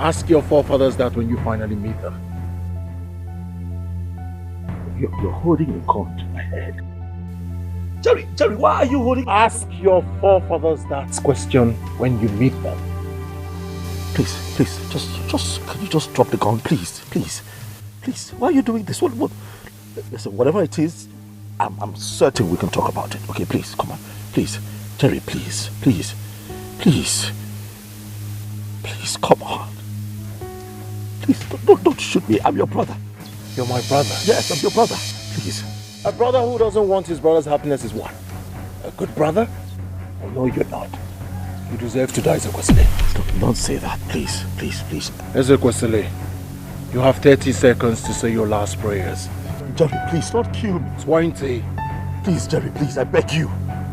Ask your forefathers that when you finally meet them. You're holding a gun to my head. Jerry, why are you holding? Ask your forefathers that question when you meet them. Please, can you just drop the gun, please? Why are you doing this? What? Listen, whatever it is, I'm certain we can talk about it. Okay, please, come on. Please, Jerry, please, come on. Please, don't shoot me. I'm your brother. You're my brother? Yes, I'm your brother. Please. A brother who doesn't want his brother's happiness is what? A good brother? Oh, no, you're not. You deserve to die, Ezekwesili. Don't say that, please. Ezekwesili, you have 30 seconds to say your last prayers. Jerry, please, don't kill me. 20. Please, Jerry, please, I beg you.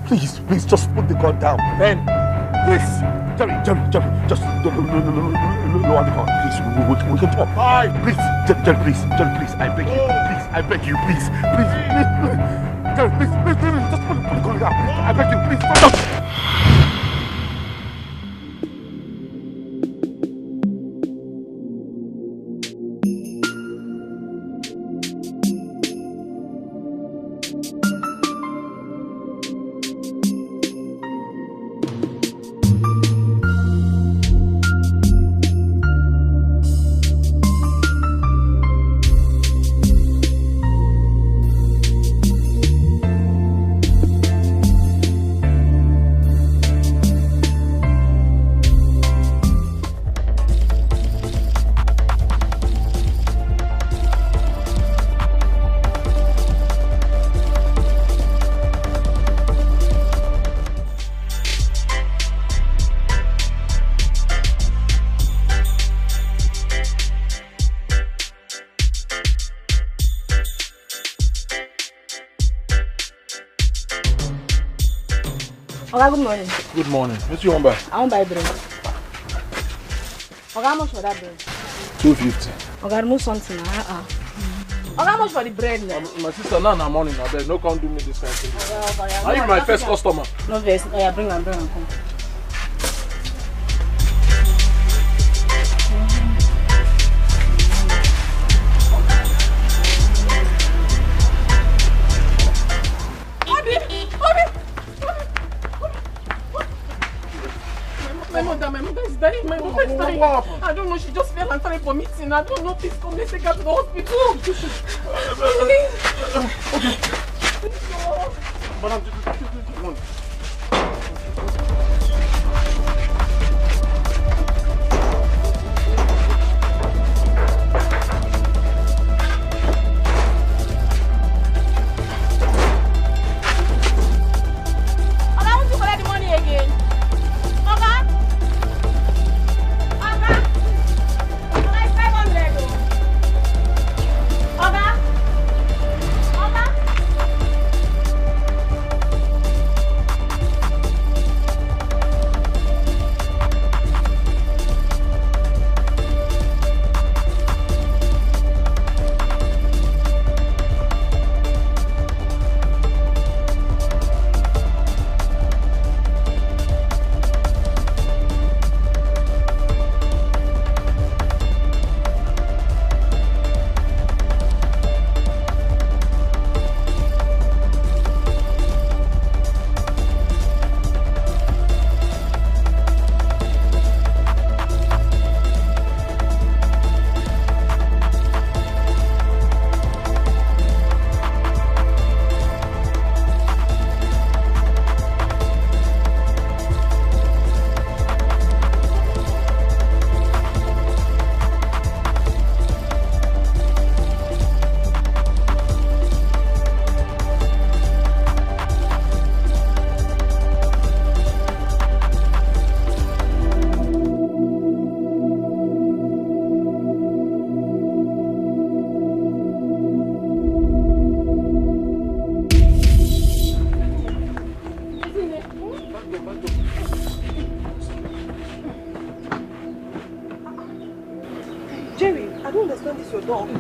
Please, just put the gun down. 10. Please. Jerry, just lower the gun, please. We can talk. 5. Please, Jerry, please, I beg you. Please, I beg you, please. Jerry, please, just put the gun down. I beg you, please, stop. Oga, good morning. Good morning. What you want buy? I want buy bread. Oga, how much for that bread? 250. Oga, remove something. Oga, how much for the bread now? My sister, now in the morning, I beg. No, can't do me this kind of thing. Oga, Are you my first customer? No, vex. Oh, yeah, bring am, come. My mother is dying. My mother is dying. I don't know. She just fell and fell for meeting. I don't know. Please come. Let's take her to the hospital. Okay. Madam, just one.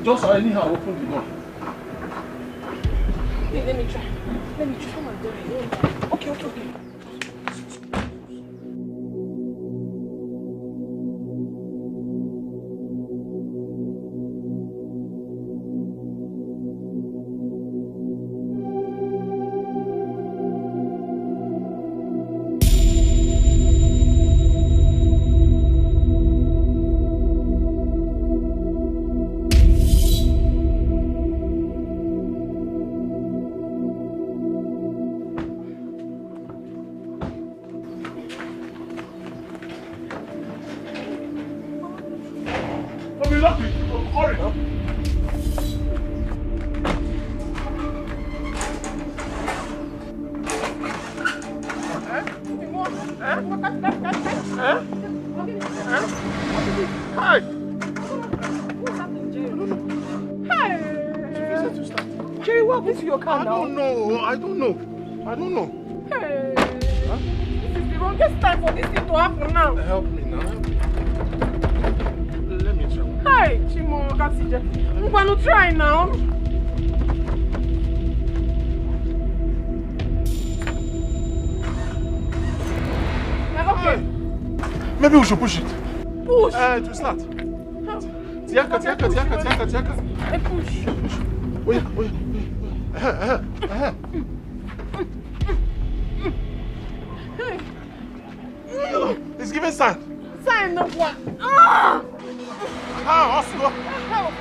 Just anyhow open the door. Hey, let me try. Come on, Jerry. Okay. Hi! Jerry, what happened to your car now? I don't know. Hey, this is the wrongest time for this thing to happen now. Help me now. Let me try. Hi, Chimo, Kasije. I'm going to try now. Okay. Maybe we should push it. Push. It will start. Tiaka. I push. Wait. It's giving sign. Sign of what? Ah! Oscar. Help.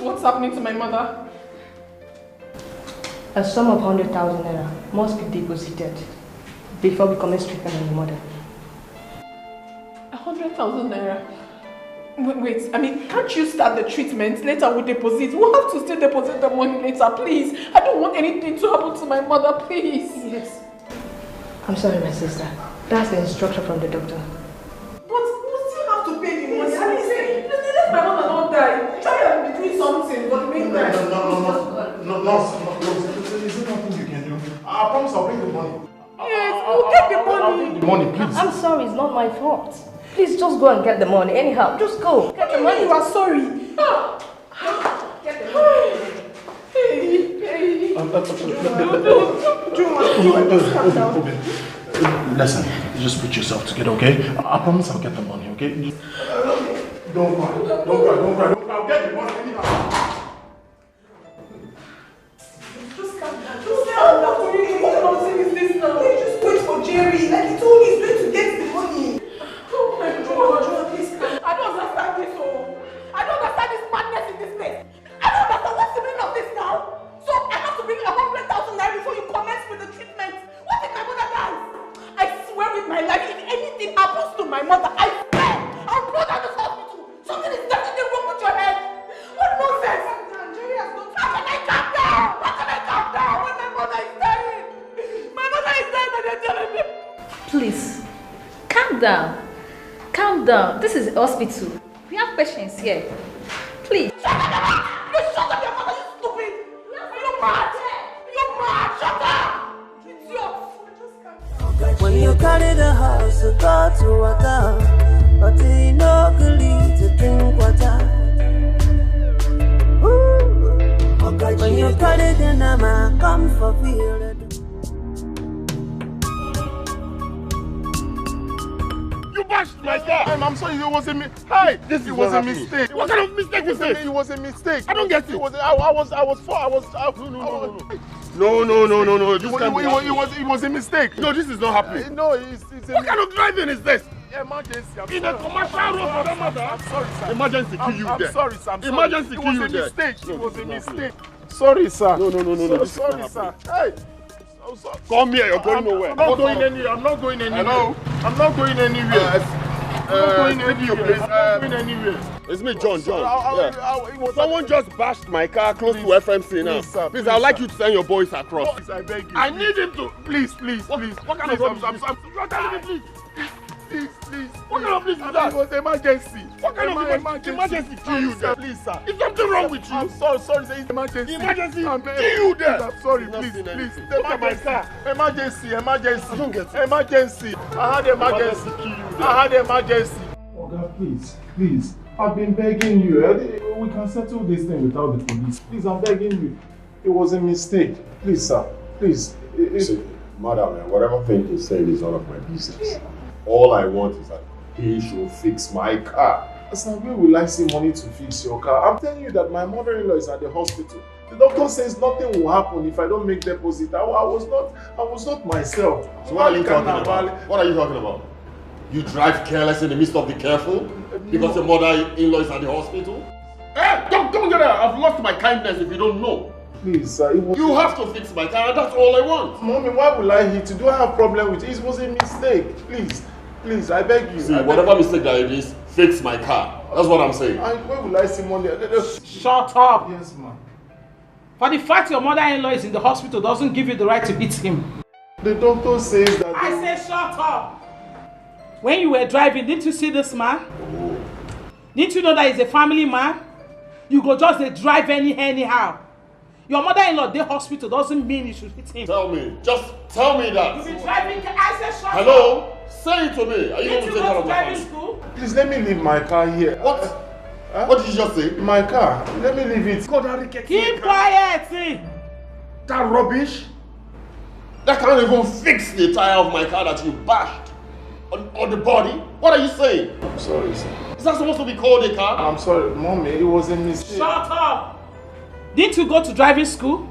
What's happening to my mother? A sum of 100,000 naira must be deposited before we commence treatment on the mother. 100,000 naira? Wait, I mean, can't you start the treatment? Later we deposit. We'll have to still deposit the money later, please. I don't want anything to happen to my mother, please. Yes. I'm sorry, my sister. That's the instruction from the doctor. But we still have to pay the money. I mean, let my mother not die. Try to be doing something, but meantime. No. Is there nothing you can do? I promise I'll bring the money. Yes, we'll get the money. I'll bring the money, please. I'm sorry, it's not my fault. Please just go and get the money. Anyhow, just go. Get the money. You are sorry. Get the money. Listen, just put yourself together, okay? I promise I'll get the money, okay? Don't cry. I'll get the money anyhow. Just calm down. Just calm down. What nonsense is this now? Just wait for Jerry. Like he told me he's going to get the money. Oh my God. Please calm down. I don't understand this. I don't understand this madness in this place. I don't understand what's the meaning of this now. So I have to bring 100,000 naira before you commence with the treatment. What if my mother dies? I swear with my life, if anything happens to my mother, I swear I'll go down this hospital. Something is definitely wrong with your head. What nonsense? Jerry has gone. How can I calm down? How can I calm down when my mother is dying? My mother is dying and they're telling me. Please, calm down. Calm down. This is a hospital. We have patients here. Please. Shut up! You shut up, your mother, you stupid! You're mad! You're mad! Shut up! Idiot! When you carry the house, you go to water, but you no good to drink water. When you carry the nama, come for field. You bashed my car! I'm sorry, it was a mistake. Hi! This was a mistake. What kind of mistake is this? It was a mistake. I don't get it. No. It was a mistake. No, this is not happening. No, it's what kind of driving is this? Emergency. In a commercial road for that matter. I'm sorry, sir. Emergency kill you there. I'm sorry, sir. Emergency kill you there. It was a mistake. Sorry, sir. No. Sorry, sir. Hey. Come here, you're going nowhere. I'm not going anywhere. Hello? I'm not going anywhere. It's me, John. Someone just bashed my car close to FMC now. Please, I'd like you to send your boys across. Please, I beg you. I need him to. Please. What kind of rubbish? You're telling me, please. What kind of please is that? It was emergency. What kind of emergency kill you there? Please, sir. Is something wrong with you? I'm sorry, sir. It's emergency. Emergency kill you there. I'm sorry, please. Look at my car. Emergency. I don't get it. Emergency. I had emergency. I had emergency. please. I've been begging you. We can settle this thing without the police. Please, I'm begging you. It was a mistake. Please, sir. Please. See, madam, whatever thing he's saying is none of my business. All I want is that he should fix my car. Sir, where will I see money to fix your car? I'm telling you that my mother-in-law is at the hospital. The doctor says nothing will happen if I don't make deposit. I was not myself. So what are you talking about? What are you talking about? You drive careless in the midst of the careful? Because your mother-in-law is at the hospital? Hey, don't get out! I've lost my kindness if you don't know. Please, sir, you have to fix my car, and that's all I want. Mommy, why will I hit you? Do I have a problem with it? It was a mistake. Please, I beg you. See, whatever mistake that it is, fix my car. That's what I'm saying. Where will I see money? Shut up. Yes, ma'am. For the fact your mother-in-law is in the hospital doesn't give you the right to beat him. The doctor says that... I say shut up. When you were driving, didn't you see this man? Oh. Didn't you know that he's a family man? You go just drive anyhow. Your mother-in-law in the hospital doesn't mean you should hit him. Tell me. Just tell me that. You've been driving... I say shut up. Hello? Say it to me. Are you going to take care of my driving school? Please let me leave my car here. What? What did you just say? My car. Let me leave it. Keep quiet. That rubbish? That can't even fix the tire of my car that you bashed on the body. What are you saying? I'm sorry, sir. Is that supposed to be called a car? I'm sorry, Mommy. It was a mistake. Shut up. Didn't you go to driving school?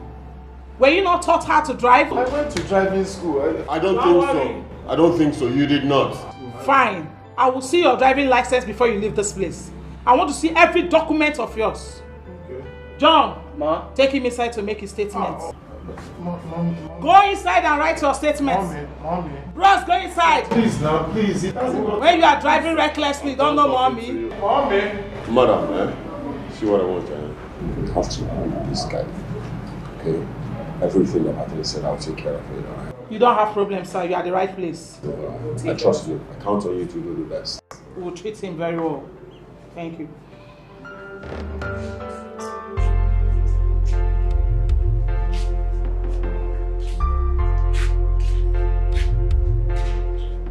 Were you not taught how to drive? I went to driving school. I don't think so. I don't think so. You did not. Fine. I will see your driving license before you leave this place. I want to see every document of yours. Okay. John, Ma? take him inside to make his statement. Mommy. Go inside and write your statement. Mommy. Bros, go inside. Please now, please. It hasn't got... When you are driving recklessly, don't know mommy. Mommy. Madam, see what I want. You have to hold this guy. Okay? Everything that Matthew said, I'll take care of it. You don't have problems, sir. You are at the right place. I trust you. I count on you to do the best. We will treat him very well. Thank you.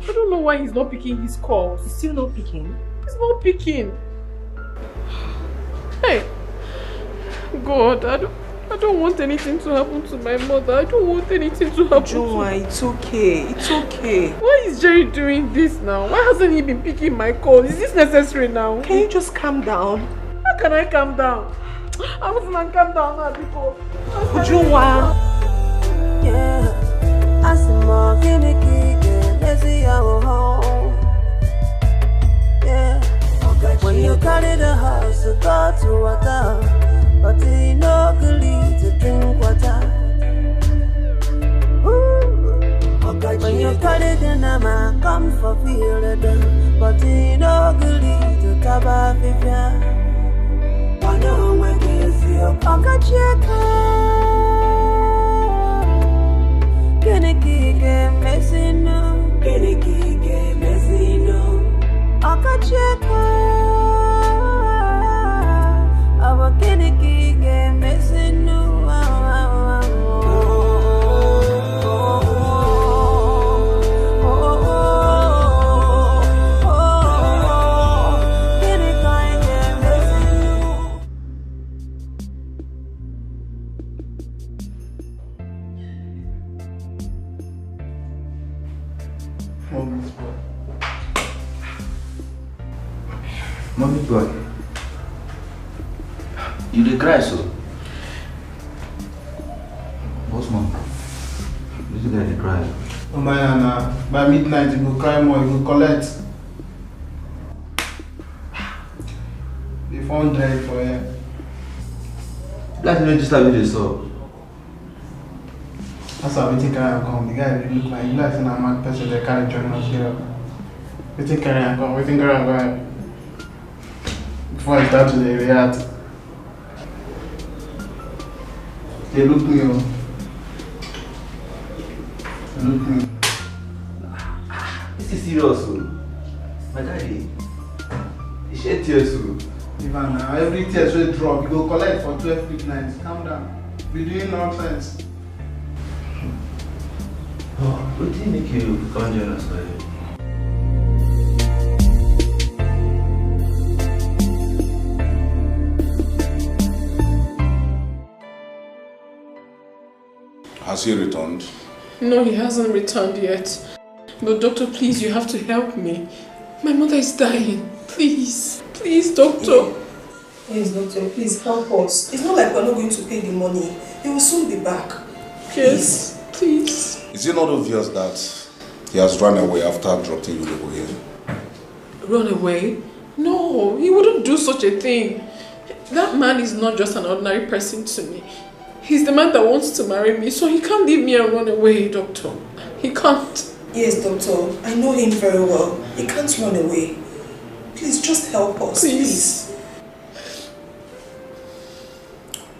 I don't know why he's not picking his calls. He's still not picking? He's not picking. Hey, God, I don't want anything to happen to my mother. I don't want anything to happen to her. It's okay. It's okay. Why is Jerry doing this now? Why hasn't he been picking my calls? Is this necessary now? Can you just calm down? How can I calm down? I wasn't gonna calm down now before. Ujunwa. Yeah, I see more let's see our home. Yeah, when you carry the house, you go to water. But you know, to drink water. When you carry the nama, come for feel it. But you know, to tabafifia. I know when you see your Okija. Keniki mesino. Okija. Our Keniki mesino. Mommy boy, you dey cry so? What's mom? This guy dey cry. Oh man, by midnight you go cry more, you go collect. The phone drive for him. Let's register with this so. That's how we take carry and come. The guy really look like an mad person that carry join us here. We take carry and come, we think carry and go. Before I start to react. They look me up. They look me. This is serious, my daddy. He shed tears. Ivan, every tears will drop. You go collect for 12 midnights. Calm down. We're doing nonsense. Oh, what did make you come join us, buddy? Has he returned? No, he hasn't returned yet. But doctor, please, you have to help me. My mother is dying. Please. Please, doctor. Yes, doctor, please help us. It's not like we're not going to pay the money. He will soon be back. Yes, please. Is it not obvious that he has run away after dropping you over here? Run away? No, he wouldn't do such a thing. That man is not just an ordinary person to me. He's the man that wants to marry me, so he can't leave me and run away, doctor. He can't. Yes, doctor. I know him very well. He can't run away. Please, just help us, please.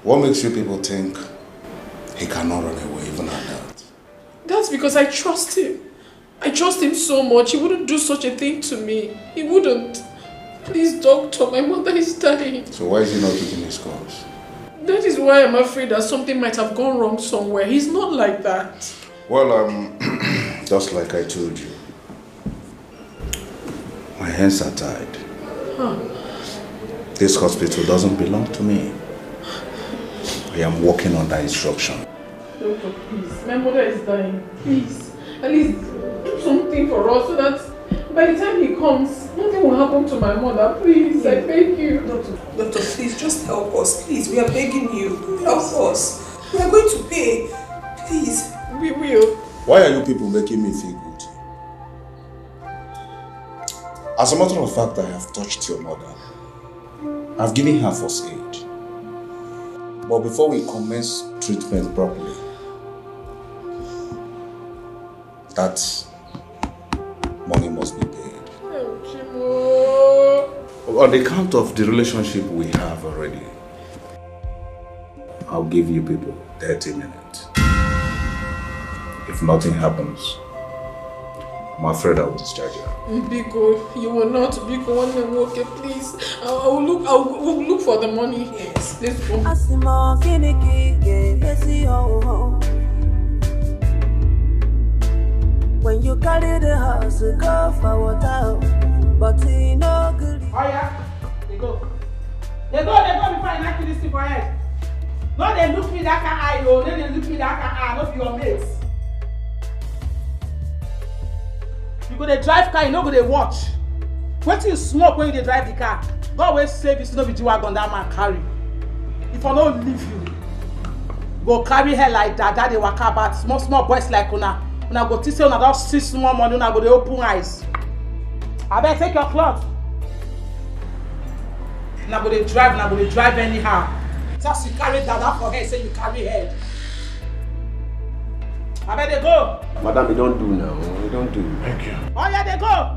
What makes you people think he cannot run away even at that? That's because I trust him. I trust him so much. He wouldn't do such a thing to me. He wouldn't. Please, doctor, my mother is dying. So why is he not picking his calls? That is why I'm afraid that something might have gone wrong somewhere. He's not like that. Well, just like I told you, my hands are tied. Huh. This hospital doesn't belong to me. I am working under instruction. Doctor, please. My mother is dying. Please. At least do something for us so that by the time he comes, nothing will happen to my mother. Please, I beg you. Doctor, please, just help us. Please, we are begging you. Help us. We are going to pay. Please. We will. Why are you people making me feel guilty? As a matter of fact, I have touched your mother. I've given her first aid. But before we commence treatment properly, that money must be paid. On the count of the relationship we have already, I'll give you people 30 minutes. If nothing happens, I'm afraid I will discharge you. Biko, you will not. Biko, one day, okay, please. I will look for the money. Yes, let's go. When you carry the house, go for water, but you know good. Oh yeah, they go. They go before I knock this thing for head. No, they look me that eye, oh, then they look me that eye, not your mates. You go to drive car, you no go to watch. What you smoke when you drive the car? God will save you, so no be G-Wagon that man carry. If I don't leave you, go carry her like that they walk about small boys like una. Una go to say una don't see small money, una go to open eyes. I better take your cloth. Una go to drive anyhow. Just you carry that for her, say you carry her. I better go. Madam, you don't do now. You don't do. Thank you. Oh yeah, they go.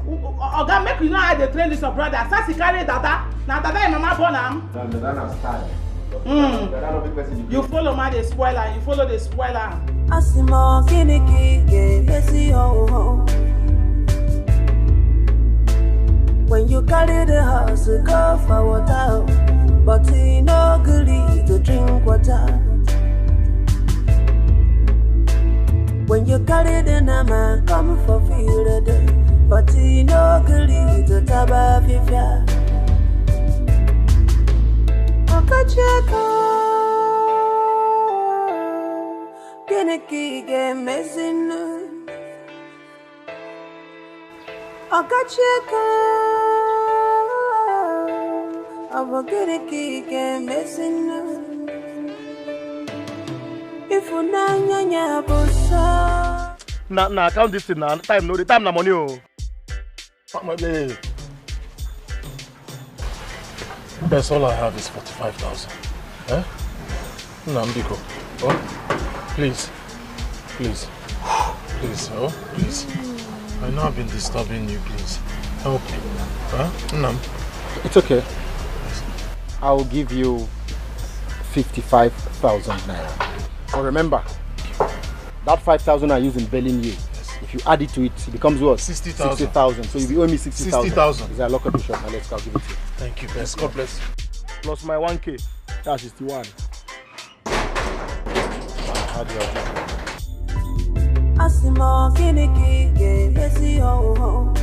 Oga, make you know how they train this your brother. Since he carry data, now data your mama born am. Dada style. You follow man the spoiler. You follow the spoiler. Asimo kiniki ge besi ho. When you carry the house, go for water, but you no good to drink water. When you carry the nama, come for feel the but you no good to taba fifia. Okija, kiniki ge mezin. Okija, abo kiniki ge mezin. If you nanya bossa. Nah, count this thing now. The time na money. Oh. That's all I have is 45,000. Eh? Nambiko. Oh, please. Please. Please, oh, please. I know I've been disturbing you, please. Help me. Huh? Nam. It's okay. I will give you 55,000 naira. But remember, that 5,000 I use in bailing you. If you add it to it, it becomes what? 60,000. 60,000. So you owe me 60,000. 60,000. Is that a local bishop? Now let's go, I'll give it to you. Thank you, best. God bless you. Plus my 1K. That's 61. How do I do? Asimo kiniki ge besi ho.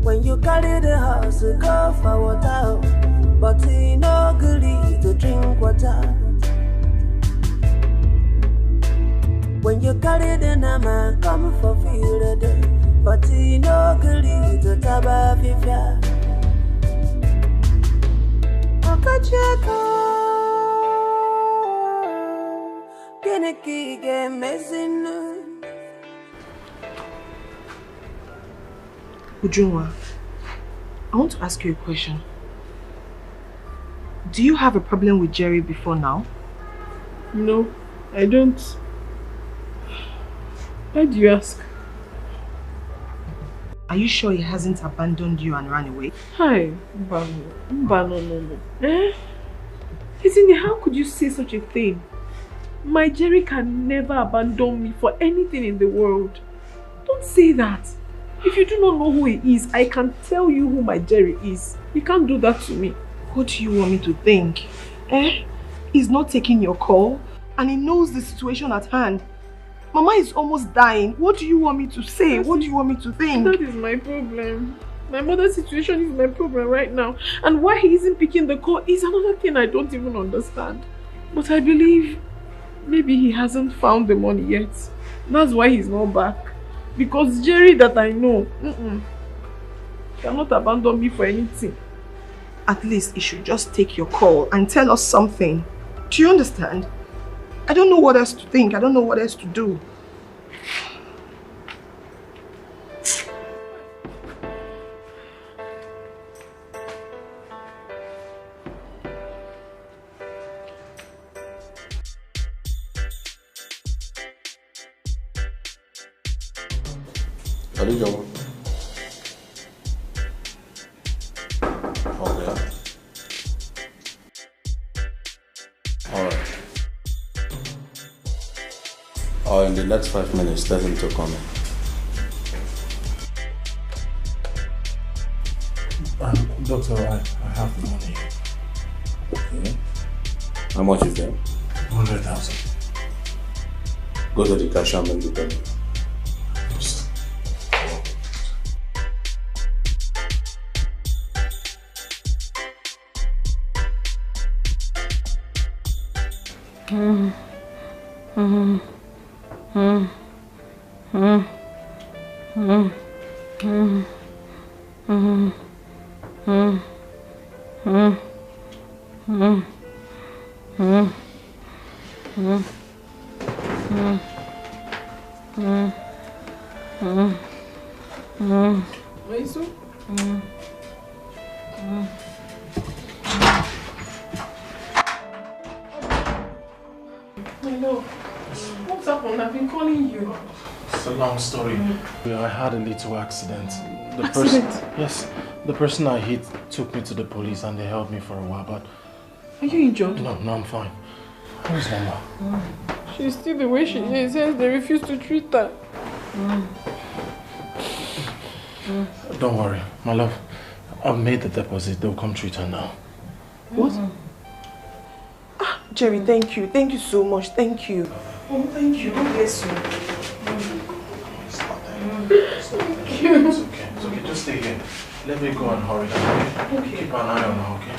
When you carry the house, go for water, but you no good to drink water. When you carry the nama, come for feel the day. But you know, girlie, to taba fifia. Okija, Geneki, get messing. Ujunwa, I want to ask you a question. Do you have a problem with Jerry before now? No, I don't. Why do you ask? Are you sure he hasn't abandoned you and ran away? Hi, no. Eh? Isn't how could you say such a thing? My Jerry can never abandon me for anything in the world. Don't say that. If you do not know who he is, I can tell you who my Jerry is. You can't do that to me. What do you want me to think? He's not taking your call and he knows the situation at hand. Mama is almost dying. What do you want me to say? What do you want me to think? That is my problem. My mother's situation is my problem right now. And why he isn't picking the call is another thing I don't even understand. But I believe maybe he hasn't found the money yet. That's why he's not back. Because Jerry that I know cannot abandon me for anything. At least he should just take your call and tell us something. Do you understand? I don't know what else to think. I don't know what else to do. In the next 5 minutes, tell him to come in. Doctor, I have the money. Okay. How much is that? 100,000. Go to the cashier and make the payment. I had a little accident. The person I hit took me to the police and they held me for a while, but... Are you injured? No, I'm fine. Where's Mama? She's still the way she is. They refuse to treat her. Don't worry, my love. I've made the deposit. They'll come treat her now. What? Jerry, thank you. Thank you so much. Thank you. Oh, thank you. God bless you. It's okay. It's okay. Just stay here. Let me go and hurry down, okay? Keep an eye on her, okay?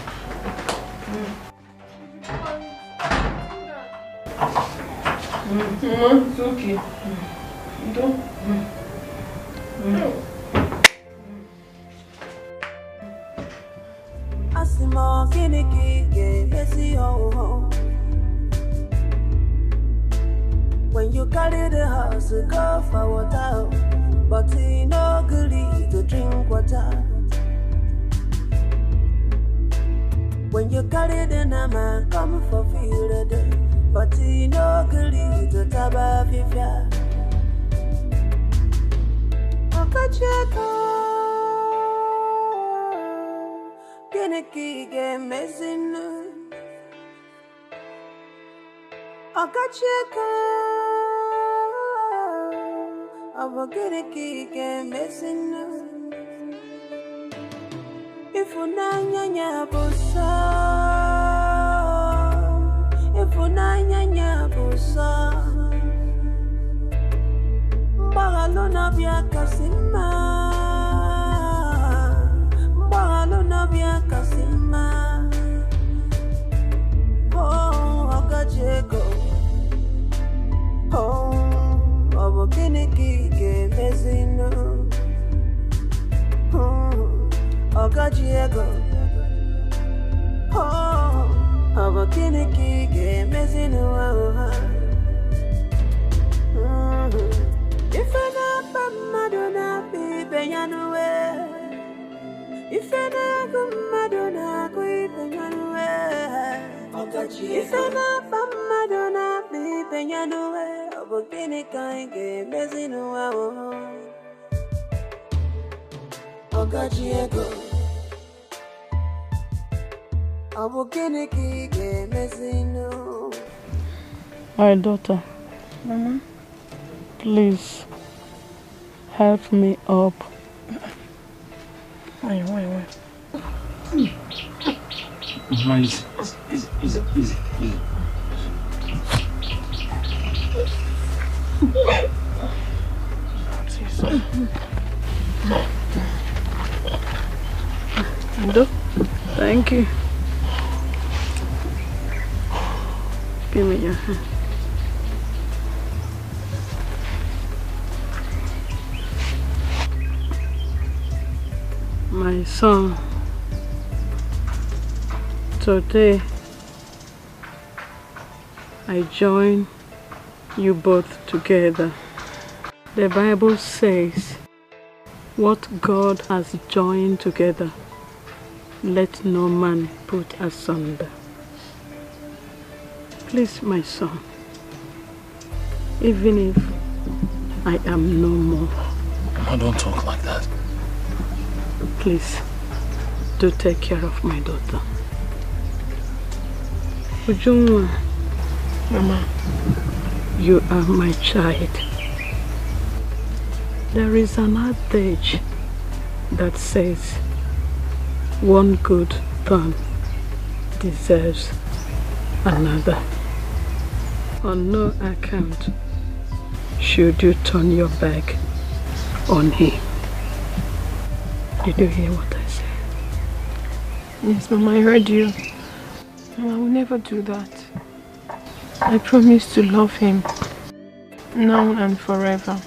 It's okay. Don't. Asimo kiniki yesi ho. When you carry the house, go for water, but you no good to drink water. When you carry the nama, come for feel the day, but you no good to taba fifia. Okija, Geneki get messing. Okija, I'm gonna keep messing. If you nanya busa, if you nanya busa, Bagalona bia kasima, Bagalona bia kasima. Oh, Okija, oh. Okajiego. Oh, Abakiniki game is in a if I not Madonna be Beyanue, if I not Madonna go Beyanue, if I not Madonna be Beyanue, Abakinika game is in a Okajiego. My daughter, Mama, please help me up. Wait. Mama, easy. Thank you. Give me your hand. My son, today I join you both together. The Bible says, what God has joined together, let no man put asunder. Please, my son, even if I am no more. Mama, don't talk like that. Please, do take care of my daughter. Ujunwa, Mama, you are my child. There is an adage that says, one good turn deserves another. On no account should you turn your back on him. Did you hear what I said? Yes, Mama, I heard you. Mama, I will never do that. I promise to love him now and forever.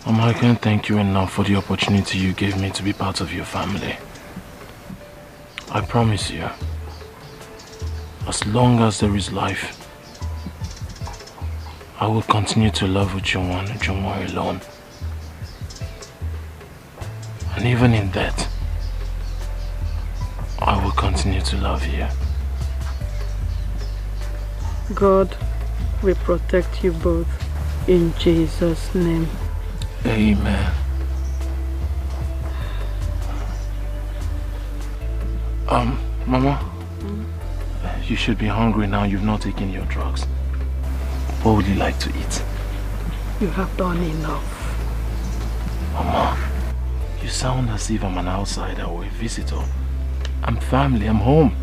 Mama, I can't thank you enough for the opportunity you gave me to be part of your family. I promise you, as long as there is life, I will continue to love Ujunwa alone. And even in that, I will continue to love you. God will protect you both in Jesus' name. Amen. Mama, you should be hungry now. You've not taken your drugs. What would you like to eat? You have done enough. Mama, you sound as if I'm an outsider or a visitor. I'm family, I'm home.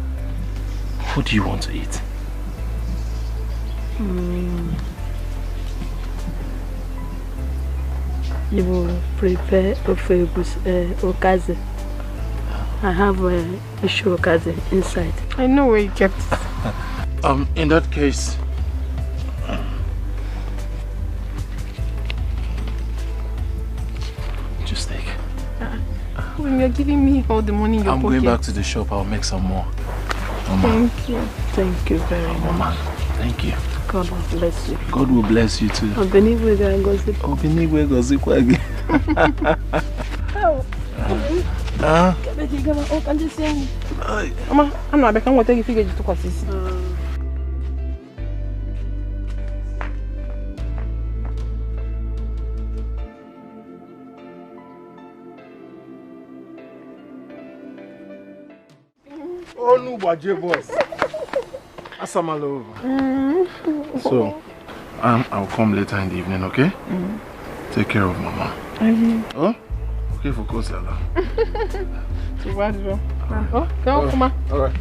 What do you want to eat? You will prepare okazi. I have a issue okazi inside. I know where you kept it. In that case, just take. When you're giving me all the money in your I'm pocket. going back to the shop. I'll make some more. Mama. Thank you. Thank you very much. Mama, thank you. God will bless you. God will bless you too. Obenigwe gozi. Obenigwe gozi kwagi. Mama, I'm not back. I'm going to take you figure to consist. Oh, no, Baje boss. Asamalo. So, I'll come later in the evening, okay? Take care of Mama. Oh? Okay, for course, Yala. Oh, go, come on. All right.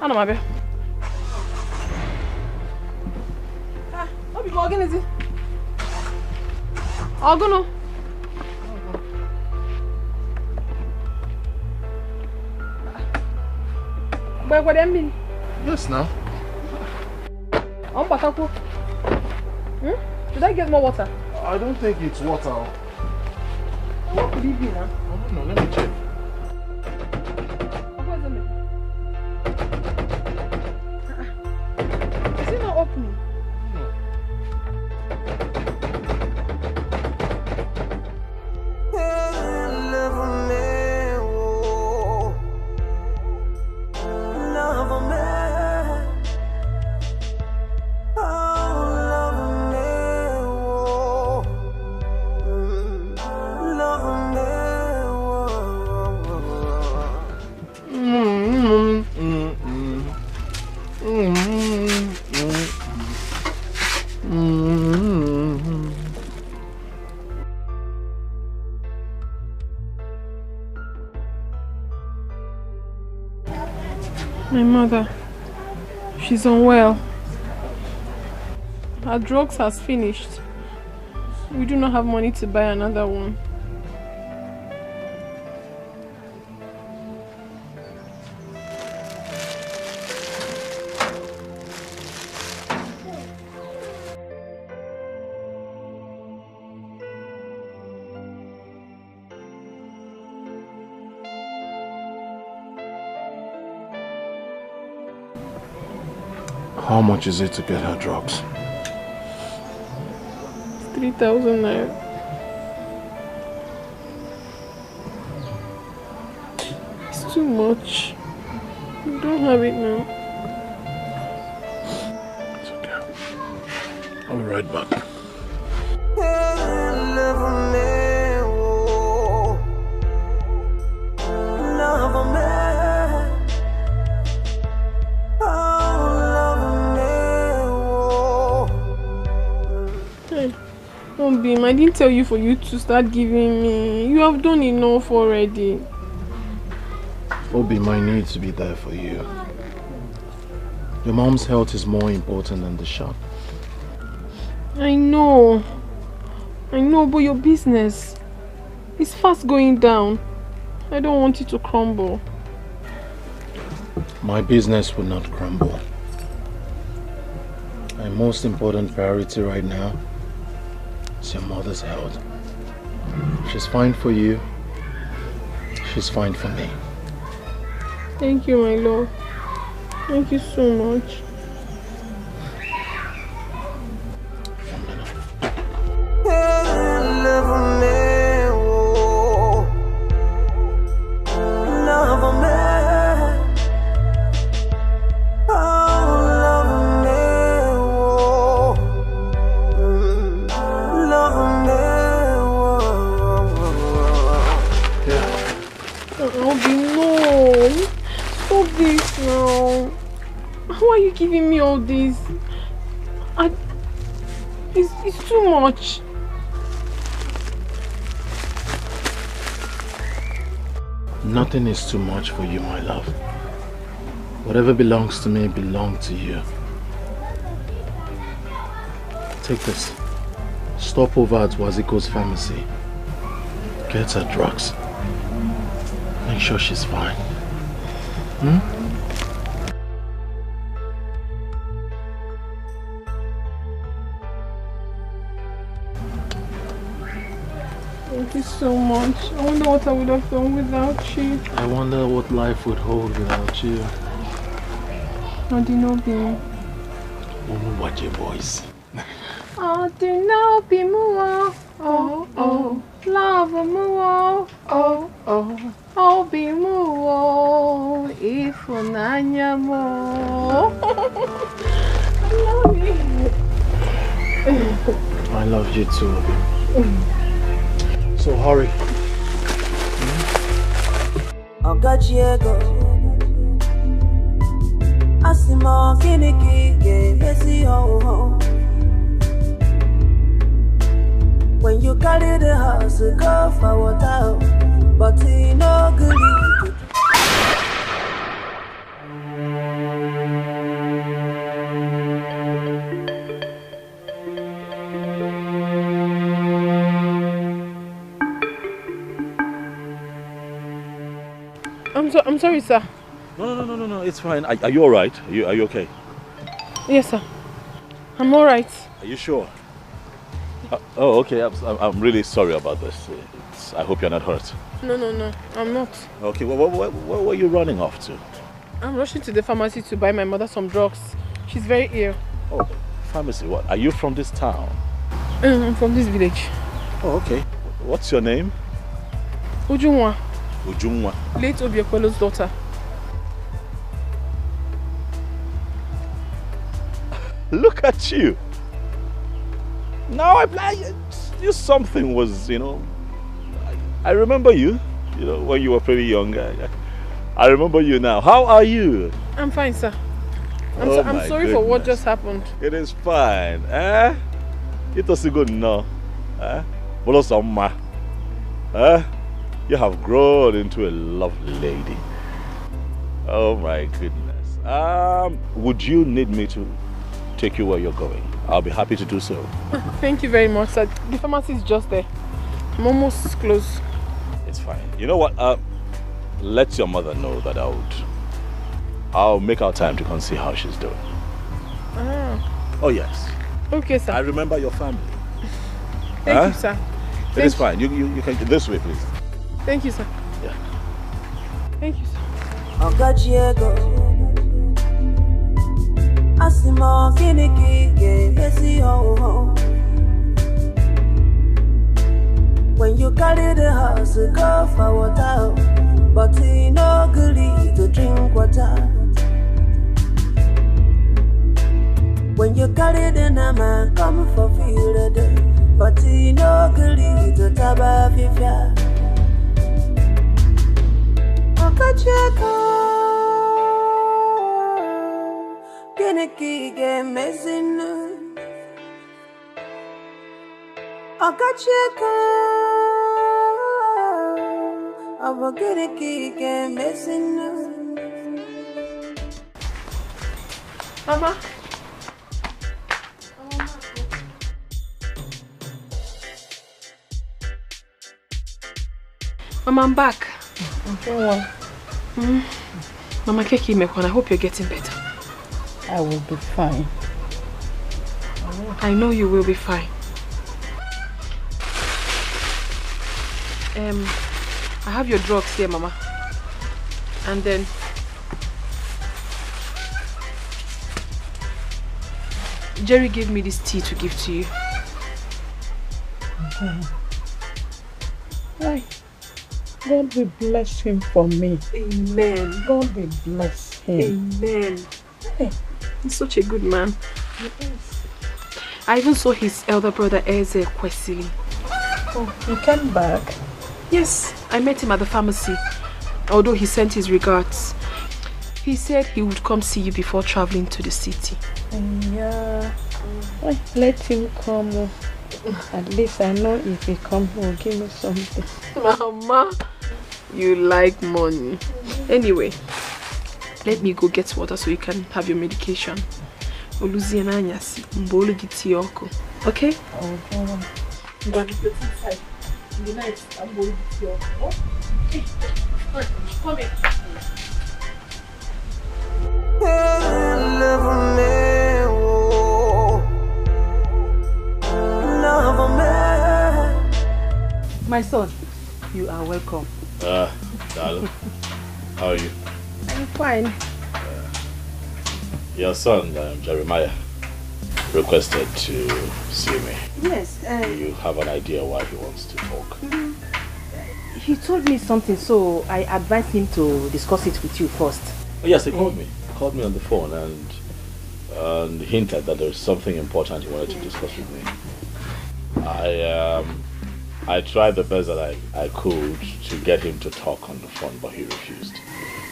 Ano mabe. Ah, obi mo organize. Ogono. But what do you mean? Yes, now. Did I get more water? I don't think it's water. What could it be now? I don't know, let me check. Is it not opening? My mother, she's unwell. Her drugs has finished. We do not have money to buy another one. How much is it to get her drugs? 3,000 naira. It's too much. We don't have it now. It's okay. I'll be right back. Beam, I didn't tell you for you to start giving me. You have done enough already. Obi, my need to be there for you. Your mom's health is more important than the shop. I know, but your business is fast going down. I don't want it to crumble. My business will not crumble. My most important priority right now is your mother's health. She's fine for you. She's fine for me. Thank you, my love. Thank you so much. Giving me all this, it's too much. Nothing is too much for you, my love. Whatever belongs to me belongs to you. Take this. Stop over at Waziko's pharmacy. Get her drugs. Make sure she's fine. Thank you so much. I wonder what I would have done without you. I wonder what life would hold without you. I do not be. Watch your voice. I do not be more. Oh, love more. I'll be more. If Nanya more. I love you. I love you too. So hurry. Okajiego Asimo kiniki yesi ho. When you carry the house, go for water, but he no good. I'm sorry, sir. No, it's fine. Are you alright? Are you okay? Yes, sir. I'm alright. Are you sure? Oh, okay. I'm really sorry about this. I hope you're not hurt. No, I'm not. Okay, where were you running off to? I'm rushing to the pharmacy to buy my mother some drugs. She's very ill. Oh, pharmacy? What? Are you from this town? I'm from this village. Oh, okay. What's your name? Ujunwa. Ujunwa. Late Obiekwelo's daughter. Look at you. Now you something was, I remember you, when you were pretty young. I remember you now. How are you? I'm fine, sir. I'm sorry goodness. for what just happened. It is fine. It was good now. You have grown into a lovely lady. Oh my goodness. Would you need me to take you where you're going? I'll be happy to do so. Thank you very much, sir. The pharmacy is just there. I'm almost close. It's fine. You know what? Let your mother know that I'll make our time to come see how she's doing. Oh yes. Okay, sir. I remember your family. Thank you, sir. It is fine. You can this way, please. Thank you, sir. Yeah. Thank you, sir. Okajiego Asimo kiniki messy ho. When you carry the house, go for water, but you no good to drink water. When you carry the nama, come for feel it, but you no good to taba fifia. Okajiego Kiniki messing. Okacheka, I'm gonna keep messing. Mama. Mama, I'm back. Okay, Mama Keki Mekwan, I hope you're getting better. I will be fine. I know you will be fine. I have your drugs here, Mama. And then Jerry gave me this tea to give to you. Why? God will bless him for me. Amen. God will bless him. Amen. Hey. He's such a good man. Yes. I even saw his elder brother Eze Kwesili. Oh, you came back? Yes, I met him at the pharmacy. Although he sent his regards. He said he would come see you before traveling to the city. Yeah. Well, let him come. At least I know if he comes, he will give me something. Mama, you like money. Anyway, let me go get water so you can have your medication. Okay? Okay. I'm going to put inside. In the night, I'm going to your okay. Come here. My son, you are welcome. Darling, how are you? I'm fine. Your son, Jeremiah, requested to see me. Yes. Do you have an idea why he wants to talk? He told me something, so I advised him to discuss it with you first. Oh, yes, he called me. He called me on the phone and hinted that there was something important he wanted to discuss with me. I tried the best that I could to get him to talk on the phone, but he refused.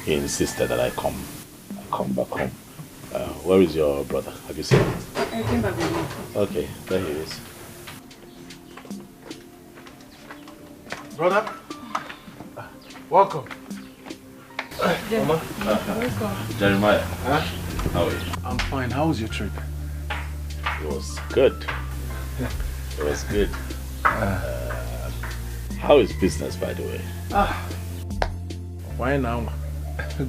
He insisted that I come back home. Where is your brother? Have you seen him? I came back with him. Okay, there he is. Brother, welcome. Mama. Welcome. Jeremiah, how are you? I'm fine. How was your trip? It was good. It was good. How is business, by the way? Why now?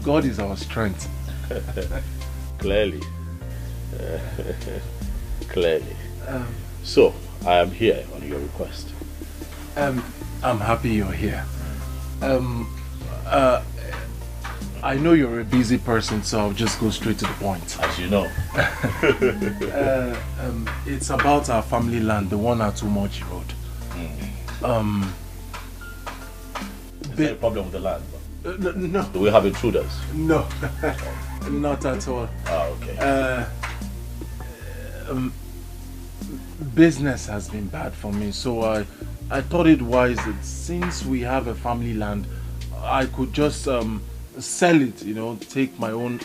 God is our strength. Clearly. Clearly. So, I am here on your request. I'm happy you're here. I know you're a busy person, so I'll just go straight to the point. As you know. It's about our family land, the one at Umochi Road. Is there a problem with the land? No. Do we have intruders? No, not at all. Ah, okay. Business has been bad for me, so I thought it wise that since we have a family land, I could just sell it, you know, take my own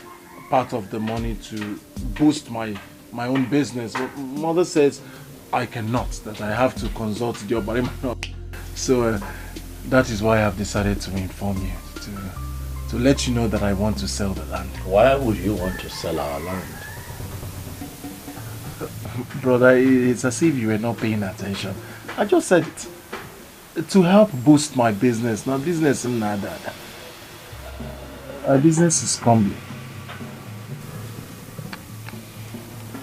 part of the money to boost my own business. But mother says I cannot, that I have to consult the Obarima. So that is why I've decided to inform you, to let you know that I want to sell the land. Why would you want to sell our land? Brother, it's as if you were not paying attention. I just said it. To help boost my business. Now business is not that. Our business is crumbling.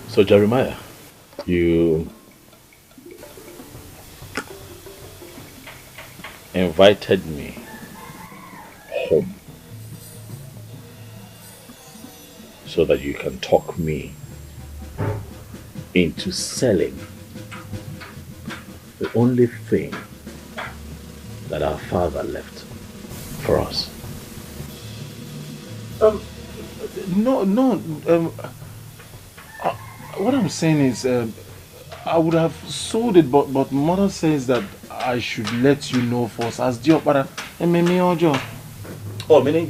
So Jeremiah, you invited me home so that you can talk me into selling the only thing that our father left for us. No. What I'm saying is, I would have sold it, but mother says that I should let you know first. As the opera, oh, meaning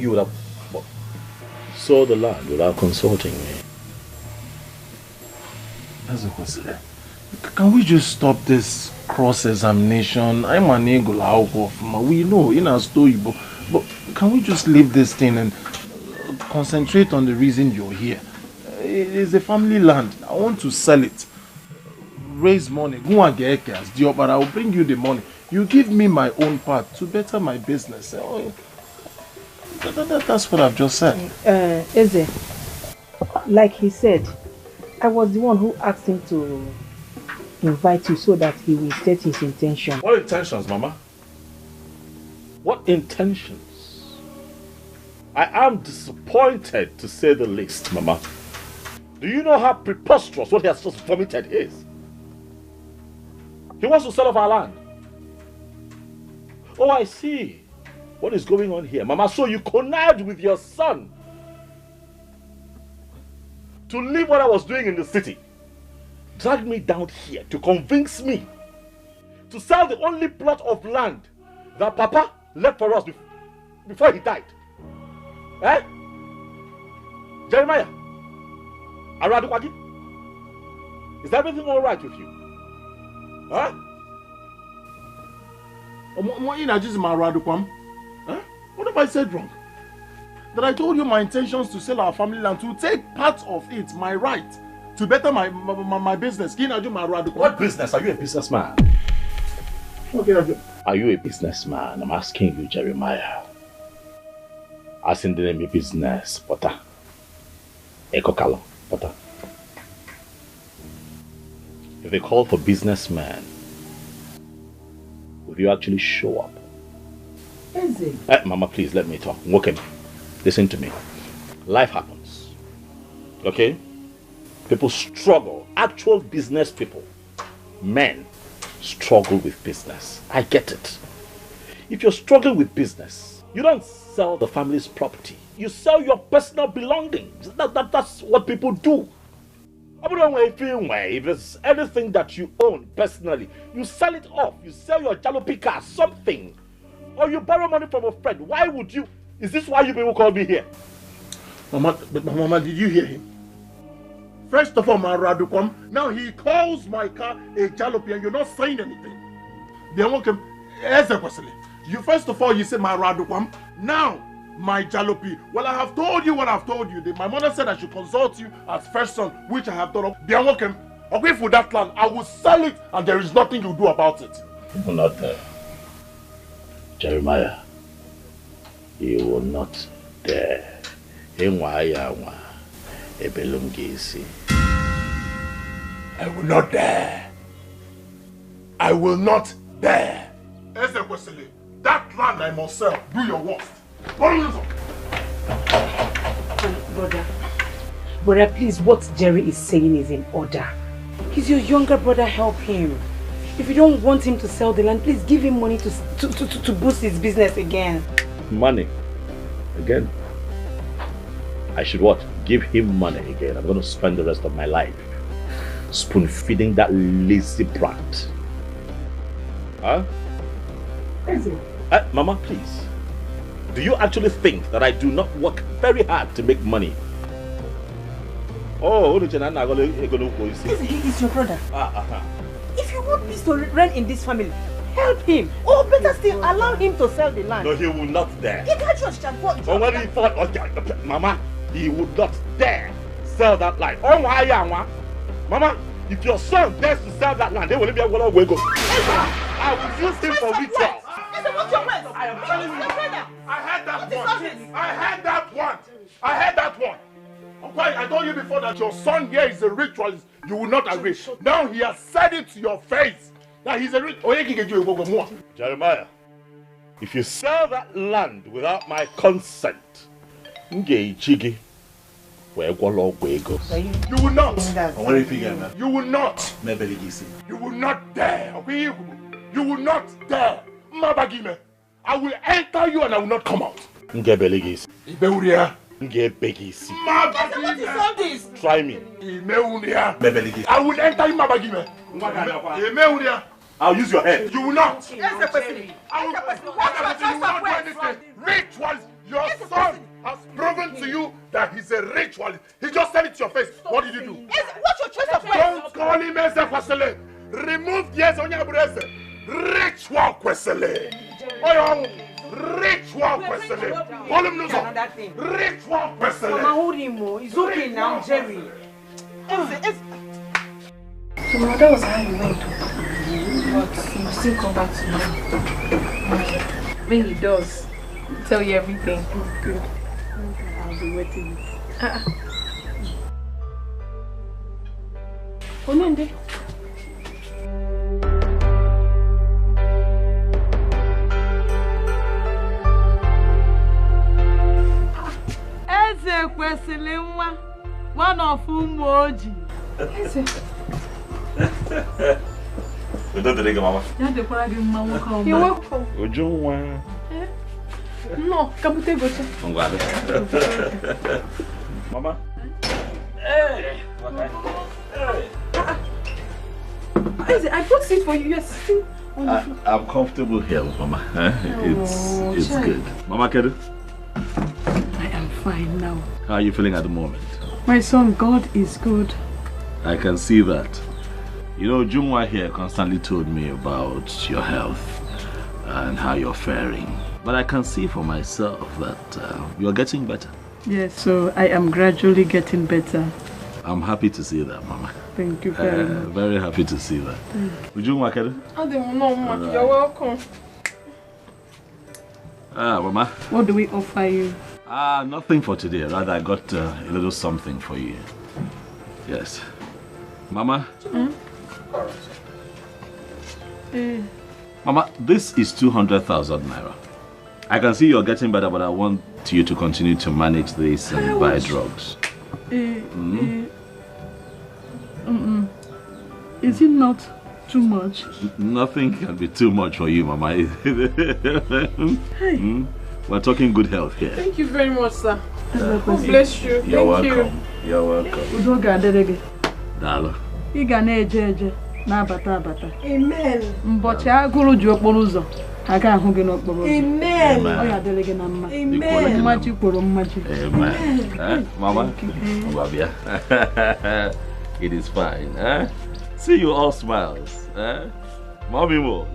you would have sold the land without consulting me. That's a question. Can we just stop this cross-examination? I'm an eagle out of we know in our story, but can we just leave this thing and concentrate on the reason you're here? It is a family land. I want to sell it, raise money, go and get cash, but I will bring you the money. You give me my own part to better my business. That's what I've just said. Eze, like he said, I was the one who asked him to invite you so that he will set his intention. What intentions, Mama? What intentions? I am disappointed, to say the least, Mama. Do you know how preposterous what he has just vomited is? He wants to sell off our land. Oh, I see what is going on here, Mama. So you connived with your son to leave what I was doing in the city, drag me down here to convince me to sell the only plot of land that Papa left for us before he died. Eh? Jeremiah, Aradukwagi, is everything all right with you? Huh? What have I said wrong? That I told you my intentions to sell our family land, to take part of it, my right, to better my business. What business? Are you a businessman? Okay. Are you a businessman? I'm asking you, Jeremiah. As in the name of business, Potter. Ekokalo, Potter. If they call for businessman, will you actually show up? Mama, please let me talk. Okay, listen to me. Life happens. Okay? People struggle. Actual business people, men, struggle with business. I get it. If you're struggling with business, you don't sell the family's property. You sell your personal belongings. That's what people do. If there's anything that you own personally, you sell it off. You sell your jalopy car, something. Or you borrow money from a friend. Why would you? Is this why you people call me here? Mama, did you hear him? First of all, Maradukwam, now he calls my car a jalopy and you're not saying anything. You first of all, you said Maradukwam. Now, my jalopy. Well, I have told you what I've told you. My mother said I should consult you as first son, which I have done. Okay, for that land, I will sell it and there is nothing you do about it. You will not dare. Jeremiah, you will not dare. I will not dare. I will not dare. That land I must sell. Do your worst. Brother, please, what Jerry is saying is in order. He's your younger brother, help him. If you don't want him to sell the land, please give him money to boost his business again. Money? Again? I should what? Give him money again. I'm going to spend the rest of my life spoon-feeding that lazy brat. Huh? Mama, please. Do you actually think that I do not work very hard to make money? Oh, he's your brother. If you want peace to reign in this family, help him. Or better still, allow him to sell the land. No, he will not dare. Mama, he would not dare sell that land. Mama, if your son dares to sell that land, they will be able to go. I will use him for ritual. What's your place? I am telling you. I had that one. I had that one. I had that one. Okay, I told you before that your son here is a ritualist. You will not agree. Now he has said it to your face that he's a ritualist. Jeremiah, if you sell that land without my consent, you will not. You will not. You will not dare. Okay? You will not dare. Mabagime. I will enter you and I will not come out. Ibeuria. Try me. I will enter you, Mabagime. I'll use your head. You will not. I will not do anything. Rituals. Your son has proven to you that he's a ritualist. He just said it to your face. What did you do? What's your choice of words? Don't call him Eze Kwesele. Remove the S on your breast. Ritual Kwesele. Ritual Kwesele. Call him Nuzo. Ritual Kwesele. It's okay now, Jerry. So Mama, that was how you went. But he will still come back to me. When he does, he'll tell you everything. Good. I'll be waiting. Onende. Eze Kwesele nwa, one of whom Oji. Eze. We don't take Mama. You're welcome. Ujungwa. No, kabute gocha. Mama. Hey. Eze, I brought seat for you. You're sitting on the floor. I'm comfortable here, Mama. It's good. Mama Kedu? I am fine now. How are you feeling at the moment? My son, God is good. I can see that. You know, Jungwa here constantly told me about your health and how you're faring. But I can see for myself that you're getting better. Yes, so I am gradually getting better. I'm happy to see that, Mama. Thank you very much. Very happy to see that. Jungwa Kedu? You're welcome. Mama. What do we offer you? Nothing for today. Rather, I got a little something for you. Yes. Mama? Mama, this is 200,000 naira. I can see you're getting better, but I want you to continue to manage this and buy drugs. Is it not too much? Nothing can be too much for you, Mama. Hey. We're talking good health here. Thank you very much, sir. God bless you. You're welcome. You. You're welcome. Dalo. Amen. Mbochi agụrụ ji okporo ụzọ aga ahụ gị n'okporo ụzọ. Amen. Ọ ya dịrị gị na mma. Amen. Mmaji kwuru mmaji. Amen. Mama? It is fine. See you all smiles. Mommy mo.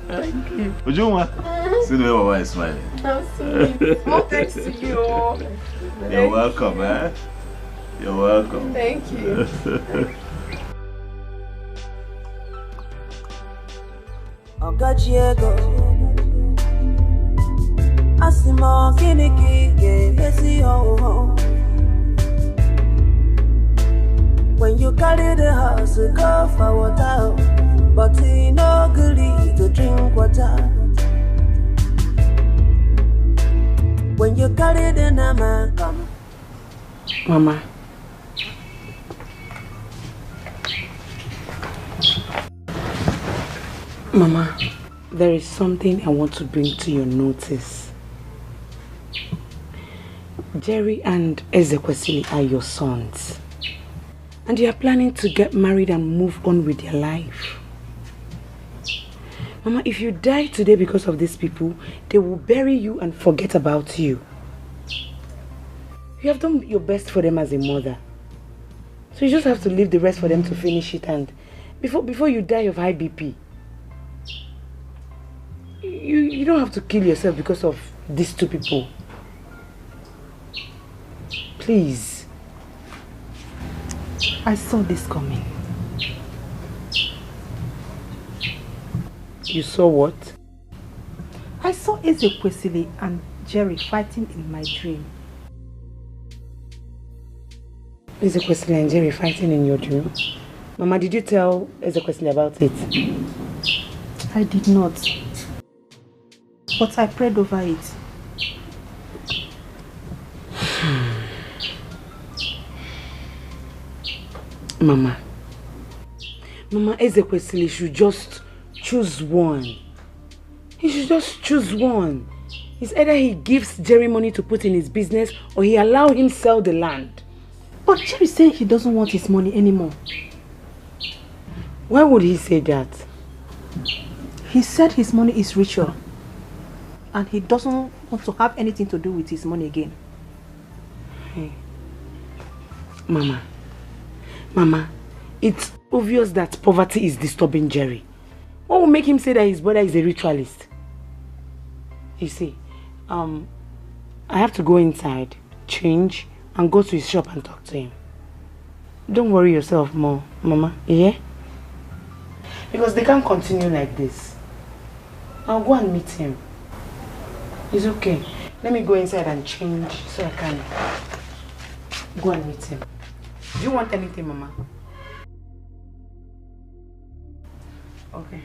Thank you. Ujuma? See the way Mama is smiling. I'm sweet. All thanks to you. You're welcome, You're welcome. Thank you. Asimo kiniki ke besi ho. When you carry the house, go for water, but he no good to drink water. When you carry the nama, come. Mama. Mama, there is something I want to bring to your notice. Jerry and Ezekwesili are your sons. And you are planning to get married and move on with your life. Mama, if you die today because of these people, they will bury you and forget about you. You have done your best for them as a mother. So you just have to leave the rest for them to finish it, and before you die of high BP. You don't have to kill yourself because of these two people. Please. I saw this coming. You saw what? I saw Ezekwesili and Jerry fighting in my dream. Ezekwesili and Jerry fighting in your dream? Mama, did you tell Ezekwesili about it? I did not. But I prayed over it. Mama, Ezekwesili should just choose one. He should just choose one. It's either he gives Jerry money to put in his business or he allow him sell the land. But Jerry said he doesn't want his money anymore. Why would he say that? He said his money is richer. And he doesn't want to have anything to do with his money again. Hey. Mama, it's obvious that poverty is disturbing Jerry. What will make him say that his brother is a ritualist? You see, I have to go inside, change, and go to his shop and talk to him. Don't worry yourself more, Mama, yeah? Because they can't continue like this. I'll go and meet him. It's okay. Let me go inside and change so I can go and meet him. Do you want anything, Mama? Okay.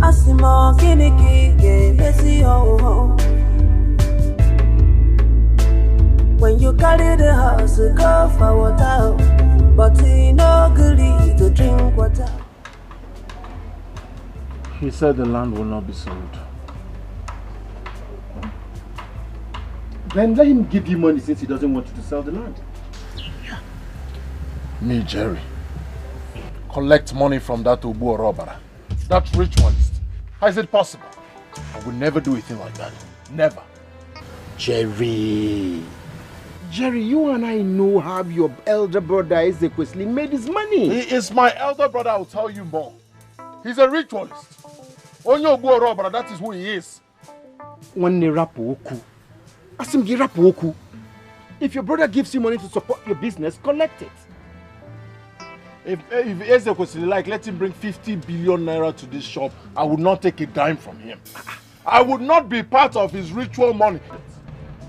Asimo kiniki ke besi ho. When you carry the house, go for water, but he no good to drink water. He said the land will not be sold. Then let him give you money since he doesn't want you to sell the land. Yeah. Me, Jerry. Collect money from that Obu Orobara. That ritualist. How is it possible? I would never do a thing like that. Never. Jerry, you and I know how your elder brother Ezekwesili made his money. He is my elder brother, I'll tell you more. He's a ritualist. Onyo Obu Orobara, that is who he is. One rapu oku. Asim gi rapu oku. If your brother gives you money to support your business, collect it. If Ezekwesili like, let him bring 50 billion naira to this shop, I would not take a dime from him. I would not be part of his ritual money.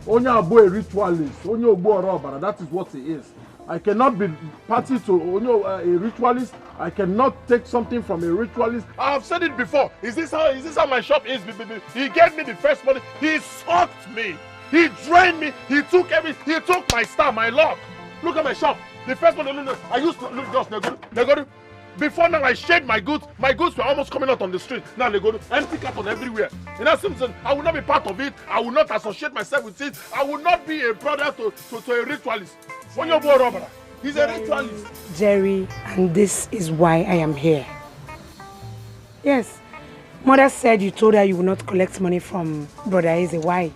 Onyo Obu a ritualist, Onyo Obu Orobara, that is what he is. I cannot be party to Onyo a ritualist. I cannot take something from a ritualist. I have said it before. Is this how my shop is? He gave me the first money. He sucked me. He drained me. He took everything. He took my star, my luck. Look at my shop. The first one, I used to look just they go to. Before now, I shared my goods. My goods were almost coming out on the street. Now they go to empty carton everywhere. In that sense, I will not be part of it. I will not associate myself with it. I will not be a brother to a ritualist. He's a ritualist. Jerry, and this is why I am here. Yes. Mother said you told her you will not collect money from Brother Eze. Why?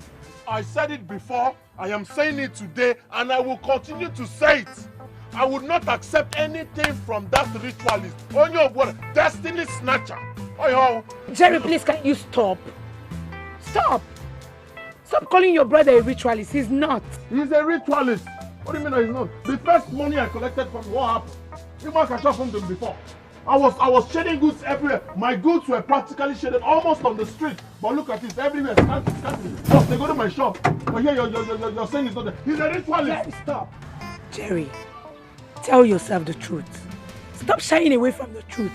I said it before. I am saying it today, and I will continue to say it. I would not accept anything from that ritualist. On your word, destiny snatcher. Jerry, please, can you stop? Stop! Stop calling your brother a ritualist. He's not. He's a ritualist. What do you mean he's not? The first money I collected from what happened? You must have shot from them before. I was shedding goods everywhere. My goods were practically shedded almost on the street. But look at this, everywhere scanty. Oh, they go to my shop. But here you're saying it's not there. He's a ritualist. Jerry, stop. Jerry, tell yourself the truth. Stop shying away from the truth.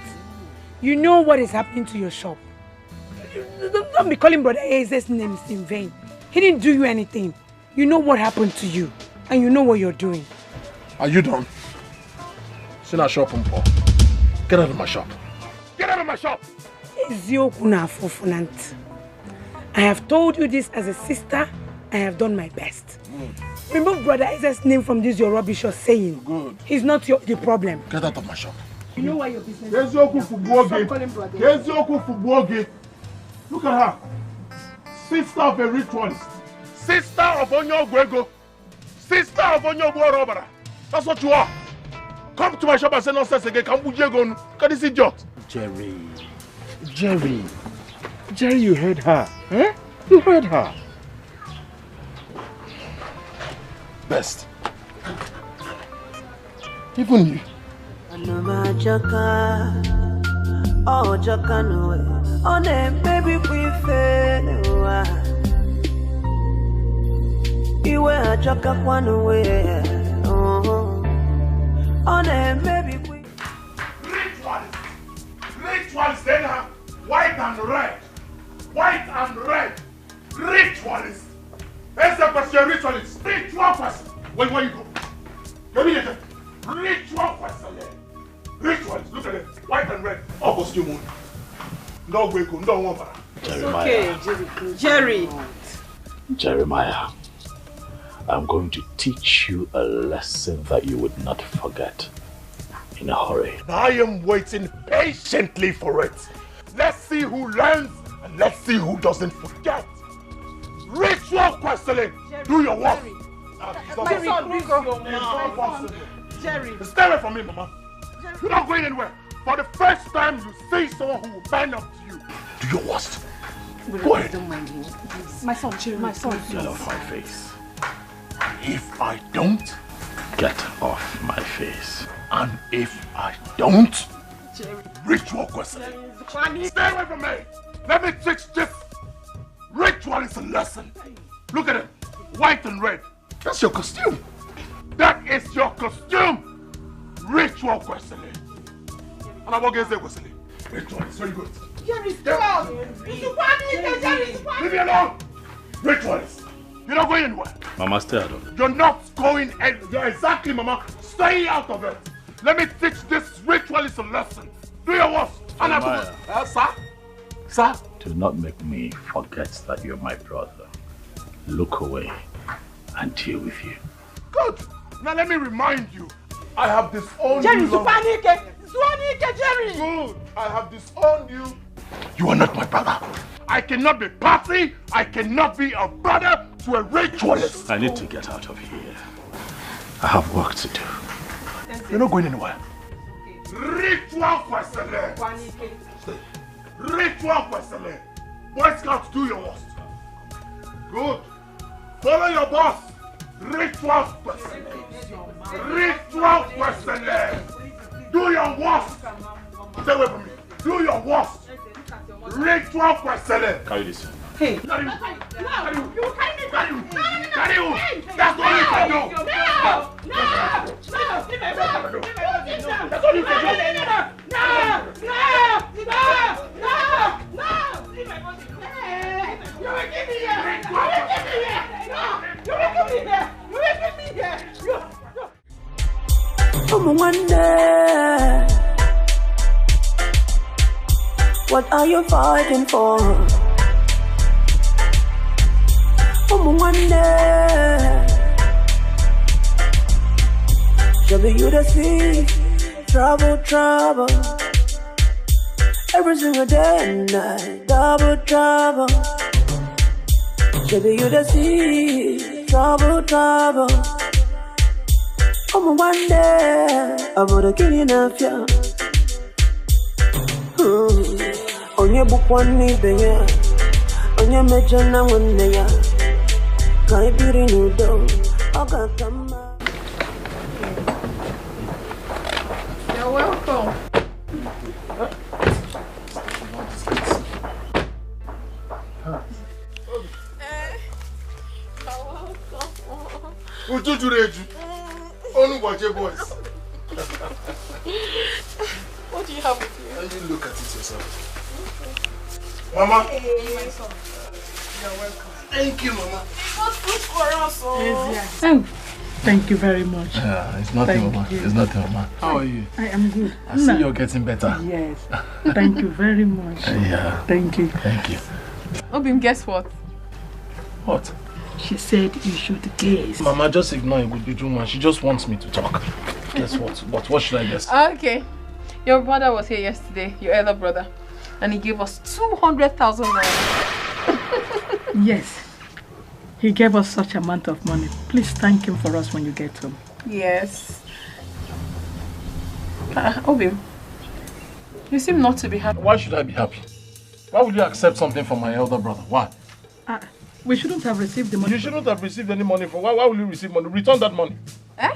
You know what is happening to your shop. Don't be calling Brother Aze's names in vain. He didn't do you anything. You know what happened to you. And you know what you're doing. Are you done? Sit in our shop, Mpo. Get out of my shop. Get out of my shop! I have told you this as a sister. I have done my best. Remove Brother Aze's name from this your rubbish you're saying. Good. He's not the problem. Get out of my shop. You know why your business is Stop calling Brother. Look at her. Sister of a ritualist. Sister of Onyo Gwego. Sister of Onyo Robber. That's what you are. Come to my shop and say nonsense again. Look at this idiot. Jerry, you heard her. Eh? You heard her. Best. Even you. Oh, Jaka no way. Oh, then baby we fail. You were Jaka one way. Oh, then baby we. Ritualist, then white and red. White and red. Ritualist. Answer question, ritualist. Ritual person. Where you go? Let me get it. Ritual person. Rituals, look at it. White and red. Oh, costume. No way, no one. Okay, Jerry. Jeremiah, I'm going to teach you a lesson that you would not forget in a hurry. I am waiting patiently for it. Let's see who learns and let's see who doesn't forget. Ritual questioning. Do your work. My son, Jerry. Stay away from me, Mama. You're not going anywhere. For the first time, you see someone who will bend up to you. Do your worst. Go ahead. Don't mind him. My son, Jerry. My son. Get off my face. If I don't, get off my face. And if I don't, Jerry. Ritual questioning. Stay away from me. Let me teach this. Ritual is a lesson. Look at it. White and red. That's your costume. That is your costume. Ritual questioning. And I'm going to say questioning. Ritual is very good. Jerry, stop. Leave me alone. Ritualist. You're not going anywhere. Mama, stay out of it. You're not going anywhere. Exactly, Mama. Stay out of it. Let me teach this ritualist a lesson. Do your worst. And I sir? Sir? Do not make me forget that you're my brother. Look away and deal with you. Good. Now let me remind you. I have disowned Jerry, you. Jerry! Good. I have disowned you. You are not my brother. I cannot be party. I cannot be a brother to a ritualist. I need to get out of here. I have work to do. You're not going anywhere. Ritual questioning. Ritual questioning. Boy Scouts, do your worst. Good. Follow your boss. Ritual questioning. Ritual questioning. Do your worst. Stay away from me. Do your worst. Ritual questioning. Carry this. Hey. Carry you. Carry you. Carry you. That's all you can do. That's all you can do. Come one day. What are you fighting for? Come one day. Show you the sea, trouble. Every single day and night, double trouble. Show you the sea, trouble. Come one day, I'm gonna kill you now, yeah. On your book one knee, on your major now one day, can't be renewed, I got come. You're welcome. What do you have with you? You look at it yourself. Mama. Hey, my son. You're welcome. Thank you, Mama. It was good for us. Oh, thank you very much. Yeah, it's nothing, Mama. It's nothing, Mama. How are you? I am good. I see you're getting better. Yes. Thank you very much. Yeah. Thank you. Thank you. Obim, guess what? What? She said you should guess. Mama, just ignore it with Ujuma. She just wants me to talk. Guess what? But what should I guess? Okay. Your brother was here yesterday, your elder brother, and he gave us 200,000 naira. Yes. He gave us such amount of money. Please thank him for us when you get home. Yes. Obim, you seem not to be happy. Why should I be happy? Why would you accept something from my elder brother? Why? We shouldn't have received the money. You shouldn't have received any money for. Why will you receive money? Return that money. Eh?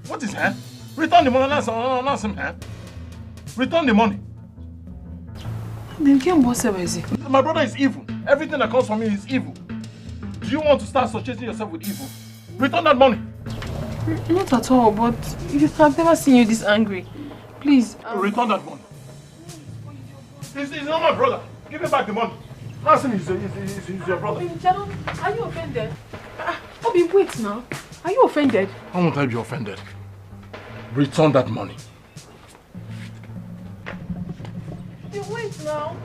What is that? Return the money. That's him, eh? Return the money. Then what is it? My brother is evil. Everything that comes from me is evil. Do you want to start associating yourself with evil? Return that money. Not at all, but I've never seen you this angry. Please. Return that money. He's not my brother. Give him back the money. Listen, he's your brother. Are you offended? Obi, wait now. Are you offended? How won't I be offended? Return that money. Wait now.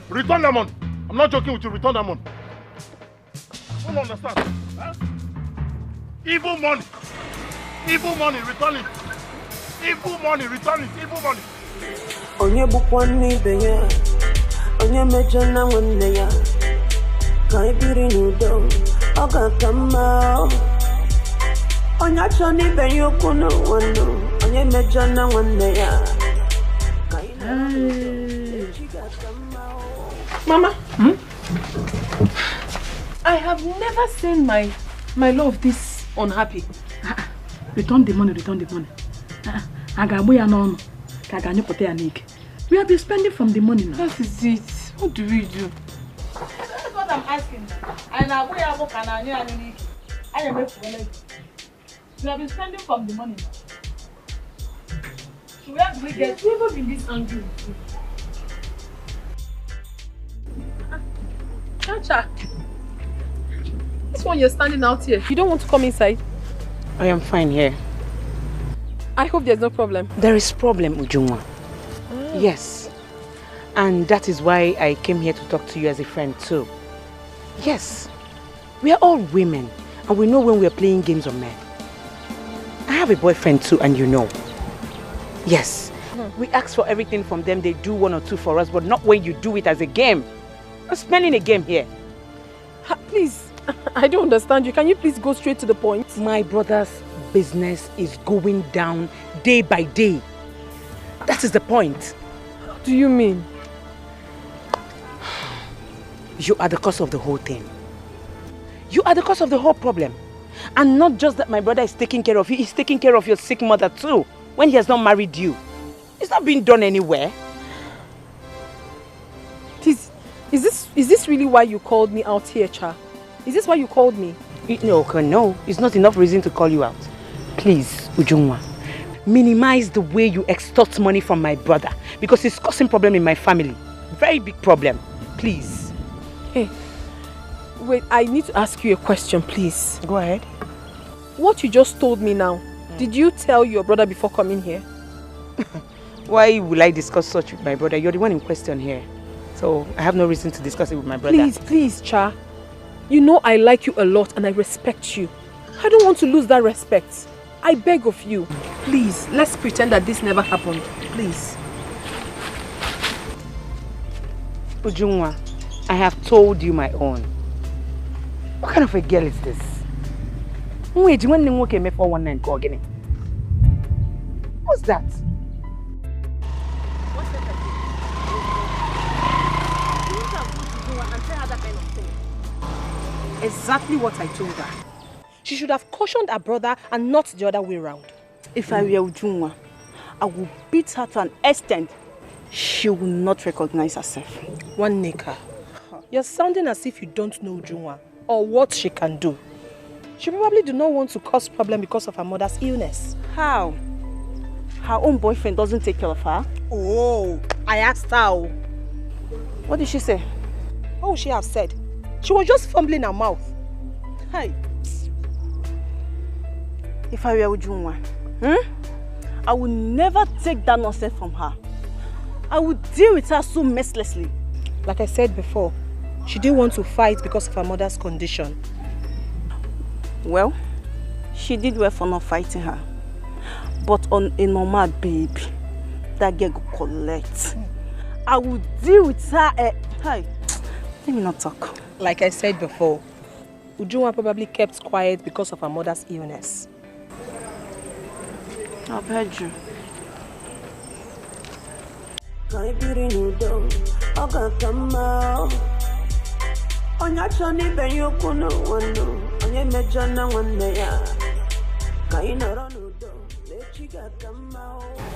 Return that money. I'm not joking with you. Return that money. I don't understand. Huh? Evil money. Evil money. Return it. Evil money. Return it. Evil money. Onye bukwani beya. Onye mejana wande ya. Kai biri nudo. Oga kama. Onye choni beyo kuno wano. Onye mejana wande ya. Mama, I have never seen my love this unhappy. Return the money, return the money. We have been spending from the money now. That is it. What do we do? That's what I'm asking. We have been spending from the money now. Where do we get? We've never been this angry. Chacha, this one you're standing out here. You don't want to come inside? I am fine here. I hope there's no problem. There is problem, Ujunwa. Yes. And that is why I came here to talk to you as a friend too. Yes. We are all women and we know when we are playing games on men. I have a boyfriend too and you know. Yes. We ask for everything from them. They do one or two for us, but not when you do it as a game. We're spending a game here. Please, I don't understand you. Can you please go straight to the point? My brother's business is going down day by day. That is the point. What do you mean? You are the cause of the whole thing. You are the cause of the whole problem. And not just that my brother is taking care of you, he's taking care of your sick mother too, when he has not married you. It's not being done anywhere. Please, is this really why you called me out here, Cha? Is this why you called me? No, it's not enough reason to call you out. Please, Ujunwa, minimize the way you extort money from my brother because it's causing problem in my family. Very big problem. Please. Hey, wait, I need to ask you a question, please. Go ahead. What you just told me now, did you tell your brother before coming here? Why will I discuss such with my brother? You're the one in question here. So I have no reason to discuss it with my brother. Please, Cha. You know I like you a lot and I respect you. I don't want to lose that respect. I beg of you. Please, let's pretend that this never happened. Please. Ujunwa, I have told you my own. What kind of a girl is this? Wait, you want to work me for 19 call again? What's that? What's that? You need to have to do and tell her that kind of thing. Exactly what I told her. She should have cautioned her brother and not the other way around. If I were Ujunwa, I would beat her to an extent she will not recognize herself. One nigger. You're sounding as if you don't know Ujunwa or what she can do. She probably do not want to cause problem because of her mother's illness. How? Her own boyfriend doesn't take care of her? Oh, I asked her. What did she say? What would she have said? She was just fumbling her mouth. Hi. If I were Ujunwa, I would never take that nonsense from her. I would deal with her so mercilessly. Like I said before, she didn't want to fight because of her mother's condition. Well, she did well for not fighting her. But on a normal baby, that girl will collect. I will deal with her. Hey, let me not talk. Like I said before, Ujunwa probably kept quiet because of her mother's illness. I've heard you.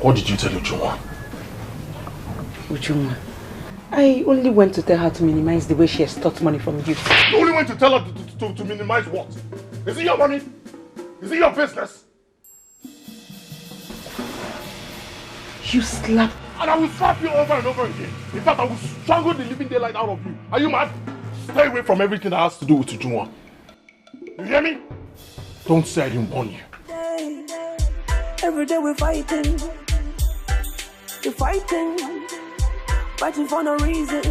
What did you tell Ujunwa? Ujunwa, I only went to tell her to minimize the way she extorts money from you. You only went to tell her to minimize what? Is it your money? Is it your business? You slap. And I will slap you over and over again. In fact, I will strangle the living daylight out of you. Are you mad? Stay away from everything that has to do with Ujunwa. You hear me? Don't say I didn't warn you. Every day we're fighting. We're fighting. Fighting for no reason.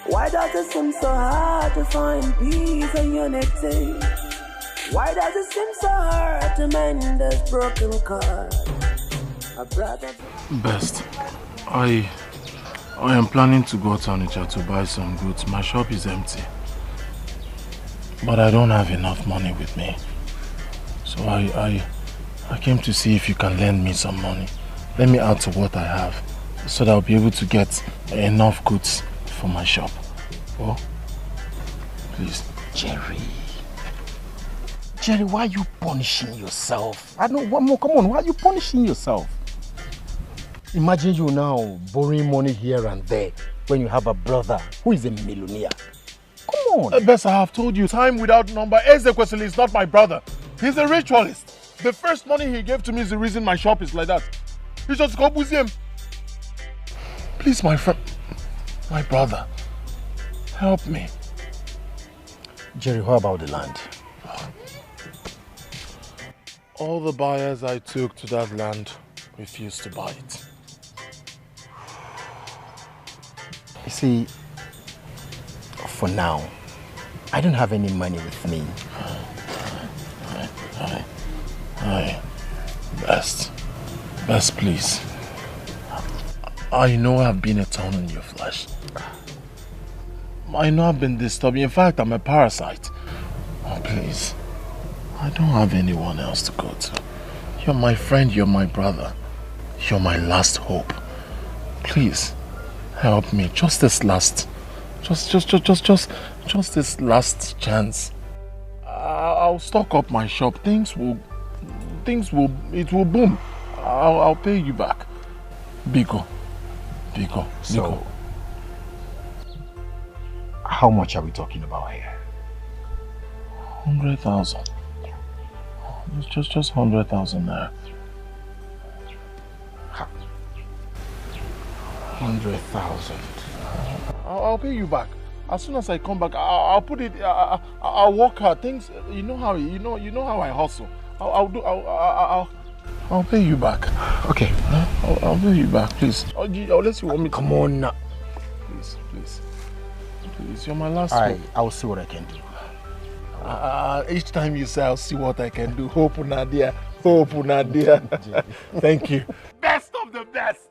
Why does it seem so hard to find peace and unity? Why does it seem so hard to mend this broken cord? Best, I am planning to go to Onitsha to buy some goods. My shop is empty. But I don't have enough money with me. So I came to see if you can lend me some money. Let me add to what I have, so that I'll be able to get enough goods for my shop. Oh, please. Jerry, why are you punishing yourself? I know, one more, come on, why are you punishing yourself? Imagine you now borrowing money here and there when you have a brother who is a millionaire. Come on. Best, I have told you time without number. Ezekwesili is not my brother. He's a ritualist. The first money he gave to me is the reason my shop is like that. You just go with him. Please, my friend, my brother, help me. Jerry, how about the land? All the buyers I took to that land refused to buy it. You see, for now, I don't have any money with me. Best, please. I know I've been a thorn in your flesh. I know I've been disturbing. In fact, I'm a parasite. Oh, please. I don't have anyone else to go to. You're my friend, you're my brother. You're my last hope. Please, help me. Just this last... Just this last chance. I'll stock up my shop. It will boom. I'll pay you back. Biko. So, how much are we talking about here? 100,000. Just 100,000 there. 100,000. I'll pay you back. As soon as I come back, I'll put it. I'll work hard. Things, you know how I hustle. I'll pay you back. Okay. I'll pay you back, please. Unless you want me to. Come on now. Please, you're my last hope. I'll see what I can do. Each time you say I'll see what I can do, hope Nadia. Thank you. Best of the best.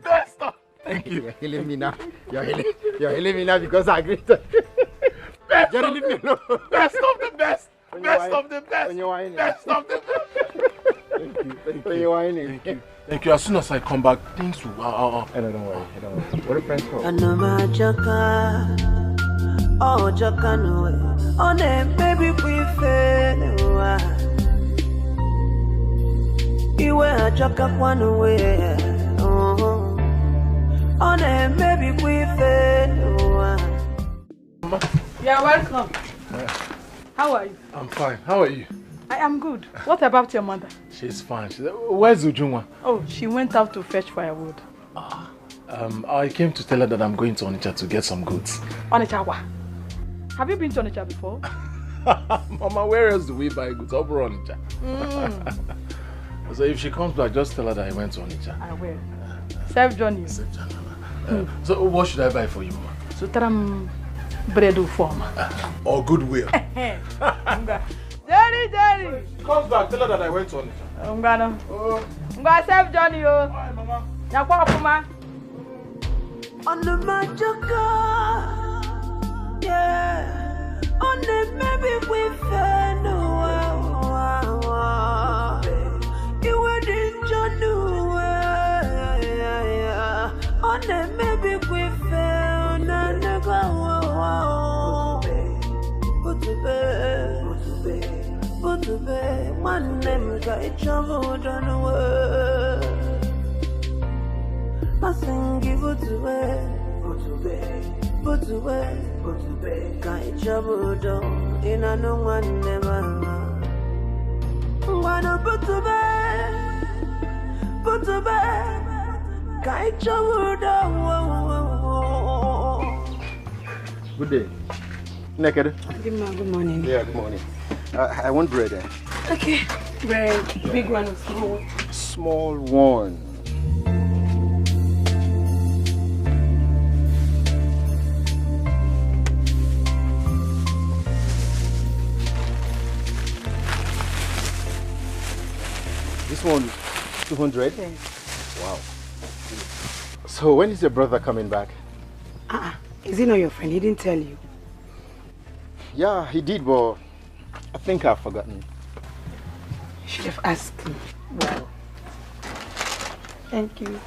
Best of. Thank you. You're healing me now. You're healing me now because I agreed to. Best of the best. Best of the best. Best of the best. Best of the best. Thank you. Thank you. As soon as I come back, things will. No, don't worry. What a friend call. Oh, Jaka no way. On a baby we fail. You were Jaka one way. On a baby we fail. Mama. You're welcome. How are you? I'm fine. How are you? I am good. What about your mother? She's fine. Where's Ujunwa? Oh, she went out to fetch firewood. I came to tell her that I'm going to Onitsha to get some goods. Onitsha what? Have you been to Onitsha before? Mama, where else do we buy goods? Over Onitsha. So if she comes back, just tell her that I went to Onitsha. I will. Safe journey. Safe journey. So what should I buy for you, Mama? So bread for me. Or goodwill. Jerry, Jerry. She comes back, tell her that I went to Onitsha. I'm gonna safe journey, yo. Bye, Mama. Mama. On the magic, yeah. On the maybe we fair no. You wouldn't know, yeah. On the maybe we fair no. Put to bed, one name got trouble done away. I sing give it to bed, put to bed, got trouble done. In a no one never. Wanna put to bed, got trouble done. Good day. Naked. Good morning. Yeah, good morning. I want bread. Okay, bread. Big one or small one? Small one. This one, 200? Yes. Wow. So when is your brother coming back? Is he not your friend? He didn't tell you. Yeah, he did, but I think I've forgotten. You should have asked him. Well, thank you.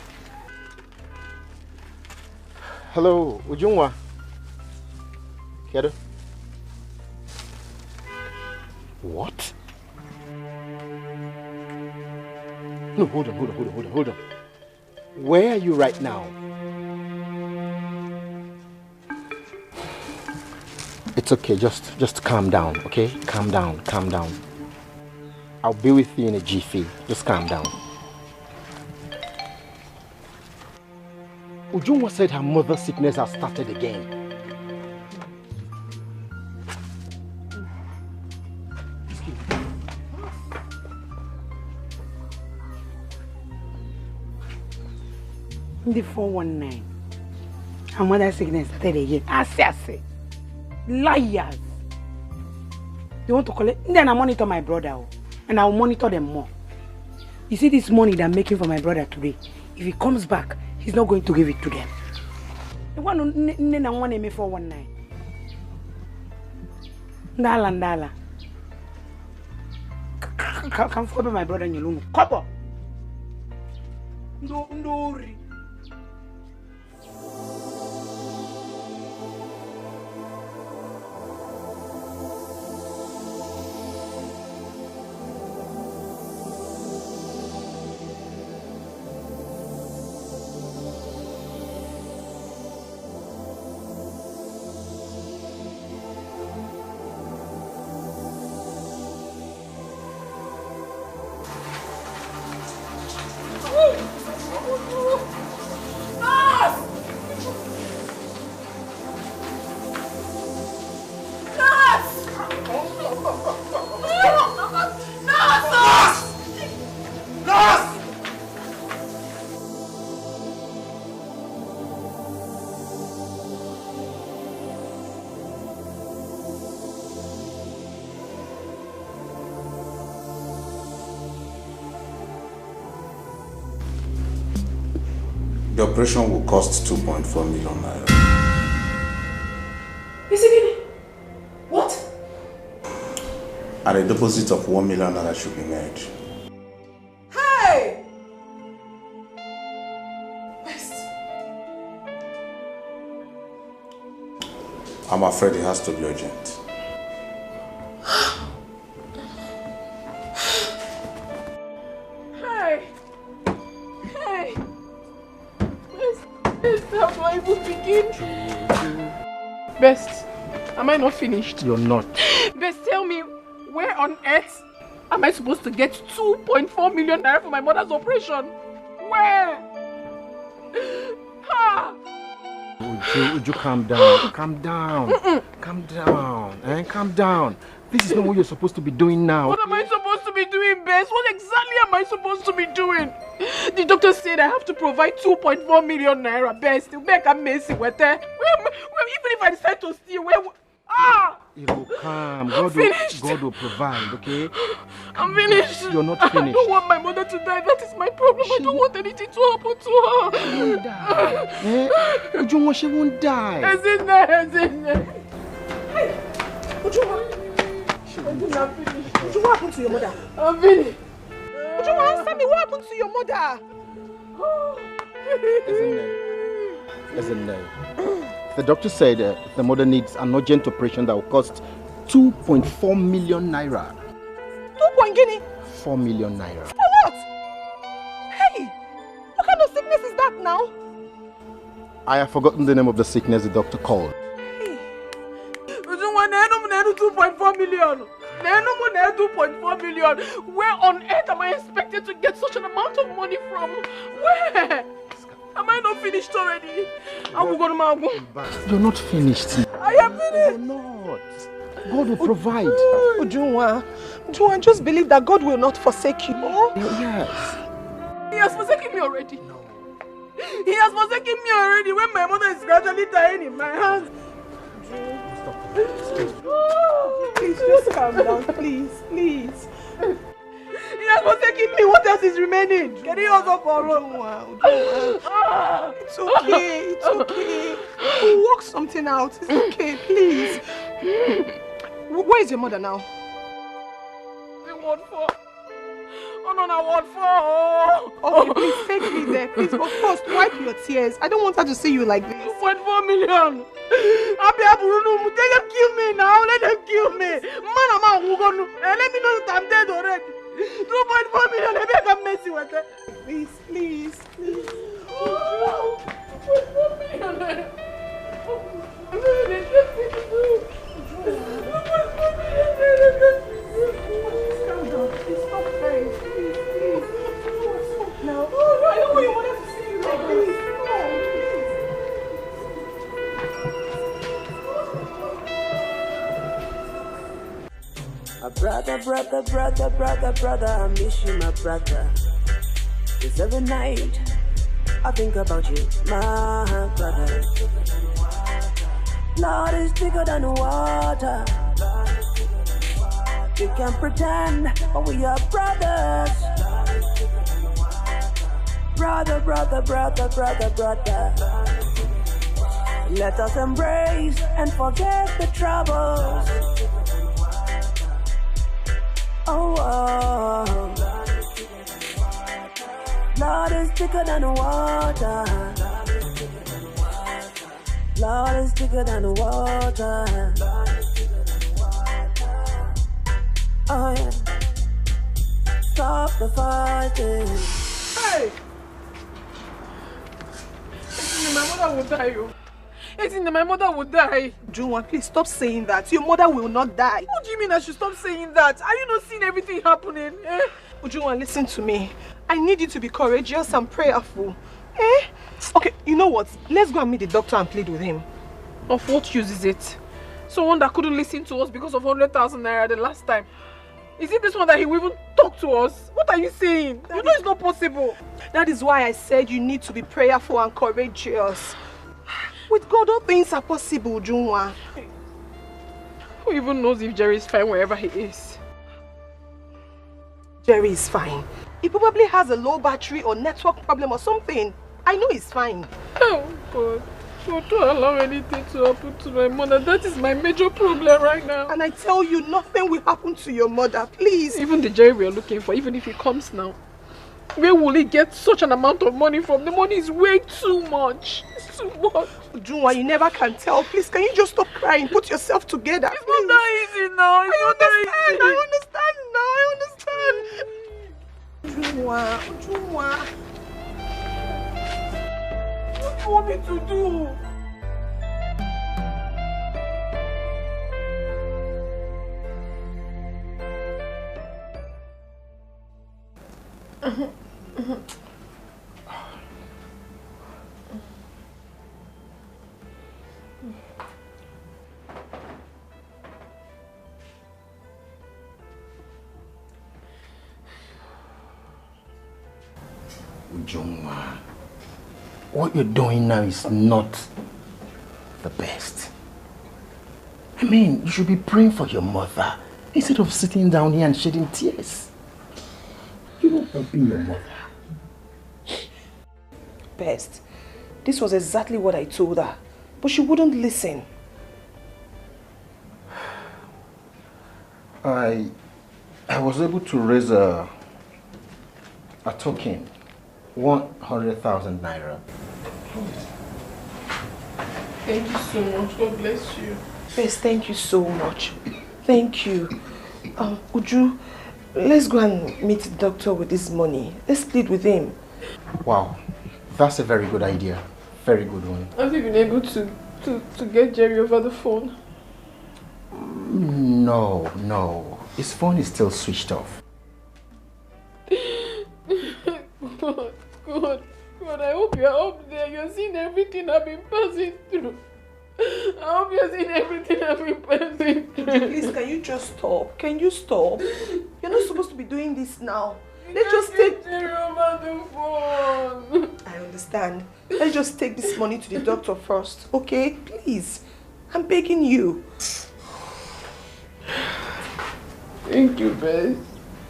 Hello, Ujunwa. Kedo? What? No, hold on. Where are you right now? It's okay, just calm down, okay? Calm down. I'll be with you in a jiffy. Just calm down. Ujunwa said her mother's sickness has started again. The 419. Her mother's sickness started again. I say. Liars. They want to collect. Then I monitor my brother. And I'll monitor them more. You see this money that I'm making for my brother today? If he comes back, he's not going to give it to them. The one who 419. Ndala. Come for my brother in your room. Kopo. Ndori. The operation will cost 2.4 million naira. Is it? What? And a deposit of 1 million naira should be made. Hey! Best. I'm afraid it has to be urgent. Best, Am I not finished? You're not. Best tell me, where on earth am I supposed to get 2.4 million naira for my mother's operation? Where? Would you calm down? Calm down. Calm down. Calm down. This is not what you're supposed to be doing now. What am I supposed to be doing, Bess? What exactly am I supposed to be doing? The doctor said I have to provide 2.4 million naira, Bess. To make a mess with her. Even if I decide to steal, where? You will come. God will provide, okay? I'm finished. You're not finished. I don't want my mother to die. That is my problem. I don't want anything to happen to her. She won't die. She won't die. Hey, Ujunwa. I'm finished. Ujunwa, what happened to your mother? I'm finished. Ujunwa, answer me. What happened to your mother? Listen, the doctor said the mother needs an urgent operation that will cost 2.4 million naira. 4 million naira. For what? Hey, what kind of sickness is that now? I have forgotten the name of the sickness the doctor called. 2.4 million. 2.4 million. Where on earth am I expected to get such an amount of money from? Where? Am I not finished already? You're not finished. I am finished. You're not. God will provide. Ujunwa, just believe that God will not forsake you. Oh? Yes. He has forsaken me already. No. He has forsaken me already when my mother is gradually dying in my hands. Please, just calm down. Please. He has forsaken me. What else is remaining? Can he also borrow? It's okay. We'll work something out. It's okay, please. Where is your mother now? In Ward 4. Oh no, Ward 4. Okay, please take me there. Please, but first, wipe your tears. I don't want her to see you like this. 2.4 million. Let them kill me now. Let them kill me. Man, let me know that I'm dead already. 2.4 million. Maybe I can mess you with it. Please. 2.4 million. Calm down. Please stop crying. Please. Now. I don't want your mother to see you like this. Brother, I miss you, my brother. 'Cause every night I think about you, my brother. Lord is bigger than water. You can pretend, but we are brothers. Brother. Let us embrace and forget the troubles. Oh. Lord is bigger than water. Lord is bigger than water. Oh yeah. Stop the fighting. Hey! My mother will die. My mother will die. Ujunwa, please stop saying that. Your mother will not die. What do you mean I should stop saying that? Are you not seeing everything happening? Ujunwa, listen to me. I need you to be courageous and prayerful. Okay, you know what? Let's go and meet the doctor and plead with him. Of what use is it? Someone that couldn't listen to us because of 100,000 naira the last time. Is it this one that he will even talk to us? What are you saying? You know it's not possible. That is why I said you need to be prayerful and courageous. With God, all things are possible, Ujunwa. Who even knows if Jerry is fine wherever he is? Jerry is fine. He probably has a low battery or network problem or something. I know he's fine. Oh God. Don't allow anything to happen to my mother. That is my major problem right now. And I tell you, nothing will happen to your mother. Please. Even the Jerry we are looking for, even if he comes now, where will he get such an amount of money from? The money is way too much. It's too much. Ujunwa, you never can tell. Please, can you just stop crying? Put yourself together. It's not that easy now. I understand. Ujunwa. What do you want me to do? Ujungwa, what you're doing now is not the best. I mean, you should be praying for your mother instead of sitting down here and shedding tears. You're not helping your mother. Best. This was exactly what I told her, but she wouldn't listen. I was able to raise a token, 100,000 naira. Thank you so much. God bless you. Best, thank you so much. Thank you. Uju, let's go and meet the doctor with this money. Let's plead with him. Wow, that's a very good idea. Very good one. Have you been able to get Jerry over the phone? No. His phone is still switched off. God, I hope you're up there. You're seeing everything I've been passing through. I hope you're seeing everything I've been passing through. Please, can you just stop? Can you stop? You're not supposed to be doing this now. Let's just take Jerry over the phone. I understand. Let's just take this money to the doctor first, okay? Please. I'm begging you. Thank you, Bess.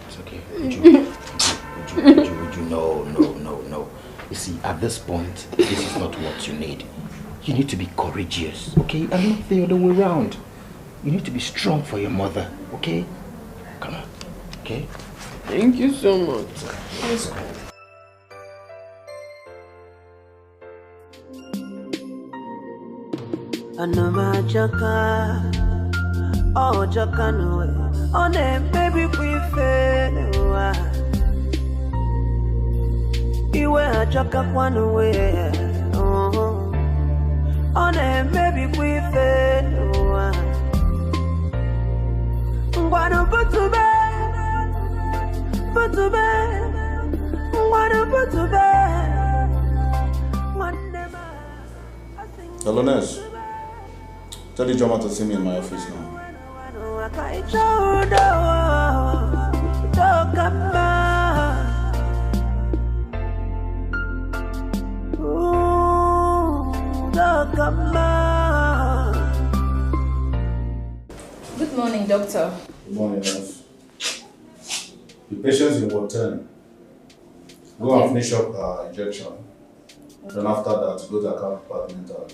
It's okay. Would you no. You see, at this point, this is not what you need. You need to be courageous, okay? And not the other way around. You need to be strong for your mother, okay? Come on, okay? Thank you so much. Let's go. Anama jaka, oh jaka noe, on a baby we fail. Iwe jaka kwanoe, oh, on a baby we fail. Ngwano butube, ngwano butube. Hello, Ness. Tell the drummer to see me in my office now. Good morning, doctor. Good morning, Ness. The patient's in ward 10. Go and finish up injection. Then after that, go to the account department and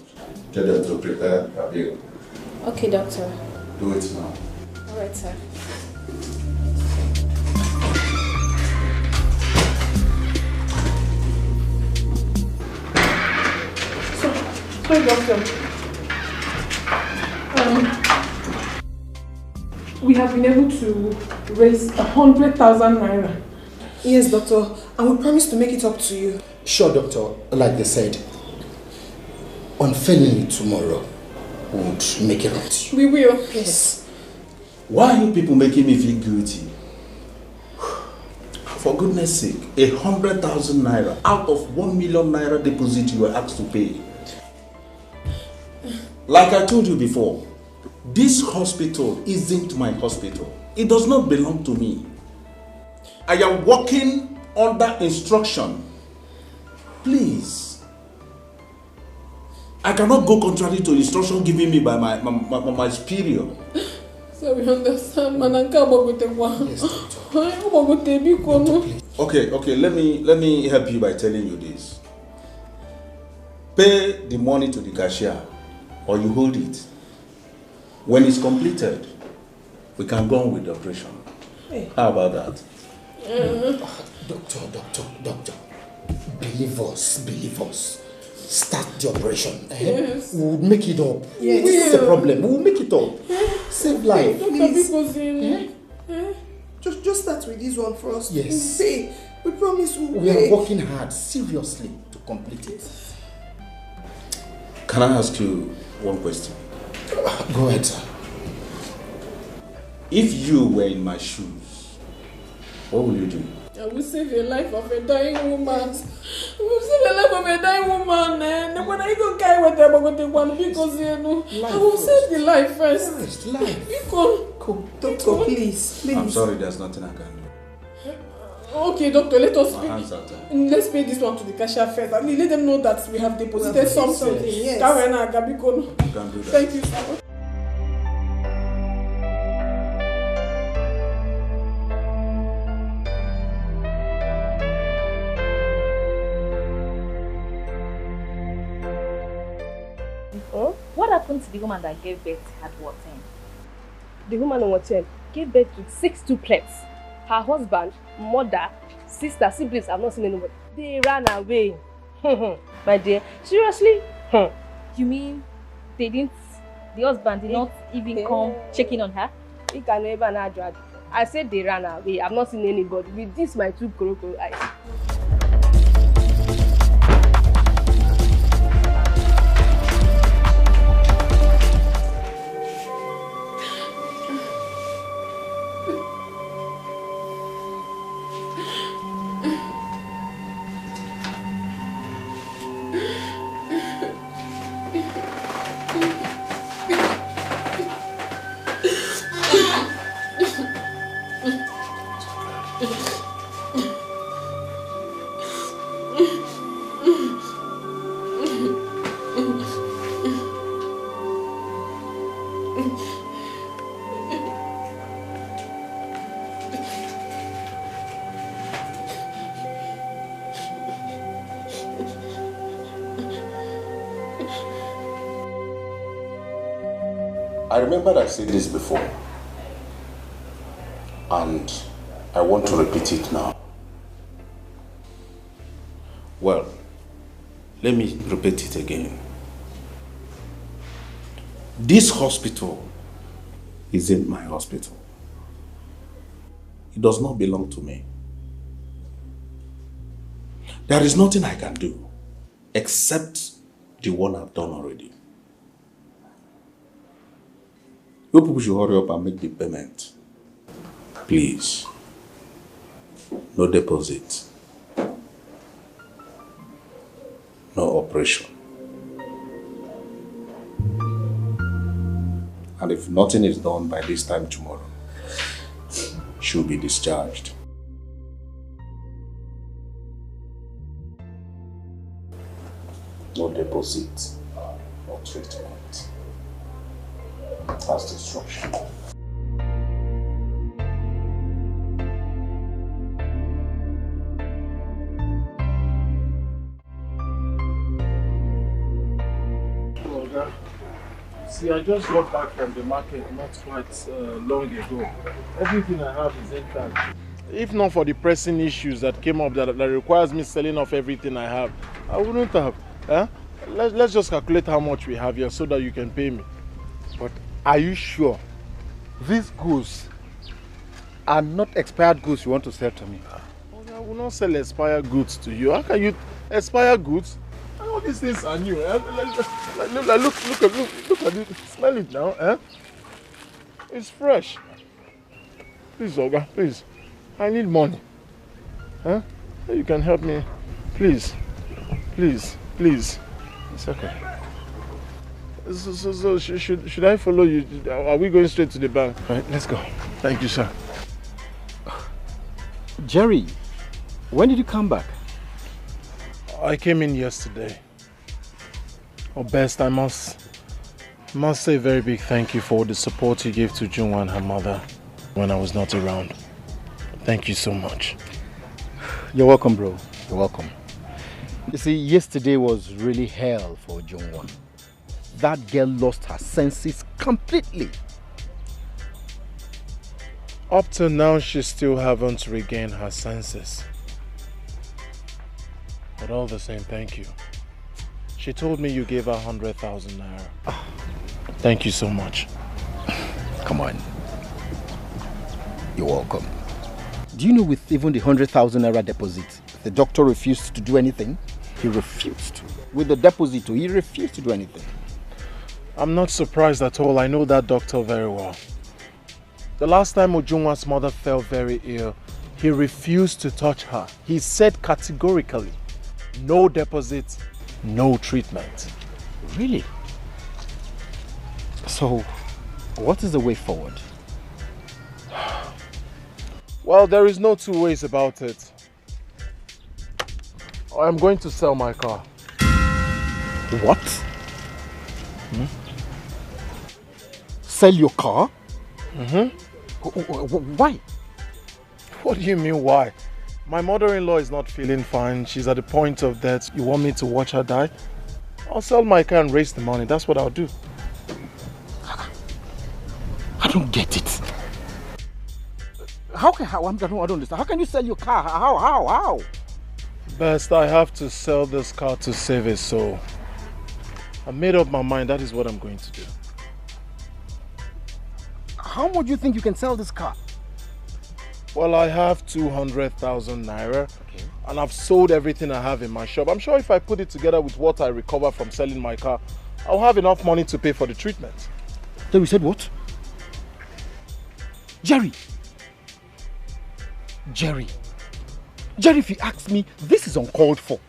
get them to prepare a bill. Okay, doctor. Do it now. Alright, sir. Sorry, doctor. We have been able to raise 100,000 naira. Yes, doctor. And we promise to make it up to you. Sure, doctor. Like they said, unfailingly tomorrow, we would make it up to you. We will. Yes. Why are you people making me feel guilty? For goodness sake, 100,000 naira out of 1 million naira deposit you were asked to pay. Like I told you before, this hospital isn't my hospital. It does not belong to me. I am working under instruction. Please. I cannot go contrary to instruction given me by my superior. So we understand, Mananka. Yes, Okay, let me help you by telling you this. Pay the money to the cashier or you hold it. When it's completed, we can go on with the operation. Hey. How about that? Doctor. Believe us. Start the operation. Yes. We'll make it up. Yes. This is the problem. We'll make it up. Save life. Please. Just start with this one first. Yes. We'll pay. We promise we'll We pay. are working hard, seriously, to complete it. Can I ask you one question? Go ahead, sir. If you were in my shoes, what would you do? I will save the life of a dying woman. I will save the life of a dying woman. And when I go carry with them, I'm going to one because you know, I will save the life first. Life. Come, doctor, please. I'm sorry, there's nothing I can do. Okay, doctor, let us My hands are tied. let's pay this one to the cashier first. I mean, let them know that we have deposited something. Yes. You can do that. Thank you so much. What happened to the woman that gave birth at what time? The woman on what time gave birth to 6 triplets. Her husband, mother, sister, siblings, I've not seen anybody. They ran away. My dear, seriously? You mean the husband did not even come checking on her? He can never know. I said they ran away. I've not seen anybody. With this, my 2 crocodile eyes. I remember I said this before, and I want to repeat it now. Well, let me repeat it again. This hospital isn't my hospital. It does not belong to me. There is nothing I can do except the one I've done already. You people should hurry up and make the payment. Please. No deposit. No operation. And if nothing is done by this time tomorrow, she'll be discharged. No deposit. No treatment. That's the instruction. See, I just got back from the market not quite long ago. Everything I have is intact. If not for the pressing issues that came up that requires me selling off everything I have, I wouldn't have. Let's just calculate how much we have here so that you can pay me. But are you sure these goods are not expired goods you want to sell to me? I will not sell expired goods to you. How can you expire goods? All these things are new. Look at it. Smell it now. It's fresh. Please, Oga, please. I need money. You can help me. Please. Please. Please. It's okay. So should I follow you? Are we going straight to the bank? Right, let's go. Thank you, sir. Jerry, when did you come back? I came in yesterday. Oh, best, I must say a very big thank you for the support you gave to Junwa and her mother when I was not around. Thank you so much. You're welcome, bro. You're welcome. You see, yesterday was really hell for Junwa. That girl lost her senses completely. Up till now, she still haven't regained her senses. But all the same, thank you. She told me you gave her 100,000 naira. Thank you so much. Come on. You're welcome. Do you know with even the 100,000 naira deposit, the doctor refused to do anything? He refused. With the deposit, he refused to do anything. I'm not surprised at all. I know that doctor very well. The last time Ujunwa's mother fell very ill, He refused to touch her. He said categorically, no deposit, no treatment. Really? So, what is the way forward? Well, there is no two ways about it. I'm going to sell my car. What? Sell your car? Why? What do you mean why? My mother-in-law is not feeling fine. She's at the point of death. You want me to watch her die? I'll sell my car and raise the money. That's what I'll do. I don't get it. I don't understand. How can you sell your car? How? Best, I have to sell this car to save his soul. I made up my mind. That is what I'm going to do. How much do you think you can sell this car? Well, I have 200,000 naira. Okay. And I've sold everything I have in my shop. I'm sure if I put it together with what I recover from selling my car, I'll have enough money to pay for the treatment. Then we said what? Jerry, if you ask me, this is uncalled for.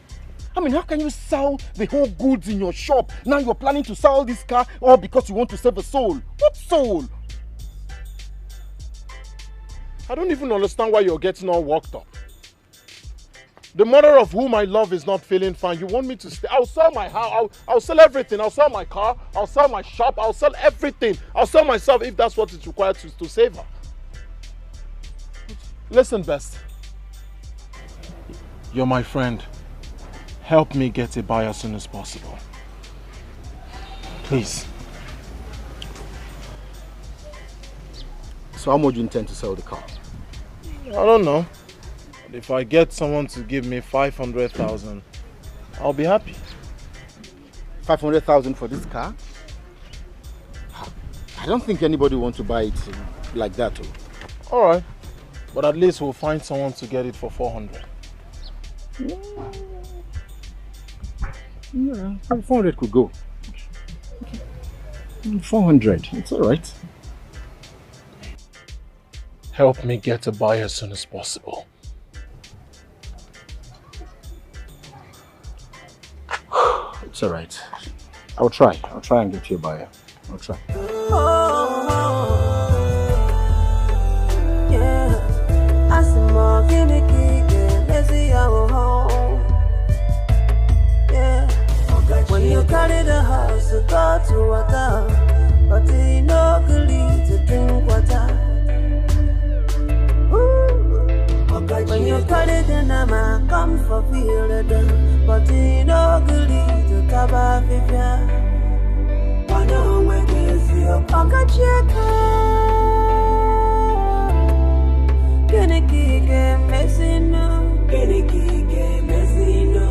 I mean, how can you sell the whole goods in your shop? Now you're planning to sell this car all because you want to save a soul. What soul? I don't even understand why you're getting all worked up. The mother of whom I love is not feeling fine. You want me to stay? I'll sell my house. I'll sell everything. I'll sell my car. I'll sell my shop. I'll sell everything. I'll sell myself if that's what is required to save her. Listen, Best. You're my friend. Help me get a buyer as soon as possible. Please. So how much do you intend to sell the car? I don't know. But if I get someone to give me 500,000, I'll be happy. 500,000 for this car? I don't think anybody wants to buy it like that. All right. But at least we'll find someone to get it for 400. Yeah, 400 could go. 400, it's all right. Help me get a buyer as soon as possible. It's all right. I'll try and get you a buyer. I'll try. When you carry the house to go to water, but you no good to drink water. When you carry the nama, come for feel the but you no good to taba fifia. Wano when you Okija, Keniki Messino, Keniki Messino,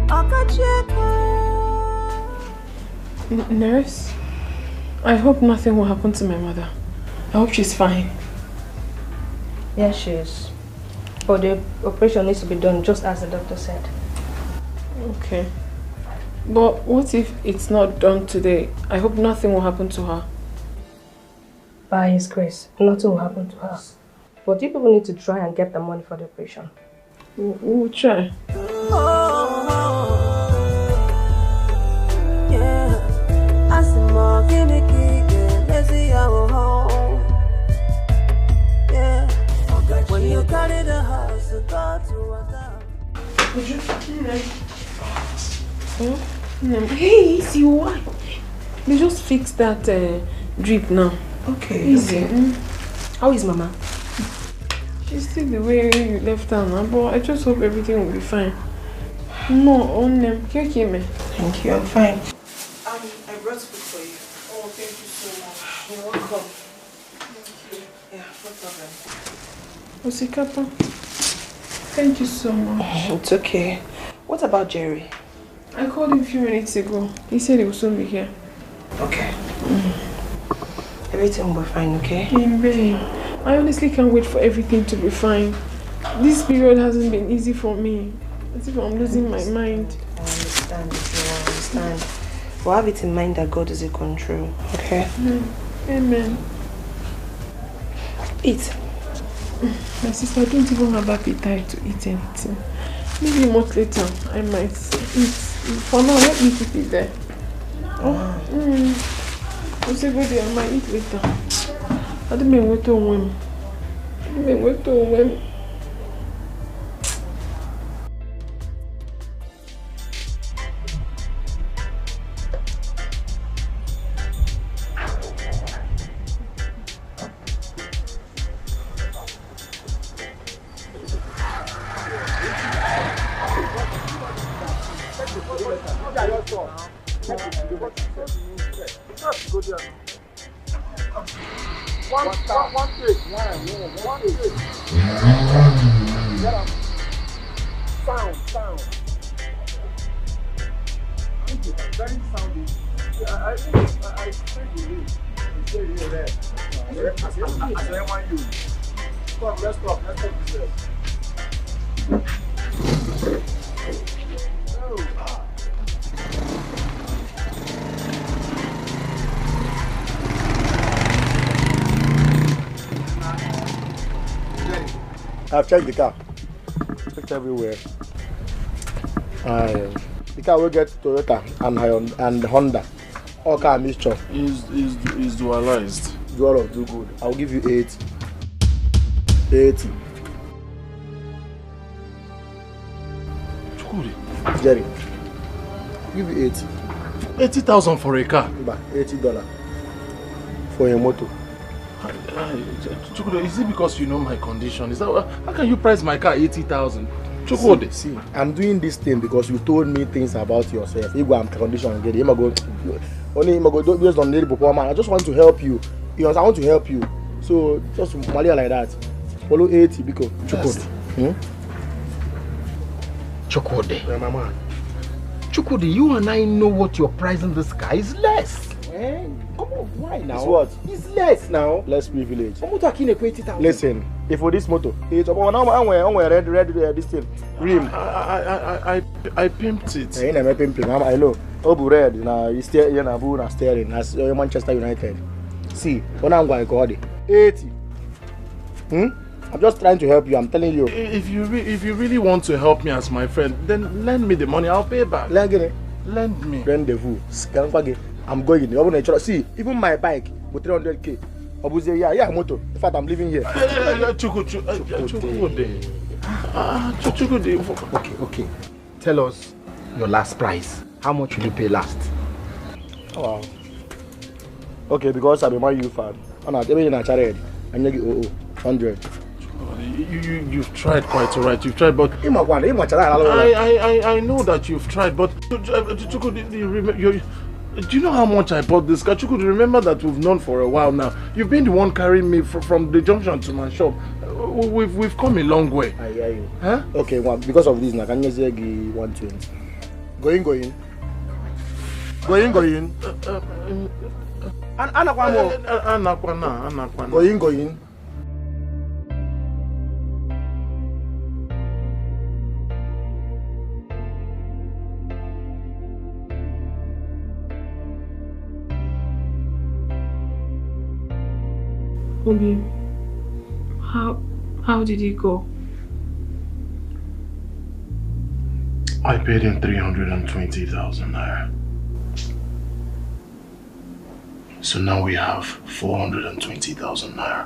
Okija. Nurse, I hope nothing will happen to my mother. I hope she's fine. Yes, she is. But the operation needs to be done just as the doctor said. Okay. But what if it's not done today? I hope nothing will happen to her. By His grace, nothing will happen to her. But you people need to try and get the money for the operation. We'll try. When you carry the house to go to water. Would you? Hey, easy, why? They just fixed that drip now. Okay. Easy. Okay. How is Mama? She's still the way you left her now, but I just hope everything will be fine. No, on them. Okay, man. Thank you, I'm fine. I brought food for you. Oh, thank you so much. You're welcome. Thank you. Yeah, no problem. Osikapa, thank you so much. It's okay. What about Jerry? I called him a few minutes ago. He said he will soon be here. Okay. Everything will be fine, okay? Babe, I honestly can't wait for everything to be fine. This period hasn't been easy for me. As if I'm losing my mind. I understand. I understand. We'll have it in mind that God is in control, okay? Amen. Eat. My sister, I don't even have appetite to eat anything. Maybe much later I might eat. For now, let me keep it there. I'm saying go there, I might eat later. I don't mean wait to win. I've checked the car. Checked everywhere. The car will get Toyota and Honda. All car mixture. Is dualized. Dual do good. I'll give you 80. Chukuri. Jerry. Give you 80. 80,000 for a car. $80 for a motor. Chukwudi, is it because you know my condition? Is that how can you price my car 80,000? Chukwudi, see, I'm doing this thing because you told me things about yourself. You go and condition get it. Only go based on the performance. I just want to help you. I want to help you. So just Malia like that. Follow 80 because Chukwudi. Chukwudi. Yeah, my man. Chukwudi, you and I know what your price in this car is less. Come on, why now? It's what? It's less now. Less privilege. Listen, if for this motor, it's now red this thing. Rim. I pimped it. I know. Obu red now. You steer na bu na steering. As Manchester United. See, when I'm going to 80. I'm just trying to help you. I'm telling you. If you really want to help me as my friend, then lend me the money. I'll pay back. Lend me. Rendezvous. I'm going. See, even my bike with 300k. Yeah, motor. In fact, I'm living here. Okay. Tell us your last price. How much will you pay last? Oh, wow. Okay, because I'm a Man U fan. I'm not even in a charity. I'm going to 100. You've tried quite alright. You've tried, but I know that you've tried, but do you know how much I bought this car? You could remember that we've known for a while now. You've been the one carrying me from the junction to my shop. We've come a long way. I hear you. Huh? Okay, well, because of this, I can just give 120. Going. Going. Obi, how did he go? I paid him 320,000 naira. So now we have 420,000 naira.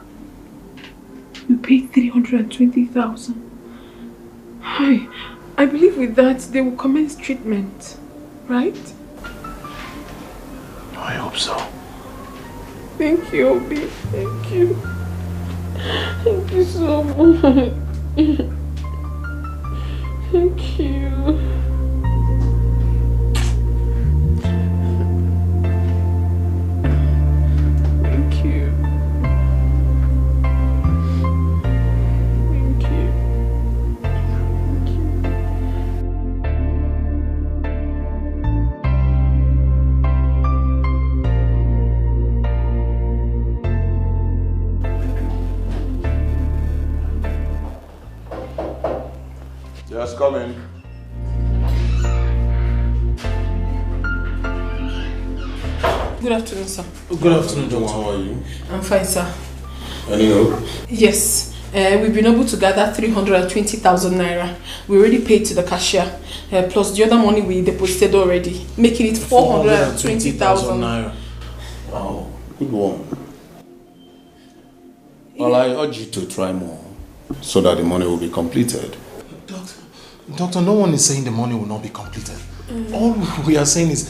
You paid 320,000. Hi, I believe with that they will commence treatment, right? I hope so. Thank you, Obi. Thank you. Thank you so much. Thank you. Thank you. Thank you. Just come in. Good afternoon, sir. Good afternoon, Doctor. How are you? I'm fine, sir. Any hope? Yes. We've been able to gather 320,000 naira. We already paid to the cashier, plus the other money we deposited already, making it 420,000 naira. Wow, good one. Well, I urge you to try more so that the money will be completed. Doctor, no one is saying the money will not be completed. All we are saying is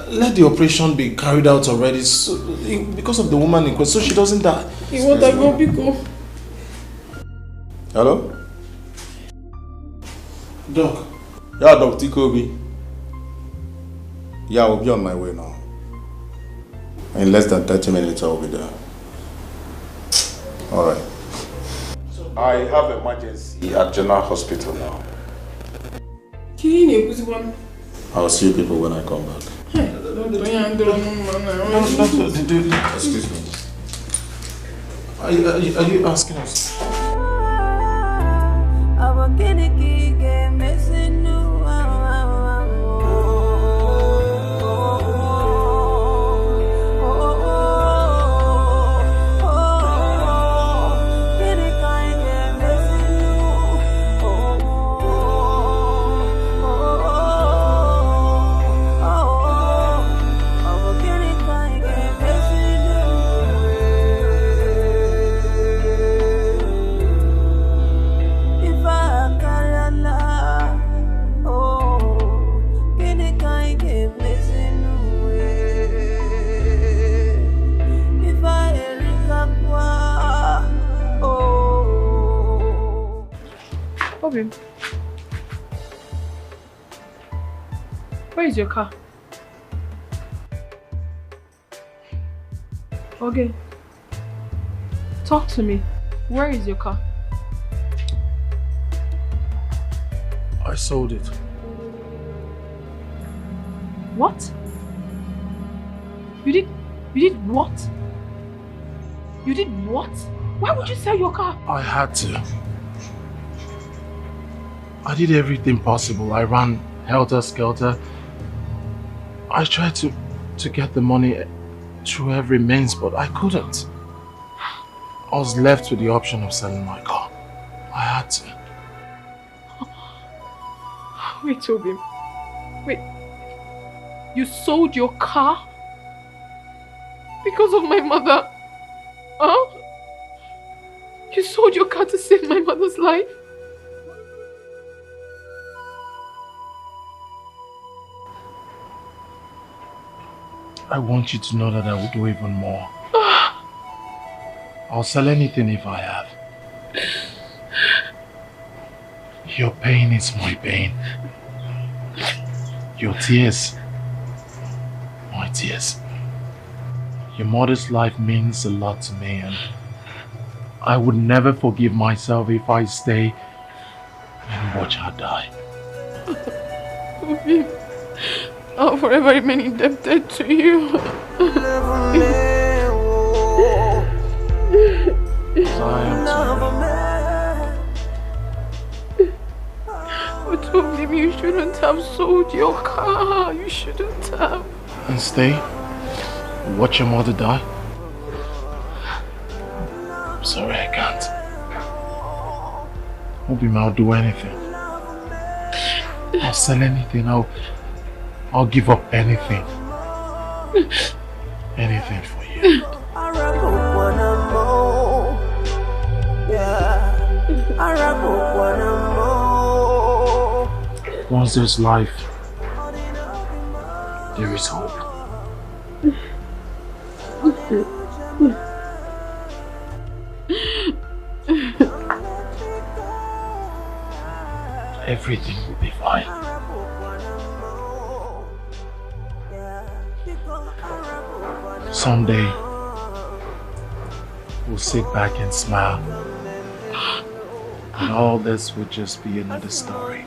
let the operation be carried out already because of the woman in question, so she doesn't die. Hello? Doc. Yeah, Dr. Kobe. Yeah, I'll be on my way now. In less than 30 minutes, I'll be there. Alright. I have emergency at General Hospital now. I'll see you people when I come back. Excuse me. Are you asking us? Where is your car? Okay. Talk to me. Where is your car? I sold it. What? You did what? You did what? Why would you sell your car? I had to. I did everything possible. I ran helter-skelter. I tried to get the money through every means, but I couldn't. I was left with the option of selling my car. I had to. Wait, Toby. Wait. You sold your car? Because of my mother? Huh? You sold your car to save my mother's life? I want you to know that I will do even more. I'll sell anything if I have. Your pain is my pain. Your tears, my tears. Your mother's life means a lot to me, and I would never forgive myself if I stay and watch her die. I'll forever remain indebted to you. But Toby, you shouldn't have sold your car. You shouldn't have. And stay? Watch your mother die? I'm sorry, I can't. Obima, I'll do anything. I'll sell anything. I'll give up anything. Anything for you. Once there's life, there is hope. Everything will be fine. Someday, we'll sit back and smile, and all this will just be another story.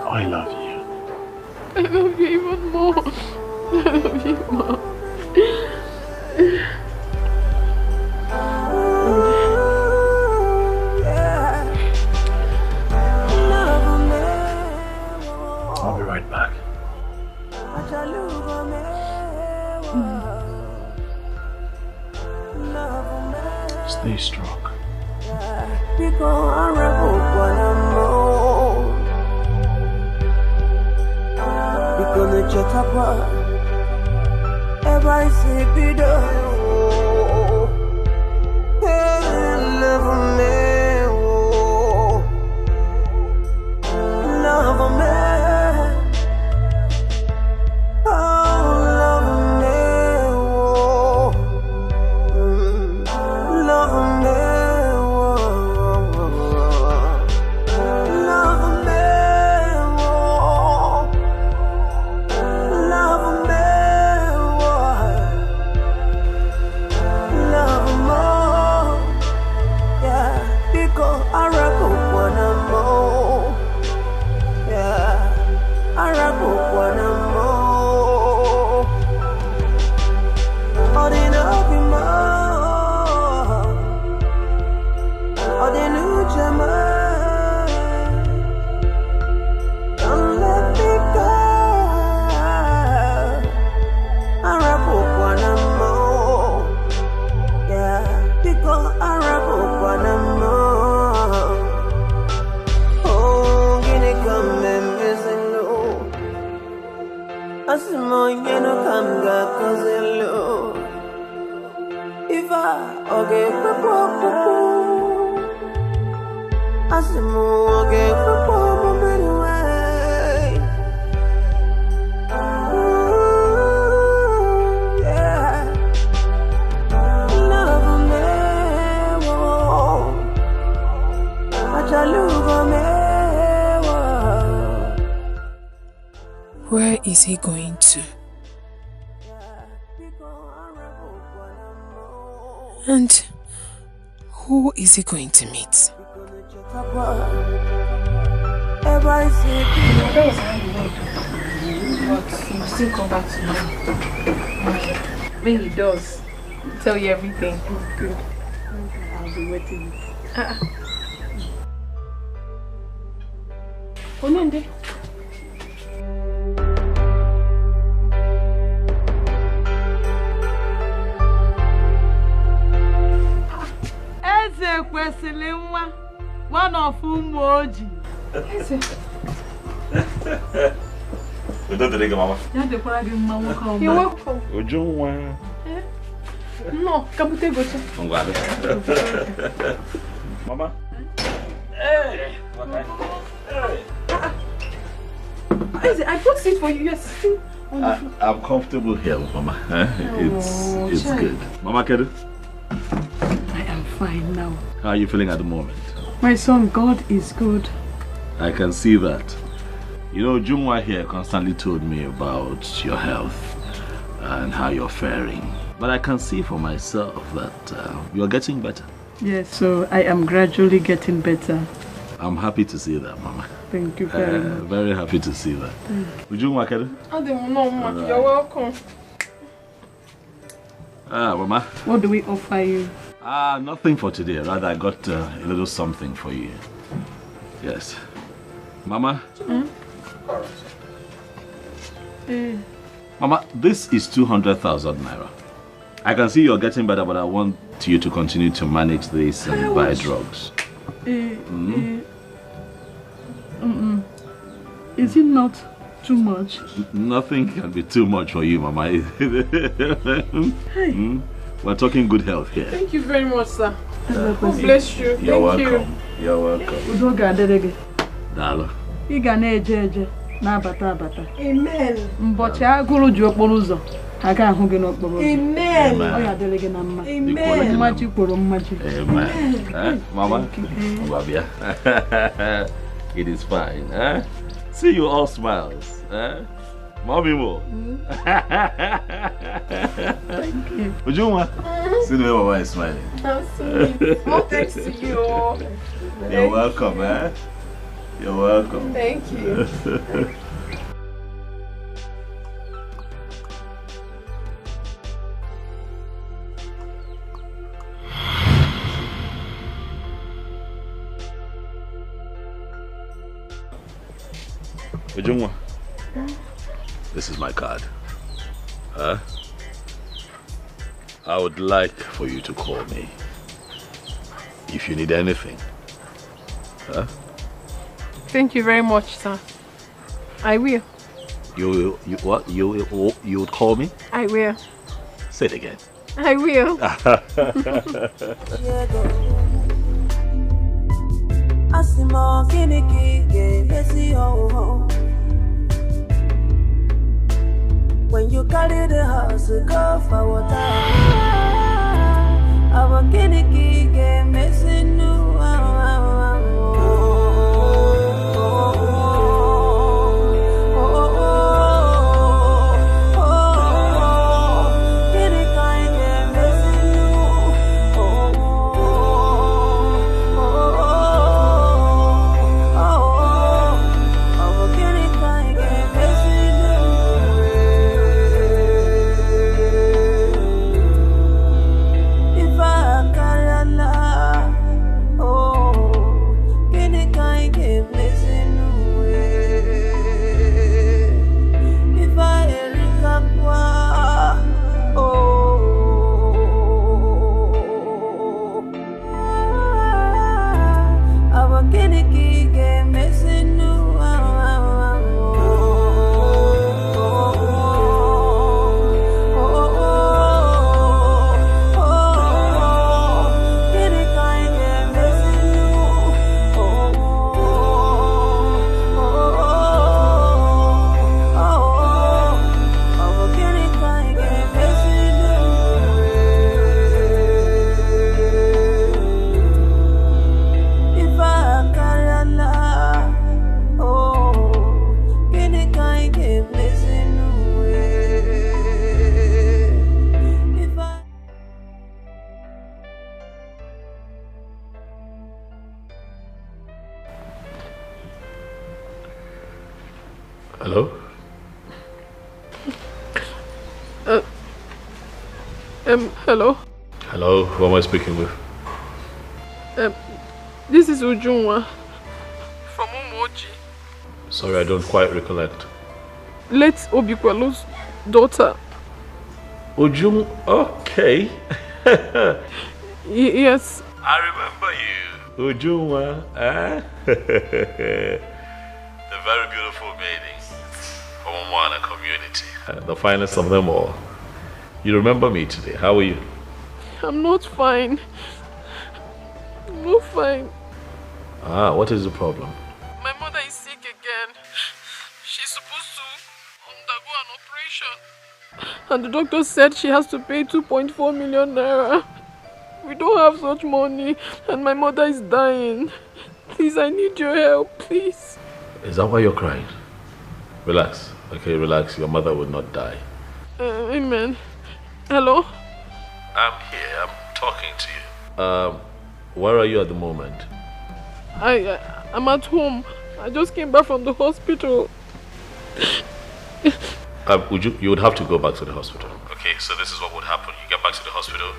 I love you. I love you even more. I love you more. I'll be right back. Stay strong. Where is he going to? And who is he going to meet? But he will still come back to me. When he does, I'll tell you everything. Good. I'll be waiting. Onende. Eze kwesịrị nwa, one of ụmụ ojii. Eze. Udo dịrị gị, mama. Ya dịkwara gị mma nwoke ọma. You're welcome. Ujunwa. No, kabute gocha. Ngwale. Mama. Hey. Eze, I bought seat for you. Yes. I'm comfortable here, Mama. It's good. Mama Kedu? I am fine now. How are you feeling at the moment? My son, God is good. I can see that. You know, Jumwa here constantly told me about your health and how you're faring. But I can see for myself that you're getting better. Yes, so I am gradually getting better. I'm happy to see that, Mama. Thank you very much. Very happy to see that. Ujunwa Kedu? You're welcome. Mama. What do we offer you? Nothing for today. Rather, I got a little something for you. Yes. Mama? Mama, this is 200,000 naira. I can see you're getting better, but I want you to continue to manage this and buy drugs. Is it not too much? Nothing can be too much for you, Mama. We're talking good health here. Thank you very much, sir. God bless you. You're welcome. You. You're welcome. Dalo. Amen. Mbochi agụrụ ji okporo ụzọ aga ahụ gị n'okporo ụzọ. Amen. Ọ ya dịrị gị na mma. Amen. Mmaji kwuru mmaji. Amen. Mama? It is fine. See you all smiles. Mommy more. Thank you. Ujunwa? See the way Mama is smiling. I'm sweet. All thanks to you. You're welcome, You're welcome. Thank you. Ujunwa, this is my card. I would like for you to call me if you need anything. Huh? Thank you very much, sir. I will. You what? You would call me? I will. Say it again. I will. When you carry the house, go for water. Our guinea game missing new. Hello? Hello? Hello, who am I speaking with? This is Ujunwa from Umoji. Sorry, I don't quite recollect. Late Obikwelu's daughter. Ujung, okay. Yes. I remember you. Ujunwa, eh? The very beautiful maiden from Umwana community. The finest of them all. You remember me today. How are you? I'm not fine. I'm not fine. Ah, what is the problem? My mother is sick again. She's supposed to undergo an operation. And the doctor said she has to pay 2.4 million naira. We don't have such money. And my mother is dying. Please, I need your help, please. Is that why you're crying? Relax. Okay, relax. Your mother will not die. Amen. Hello? I'm here. I'm talking to you. Where are you at the moment? I'm at home. I just came back from the hospital. You would have to go back to the hospital. Okay, so this is what would happen. You get back to the hospital,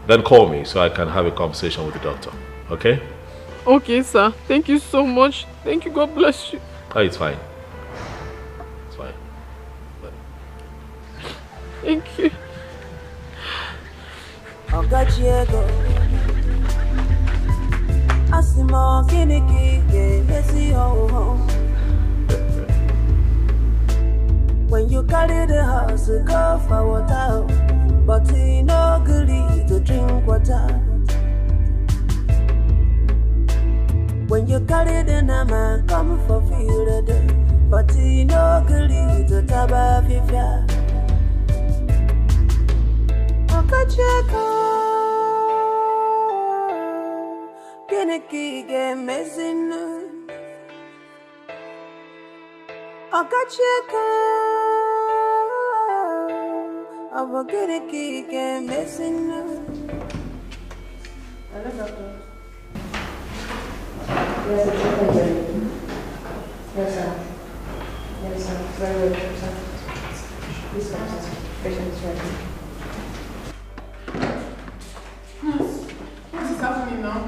then call me so I can have a conversation with the doctor. Okay? Okay, sir. Thank you so much. Thank you. God bless you. Oh, it's fine. It's fine. Thank you. Okajiego Asimo kiniki yesi ho. When you carry the house, go for water, but you no good to drink water. When you carry the nama, come for field, but you no good to taba fifia. Okacheko Kiniki game missing. Okacheko Abo Kiniki game missing. Hello, doctor. Yes, sir. Yes, sir. Very well, sir. Please come, sir. Patient is ready. What is happening now?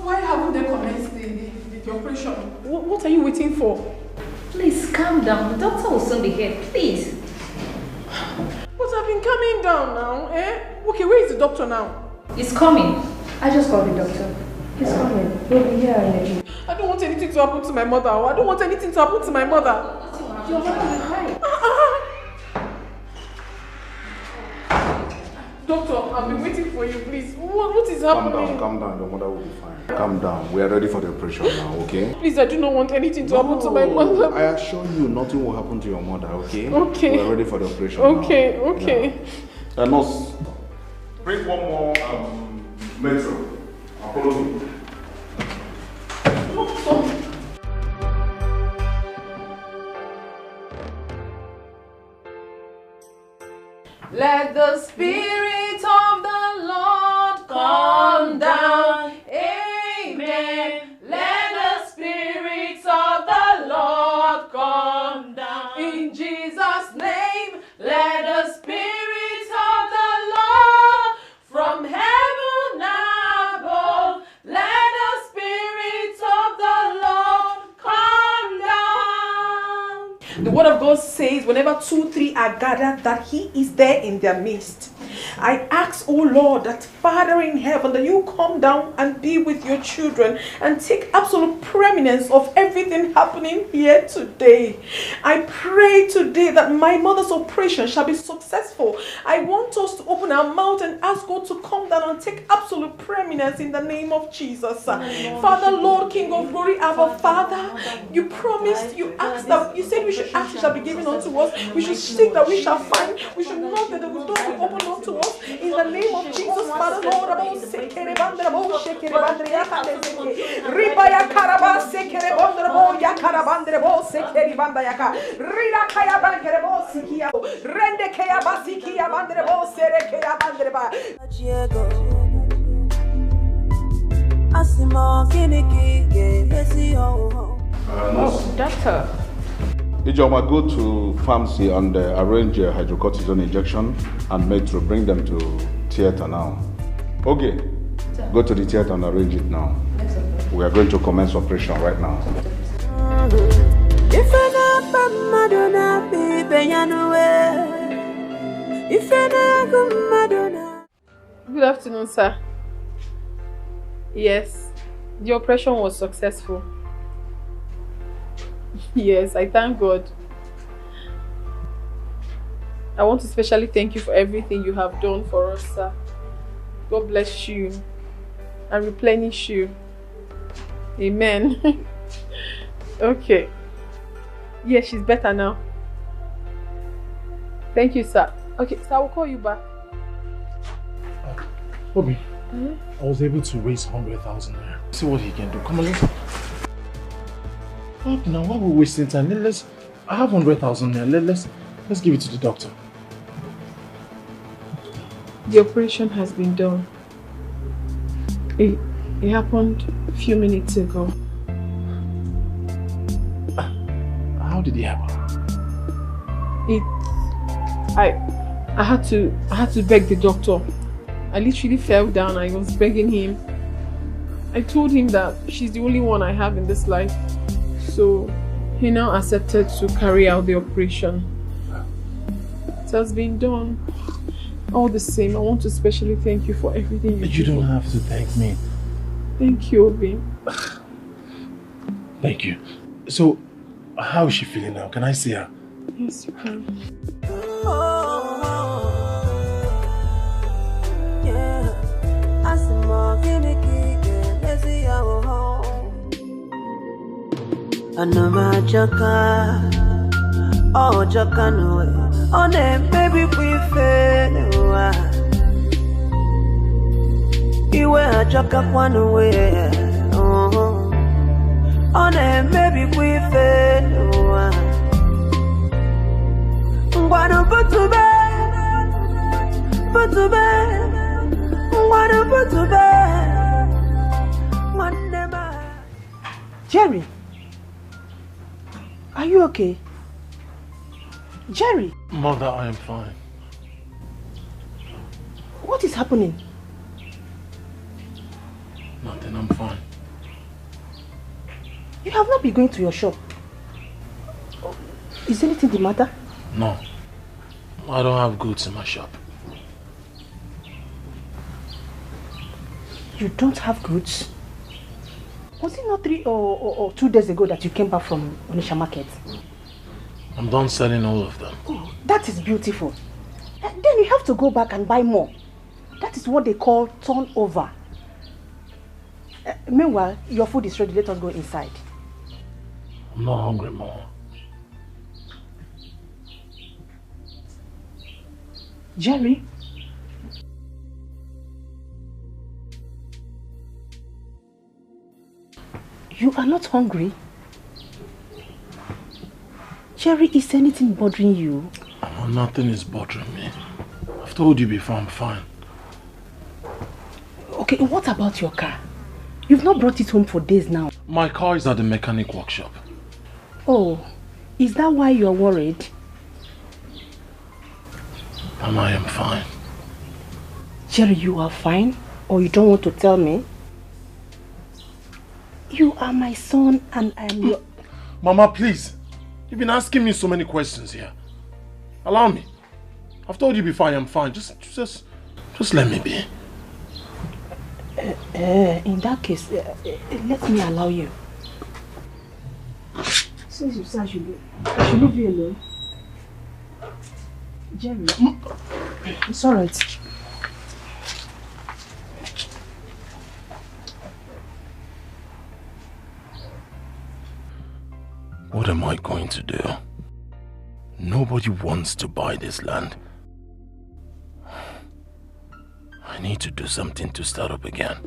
Why haven't they commenced the operation? What are you waiting for? Please calm down. The doctor will soon be here. Please. But I've been calming down now, eh? Okay, where is the doctor now? He's coming. I just called the doctor. He's coming. He'll be here in a minute. I don't want anything to happen to my mother. I don't want anything to happen to my mother. Your mother will be fine. Doctor, I've been waiting for you, please. What is happening? Calm down. Your mother will be fine. Calm down. We are ready for the operation now, okay? Please, I do not want anything to happen to my mother. I assure you, nothing will happen to your mother, okay? Okay. We are ready for the operation okay, now. Okay. Yeah. Nurse, bring one more metro. Follow me. Let the Spirit of the Lord come down. Amen. Let the Spirit of the Lord come down. In Jesus' name, let the Spirit of the Lord from heaven above, let the Spirit of the Lord come down. The word of God says, whenever 2, 3 are gathered, that He is there in their midst. I ask, oh Lord, that Father in heaven, that you come down and be with your children and take absolute preeminence of everything happening here today. I pray today that my mother's operation shall be successful. I want us to open our mouth and ask God to come down and take absolute preeminence in the name of Jesus. Father, Lord, King of glory, our Father, you promised, you asked that, you said we should ask, it shall be given unto us. We should seek, that we shall find. We should knock, that the door will open unto us. In the name of Jesus, Father, Lord, Ribaya Karaba Sekerebondrebo, Yakarabandrebo, Sekeribandayaka, Rida Kaya Bankerebo, Sikia, Rende Kaya Basikia Bandrebo, Serekea Bandreba. Doctor. Ijoma, go to pharmacy and arrange a hydrocortisone injection and metro. Bring them to theater now. Okay. Go to the theater and arrange it now. We are going to commence operation right now. Good afternoon, sir. Yes, the operation was successful. Yes, I thank God. I want to especially thank you for everything you have done for us, sir. God bless you and replenish you. Amen. Okay. Yes, she's better now. Thank you, sir. Okay, so I will call you back. Bobby, I was able to raise 100,000 naira. See what he can do. Come on, let's... Now, why are we wasting time? I have 100,000 naira. Let's give it to the doctor. The operation has been done. It happened a few minutes ago. How did it happen? I had to beg the doctor. I literally fell down. I was begging him. I told him that she's the only one I have in this life. So he now accepted to carry out the operation. It has been done. All the same, I want to especially thank you for everything you do. You don't have to thank me. Thank you, Obi. Thank you. So, how is she feeling now? Can I see her? Yes, you can. Oh, Jakanwe, on a baby, we fail. You were Jaka one away. On a baby, we fail. What a put to bed, put to bed. What a put to bed. One never. Jerry, are you okay? Jerry! Mother, I am fine. What is happening? Nothing, I'm fine. You have not been going to your shop. Is anything the matter? No. I don't have goods in my shop. You don't have goods? Was it not 3 or 2 days ago that you came back from Onitsha market? I'm done selling all of them. Oh, that is beautiful. Then you have to go back and buy more. That is what they call turnover. Meanwhile, your food is ready. Let us go inside. I'm not hungry more. Jerry? You are not hungry? Jerry, is anything bothering you? Oh, nothing is bothering me. I've told you before, I'm fine. Okay, what about your car? You've not brought it home for days now. My car is at the mechanic workshop. Oh, is that why you're worried? And I am fine. Jerry, you are fine? Or you don't want to tell me? You are my son and I am your... Mama, please. You've been asking me so many questions here. Allow me. I've told you before I am fine. Just let me be. In that case, let me allow you. Since you said I should leave you alone. Jerry, it's alright. What am I going to do? Nobody wants to buy this land. I need to do something to start up again.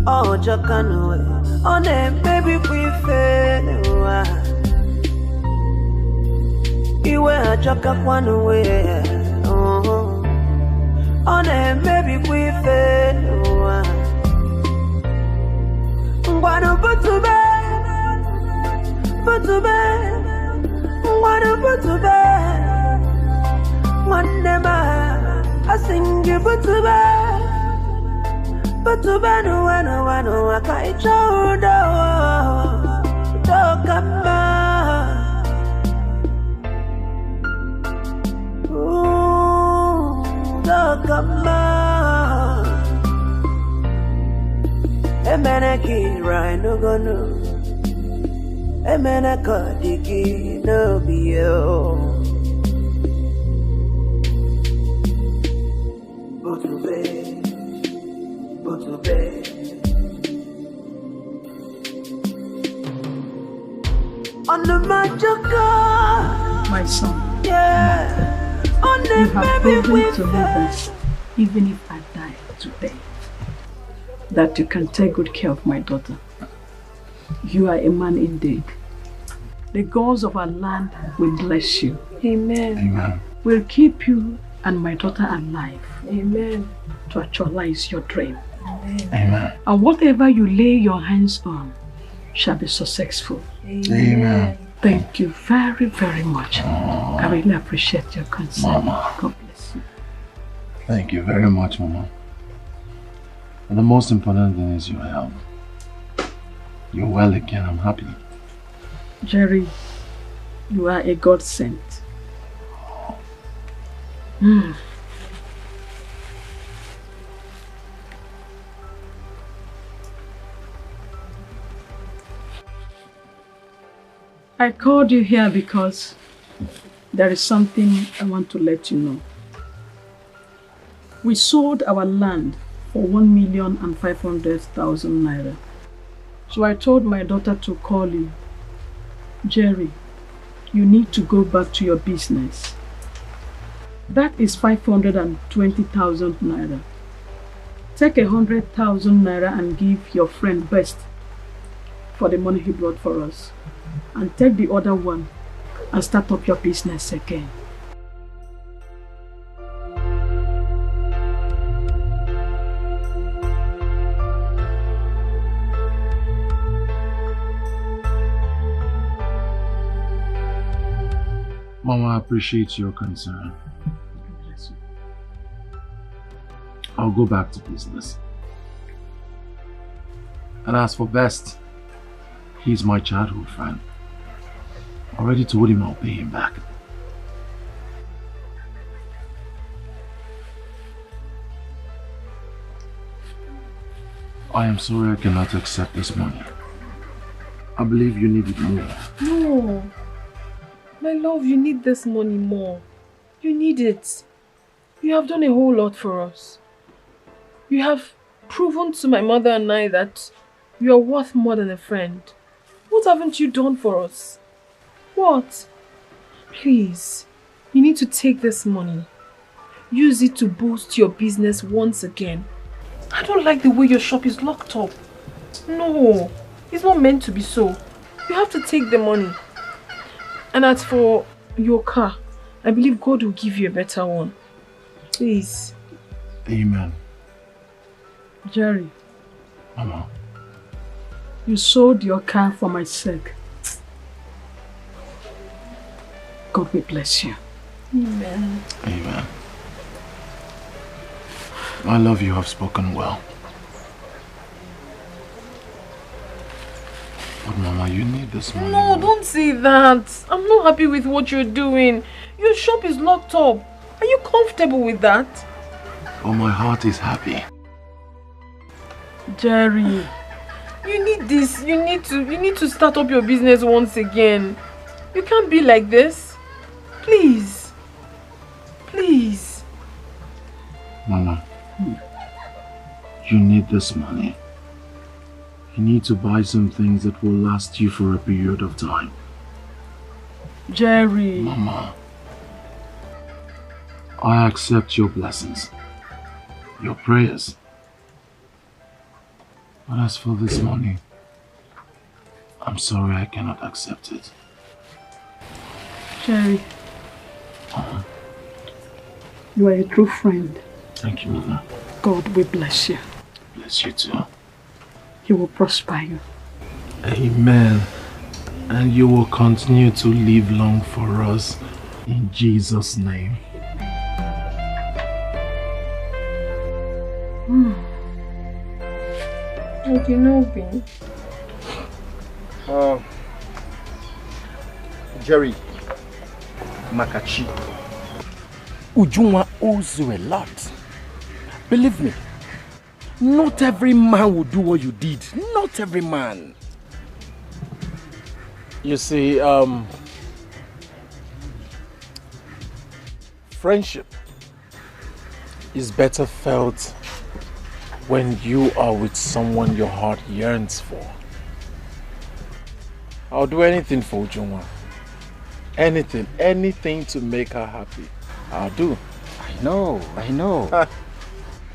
Oh, Jaka, on a baby, we fail. You were Jaka one away. On a baby, we fail. Wanna put to bed, wanna put to bed. One never, I sing you put to bed. But to bed, no, I can't show don't come back. Ooh, don't come back. A man a key, right? No, go no. A man a cut the key, no, be you. Go to bed. Go to bed. On the magic car, my son. Yeah. On the you have baby proven to me that even if I die today, that you can take good care of my daughter. You are a man indeed. The gods of our land will bless you. Amen. Amen. Will keep you and my daughter alive. Amen. To actualize your dream. Amen. Amen. And whatever you lay your hands on shall be successful. Amen. Thank you very, very much. I really appreciate your concern. Mama. God bless you. Thank you very much, Mama. And the most important thing is your health. You're well again, I'm happy. Jerry, you are a godsend. I called you here because there is something I want to let you know. We sold our land for 1,500,000 naira. So I told my daughter to call you. Jerry, you need to go back to your business. That is 520,000 naira. Take 100,000 naira and give your friend Best for the money he brought for us. And take the other one and start up your business again. Mama, I appreciate your concern. I'll go back to business. And as for Best, he's my childhood friend. I already told him I'll pay him back. I am sorry I cannot accept this money. I believe you need it more. No. My love, you need this money more. You need it. You have done a whole lot for us. You have proven to my mother and I that you are worth more than a friend. What haven't you done for us? What? Please, you need to take this money. Use it to boost your business once again. I don't like the way your shop is locked up. No, it's not meant to be so. You have to take the money. And as for your car, I believe God will give you a better one. Please. Amen. Jerry. Mama. You sold your car for my sake. God will bless you. Amen. Amen. I love you have spoken well. But Mama, you need this money. No, don't say that. I'm not happy with what you're doing. Your shop is locked up. Are you comfortable with that? Oh, my heart is happy. Jerry. You need this. You need to start up your business once again. You can't be like this. Please. Please. Mama, you need this money. You need to buy some things that will last you for a period of time. Jerry. Mama, I accept your blessings, your prayers. But as for this money, I'm sorry I cannot accept it. Jerry. You are a true friend. Thank you, Mama. God will bless you. Bless you too. He will prosper you. Amen. And you will continue to live long for us. In Jesus' name. Okay, no pain. Jerry, Makachi, Ujunwa owes you a lot. Believe me, not every man will do what you did. Not every man. You see, friendship is better felt when you are with someone your heart yearns for. I'll do anything for Ujunwa. Anything to make her happy. I'll do. I know.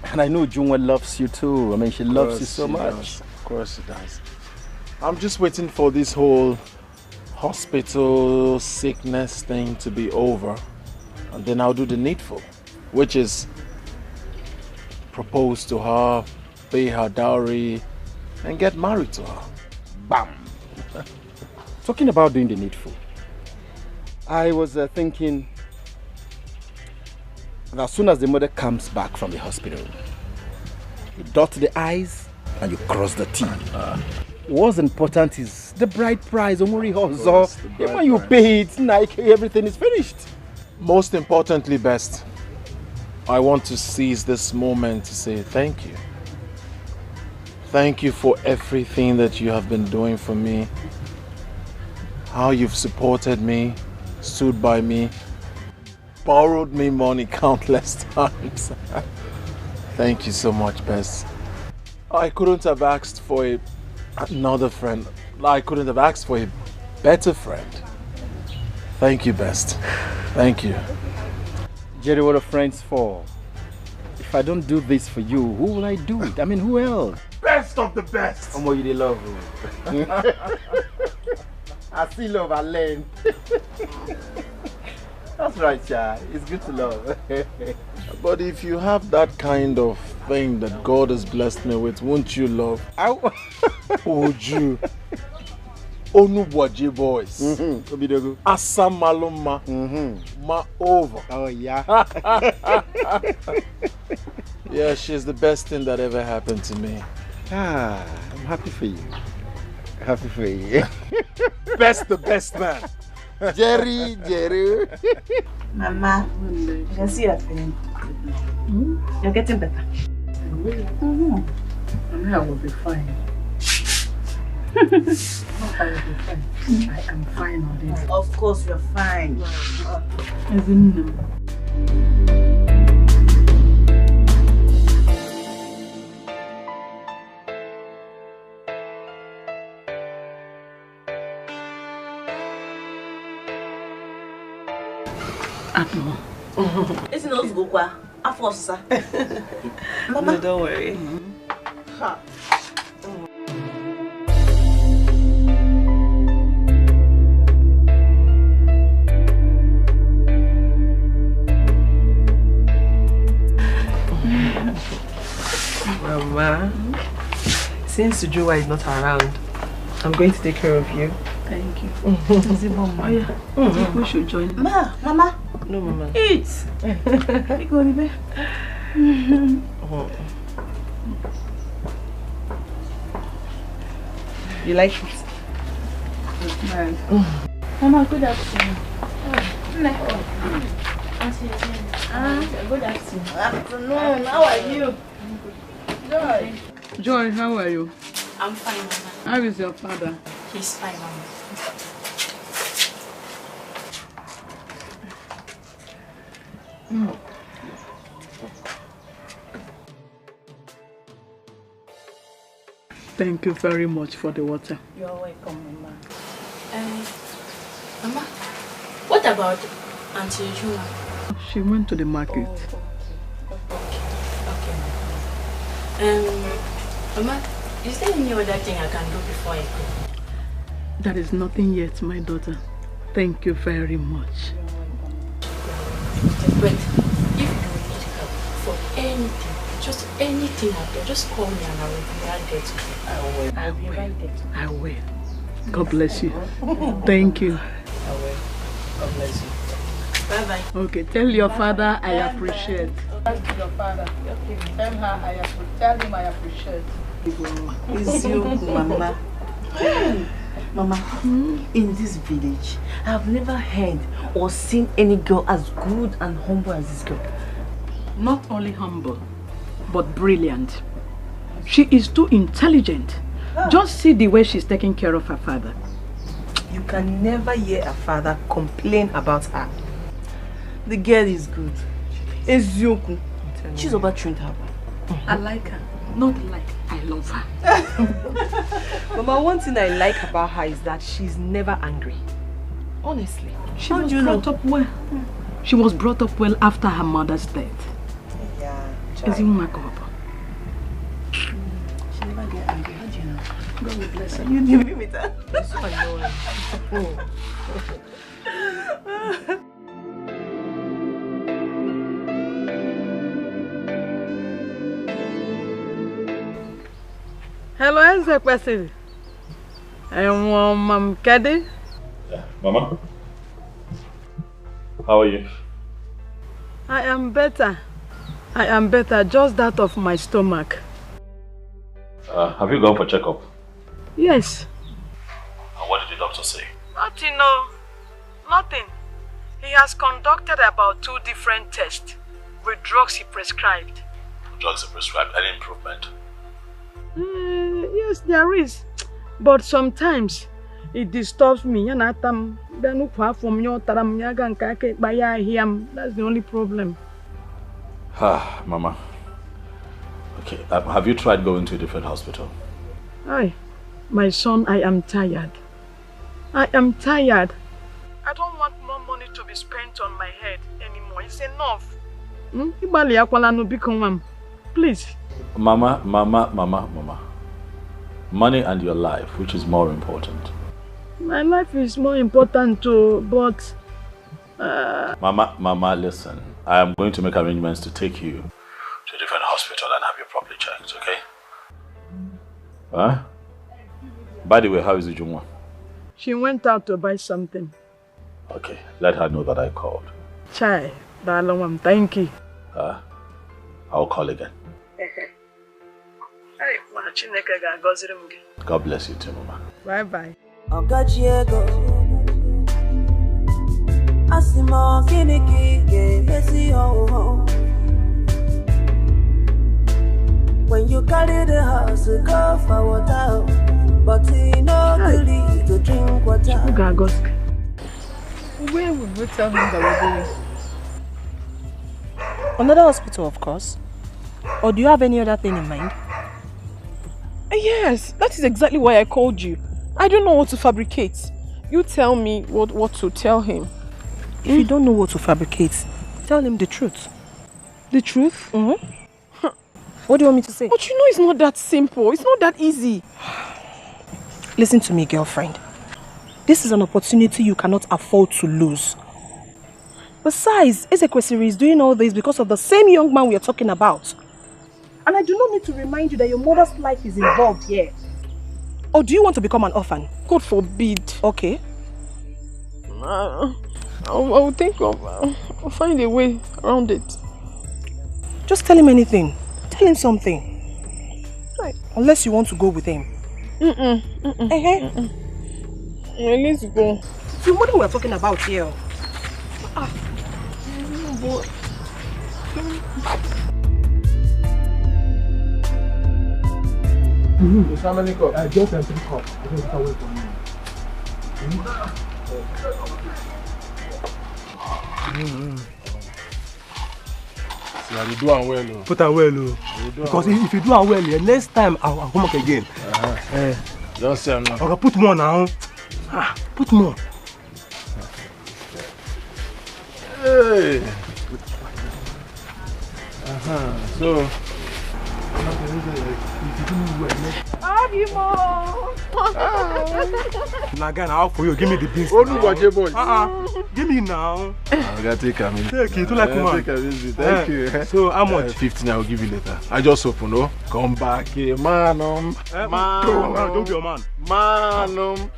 And I know Ujunwa loves you too. I mean, she loves you so much. Of course she does. I'm just waiting for this whole hospital sickness thing to be over. And then I'll do the needful, which is propose to her, pay her dowry, and get married to her. Bam! Talking about doing the needful, I was thinking that as soon as the mother comes back from the hospital, you dot the I's and you cross the T. What's important is the bride price. Omori Hozo. When you pay it, Nike, everything is finished. Most importantly, best, I want to seize this moment to say thank you. Thank you for everything that you have been doing for me. How you've supported me, stood by me, borrowed me money countless times. Thank you so much, Best. I couldn't have asked for another friend. I couldn't have asked for a better friend. Thank you, Best. Thank you. Jerry, what are friends for? If I don't do this for you, who will I do it? I mean, who else? Best of the best. Omo, you dey love me. I see love, I learn. That's right, child. It's good to love. But if you have that kind of thing that God has blessed me with, won't you love? Would you? Onubwaji boys. Asamaluma. Ma over. Oh, yeah. Yeah, she's the best thing that ever happened to me. I'm happy for you. Happy for you. Best the best man. Jerry. Mama, I can see your feeling. You're getting better. And I will be fine. I will be fine. I am fine already. Of course you're fine. As in, It's not go kwa. Afosa. No, don't worry. Ha. Mama, since Sujuwa is not around, I'm going to take care of you. Thank you. Oh yeah. I think we should join. Mama. No, Mama. Eat. Go, Libe. You like it? Man. Mama, good afternoon. Good afternoon. Afternoon. How are you? Joy. Joy, how are you? I'm fine, Mama. How is your father? He's fine, Mama. Thank you very much for the water. You're welcome, Mama. Mama, what about Auntie Juma? She went to the market. Mama, is there any other thing I can do before I go? There is nothing yet, my daughter. Thank you very much. But if you need help for anything, just anything out there, just call me and I will be right there to you. I will be right there. I will. God bless you. Thank you. I will. God bless you. Bye-bye. Okay, tell your father I appreciate. Tell your father. Tell her tell him I appreciate. It's you, Mama. Mama, in this village, I have never heard or seen any girl as good and humble as this girl. Not only humble, but brilliant. She is too intelligent. Just see the way she's taking care of her father. You can never hear a father complain about her. The girl is good. Ezioku. She's over-trained her. I like her. Not like I love her. Mama, one thing I like about her is that she's never angry. Honestly. She was brought up well. She was brought up well after her mother's death. Yeah. She never get angry. How do you know? God will bless her. You knew me with that. You're so annoying. Hello, Ezekwesili. Mom Kedi. Mama, how are you? I am better. I am better, just that of my stomach. Have you gone for checkup? Yes. And what did the doctor say? Nothing, no. Nothing. He has conducted about 2 different tests with drugs he prescribed. Drugs are prescribed. Any improvement? Yes, there is. But sometimes it disturbs me. That's the only problem. Mama. Okay, have you tried going to a different hospital? Aye, my son, I am tired. I am tired. I don't want more money to be spent on my head anymore. It's enough. Please. Mama. Money and your life, which is more important? My life is more important too, but... Mama, listen. I am going to make arrangements to take you to a different hospital and have you properly checked, okay? Huh? By the way, how is Ujunwa? She went out to buy something. Okay, let her know that I called. Chai, darling, thank you. I'll call again. God bless you too, Mama. Bye-bye. Okajiego Asimo kiniki ge mesi ho ho When you carry the house, go for water. But you know good to drink water. Where would we tell him that we're going? Another hospital, of course. Or do you have any other thing in mind? Yes, that is exactly why I called you. I don't know what to fabricate. You tell me what to tell him. If you don't know what to fabricate, tell him the truth. The truth? Mm-hmm. What do you want me to say? But you know it's not that simple. It's not that easy. Listen to me, girlfriend. This is an opportunity you cannot afford to lose. Besides, Ezekwesiri is doing all this because of the same young man we are talking about. And I do not need to remind you that your mother's life is involved here. Or do you want to become an orphan? God forbid. Okay. I'll think of... I'll find a way around it. Just tell him anything. Tell him something. Right. Unless you want to go with him. Let's go. So what are we talking about here? Boy. How many cups? Just 3 cups. I think it's away from you. See, I do am well. Put am well. Because if you do am well, next time I'll come back again. Just say no. Okay, put more now. Put more. Hey. So. Now, guy, now for you, give me the beans. Oh, no, watch your boy. Give me now. I gotta take a minute. Take it, to like man. Thank you. So, how much? 15, I will give you later. I just open, no? Come back here, man. Don't be a man. Man.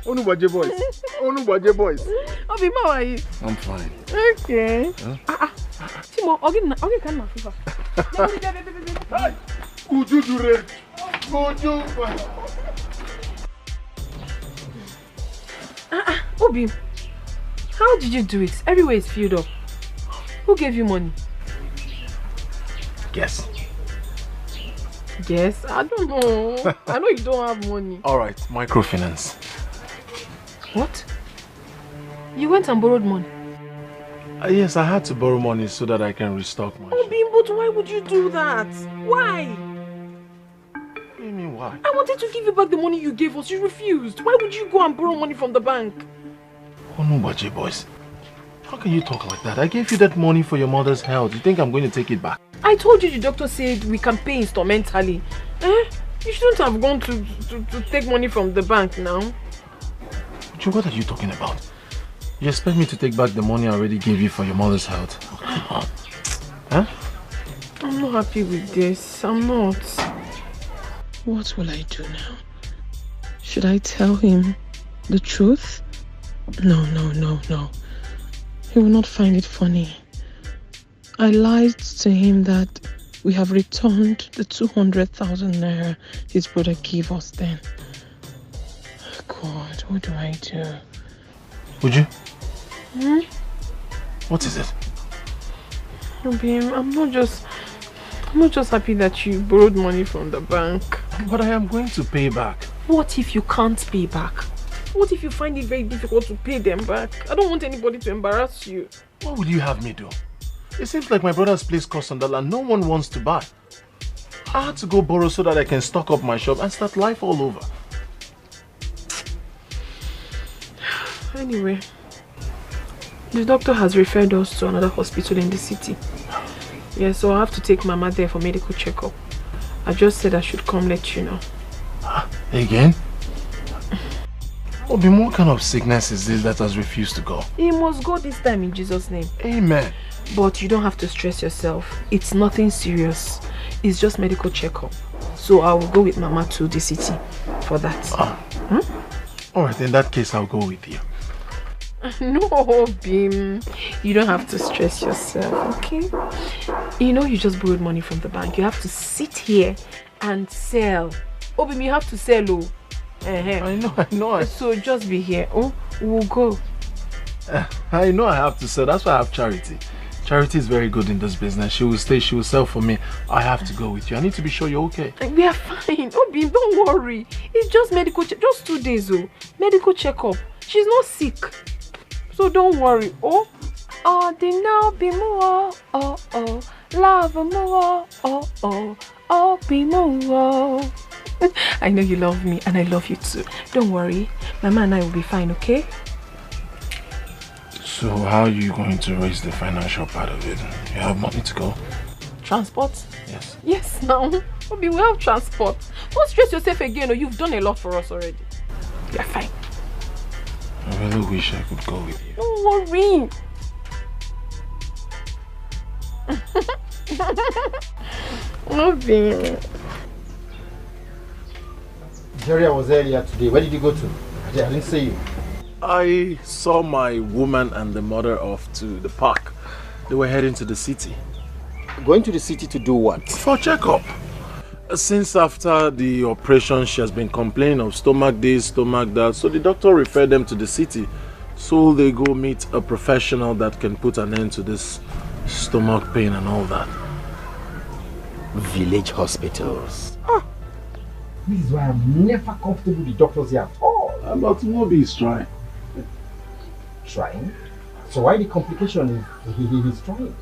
Only watch your boys. Only watch your boys. Obi, how are you? I'm fine. Okay. Timo, I'll get my fever. Hey! Could you do it? Could you? Obi, how did you do it? Everywhere is filled up. Who gave you money? Guess. Guess? I don't know. I know you don't have money. Alright, microfinance. What? You went and borrowed money? Yes, I had to borrow money so that I can restock my shop. Obi, but why would you do that? Why? What do you mean why? I wanted to give you back the money you gave us. You refused. Why would you go and borrow money from the bank? Oh no, Baji boys. How can you talk like that? I gave you that money for your mother's health. You think I'm going to take it back? I told you the doctor said we can pay instrumentally. You shouldn't have gone to take money from the bank now. What are you talking about? You expect me to take back the money I already gave you for your mother's health? Huh? I'm not happy with this. I'm not. What will I do now? Should I tell him the truth? No. He will not find it funny. I lied to him that we have returned the 200,000 naira his brother gave us then. God, what do I do? Would you? What is it? Babe, I'm not just happy that you borrowed money from the bank. But I am going to pay back. What if you can't pay back? What if you find it very difficult to pay them back? I don't want anybody to embarrass you. What would you have me do? It seems like my brother's place costs on the land no one wants to buy. I had to go borrow so that I can stock up my shop and start life all over. Anyway, the doctor has referred us to another hospital in the city. Yeah, so I'll have to take Mama there for medical checkup. I just said I should come let you know. Again? Obi, what kind of sickness is this that has refused to go? He must go this time in Jesus' name. Amen. But you don't have to stress yourself. It's nothing serious. It's just medical checkup. So I will go with Mama to the city for that. Alright, in that case I'll go with you. No, Bim. You don't have to stress yourself, okay? You know you just borrowed money from the bank. You have to sit here and sell. Oh, Bim, you have to sell, oh. I know. So just be here. Oh, we'll go. I know I have to sell. That's why I have charity. Charity is very good in this business. She will stay, she will sell for me. I have to go with you. I need to be sure you're okay. We are fine. Obi, don't worry. It's just medical check. Just 2 days, oh. Medical checkup. She's not sick. So don't worry. Oh, the now be more. Oh, love more. Oh, be more. I know you love me and I love you too. Don't worry. Mama and I will be fine, okay? So how are you going to raise the financial part of it? You have money to go? Transport? Yes. Yes, now. Obi, we have transport. Don't stress yourself again, or you've done a lot for us already. You're fine. I really wish I could go with you. Don't worry. Obi. Jerry, I was earlier today. Where did you go to? I didn't see you. I saw my woman and the mother off to the park. They were heading to the city. Going to the city to do what? For checkup. Since after the operation, she has been complaining of stomach this, stomach that. So the doctor referred them to the city. So they go meet a professional that can put an end to this stomach pain and all that. Village hospitals. This is why I'm never comfortable with doctors here at all. But Mobi is trying. Trying? So why the complication if he's trying?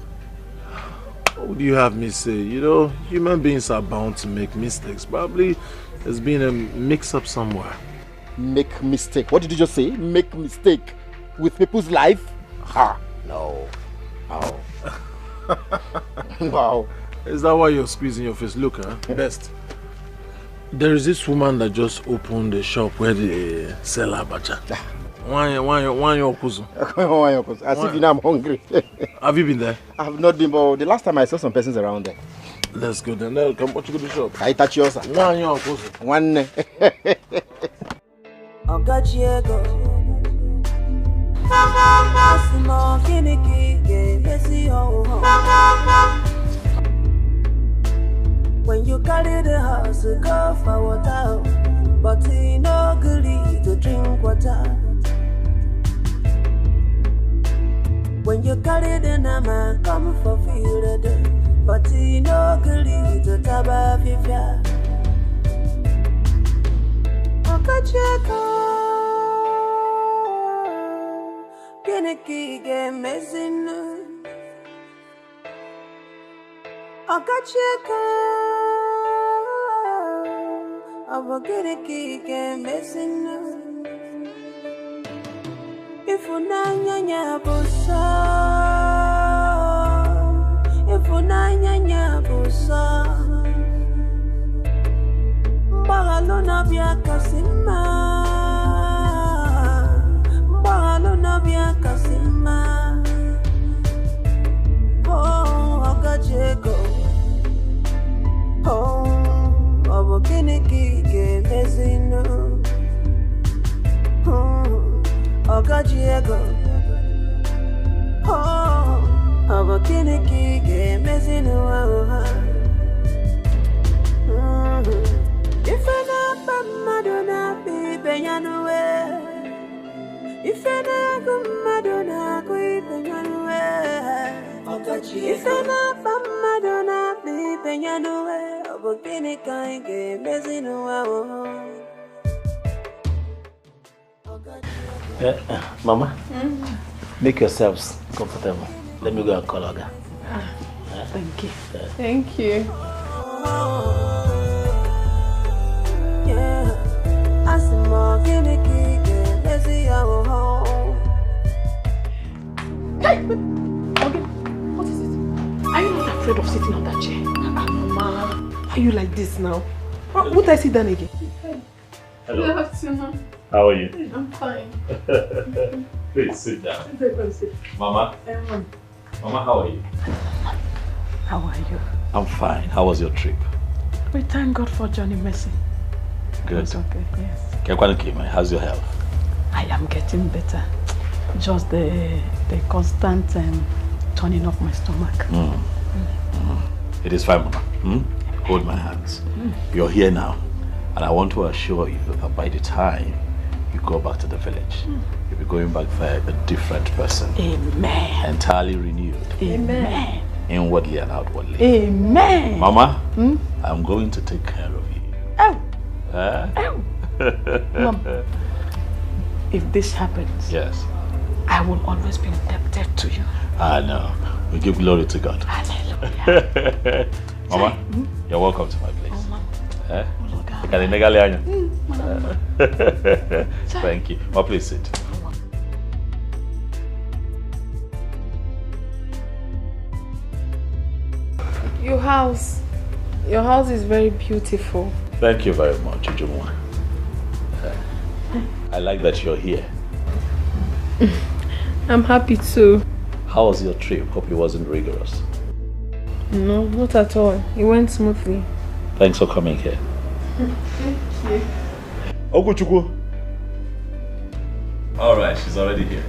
What do you have me say? You know, human beings are bound to make mistakes. Probably there's been a mix-up somewhere. Make mistake? What did you just say? Make mistake with people's life? Ha! No. Wow. Wow. Is that why you're squeezing your face? Look, best. There is this woman that just opened a shop where they sell abacha. Why your kuzu? As if you know I'm hungry. Have you been there? I have not been, but the last time I saw some persons around there. Let's go then. Now, come, what you go to the shop? I touch yours. Why your kuzu? One. When you carry the house, go for water, but you no good to drink water. When you carry the nama, come for field, but you no good to taba fifia. Okija, Keneki game messing. Okija. I'm getting kick and missing. If you nanya busa, if you nanya busa, Bahalona bia kasima, Bahalona bia kasima. Oh, Okija, oh. Obokiniki mezino Okajiego Oh Obokiniki mezino If I not Madonna be Beyanue If I not Madonna be Beyanue If I not Madonna be Beyanue Mama, make yourselves comfortable. Let me go and call Oga. Thank you. Thank you. Hey! Okay, what is it? Are you not afraid of sitting on that chair? Mama. Why are you like this now? What I sit down again? Hello. Good afternoon. How are you? I'm fine. Please sit down. Mama. Mama, how are you? How are you? I'm fine. How was your trip? We thank God for Johnny Mercy. Good. It's okay, yes. How's your health? I am getting better. Just the constant turning of my stomach. It is fine, Mama. Hold my hands. You're here now, and I want to assure you that by the time you go back to the village, you'll be going back there a different person. Amen. Entirely renewed. Amen. Inwardly and outwardly. Amen. Mama, I'm going to take care of you. Oh. Oh. Mom, if this happens, yes, I will always be indebted to you. I know. We give glory to God. Hallelujah. Mama, you're welcome to my place. Oh, Mama. Thank you. Well, please sit. Your house is very beautiful. Thank you very much, Ujumwa. I like that you're here. I'm happy too. How was your trip? Hope it wasn't rigorous. No, not at all. It went smoothly. Thanks for coming here. Thank you. Oguchukwu. All right, she's already here.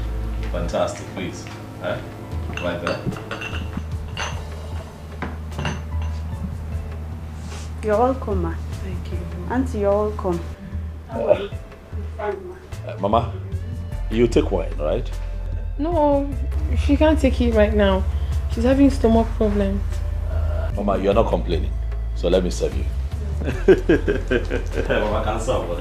Fantastic, please. Right there. You're welcome, ma. Thank you. Auntie, you're welcome. Mama, you take wine, right? No, she can't take it right now. She's having stomach problems. Mama, you're not complaining, so let me serve you. Mama can't serve what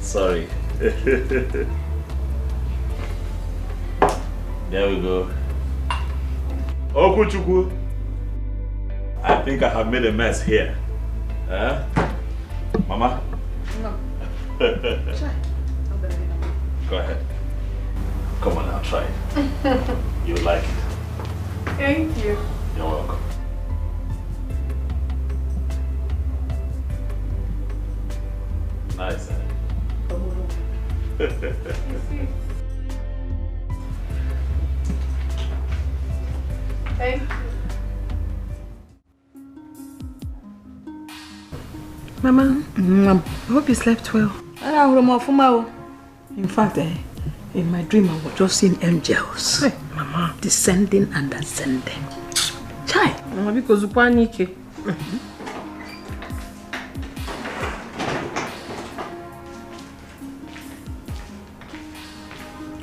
Sorry. There we go. Okuchukwu, I think I have made a mess here. Mama? No. Go ahead. Come on now, try it. You like it. Thank you. You're welcome. Nice, Thank you. Mama, I hope you slept well. In fact, in my dream, I was just seeing angels. Hey, Mama. Descending and ascending. Chai. Mama, because you panic.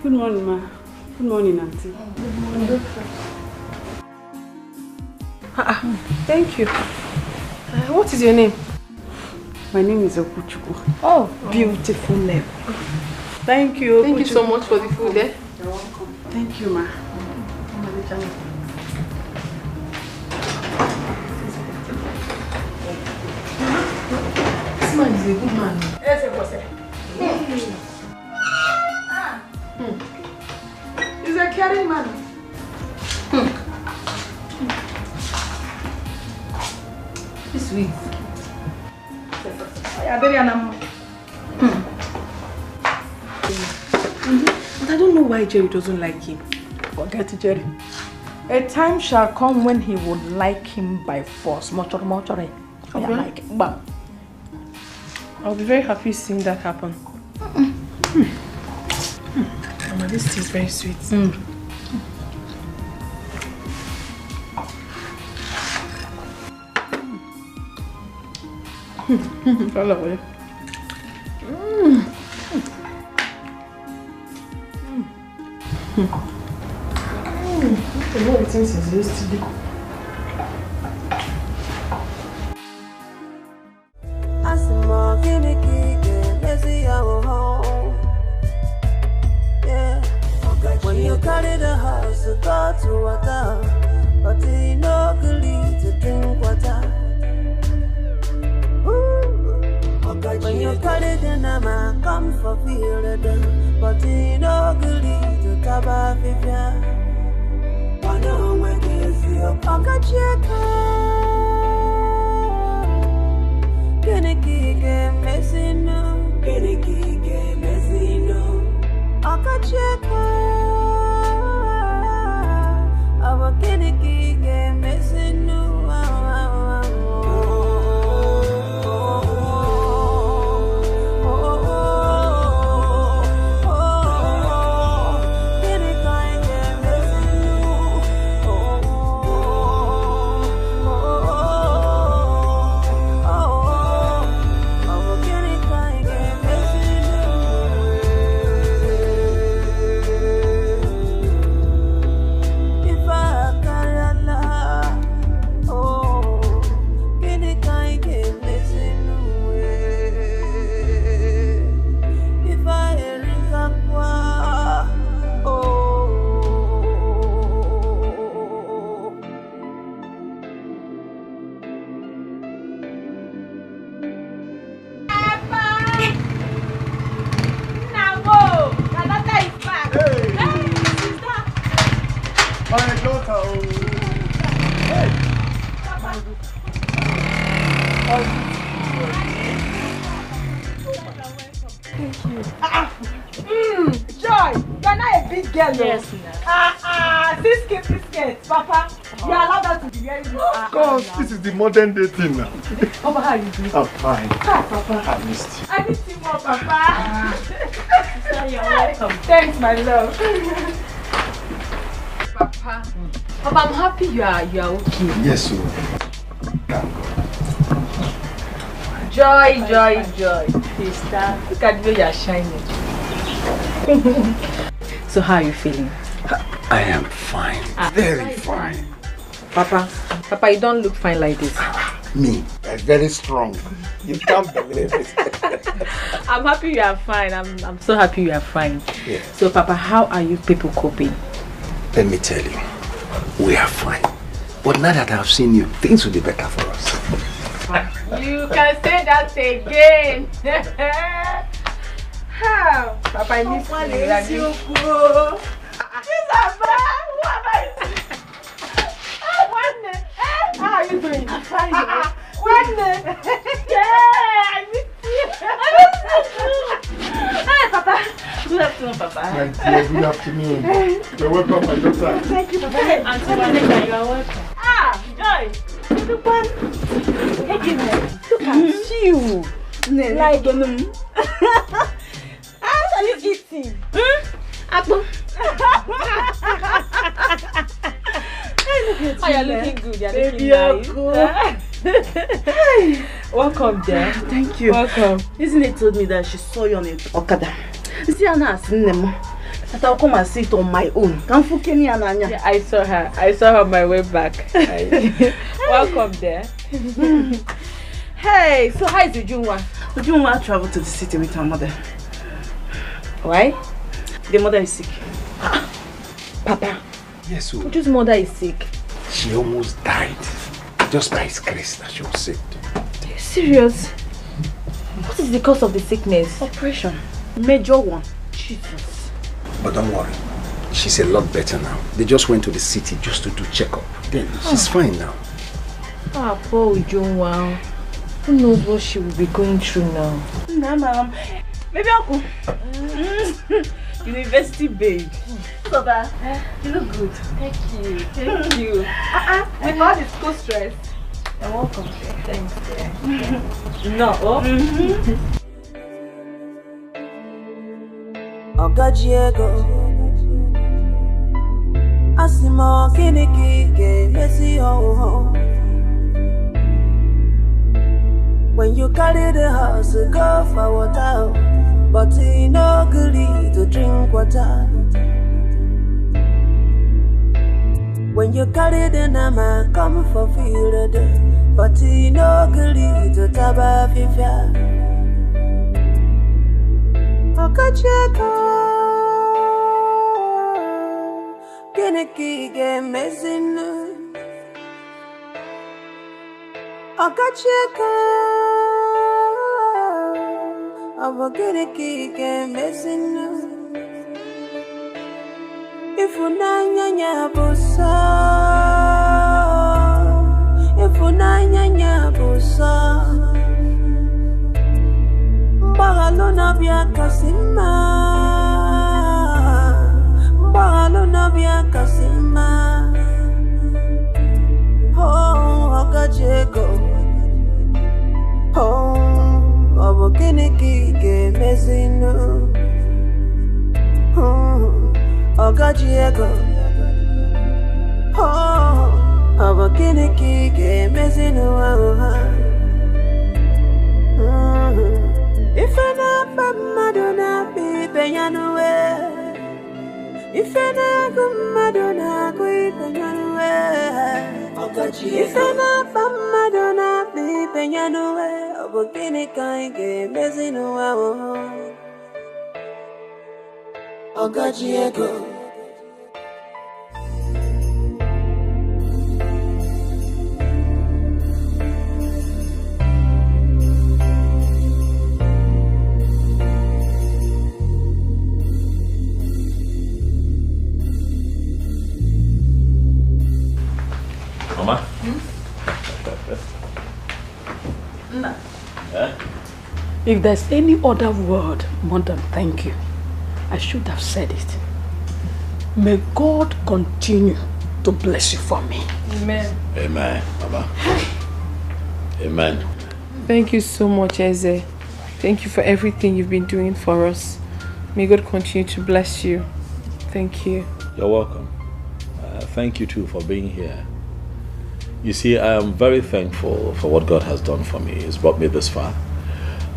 Good morning, ma. Good morning, Auntie. Good morning. Thank you. What is your name? My name is Okuchukwu. Oh, beautiful name. Thank you. Thank you so much for the food, eh? You're welcome. Thank you, ma. This man is a good man. He's a caring man. This sweet. But I don't know why Jerry doesn't like him. Forget it, Jerry. A time shall come when he would like him by force. Okay. Like, bam. I'll be very happy seeing that happen. Mama, this tea is very sweet. I love it. I know it since yesterday. When you carry the house to go to water, but you no good to drink water. When you carry the nama, come for feel the but you no good to taba fifia. Wano mwekezi okacheka, kenikike mesino, okacheka, aba kenikike mesino. Thank you. Joy, you're not a big girl. Yes, Sis, Papa. You allow that to be wearing this. Of course, this is the modern day thing now. Papa, how are you doing? I'm fine. Hi, Papa. I missed you. I missed you more, Papa. Sister, you're welcome. Thanks, my love. Papa, I'm happy you are okay. Yes, sir. Joy. Sister, look at the way you're shining. So how are you feeling? I am fine. Very fine. Papa, you don't look fine like this. Me, I'm very strong. You can't believe it. I'm happy you are fine. I'm so happy you are fine. Yeah. So Papa, how are you people coping? Let me tell you, we are fine. But now that I've seen you, things will be better for us. You can say that again. Papa, I miss you. How are you doing? I'm fine. Yeah, I miss you. Hi, Papa. Good afternoon, Papa. My dear, good afternoon. You're welcome, my daughter. Thank you, Papa. Auntie Monica, you are welcome. Joy. Look at you. Like, how are you eating? Apple. Oh, you're looking good. You're looking nice. Welcome, dear. Thank you. Welcome. Isn't it told me that she saw you on a Okada? You see, Anna has seen them. That I'll come and see it on my own. Yeah, I saw her. I saw her on my way back. Welcome there. Hey, so how is Ujunwa? Ujunwa traveled to the city with her mother. Why? The mother is sick. Papa. Yes, sir. Uju's mother is sick. She almost died. Just by his grace that she was saved. Are you serious? What is the cause of the sickness? Operation. Major one. Jesus. But don't worry. She's a lot better now. They just went to the city just to do checkup. Then she's fine now. Ah, poor Ujunwa. Who knows what she will be going through now? Nah, ma'am. Maybe Uncle. University babe. Papa, you look good. Thank you. Thank you. With all the school stress. You're welcome. Thanks, dear. No. Okajiego Asimo Kinikike Messi ho. When you carry the house, go for water, but you no good to drink water. When you carry the nama, come for field, but you no good to taba fifia. Okacheko Kiniki game messing Okacheko Kiniki game messing If unanya busa If unanya busa Bagalona bia kasima Bagalona bia kasima Oh, Okacheko Oh, Obokiniki ke mezino Oh, Okacheko Oh, Obokiniki ke mezino If I not Madonna be Peñanue, if I not Madonna be Peñanue, if I not Madonna be Peñanue, Obokini Kaige, Messinua, Okajiego. Mama? Nah. Eh? If there's any other word more than thank you, I should have said it. May God continue to bless you for me. Amen. Amen, Mama. Amen. Thank you so much, Eze. Thank you for everything you've been doing for us. May God continue to bless you. Thank you. You're welcome. Thank you too for being here. You see, I am very thankful for what God has done for me. He's brought me this far.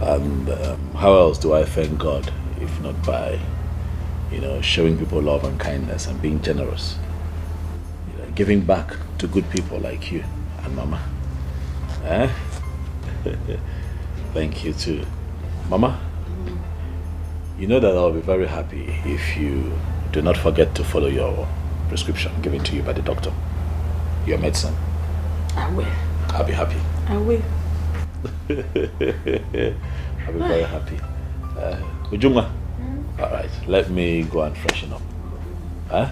And how else do I thank God if not by, showing people love and kindness and being generous, giving back to good people like you and Mama. Eh? Thank you too, Mama. You know that I'll be very happy if you do not forget to follow your prescription given to you by the doctor, your medicine. I will. I'll be happy. I will. I'll be very happy. Ujuma. All right, let me go and freshen up. Huh?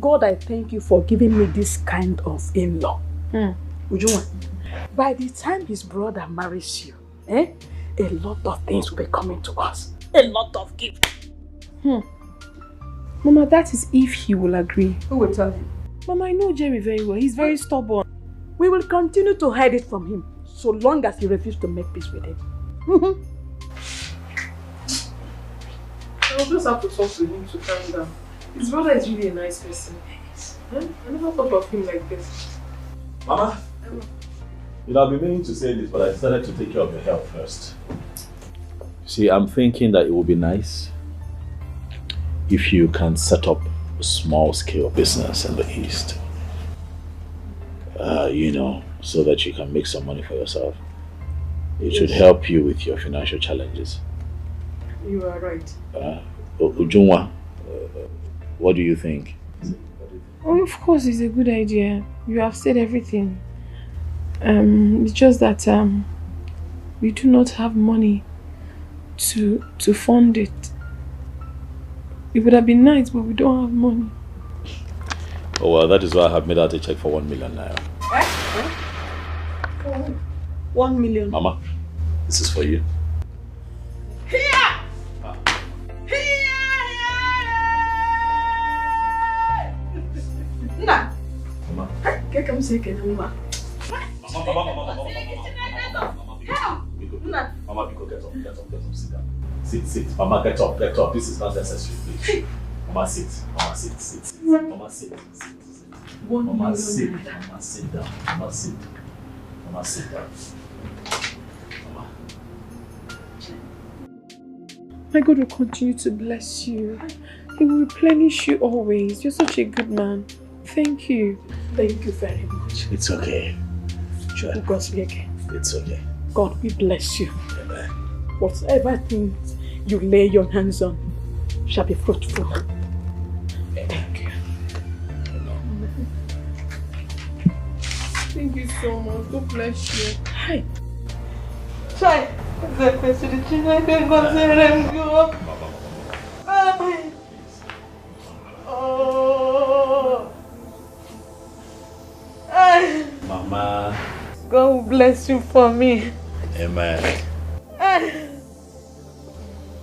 God, I thank you for giving me this kind of in-law. Ujuma, by the time his brother marries you, a lot of things will be coming to us. A lot of gifts. Mama, that is if he will agree. Who will tell him? Mama, I know Jerry very well. He's very stubborn. We will continue to hide it from him so long as he refuses to make peace with him. I'll just have to talk to him to calm down. His brother is really a nice person. I never thought of him like this. Mama, I've been meaning to say this, but I decided to take care of your health first. See, I'm thinking that it would be nice if you can set up a small-scale business in the East. So that you can make some money for yourself. It should help you with your financial challenges. You are right. Ujunwa, what do you think? Oh, of course, it's a good idea. You have said everything. It's just that we do not have money to fund it. It would have been nice, but we don't have money. Oh well, that is why I have made out a check for 1 million naira. 1 million. Mama, this is for you. Nah. Mama. Get come say Mama. Mama, get up, sit down. Sit. Mama, get up. This is not necessary, please. Mama, sit. Mama, sit. Mama, sit. Mama, sit. Mama, sit down. Mama, sit. Mama, sit down. Mama. My God will continue to bless you. He will replenish you always. You're such a good man. Thank you. Thank you very much. It's okay. Sure. God's again. It's okay. God, we bless you. Amen. Whatever things you lay your hands on shall be fruitful. Thank you. Thank you so much. God bless you. Hi. Try. The facility I can consider him go. Oh. Mama. God will bless you for me. Amen.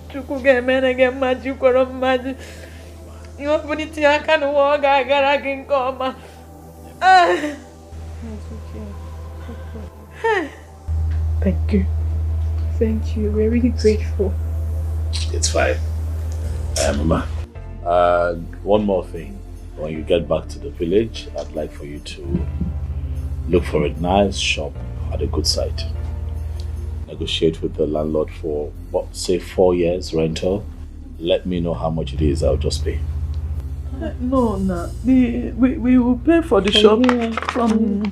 Chuku get man again magic or magic. You have put it I can walk, I can come. Thank you. Thank you. We're really grateful. It's fine. Mama. One more thing. When you get back to the village, I'd like for you to look for a nice shop at a good site. Negotiate with the landlord for, say 4 years rental. Let me know how much it is, I'll just pay. No. We will pay for the shop from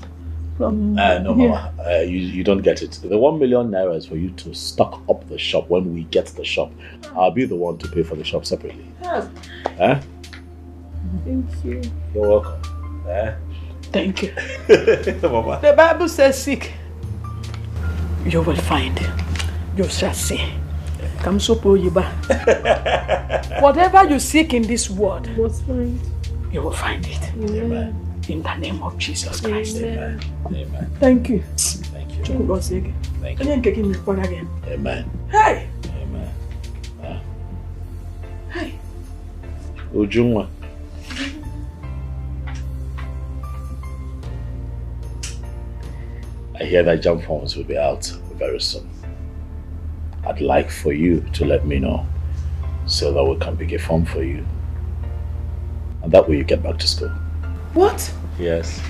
No, Mama, you don't get it. The 1 million naira is for you to stock up the shop when we get the shop. I'll be the one to pay for the shop separately. Thank you. You're welcome. Thank you. Mama. The Bible says seek. You will find. You shall see. Come sopo yiba. Whatever you seek in this world, you will find it. Amen. In the name of Jesus Christ. Amen. Amen. Thank you. Thank you. Thank you. Amen. Hey. Amen. Hey. Ujungwa. I hear that jump forms will be out very soon. I'd like for you to let me know so that we can pick a form for you. And that way you get back to school. What? Yes.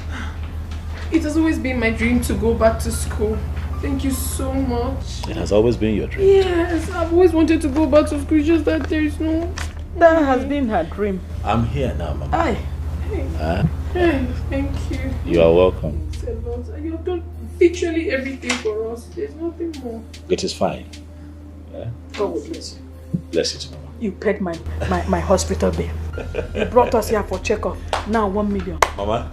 It has always been my dream to go back to school. Thank you so much. It has always been your dream. Yes, I've always wanted to go back to school, just that there is no... That has been her dream. I'm here now, Mama. Aye. Hey, thank you. You are welcome. Thanks a lot. You have done literally everything for us. There's nothing more. It is fine. Yeah? God will bless you. Bless you too, Mama. You paid my hospital bill. You brought us here for checkup. Now 1 million. Mama?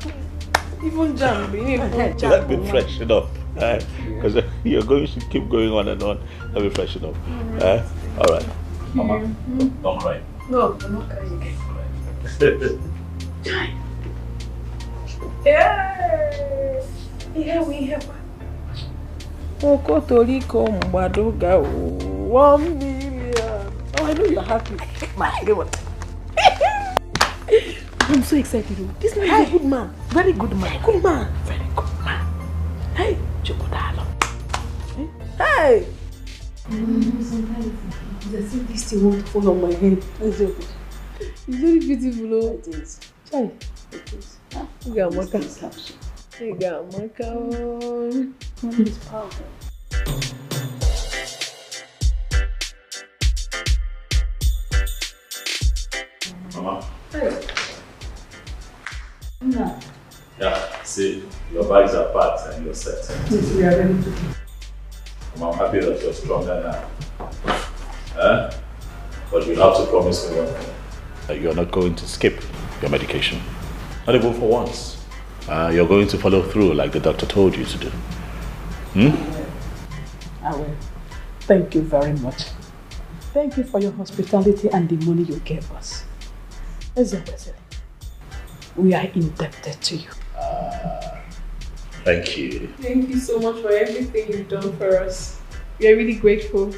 Even jam. Let me freshen up. Because you're going to keep going on and on. Let me freshen up. Alright. Mama, don't cry. No, I'm not crying again. Yeah, we have Okotoriko Mbadoga 1 million. Oh, I know you're happy. Man, get what? I'm so excited. This man is a good man. Very good man. Good man. Very good man. Hey, Chokodalo. Hey! Sometimes there's this thing won't fall on my head. It's very beautiful. It is. Chai. It is. You got Amaka. You got Amaka. It's powerful. Mama? Hey. No. Yeah, see, your bags are packed and you're set. Yes, we are ready to go. I'm happy that you're stronger now. But you have to promise me one thing. That you're not going to skip your medication. Not even for once. You're going to follow through like the doctor told you to do. I will. Thank you very much. Thank you for your hospitality and the money you gave us. We are indebted to you. Thank you. Thank you so much for everything you've done for us. We are really grateful.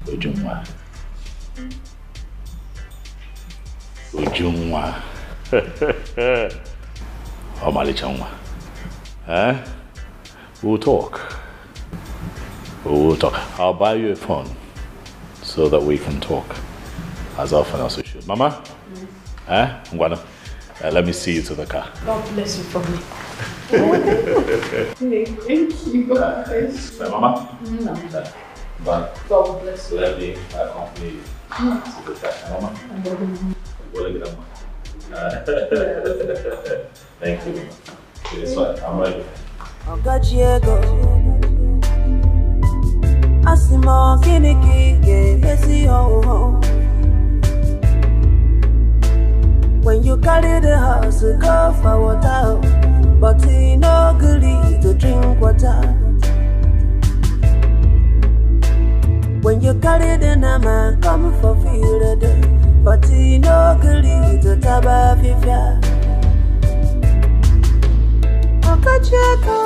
Ujungwa. Ujungwa. Omalichangwa. We'll talk. We'll talk. I'll buy you a phone so that we can talk as often as we should. Mama? Ngwana? Let me see you to the car. God bless you for me. Hey, thank you. God bless you. Mama? No. But God bless you. let me accompany you to the car. Mama? Thank you. It's fine. I'm ready. Okajiego Asimo Kiniki Messi ho. When you carry the house, go for water, but he no good to drink water. When you carry the nama, come for field, but he no good to taba fifia. Okacheko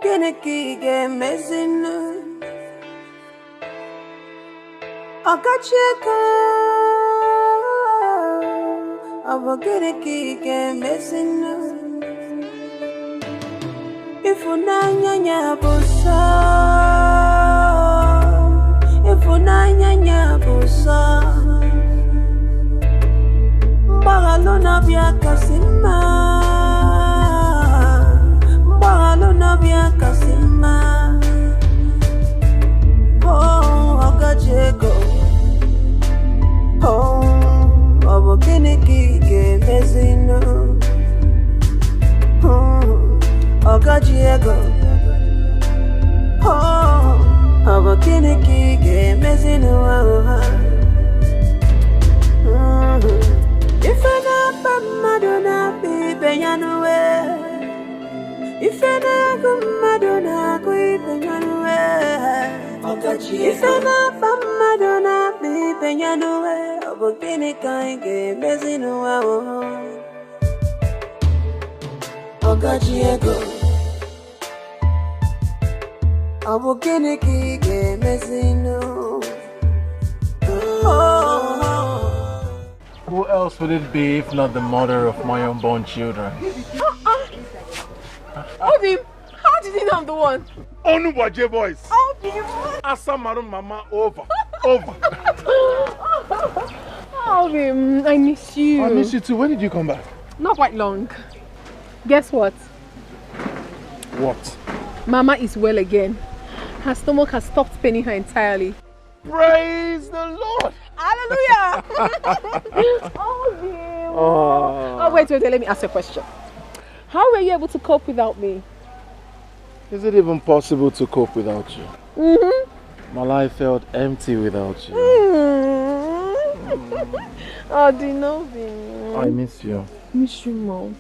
Kiniki game messing. Okacheko Kiniki game messing. If unanya busa, if unanya busa. Mbagalona bia kasima, Mbagalona bia kasima. Oh, Okacheko. Oh, Kiniki game mezino. Okacheko. Oh, Kiniki game mezino. If I not Madonna be Beyanue, If you're not good, Madonna, go even anywhere. If you're not from Madonna, be anywhere. But can it kind of messing around? Okachiego. Abo kene ki messing around. Who else would it be if not the mother of my unborn children? Obim, how did you know I'm the one? Onuwaje boys. Obim. Asamaru mama over. Obim, I miss you. I miss you too. When did you come back? Not quite long. Guess what? What? Mama is well again. Her stomach has stopped paining her entirely. Praise the Lord. Hallelujah. Oh, wait, let me ask you a question. How were you able to cope without me? Is it even possible to cope without you? My life felt empty without you. Oh, Dinobi. I miss you. Miss you more.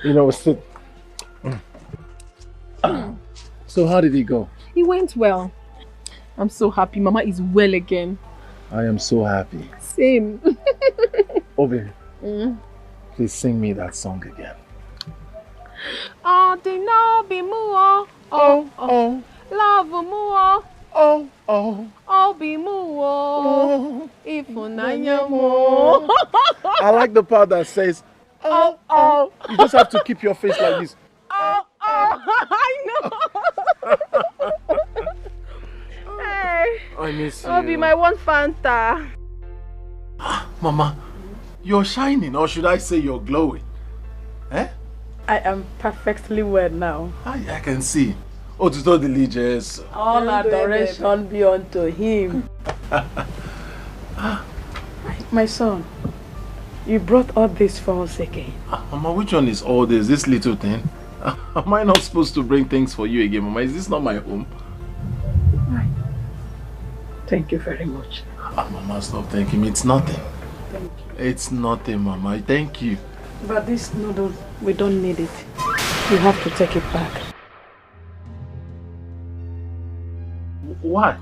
You know, so how did it go? It went well. I'm so happy. Mama is well again. I am so happy. Same. Obi, please sing me that song again. Oh, Dinobi Muo. Oh. Love Muo. Oh. Obi Muo. Ifunanya Muo. I like the part that says, oh. You just have to keep your face like this. Oh. I know. Hey. I miss you. Obi, my one Fanta. Mama, you're shining, or should I say you're glowing? Eh? I am perfectly well now. I can see. Oh, to the religious. All adoration be unto him. My son, you brought all this for us again. Mama, which one is all this? This little thing? Am I not supposed to bring things for you again, Mama? Is this not my home? Thank you very much. Mama, stop thanking me. It's nothing. Thank you. It's nothing, Mama. Thank you. But this noodle, we don't need it. You have to take it back. Why?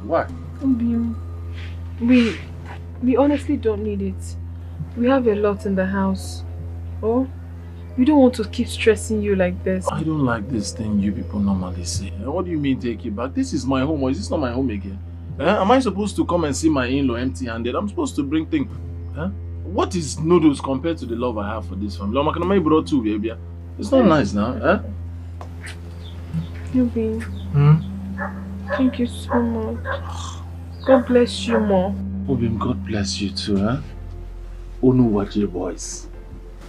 We honestly don't need it. We have a lot in the house. Oh, we don't want to keep stressing you like this. I don't like this thing you people normally say. What do you mean take it back? This is my home, or is this not my home again? Am I supposed to come and see my in-law empty-handed? I'm supposed to bring things. What is noodles compared to the love I have for this family? It's not nice now. Yubi, thank you so much. God bless you more. Obim, God bless you too. Onuwaje boys.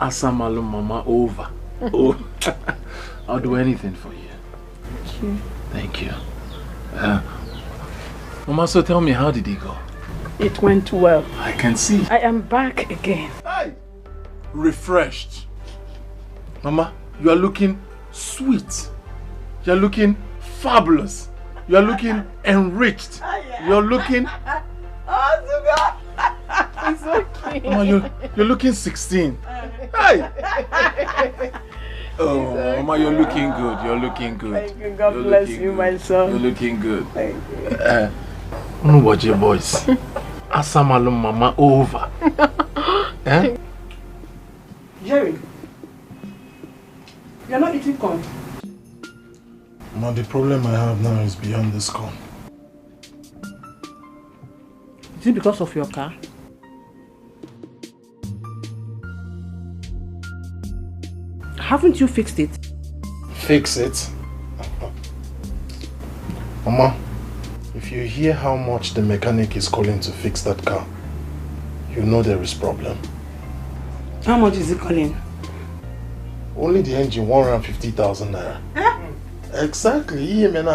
Asamalu mama over. Oh, I'll do anything for you. Thank you. Thank you. Mama, so tell me, how did it go? It went well. I can see. I am back again. Hey! Refreshed. Mama, you are looking sweet. You are looking fabulous. You are looking enriched. You are looking... It's okay. Mama, you're looking 16. Hey! Oh, okay. Mama, you're looking good. You're looking good. Thank you. God bless you, my son. You're looking good. Thank you. Watch your boys. Asamalu mama over. Jerry, you're not eating corn. Mama, the problem I have now is beyond this corn. Is it because of your car? Haven't you fixed it? Fix it? Mama, if you hear how much the mechanic is calling to fix that car, you know there is problem. How much is it calling? Only the engine, 150,000 naira. Exactly. Yeah,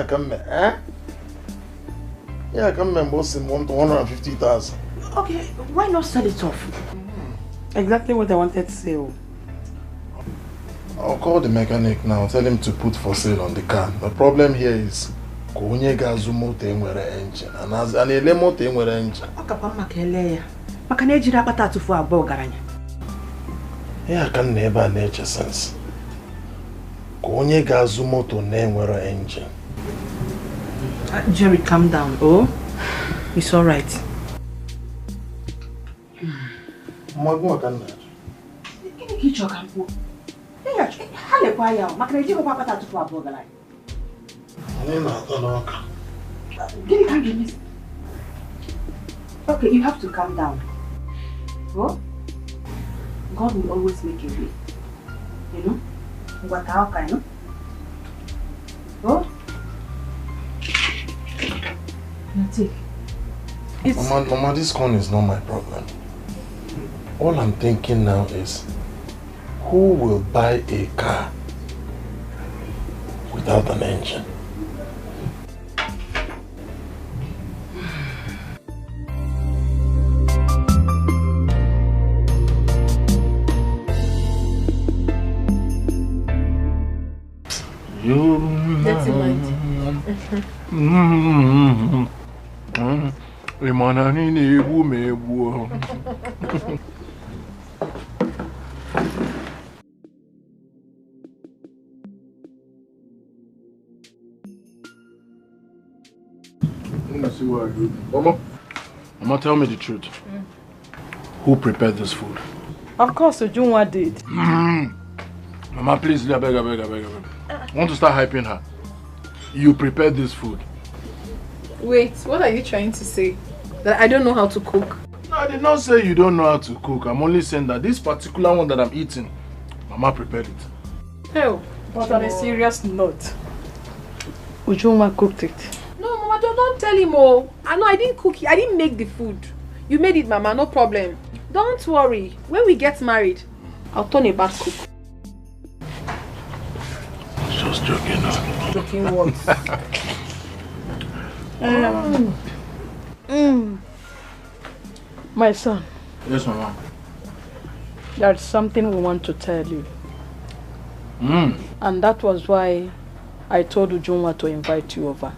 I can boss him 150,000. Okay, why not sell it off? Exactly what I wanted to say. I'll call the mechanic now, tell him to put for sale on the car. The problem here is engine and as an elemote engine. Yeah, I can never nature sense. Onye gazu moto na-enwere engine. Jerry, calm down. Oh, it's all right. Magwa kana. Gini kicho kampo. Hale kwa yao. Makreji ko papa tatu kwa boga lai. Nina atanoka. Gini can't give me. Okay, you have to calm down. Oh? God will always make a way. You know? Ngwataoka, you know? Oh? Take. Mama, this corn is not my problem. All I'm thinking now is, who will buy a car without an engine? Dirty mind. Imanani nebu mebu. Let me see what I do. Mama, tell me the truth. Who prepared this food? Of course, Ujunwa did. Mama, please, I beg. I want to start hyping her. You prepared this food. Wait, what are you trying to say? That I don't know how to cook? No, I did not say you don't know how to cook. I'm only saying that this particular one that I'm eating, Mama prepared it. Oh, but on a serious note, Ujunwa cooked it. No, Mama, don't tell him. Oh, I didn't cook it. I didn't make the food. You made it, Mama, no problem. Don't worry. When we get married, I'll turn a bad cook. Just joking now. Joking what? My son. Yes, Mama. There's something we want to tell you. And that was why I told Ujunwa to invite you over.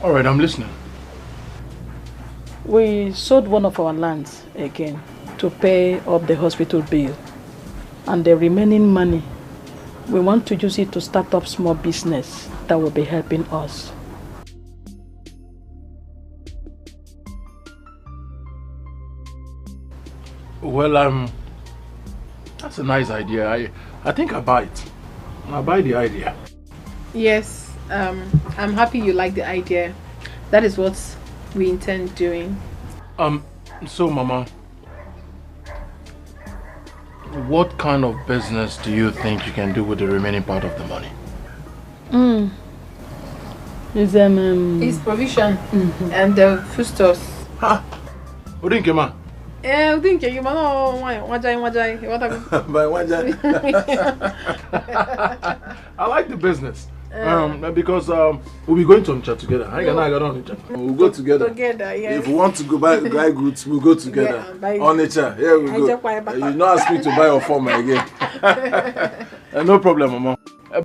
Alright, I'm listening. We sold one of our lands again to pay up the hospital bill. And the remaining money, we want to use it to start up small business that will be helping us. Well, that's a nice idea. I think I buy it. I buy the idea. Yes, I'm happy you like the idea. That is what we intend doing. So Mama, what kind of business do you think you can do with the remaining part of the money? It's provision and the foodstuffs. Ha! Odinkema. Odinkema, no, wajai. By wajai. I like the business. Because we'll be going to Onitsha together. I got on Onitsha. We'll go together. Together, yes. If we want to go buy goods, we'll go together. On Onitsha, here we go. You not ask me to buy your form again. No problem, Mama.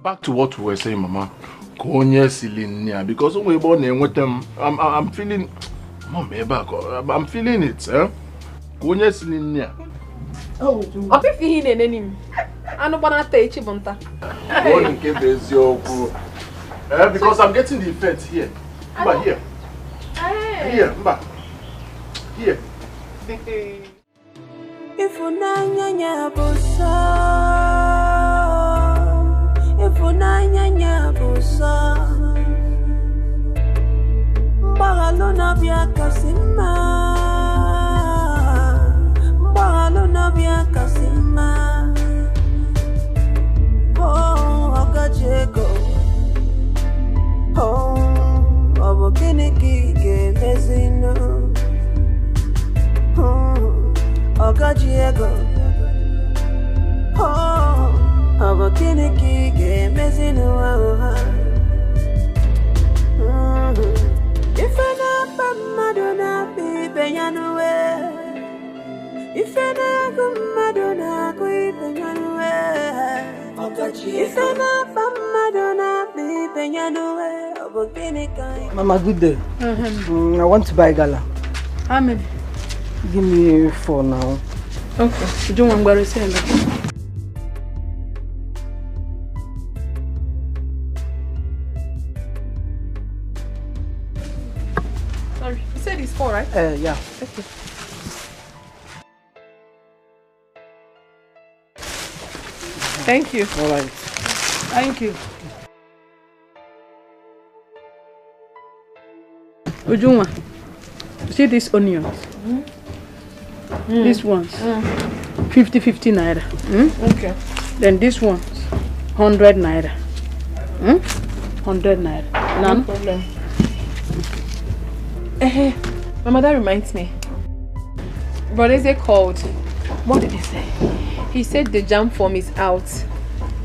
Back to what we were saying, Mama. Because when we born with them, I'm feeling. I'm feeling it, eh? Oh, I'm feeling it. I don't want to take Chibonta. Because I'm getting the effect here. But here. Here. If unanya busa, if unanya busa, Bagalona bia kasima, Bagalona bia kasima. Oh, Okajego. Oh, Obokiniki Mezino. Oh, Okajego. Oh, Obokiniki Mezino. If I not Madonna be Benyanue. If I not Madonna be Benyanue. Mama, good day. I want to buy gala. How many? Give me 4 now. Okay. You don't want to say that. said it's 4, right? Yeah. Okay. Thank you. All right. Thank you. Ujunwa, see these onions? These ones, 50 naira. Okay. Then this one's 100 naira. 100 naira. No problem. My mother reminds me. What is it called? What did he say? He said the jam form is out.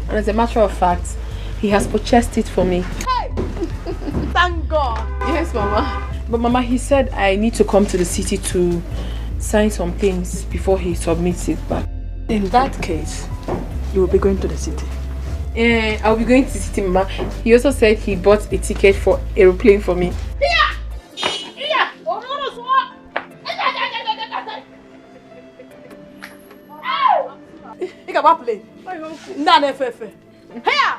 And as a matter of fact, he has purchased it for me. Hey! Thank God! Yes, Mama. But Mama, he said I need to come to the city to sign some things before he submits it back. In that case, you will be going to the city. I'll be going to the city, Mama. He also said he bought a ticket for aeroplane for me. You can play. None FF. Hey!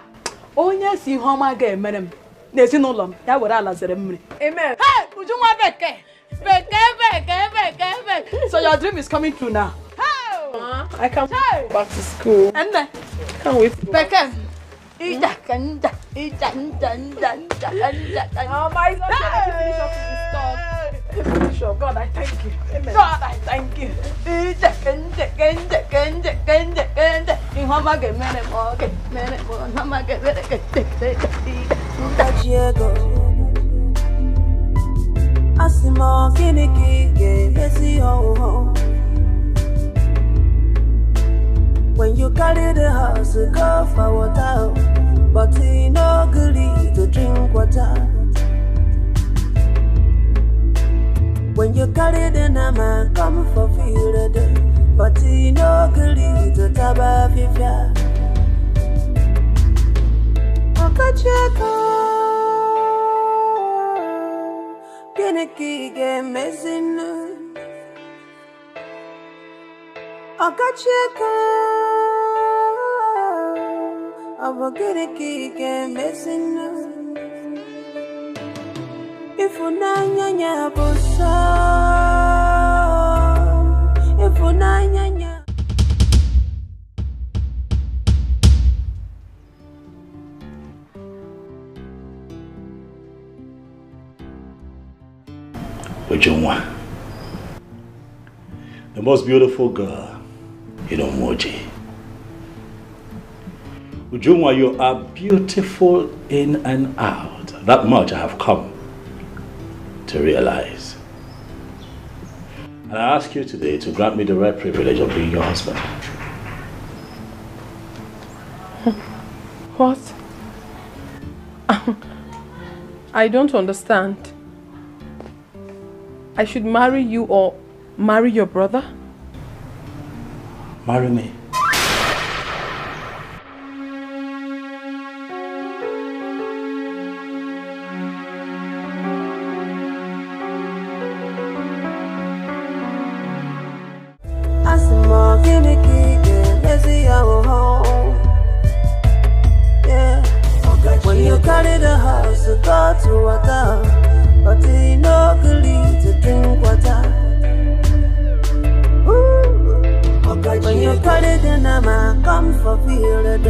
Onye si homa ga emerem. Nezi no lom. Ya were ala zere mmiri. Amen. Hey, Ujunwa beke. Beke. So your dream is coming true now. Hey! I can't go back to school. And then can't wait. Beke. Oh my God. Finish up. God, I thank you. Amen. God, I thank you. When you carry the house, go for water, but you no good to drink water. When you carry the nama, come for field, but you no good to taba fifia. Okija, Kiniki game missing. Okija, I'm getting game missing. If you nanya bosa, if you nanya. Ujunwa, the most beautiful girl in Omoji. Ujunwa, you are beautiful in and out. That much I have come to realize. And I ask you today to grant me the rare privilege of being your husband. What? I don't understand. I should marry you or marry your brother? Marry me. When you carry the house, go to water, but you no good to drink water. When you carry the nama, come for field,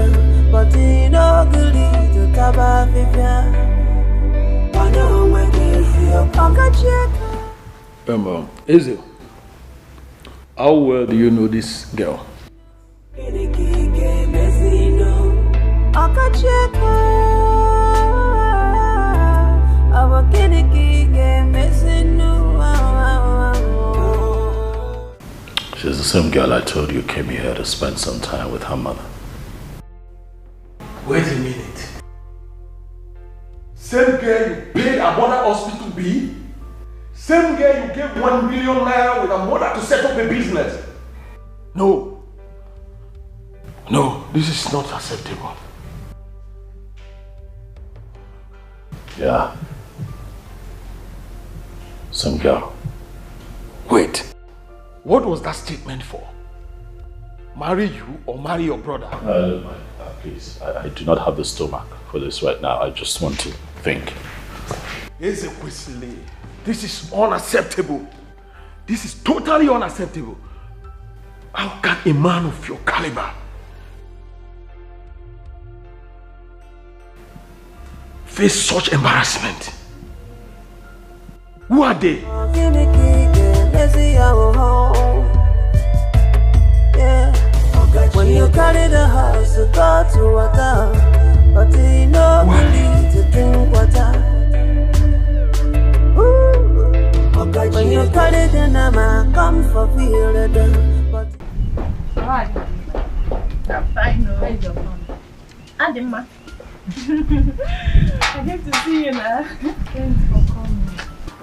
but you no good to taba fifia. Ezel, how well do you know this girl? She's the same girl I told you came here to spend some time with her mother. Wait a minute. Same girl you paid a mother hospital bill? Same girl you gave 1 million naira with a mother to set up a business? No. No, this is not acceptable. Yeah. Some girl. Wait. What was that statement for? Marry you or marry your brother? Please, I do not have the stomach for this right now. I just want to think. Ezekwesili, This is unacceptable. This is totally unacceptable. How can a man of your caliber face such embarrassment? Who are they? When you carry the house to go to water, but you know we need to drink water. When you carry the nama, come for feel the done. Hi. I'm fine. Where's your phone? Adema. I came to see you now. Thanks for coming.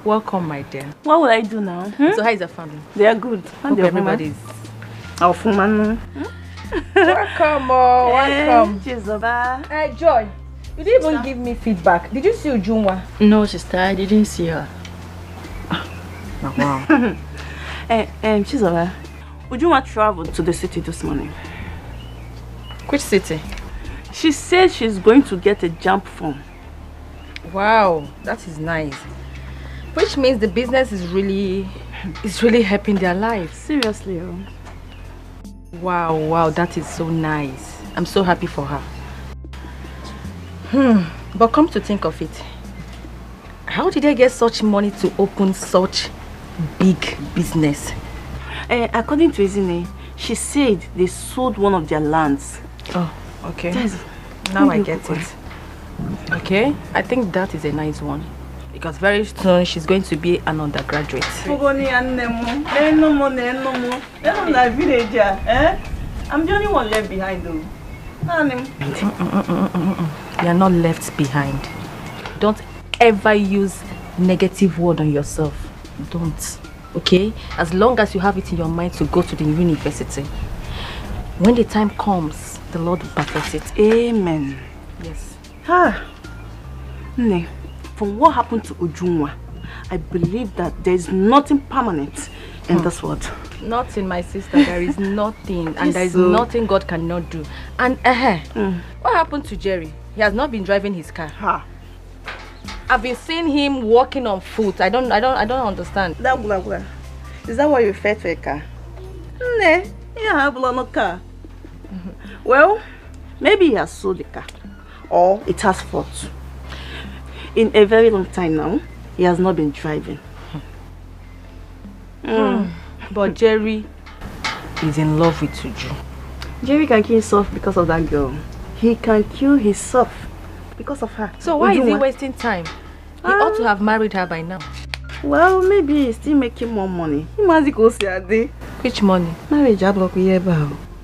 Welcome, my dear. What will I do now? So how is the family? They are good. Hope everybody's... Our woman. Welcome, welcome. Hey, Joy, you didn't even give me feedback. Did you see Ujunwa? No, sister, I didn't see her. Wow. Chizoba, Ujunwa traveled to the city this morning. Which city? She said she's going to get a jump phone. Wow, that is nice. Which means the business is really helping their lives. Seriously. Wow, that is so nice. I'm so happy for her. But come to think of it, how did they get such money to open such big business? According to Izine, she said they sold one of their lands. Oh, okay. Now I get it. Okay, I think that is a nice one. Because very soon she's going to be an undergraduate. I'm the only one left behind though. You're not left behind. Don't ever use negative word on yourself. Don't. Okay? As long as you have it in your mind to go to the university, when the time comes, the Lord will perfect it. Amen. Yes. Ne, from what happened to Ujunwa, I believe that there is nothing permanent in this world. Nothing, my sister. There is nothing. And there is nothing God cannot do. And what happened to Jerry? He has not been driving his car. I've been seeing him walking on foot. I don't understand. Is that why you fed for a car? Ne, you have no car. Well, maybe he has sold the car. Or it has fault. In a very long time now, he has not been driving. But Jerry is in love with Uju. Jerry can kill himself because of that girl. He can kill himself because of her. So why is he wasting time? He ought to have married her by now. Well, maybe he's still making more money. He must go see a day. Which money? Marriage about.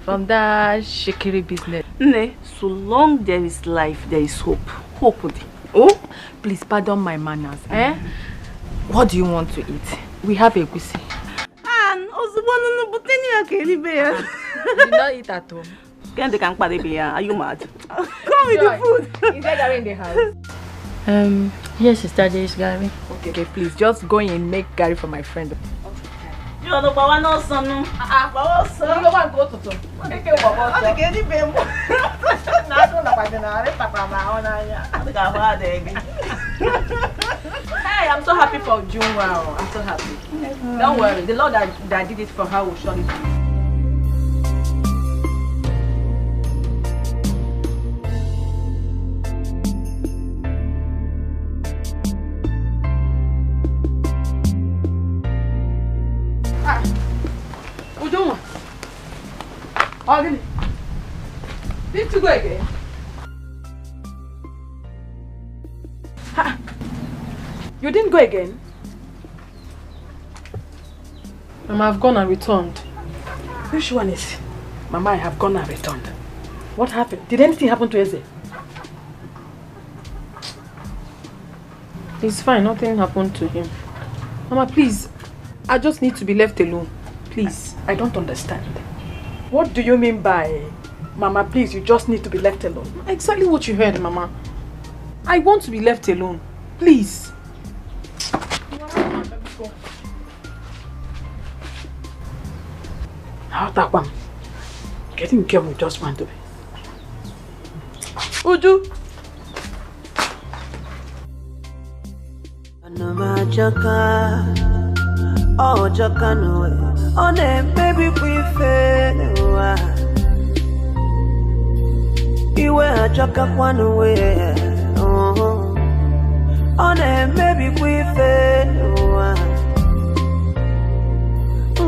From that shikiri business. Ne, so long there is life, there is hope. Hope. Oh, please pardon my manners. What do you want to eat? We have a gusi. You did not eat at home. Are you mad? Come with the food. Is there Gary in the house? Yes, sister, there is Gary. Okay, please just go in and make Gary for my friend. You are the Baba no son. Baba son. You want go to? Hey, I'm so happy for Junwa. I'm so happy. Don't worry, the Lord that did it for her will surely do it. Ujunwa. Did you go again? You didn't go again? Mama, I've gone and returned. Which one is it? Mama, I have gone and returned. What happened? Did anything happen to Eze? He's fine, nothing happened to him. Mama, please, I just need to be left alone. Please. I don't understand. What do you mean by, Mama, please, you just need to be left alone? Exactly what you heard, Mama. I want to be left alone. Please. How that one? Getting care we just want to be. Uju. Oh, Jacano, on a baby, we fail. You were Jacka one away. Oh, on a baby, we fail.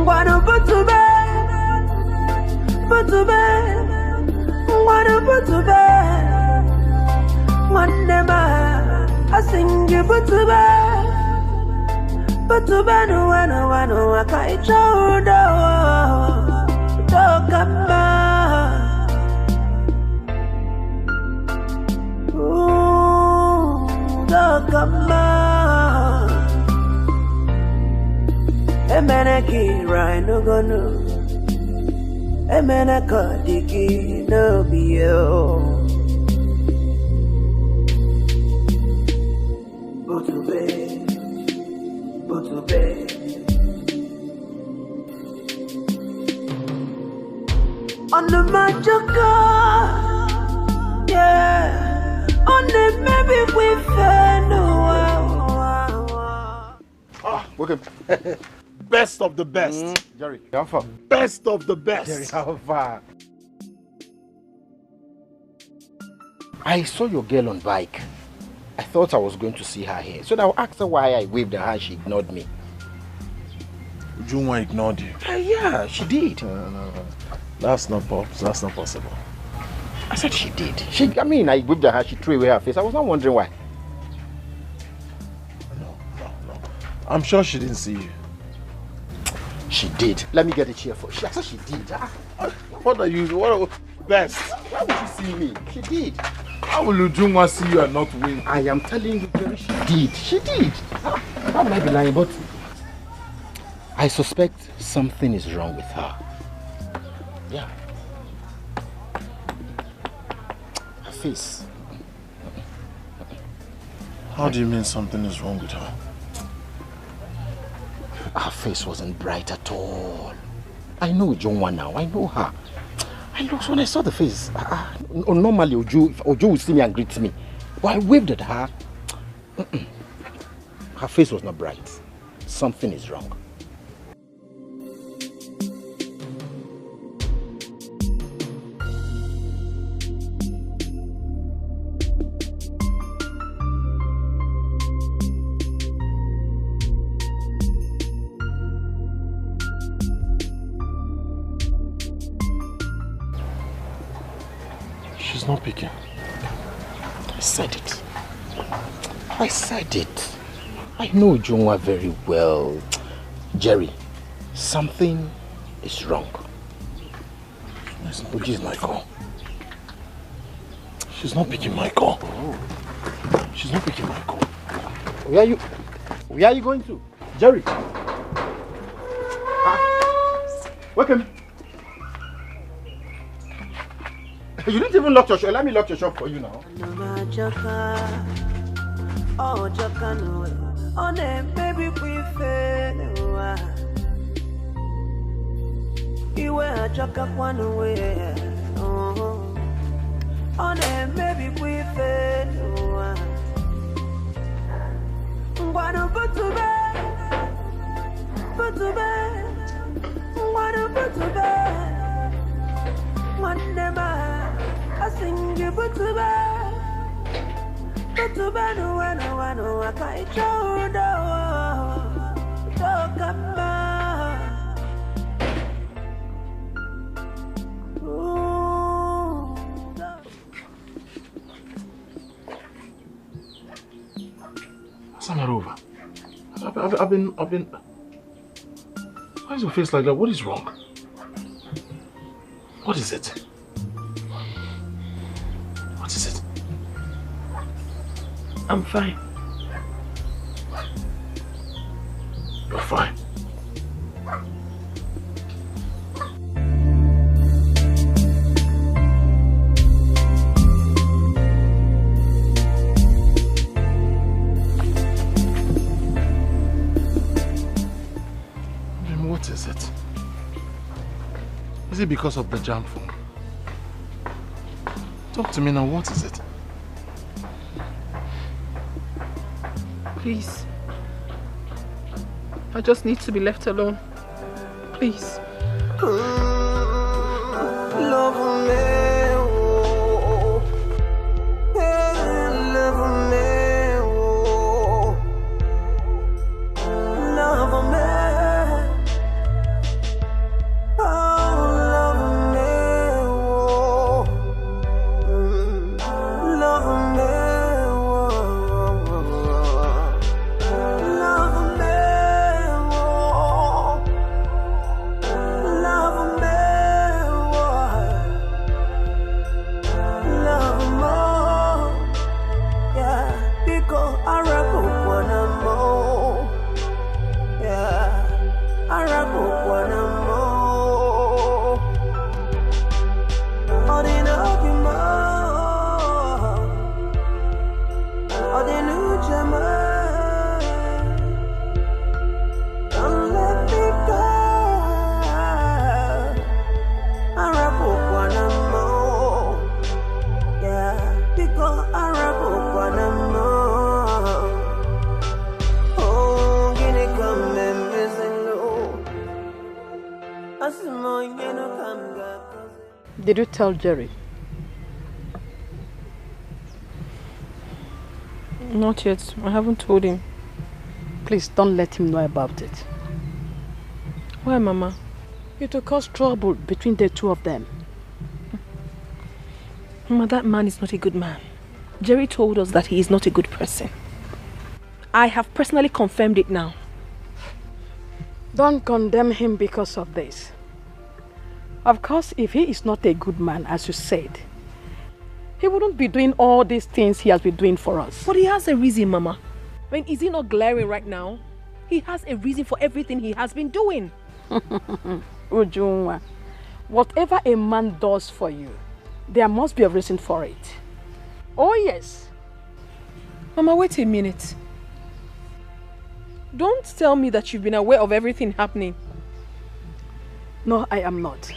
What about to bed? But to bed. What about to bed? One day, I sing you, but to bed. But to bed, no, I can't show the dog. Ooh, dog. A man, a key, right? No, go, no. A man, a car, dicky, no, be you. Go to bed. Go to bed. On the magic car, yeah. On the maybe we found Welcome. Best of the best. Jerry, how far? Best of the best. Jerry, how far? I saw your girl on bike. I thought I was going to see her here. So I asked her why I waved at her and she ignored me. Ujunwa ignored you? Yeah, she did. No. That's not possible. I said she did. I waved at her, she threw away her face. I was not wondering why. No. I'm sure she didn't see you. She did. Let me get a chair for her. I said she did. What are you? Best? Why would she see me? She did. How will Ujunwa see you and not win? I am telling you, Jerry, she did. She did. I might be lying, but I suspect something is wrong with her. Yeah. Her face. How do you mean something is wrong with her? Her face wasn't bright at all. I know Ujunwa now. I know her. I looked when I saw the face. Normally, Ojo would see me and greet me. But I waved at her. Her face was not bright. Something is wrong. Not picking. I said it. I know Ujunwa very well. Jerry, something is wrong. She's not picking my call. She's not picking my call. She's not picking my call. Where are you going to? Jerry. Welcome. You didn't even lock your shop. Let me lock your shop for you now. Oh, Jacano, on a baby, we fail. You were Jacka one away. On a baby, we fail. What about to bed? But to bed. What about to bed? One day, I sing you, but to bed. But to bed, no, I can't show the dog. Samarova, I've been. Why is your face like that? What is wrong? What is it? What is it? I'm fine. You're fine. What is it? Is it because of the jam phone? Talk to me now, what is it? Please, I just need to be left alone. Please. Love me, oh. Hey, love me, oh. Love me, oh, love me, oh. Love me, Did you tell Jerry? Not yet. I haven't told him. Please don't let him know about it. Why, Mama? It will cause trouble between the two of them. Mama, that man is not a good man. Jerry told us that he is not a good person. I have personally confirmed it now. Don't condemn him because of this. Of course, if he is not a good man, as you said, he wouldn't be doing all these things he has been doing for us. But he has a reason, Mama. I mean, is he not glaring right now? He has a reason for everything he has been doing. Ujunwa, whatever a man does for you, there must be a reason for it. Oh yes. Mama, wait a minute. Don't tell me that you've been aware of everything happening. No, I am not.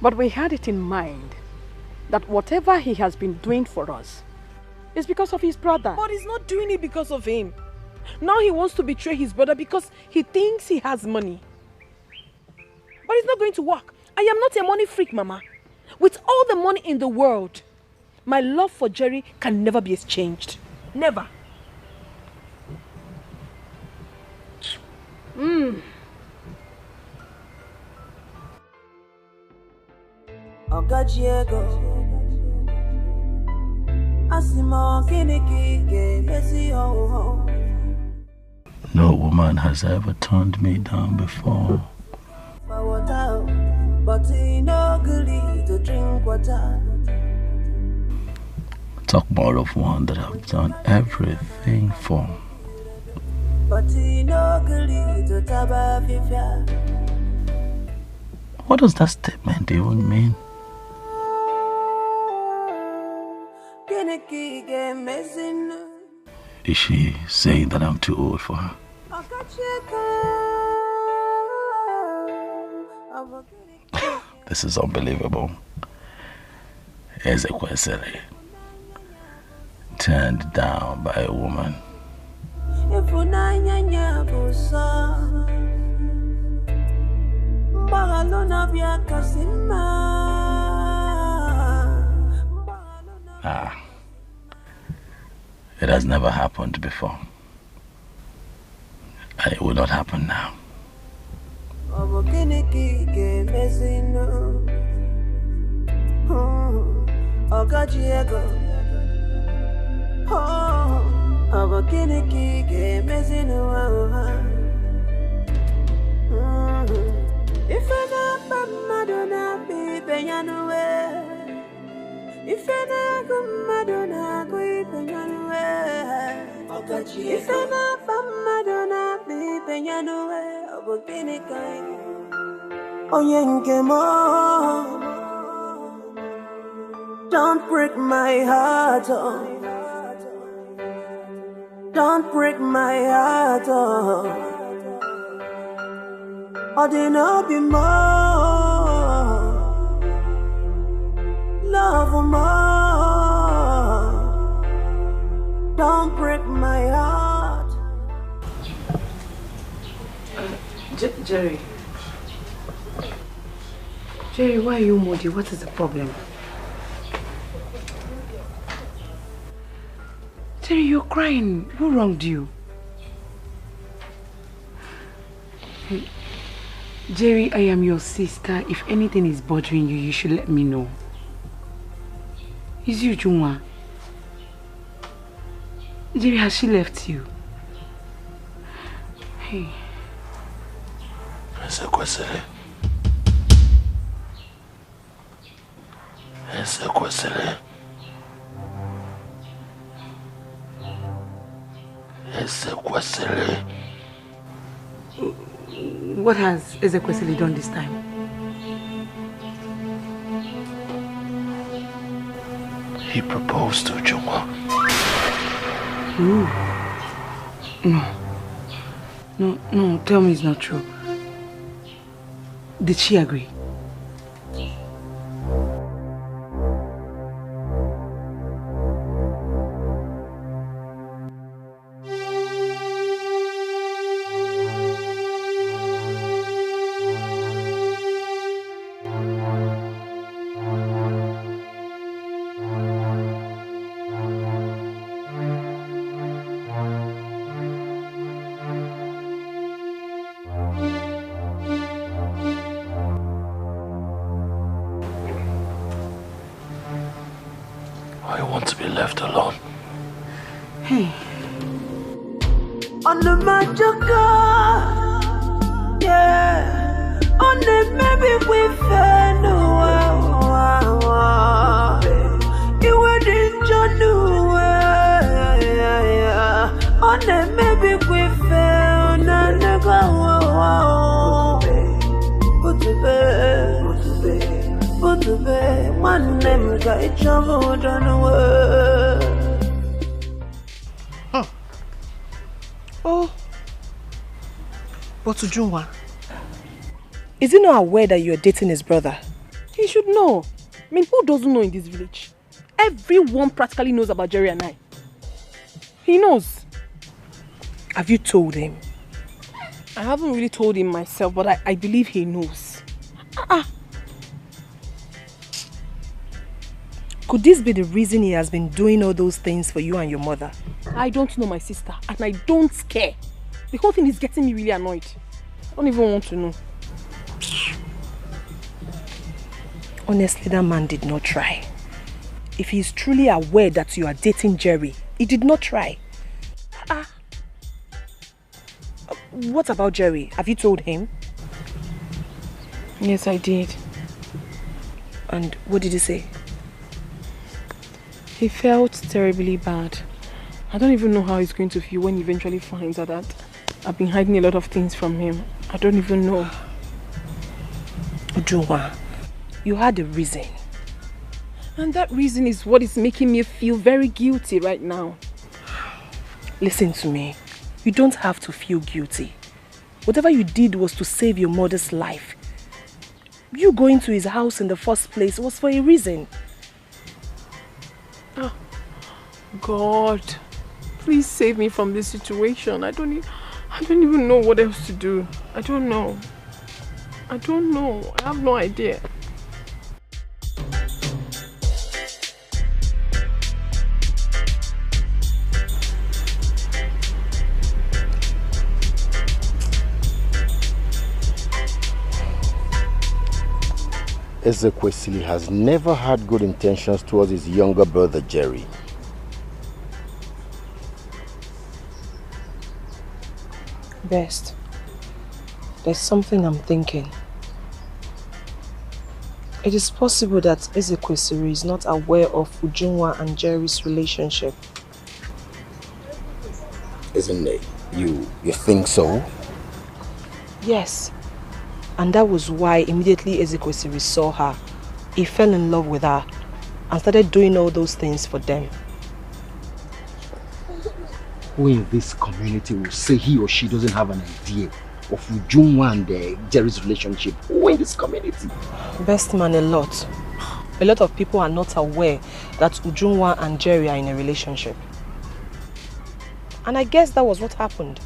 But we had it in mind that whatever he has been doing for us is because of his brother. But he's not doing it because of him. Now he wants to betray his brother because he thinks he has money. But it's not going to work. I am not a money freak, Mama. With all the money in the world, my love for Jerry can never be exchanged. Never. Okajiego Asimo Kiniki Messi ho. No woman has ever turned me down before. But no gully to drink water. Talk more of one that I've done everything for. But no gully to tabafifia. What does that statement even mean? Is she saying that I'm too old for her? This is unbelievable. Ezekwesili turned down by a woman. It has never happened before. And it will not happen now. If I not Madonna be Benyanue, if I not Madonna go Benyanue, if I not Madonna be Benyanue, Obokinika, Oyenkemo, don't break my heart, oh. Don't break my heart, oh. Or they no be more, love more. Don't break my heart. Jerry. Jerry, why are you moody? What is the problem? Jerry, you're crying. Who wronged you? Hey, Jerry, I am your sister. If anything is bothering you, you should let me know. It's you, Junwa. Jerry, has she left you? Hey. Ezekwesili. Ezekwesili. Ezekwesili. What has Ezekwesili done this time? He proposed to Juma. Ooh. No, tell me it's not true. Did she agree? I want to be left alone. Hey. On the Majaka, yeah. On the maybe we fell you wouldn't know, yeah. On the maybe we fell, na go. Put the bed, one name got each other done away. Oh. But Ujunwa, is he not aware that you're dating his brother? He should know. I mean, who doesn't know in this village? Everyone practically knows about Jerry and I. He knows. Have you told him? I haven't really told him myself, but I believe he knows. Could this be the reason he has been doing all those things for you and your mother? I don't know my sister, and I don't care. The whole thing is getting me really annoyed. I don't even want to know. Honestly, that man did not try. If he is truly aware that you are dating Jerry, he did not try. What about Jerry? Have you told him? Yes, I did. And what did he say? He felt terribly bad. I don't even know how he's going to feel when he eventually finds out that I've been hiding a lot of things from him. I don't even know. Ujunwa, you had a reason. And that reason is what is making me feel very guilty right now. Listen to me. You don't have to feel guilty. Whatever you did was to save your mother's life. You going to his house in the first place was for a reason. Oh, God, please save me from this situation. I don't even know what else to do. I don't know. I have no idea. Ezekwesili has never had good intentions towards his younger brother Jerry. Best, there's something I'm thinking. It is possible that Ezekwesili is not aware of Ujunwa and Jerry's relationship. Isn't it? You think so? Yes. And that was why immediately Ezekwesili saw her, he fell in love with her and started doing all those things for them. Who in this community will say he or she doesn't have an idea of Ujunwa and Jerry's relationship? Who in this community? Best man, a lot. A lot of people are not aware that Ujunwa and Jerry are in a relationship. And I guess that was what happened.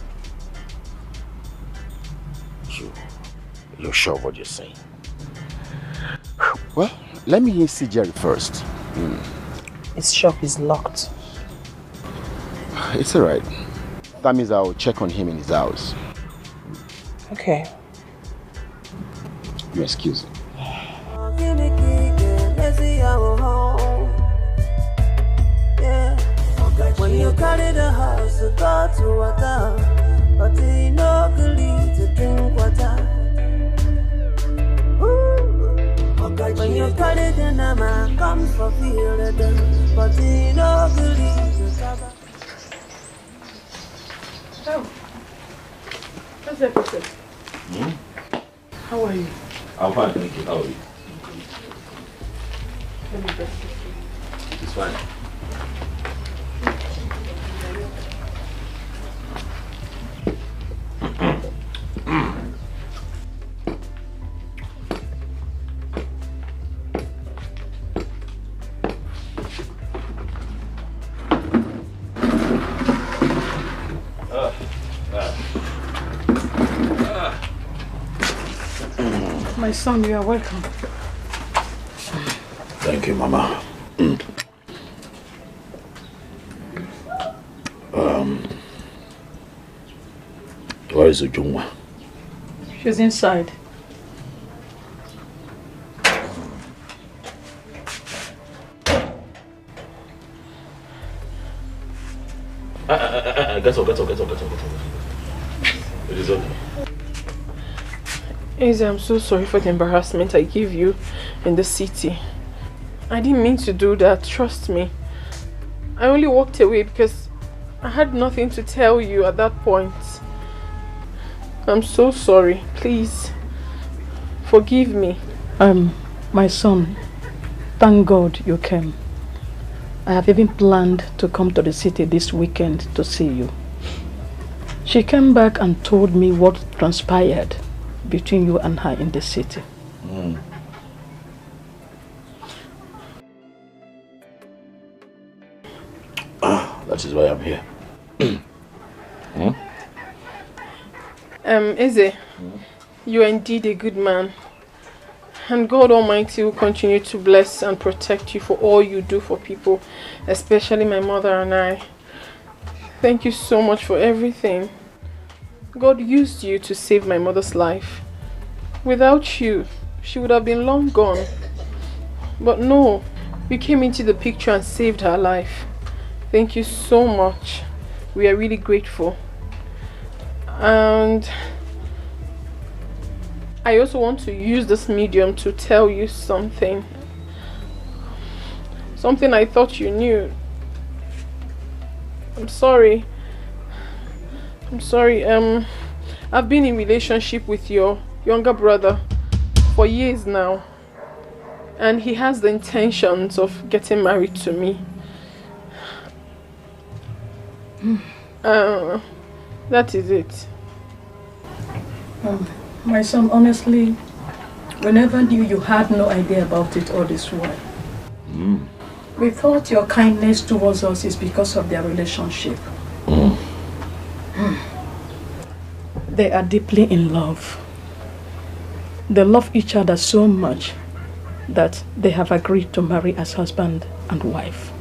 You're sure of what you're saying? Well, let me see Jerry first. His shop is locked. It's alright. That means I'll check on him in his house. Okay. You excuse me. When you carry the house, you go to water, but you no good to drink water. When you carry the nama, come for feel the but you no good to cover. Oh, how's everything? How are you? I'm fine, thank you. How are you? Let me just It's fine. My son, you are welcome. Thank you, Mama. Where is Ujungwa? She's inside. Get up. It is okay. Izzy, I'm so sorry for the embarrassment I gave you in the city. I didn't mean to do that, trust me. I only walked away because I had nothing to tell you at that point. I'm so sorry. Please, forgive me. My son, thank God you came. I have even planned to come to the city this weekend to see you. She came back and told me what transpired between you and her in the city. That is why I'm here. Izzy, you are indeed a good man. And God Almighty will continue to bless and protect you for all you do for people, especially my mother and I. Thank you so much for everything. God used you to save my mother's life. Without you, she would have been long gone. But no, you came into the picture and saved her life. Thank you so much. We are really grateful. And I also want to use this medium to tell you something. Something I thought you knew. I'm sorry. I've been in relationship with your younger brother for years now. And he has the intentions of getting married to me. That is it. My son, honestly, we never knew you had no idea about it all this while. We thought your kindness towards us is because of their relationship. They are deeply in love. They love each other so much that they have agreed to marry as husband and wife.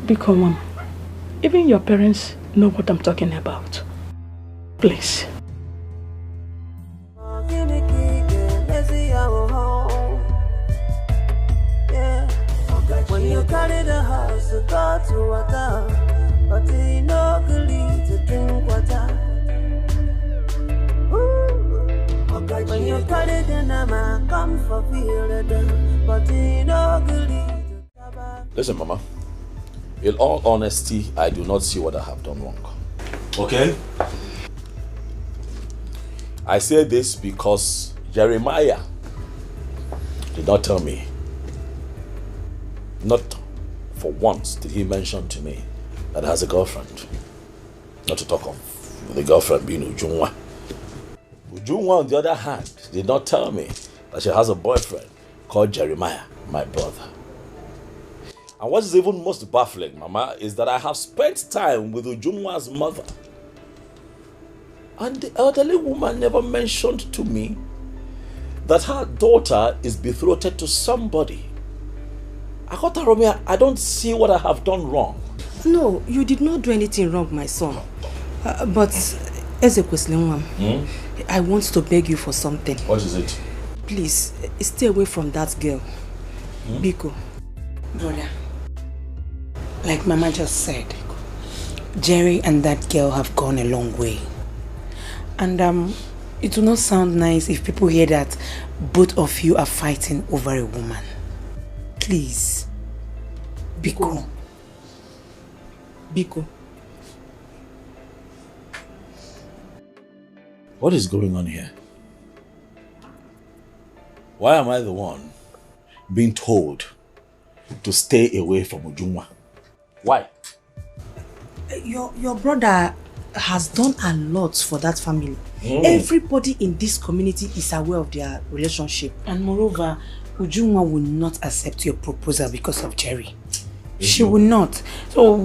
Because even your parents know what I'm talking about. Please. When you carry the house, you go to water, but you no good to drink water. When you carry the nama, come for feel the but you no good to. Listen, Mama. In all honesty, I do not see what I have done wrong. Okay? I say this because Jeremiah did not tell me. Not for once did he mention to me that he has a girlfriend. Not to talk of the girlfriend being Ujungwa. Ujungwa, on the other hand, did not tell me that she has a boyfriend called Jeremiah, my brother. And what is even most baffling, Mama, is that I have spent time with Ujungwa's mother. And the elderly woman never mentioned to me that her daughter is betrothed to somebody. Akotaromia, I don't see what I have done wrong. No, you did not do anything wrong, my son. But, Ezekwesilienwam, I want to beg you for something. What is it? Please, stay away from that girl. Biko. Brother, like Mama just said, Jerry and that girl have gone a long way. And it will not sound nice if people hear that both of you are fighting over a woman. Please. Biko. Biko. What is going on here? Why am I the one being told to stay away from Ujunwa? Why? Your brother has done a lot for that family. Everybody in this community is aware of their relationship. And moreover, Ujunwa will not accept your proposal because of Jerry. She will not. So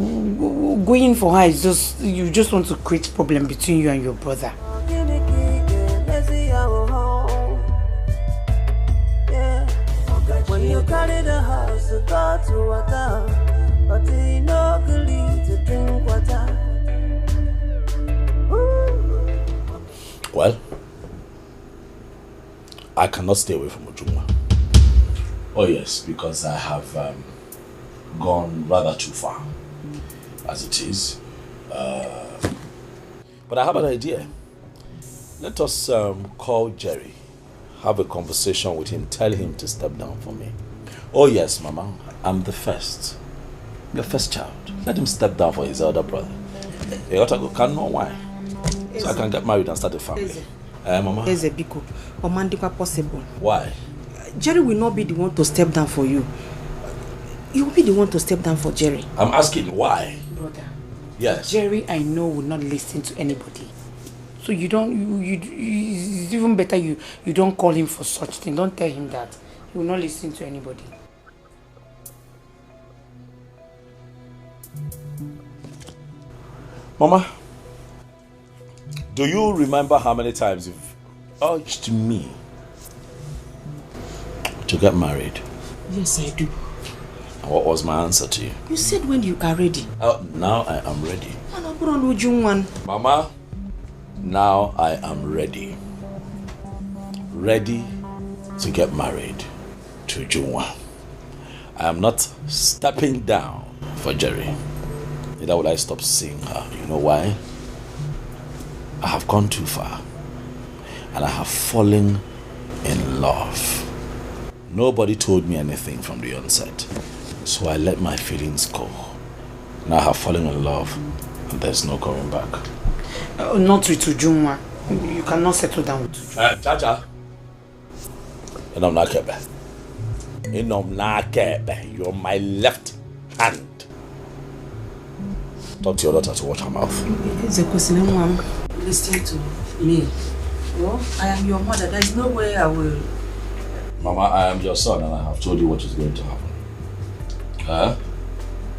going for her is just, you just want to create problem between you and your brother. When you carry the house to go to water, but you know to drink water. Well, I cannot stay away from Ujunwa. Oh yes, because I have gone rather too far, as it is. But I have an idea. Let us call Jerry, have a conversation with him, tell him to step down for me. Oh yes, Mama, I'm the first child. Let him step down for his elder brother. He ought to go, can't know why. So I can get married and start a family. Mama? Eze Biko, Omandikwa possible. Why? Jerry will not be the one to step down for you. You will be the one to step down for Jerry. I'm asking why? Brother. Yes. Jerry, I know, will not listen to anybody. So you don't, it's even better you don't call him for such thing. Don't tell him that. He will not listen to anybody. Mama, do you remember how many times you've urged me to get married? Yes, I do. And what was my answer to you? You said when you are ready. Now I am ready. Mama, now I am ready. Ready to get married to Ujunwa. I am not stepping down for Jerry. Neither will I stop seeing her. You know why? I have gone too far. And I have fallen in love. Nobody told me anything from the onset. So I let my feelings go. Now I have fallen in love. And there's no going back. Not with Ujunwa. You cannot settle down with Ujunwa. Chacha. You're my left hand. Talk to your daughter to watch her mouth. It's a question, Mom. Listen to me. Well, I am your mother. There is no way I will. Mama, I am your son and I have told you what is going to happen.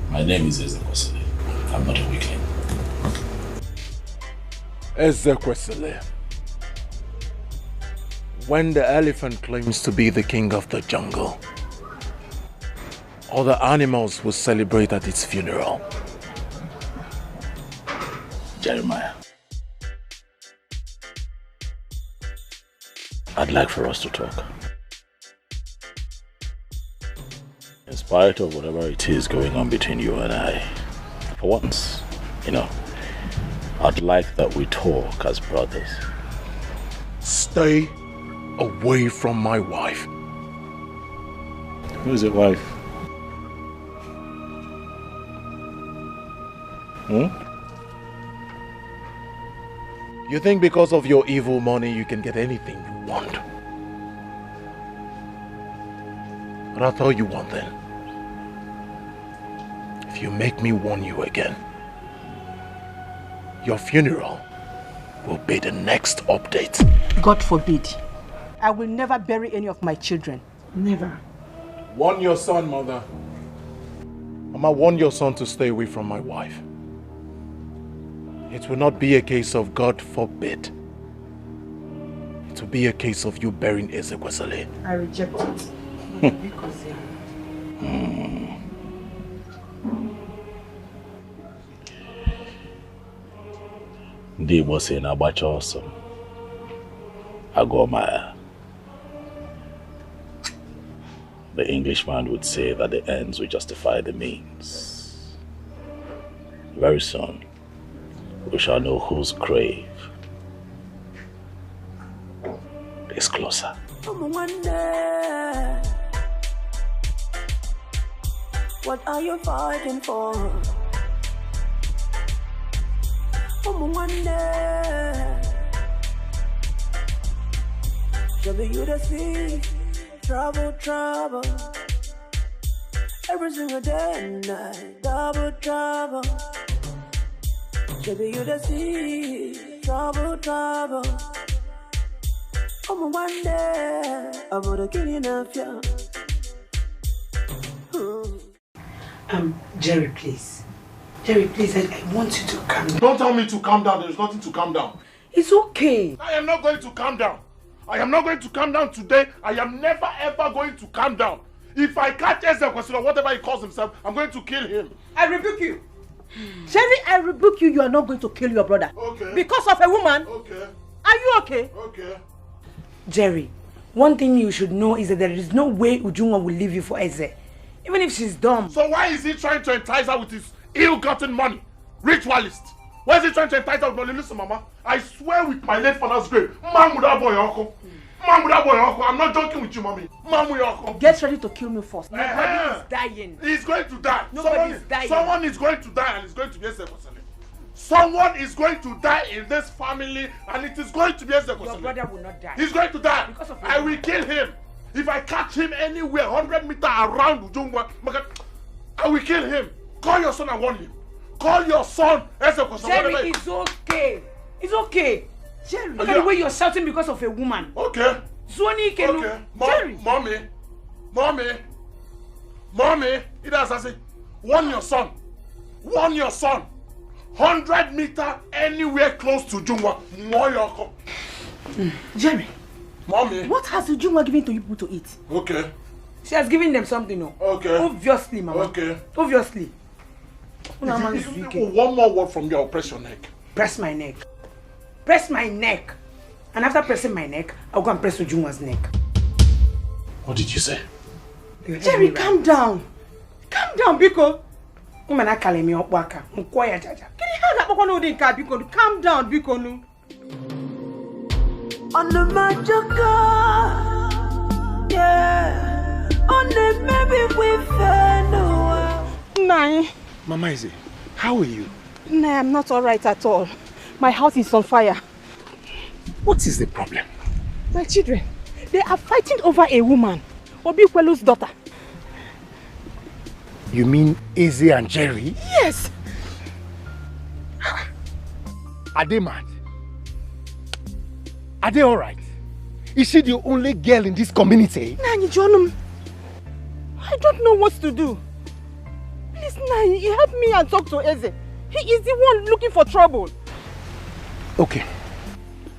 My name is Ezekwesili. I'm not a weakling. Ezekwesili. When the elephant claims to be the king of the jungle, all the animals will celebrate at its funeral. Jeremiah, I'd like for us to talk. In spite of whatever it is going on between you and I, for once, I'd like that we talk as brothers. Stay away from my wife. Who is it, wife? You think because of your evil money you can get anything you want? But I'll tell you one thing. If you make me warn you again, your funeral will be the next update. God forbid. I will never bury any of my children. Never. Warn your son, Mother. Mama, warn your son to stay away from my wife. It will not be a case of God forbid. It to be a case of you burying Ezekwesili. I reject it. Because Ndị Igbo say na agbacha ọsọ agụọ. The Englishman would say that the ends will justify the means. Very soon, we shall know whose grave is closer. What are you fighting for? Should be you to see trouble. Every single day and night, double trouble. Should be you to see trouble. One day, I'm gonna kill you enough, yeah. Jerry, please. Jerry, please, I want you to calm down. Don't tell me to calm down. There's nothing to calm down. It's okay. I am not going to calm down. I am not going to calm down today. I am never ever going to calm down. If I catch Ezekwesili or whatever he calls himself, I'm going to kill him. I rebuke you. Jerry, I rebuke you. You are not going to kill your brother. Okay. Because of a woman. Okay. Are you okay? Okay. Jerry, one thing you should know is that there is no way Ujunwa will leave you for Eze. Even if she's dumb. So why is he trying to entice her with his ill-gotten money? Ritualist. Why is he trying to entice her with money? Listen, Mama, I swear with my late father's grave, I'm not joking with you, Mommy. Get ready to kill me first. Nobody is dying. He's going to die. Nobody is dying. Someone is going to die, and it's going to be Ezekwesili. Someone is going to die in this family, and it is going to be Ezekwesili. Your brother will not die. He's going to die. Because of I will kill him. If I catch him anywhere 100 meters around Ujungwa, I will kill him. Call your son and warn him. Call your son. Jerry, it's okay. It's okay. Jerry, look at the way you're shouting because of a woman. Okay. Zwani Kenu. Okay. Jerry. Mommy. It has I say, warn your son. Warn your son. 100 meters anywhere close to Ujungwa. Jerry. Mommy. What has Ujungwa given to you people to eat? Okay. She has given them something, no? Okay. Obviously, Mama. Okay. Obviously. One more word from you, I'll press your neck. Press my neck. Press my neck. And after pressing my neck, I'll go and press Ujungwa's neck. What did you say? Jerry, calm down. Calm down, Biko. Umana kale mi opwaka. Mkwaya jaja. Kini hanga poko no din ka Biko. Calm down, Biko nu. On the magical, yeah. On the maybe we find Nai. Mama Eze, how are you? Nah, I'm not alright at all. My house is on fire. What is the problem? My children, they are fighting over a woman, Obikwelu's daughter. You mean Eze and Jerry? Yes. Are they mad? Are they alright? Is she the only girl in this community? Nani, Jonum, I don't know what to do. Please, Nani, help me and talk to Eze. He is the one looking for trouble. Okay,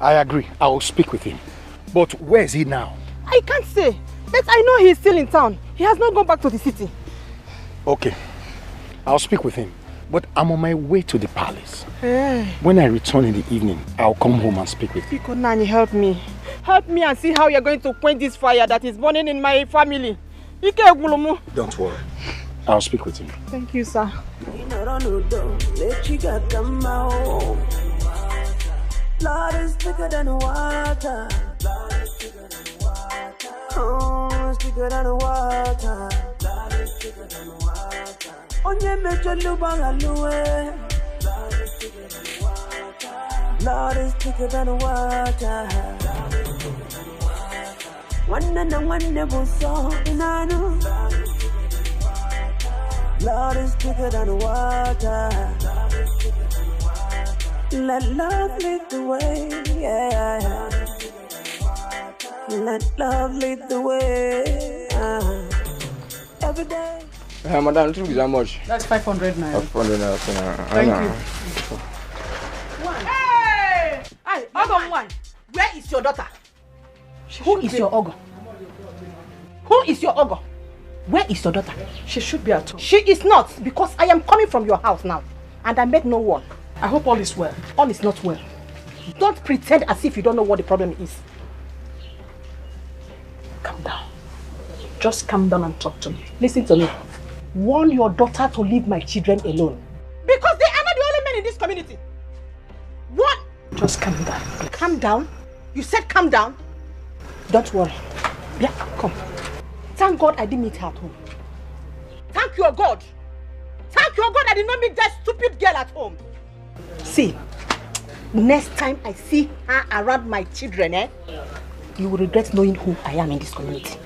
I agree. I will speak with him. But where is he now? I can't say, but I know he is still in town. He has not gone back to the city. Okay, I'll speak with him. But I'm on my way to the palace. Hey. When I return in the evening, I'll come home and speak with you. Biko, Nani, help me. Help me and see how you're going to quench this fire that is burning in my family. Don't worry. I'll speak with him. Thank you, sir. Blood is thicker than water. Oh, it's thicker than water. Blood is thicker than water. Onye mecho lubanga luwe. Blood is thicker than water. One and one buso inanu. Blood is thicker than water. Let love lead the way, yeah. Let love lead the way, every day. Madam, it is how much? That's 500 naira. 500 naira. Thank you. Hey! Hey, hold on one. Where is your daughter? Who is your ogre? Who is your ogre? Where is your daughter? She should be at home. She is not, because I am coming from your house now. And I met no one. I hope all is well. All is not well. Don't pretend as if you don't know what the problem is. Calm down. Just calm down and talk to me. Listen to me. Warn your daughter to leave my children alone. Because they are not the only men in this community. What? Just calm down. Calm down? You said calm down? Don't worry. Yeah, come. Thank God I didn't meet her at home. Thank your God. Thank your God I did not meet that stupid girl at home. See, next time I see her around my children, you will regret knowing who I am in this community.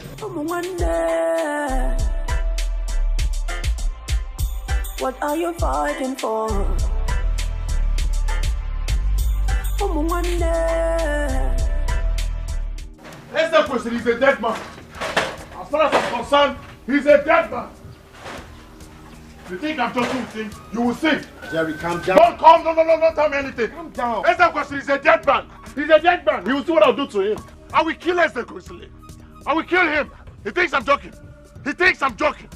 What are you fighting for? Esther person is a dead man. As far as I'm concerned, he's a dead man. You think I'm joking with him? You will see. Jerry, calm down. Don't come, don't tell me anything. Calm down. Esther person is a dead man. He's a dead man. He will see what I'll do to him. I will kill Esther Kwesili. I will kill him. He thinks I'm joking. He thinks I'm joking.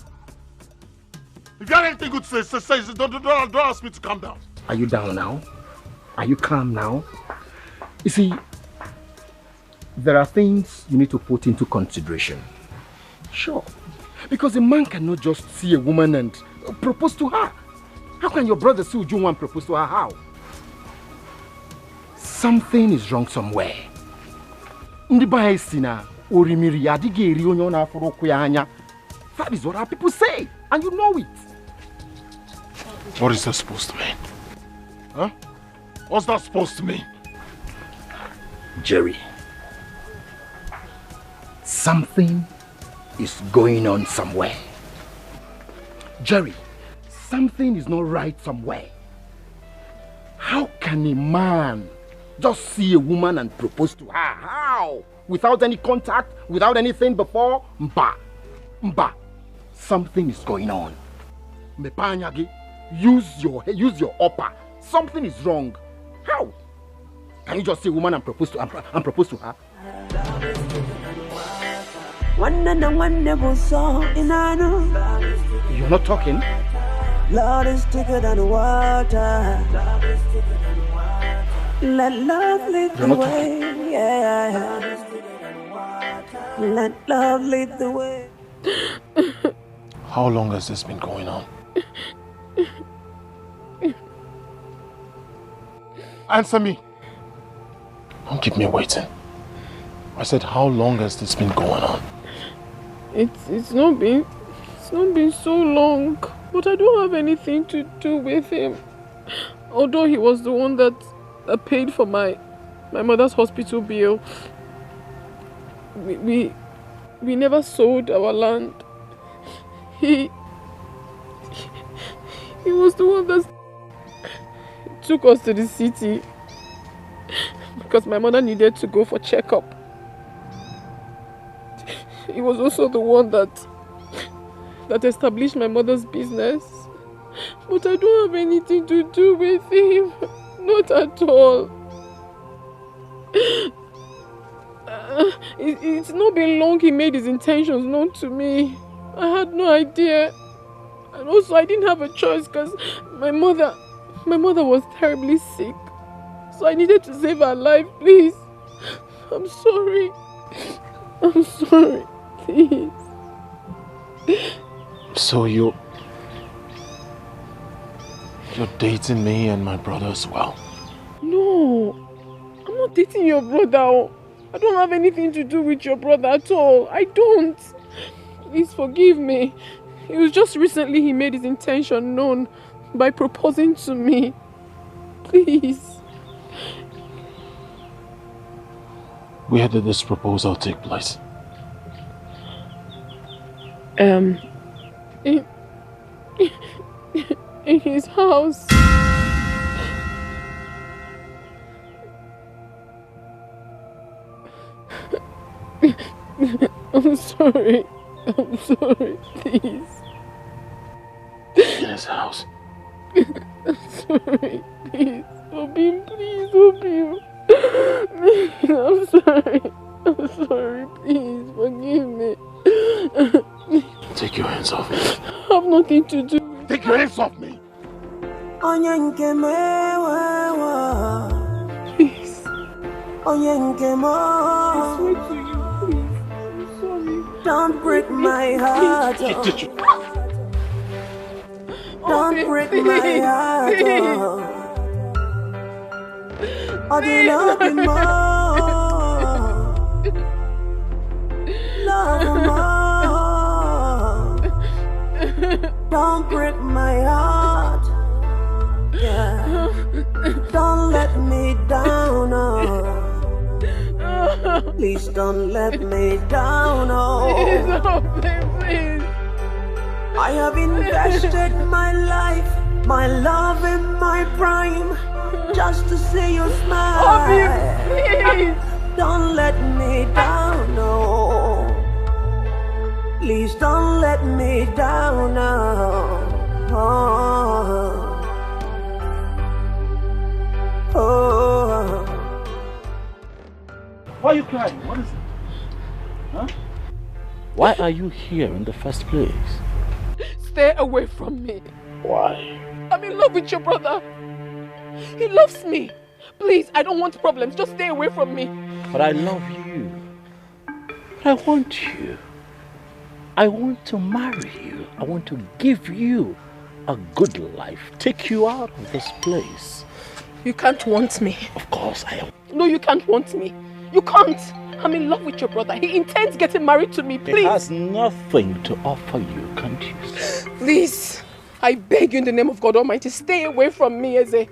If you have anything good to say, don't ask me to calm down. Are you down now? Are you calm now? You see, there are things you need to put into consideration. Sure. Because a man cannot just see a woman and propose to her. How can your brother see Ujunwa and propose to her? How? Something is wrong somewhere. That is what our people say, and you know it. What is that supposed to mean? Huh? What's that supposed to mean? Jerry, something is going on somewhere. Jerry, something is not right somewhere. How can a man just see a woman and propose to her? How? Without any contact, without anything before? Mba. Something is going on. Mepanyagi, use your upper. Something is wrong. How? Can you just see a woman and propose to her? You're not talking. Love is thicker than water. Let love lead the way. Yeah. Let love lead the way. How long has this been going on? Answer me. Don't keep me waiting. I said, how long has this been going on? It's not been so long, but I don't have anything to do with him. Although he was the one that paid for my mother's hospital bill. We never sold our land. He was the one that took us to the city because my mother needed to go for checkup. He was also the one that established my mother's business. But I don't have anything to do with him. Not at all. It's not been long he made his intentions known to me. I had no idea. And also I didn't have a choice because my mother was terribly sick. So I needed to save her life, please. I'm sorry. I'm sorry. Please. So you're dating me and my brother as well? No. I'm not dating your brother. I don't have anything to do with your brother at all. I don't. Please forgive me. It was just recently he made his intention known by proposing to me. Please. Where did this proposal take place? In his house. I'm sorry. I'm sorry, please. In his house? I'm sorry, please. Obim, please, Obim. I'm sorry. I'm sorry, please forgive me. Take your hands off me. I have nothing to do. Take your hands off me. Please. I swear to you, please. I'm sorry. Don't break my heart. Don't break my heart. I do love you more. Love more. Don't break my heart. Yeah. Don't let me down. Please don't let me down. Please. I have invested my life, my love and my prime, just to see you smile. Please. Don't let me down, no. Please don't let me down, no. Oh. Why are you crying? What is it? Huh? Why are you here in the first place? Stay away from me. Why? I'm in love with your brother. He loves me. Please, I don't want problems. Just stay away from me. But I love you. But I want you. I want to marry you. I want to give you a good life. Take you out of this place. You can't want me. Of course I am. No, you can't want me. You can't. I'm in love with your brother. He intends getting married to me. Please. He has nothing to offer you, can't you? Please. I beg you in the name of God Almighty, stay away from me, Eze.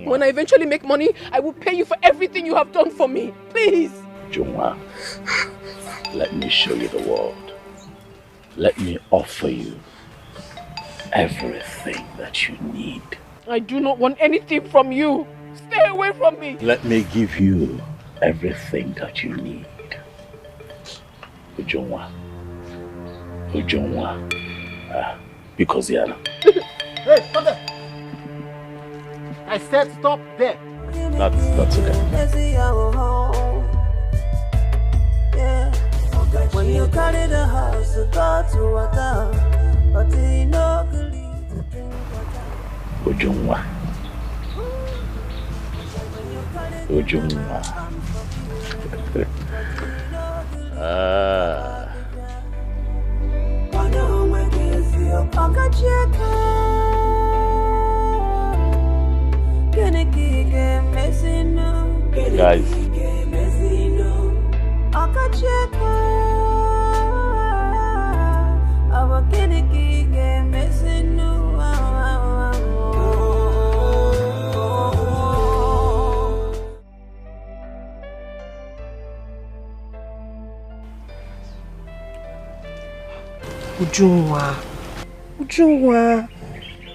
When I eventually make money, I will pay you for everything you have done for me. Please. Jungwa, let me show you the world. Let me offer you everything that you need. I do not want anything from you. Stay away from me. Let me give you everything that you need. Ujungwa. Because Yana. Hey, stop there! I said stop there. That's okay. Yeah. When you carry the house, you go to water, but you know good to drink water. Ujungwa. Guys. Ujungwa,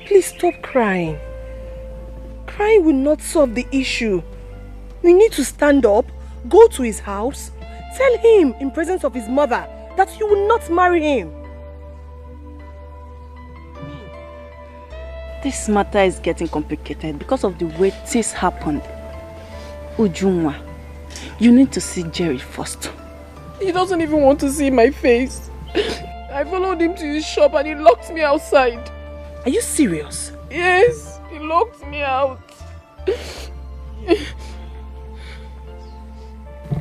please stop crying. Crying will not solve the issue. We need to stand up, go to his house, tell him in presence of his mother that you will not marry him. This matter is getting complicated because of the way things happened. Ujungwa, you need to see Jerry first. He doesn't even want to see my face. I followed him to his shop and he locked me outside. Are you serious? Yes, he locked me out.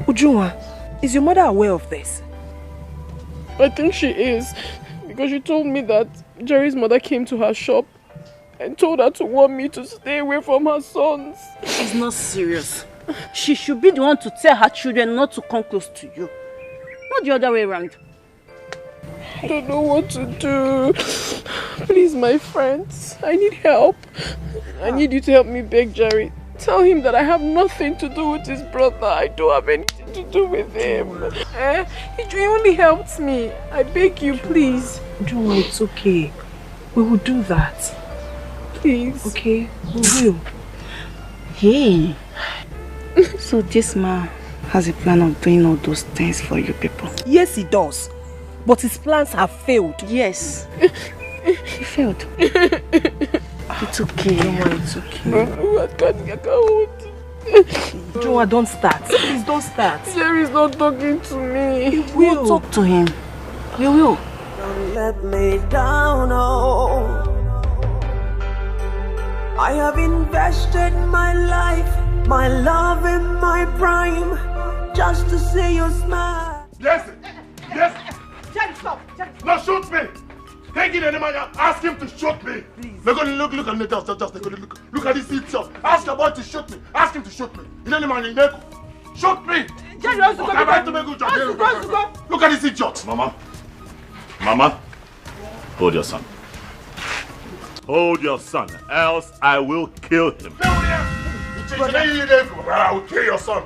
Ujungwa, is your mother aware of this? I think she is, because she told me that Jerry's mother came to her shop and told her to warn me to stay away from her sons. She's not serious. She should be the one to tell her children not to come close to you. Not the other way around. I don't know what to do. Please, my friends, I need help. I need you to help me beg Jerry. Tell him that I have nothing to do with his brother. I don't have anything to do with him. He only helps me. I beg you, please. Ujungwa, it's okay. We will do that. Please. Okay, we will. Hey. So this man has a plan of doing all those things for you people? Yes, he does. But his plans have failed. Yes. He failed. It's okay. Don't worry, it's okay. I can't hold. Joa, don't start. Please don't start. Jerry's not talking to me. We'll talk to him. We will. Don't let me down, oh. I have invested my life, my love and my prime, just to see you smile. Yes, yes. Jerry, stop. Jerry, stop. No, shoot me. Take it, man. Ask him to shoot me. Please. Look at me. Just look at this itself. Ask your boy to shoot me. Ask him to shoot me. Shoot me. Jerry, also go. Look at this idiot. Mama, hold your son. Hold your son, else I will kill him. I will kill your son.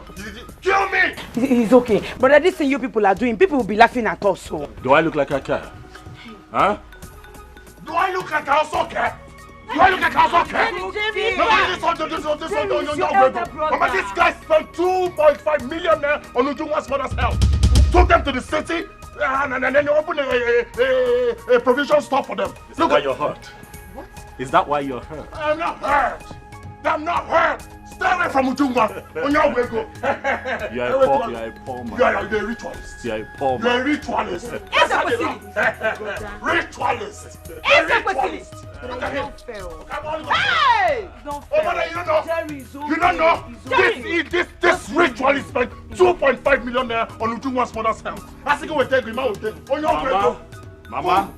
Kill me. He's okay. But this thing you people are doing, people will be laughing at us. So. Do I look like I care? Huh? Do I look like I also care? Do I look like I also care? Mama, this guy spent 2.5 million on Ujunwa's mother's health. Took them to the city and then you open a provision store for them. Is that why you're hurt? What? Is that why you're hurt? I'm not hurt. I'm not hurt. Stay away from Ujungwa. On your way, go. You're a poor man. You're a ritualist. You're a poor man. You're a ritualist. Ritualist. Look at him. Hey! Oh, mother, you don't know. You don't know. This ritualist spent 2.5 million on Ujungwa's mother's health. I think we'll take him out. On your way, go. Mama,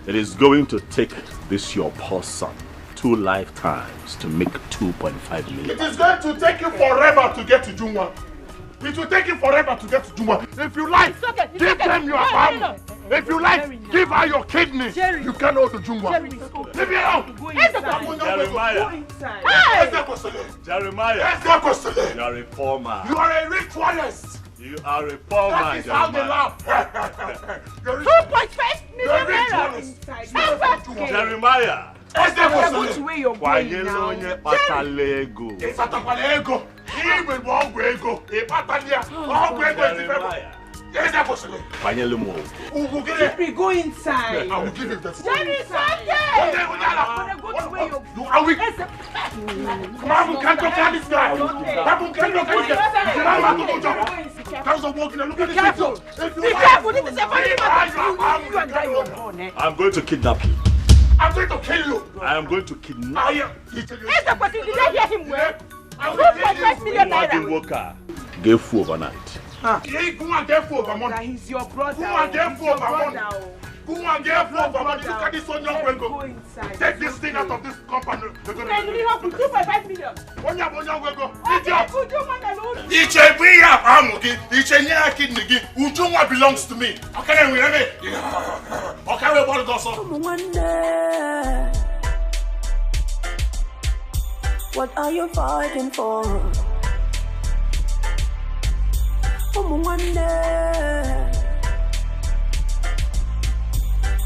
it is going to take this your poor son 2 lifetimes to make 2.5 million. It is going to take you forever to get to Ujungwa. It will take you forever to get to Ujungwa. If you like, give them your arm. If you like, give her your kidney. You can't go to Ujungwa. Leave me alone. Jeremiah, you are a poor man. You are a ritualist. You are a poor man. That is how they laugh. 2.5 million. Jeremiah. Which way you're going now? Jerry, go inside. I will give him that. Jerry, I'm going to kidnap you. I'm going to kill you. I am going to kidnap you. Did I hear him well? 2.5 million naira. Gave food overnight. He's your brother. Go and get food overnight. Look at this on your way. Go. Take this thing out of this company. They're going to give you 2.5 million. Ujungwa belongs to me. Okay, we have it. Okay, we want to go so. What are you fighting for?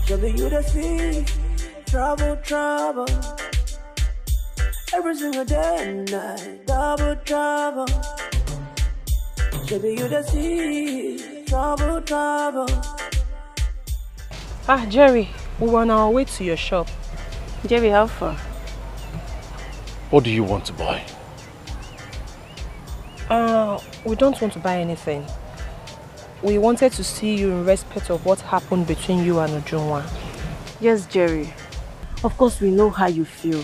Should you to see trouble every single day and night, double trouble. Should you to see trouble. Jerry, we were on our way to your shop. Jerry, how far? What do you want to buy? We don't want to buy anything. We wanted to see you in respect of what happened between you and Ujungwa. Yes, Jerry. Of course, we know how you feel.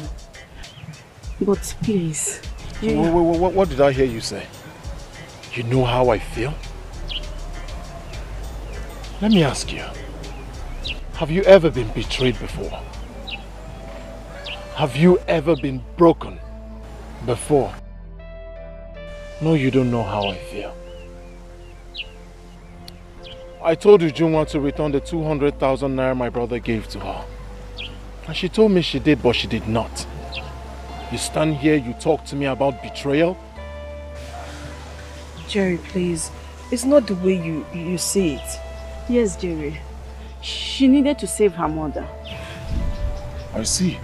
But please... What did I hear you say? You know how I feel? Let me ask you. Have you ever been betrayed before? Have you ever been broken before? No, you don't know how I feel. I told Ujungwa to return the 200,000 naira my brother gave to her. And she told me she did, but she did not. You stand here, you talk to me about betrayal? Jerry, please. It's not the way you see it. Yes, Jerry. She needed to save her mother. I see.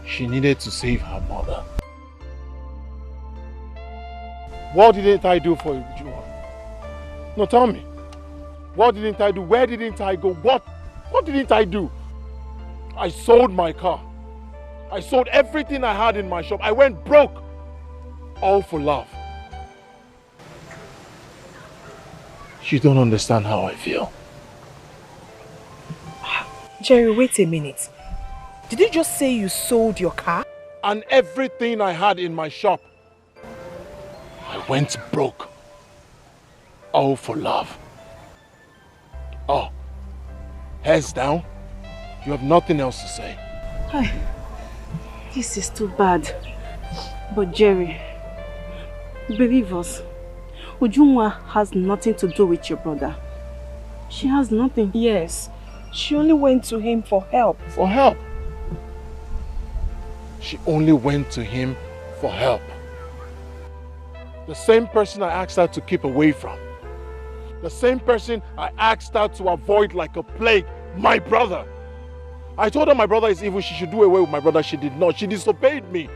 She needed to save her mother. What didn't I do for Ujungwa? No, tell me. What didn't I do? Where didn't I go? What didn't I do? I sold my car. I sold everything I had in my shop. I went broke. all for love. You don't understand how I feel. Jerry, wait a minute. Did you just say you sold your car? And everything I had in my shop. I went broke. All for love. Oh, heads down. You have nothing else to say. This is too bad. But Jerry, believe us, Ujunwa has nothing to do with your brother. She has nothing. Yes. She only went to him for help. For help? She only went to him for help. The same person I asked her to keep away from. The same person I asked her to avoid like a plague. My brother. I told her my brother is evil. She should do away with my brother. She did not. She disobeyed me.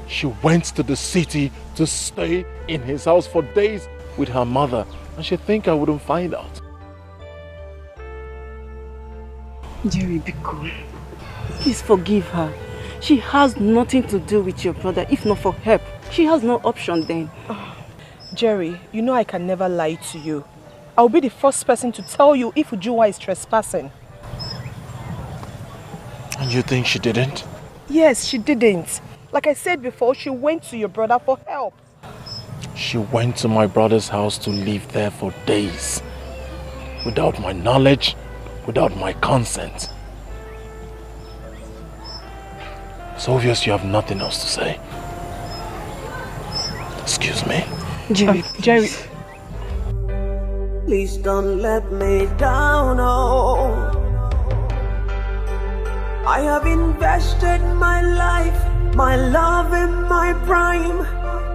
She went to the city to stay in his house for days with her mother. And she think I wouldn't find out. Jerry, be cool. Please forgive her. She has nothing to do with your brother. If not for help, she has no option then. Jerry, you know I can never lie to you. I'll be the first person to tell you if Ujunwa is trespassing. And you think she didn't? Yes, she didn't. Like I said before, she went to your brother for help. She went to my brother's house to live there for days. Without my knowledge, without my consent. It's obvious you have nothing else to say. Excuse me. Jerry, Jerry. Please don't let me down, oh. I have invested my life, my love and my prime,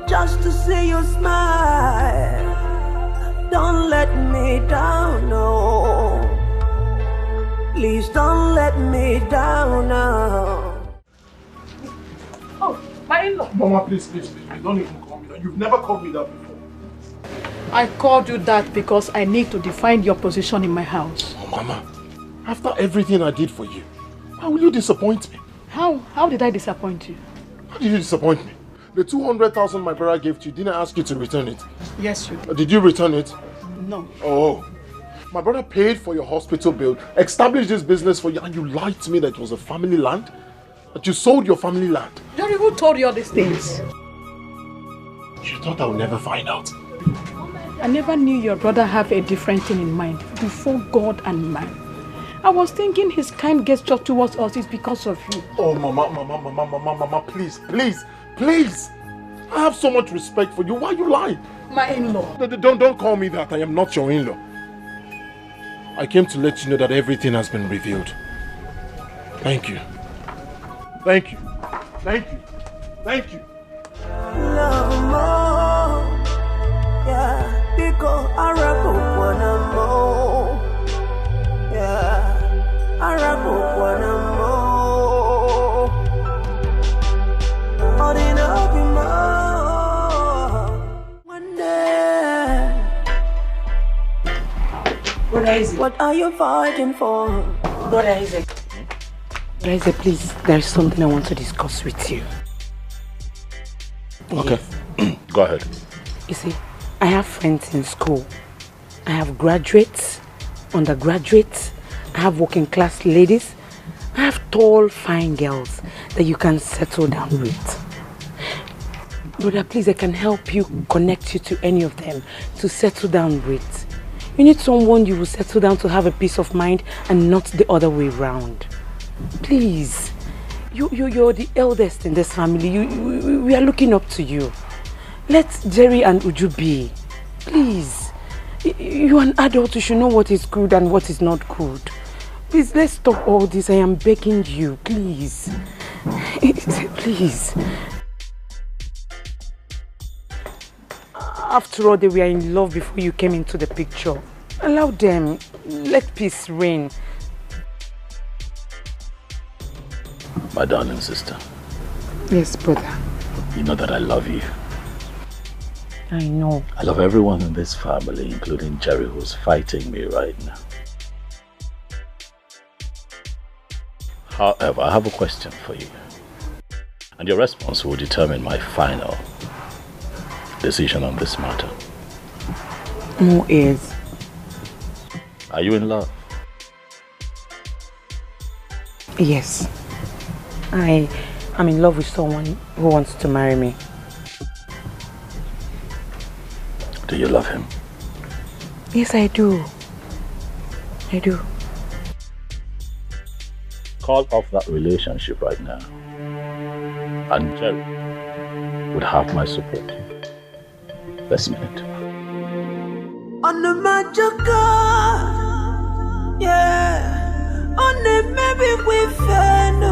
just to see you smile. Don't let me down, oh. Please don't let me down, oh. Oh, my in-law. Mama, please, don't even call me that. You've never called me that before. I called you that because I need to define your position in my house. Oh, Mama, after everything I did for you, how will you disappoint me? How did I disappoint you? How did you disappoint me? The 200,000 my brother gave to you, didn't I ask you to return it? Yes, you did. Did you return it? No. Oh. My brother paid for your hospital bill, established this business for you, and you lied to me that it was a family land? That you sold your family land? Jerry, who told you all these things? You thought I would never find out. I never knew your brother have a different thing in mind before God and man. I was thinking his kind gesture towards us is because of you. Oh, Mama, please. I have so much respect for you. Why you lie? My in-law. Don't call me that. I am not your in-law. I came to let you know that everything has been revealed. Thank you. Thank you. Love more, yeah, because I rap one more, yeah, I rap one more, or in more. One day, Brother Isaac. What are you fighting for? Brother Isaac. Brother Isaac, please, there is something I want to discuss with you. Okay, go ahead. You see, I have friends in school. I have graduates, undergraduates, I have working class ladies. I have tall, fine girls that you can settle down with. Brother, please, I can help you, connect you to any of them to settle down with. You need someone you will settle down to have a peace of mind and not the other way around. Please. You're the eldest in this family. We are looking up to you. Let Jerry and Uju be. Please. You're an adult. You should know what is good and what is not good. Please, let's stop all this. I am begging you. Please. Please. After all, they were in love before you came into the picture. Allow them. Let peace reign. My darling sister. Yes, brother. You know that I love you. I know. I love everyone in this family, including Jerry, who's fighting me right now. However, I have a question for you. And your response will determine my final decision on this matter. More ears. Are you in love? Yes. I'm in love with someone who wants to marry me. Do you love him? Yes, I do. I do. Call off that relationship right now. And Jerry would have my support. This minute. On the magic yeah. On the maybe we found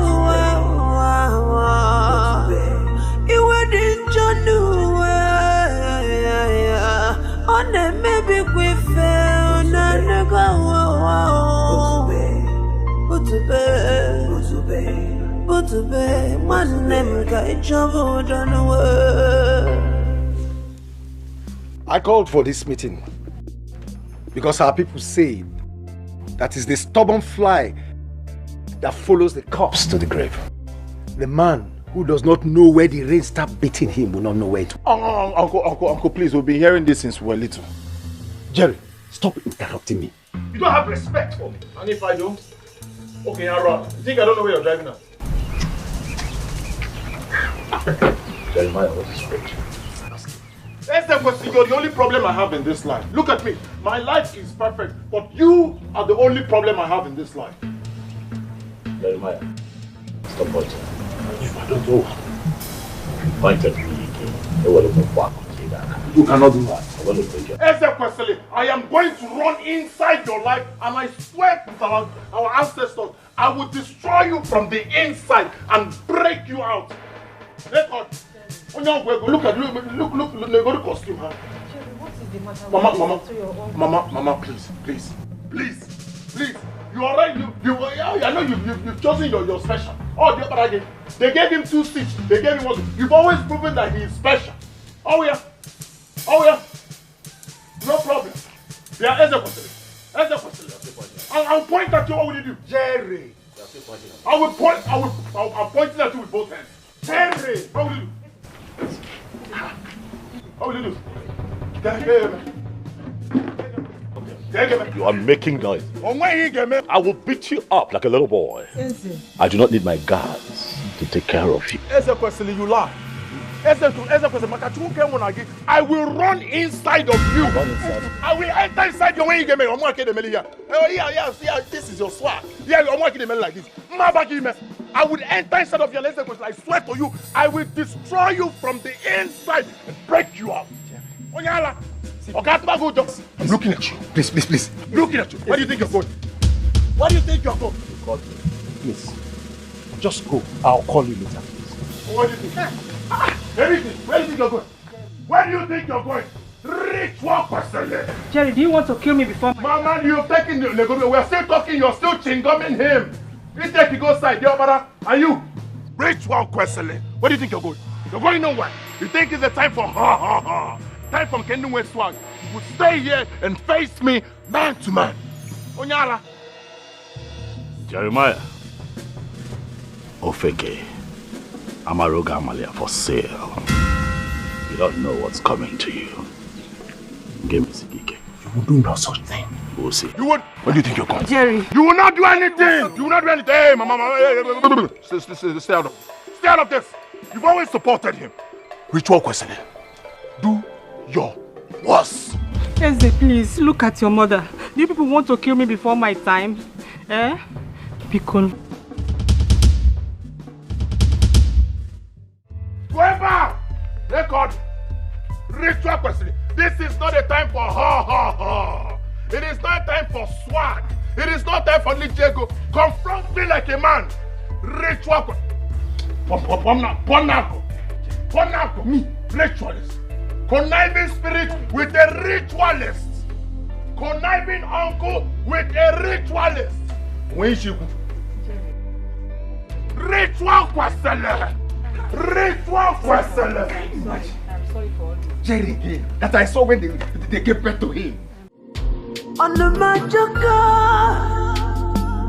it wouldn't join on the maybe we found I called for this meeting because our people say that is the stubborn fly that follows the corpse to the grave. The man who does not know where the rain starts beating him will not know where to. Uncle, please, we've been hearing this since we're little. Jerry, stop interrupting me. You don't have respect for me. And if I don't? Okay, Harlot, you think I don't know where you're driving at? Jeremiah, what is it? That's the question. You're the only problem I have in this life. Look at me. My life is perfect, but you are the only problem I have in this life. Jeremiah, stop pointing. I don't know. Point at me again. You cannot do that. I am going to run inside your life, and I swear with our ancestors, I will destroy you from the inside and break you out. Let on. Look at go to costume, huh? What is the matter? Mama, please. You are right. I know you've chosen your special. Oh, the other again. They gave him 2 seats. They gave him 1. You've always proven that he is special. Oh yeah. No problem. Yeah, I'll point at you. What will you do? Jerry. I'll point at you with both hands. Jerry. What will you do? What will you do? You are making noise. I will beat you up like a little boy. I do not need my guards to take care of you. You laugh. I will run inside of you. I will enter inside you when you get me. Oh yeah, this is your swag. Yeah, I'm working like this. I will enter inside of your I swear to you, I will destroy you from the inside and break you out. I'm looking at you. Please. Looking at you. Where do you think you're going? Please, just go. I'll call you later. What do you think? Everything. Where do you think you're going? Where do you think you're going? Ritual person. Jerry, do you want to kill me before my... Mama, you've taken the... We're still talking, you're still chingumming him. You take you go side, and you? Ritual question. Where do you think you're going? You're going nowhere. You think it's the time for time from Kingdom West swag. You would stay here and face me man to man. Onyala. Jeremiah. Ofeke. Amaroga Amalia for sale. You don't know what's coming to you. Give me Sikike. You will do no such thing. We'll see. You would? Where do you think you're going? Jerry. You will not do anything. You will not do anything. Hey, mama. Stay out of this. You've always supported him. Ritual questioning. Do your worst. Eze, please, look at your mother. Do you people want to kill me before my time? Be cool. Whoever! Record! Ritual questioning. This is not a time for ha. It is not time for swag. It is not time for Nijego. Confront me like a man. Ritual questioning. Me, ritualist. Conniving spirit with a ritualist. Conniving uncle with a ritualist. When she ritual questioning. Ritual questioning. I'm sorry for all this. Jerry, that I saw when they gave birth to him. On the magic,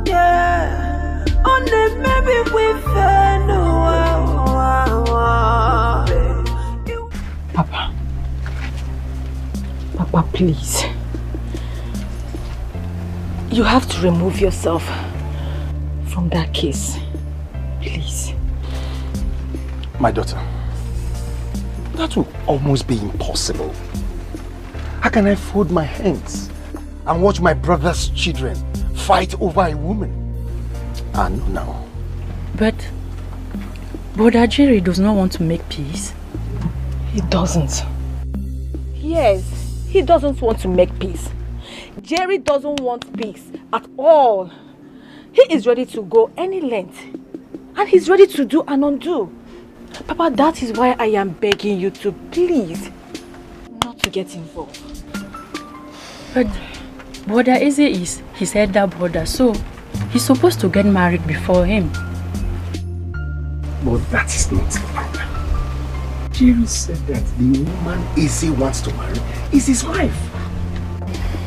yeah. On the maybe we found please. You have to remove yourself from that case. Please. My daughter, that will almost be impossible. How can I fold my hands and watch my brother's children fight over a woman? No. But Brother Jerry does not want to make peace. He doesn't. Yes, he doesn't want to make peace. Jerry doesn't want peace at all. He is ready to go any length. And he's ready to do and undo. Papa, that is why I am begging you to please not to get involved. But Brother Eze is his elder brother, so he's supposed to get married before him. But that is not the problem. Jerry said that the woman Eze wants to marry is his wife.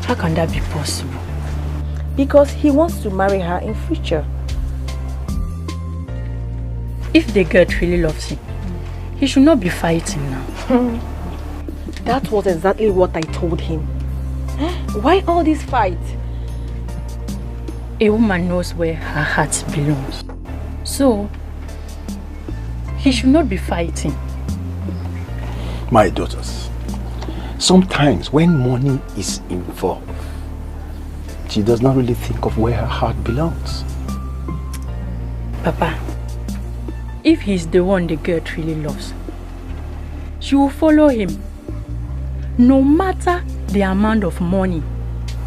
How can that be possible? Because he wants to marry her in future. If the girl really loves him, he should not be fighting now. That was exactly what I told him. Why all this fight? A woman knows where her heart belongs. So, he should not be fighting. My daughters, sometimes when money is involved, she does not really think of where her heart belongs. Papa, if he's the one the girl really loves, she will follow him. No matter the amount of money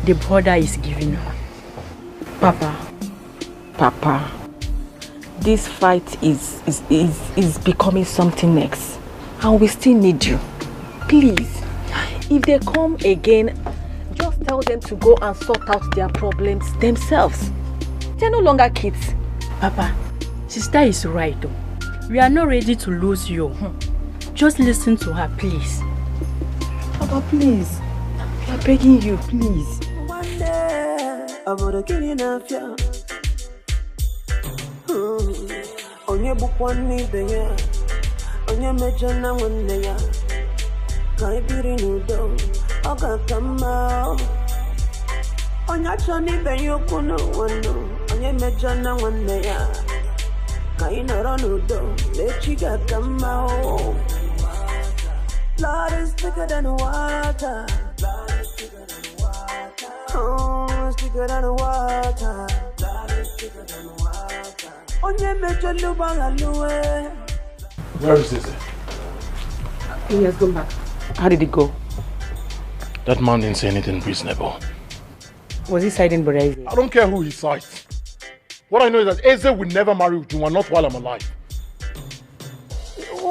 the brother is giving her. Papa, this fight is becoming something else. And we still need you. Please, if they come again, just tell them to go and sort out their problems themselves. They're no longer kids. Papa, sister is right though. We are not ready to lose you. Just listen to her, please. Papa, please. We are begging you, please. One day, I'm gonna kill you now. Onye bukwani beya, onye mejana wande ya, kai biri nudo, oga kama. Onye chani beyo kuno wano, onye mejana wande ya, kai nara nudo, lechiga kama. Blood is thicker than water. Blood is thicker than water. Oh, it's thicker than water. Blood is thicker than water. Where is this? He has gone back. How did it go? That man didn't say anything reasonable. Was he siding Brother Eze? I don't care who he sides. What I know is that Eze will never marry Ujunwa, not while I'm alive.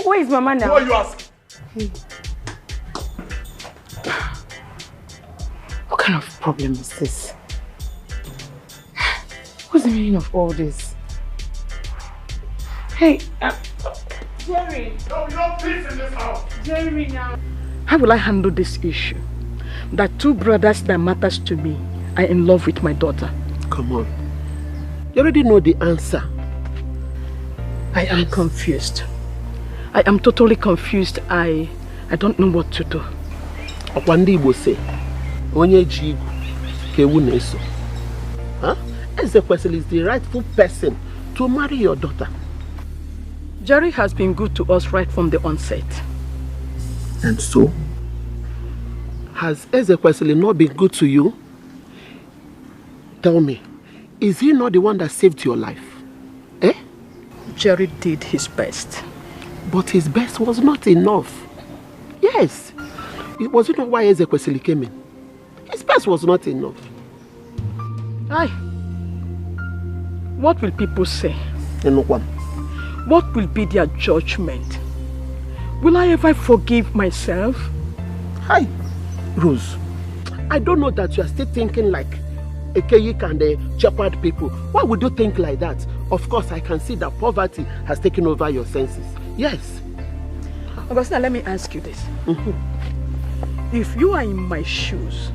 Where is Mama now? Who are you asking? What kind of problem is this? What's the meaning of all this? Hey, Jerry! No, you don't peace in this house! Jerry now! How will I handle this issue? That two brothers that matters to me are in love with my daughter. Come on. You already know the answer. I am confused. I am totally confused. I don't know what to do. Okwandi Igbo say, Onye ji igu ka ewu na-eso. Ezekwesili is the rightful person to marry your daughter. Jerry has been good to us right from the onset. And so? Has Ezekwesili not been good to you? Tell me, is he not the one that saved your life? Eh? Jerry did his best. But his best was not enough. Yes. It wasn't why Ezekwesili came in. His best was not enough. Aye. What will people say? Enokwan. What will be their judgment? Will I ever forgive myself? Hi, Rose. I don't know that you are still thinking like Ekeyik and the shepherd people. Why would you think like that? Of course, I can see that poverty has taken over your senses. Yes. Augustina, let me ask you this. If you are in my shoes,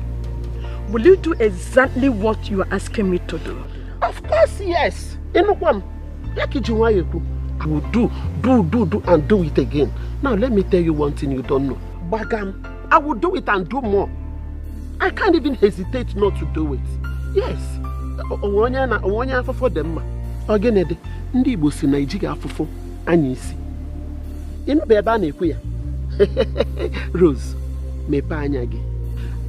will you do exactly what you are asking me to do? Of course, yes. Enokwan. I will do and do it again. Now let me tell you one thing you don't know. Bagam, I will do it and do more. I can't even hesitate not to do it. Yes. Onwanya afofo dem ma. Ogenede, ndị Igbo si na ejigi afofo anya isi. Inu be ebe a na-ekwu ya. Rose, mepe anya gị.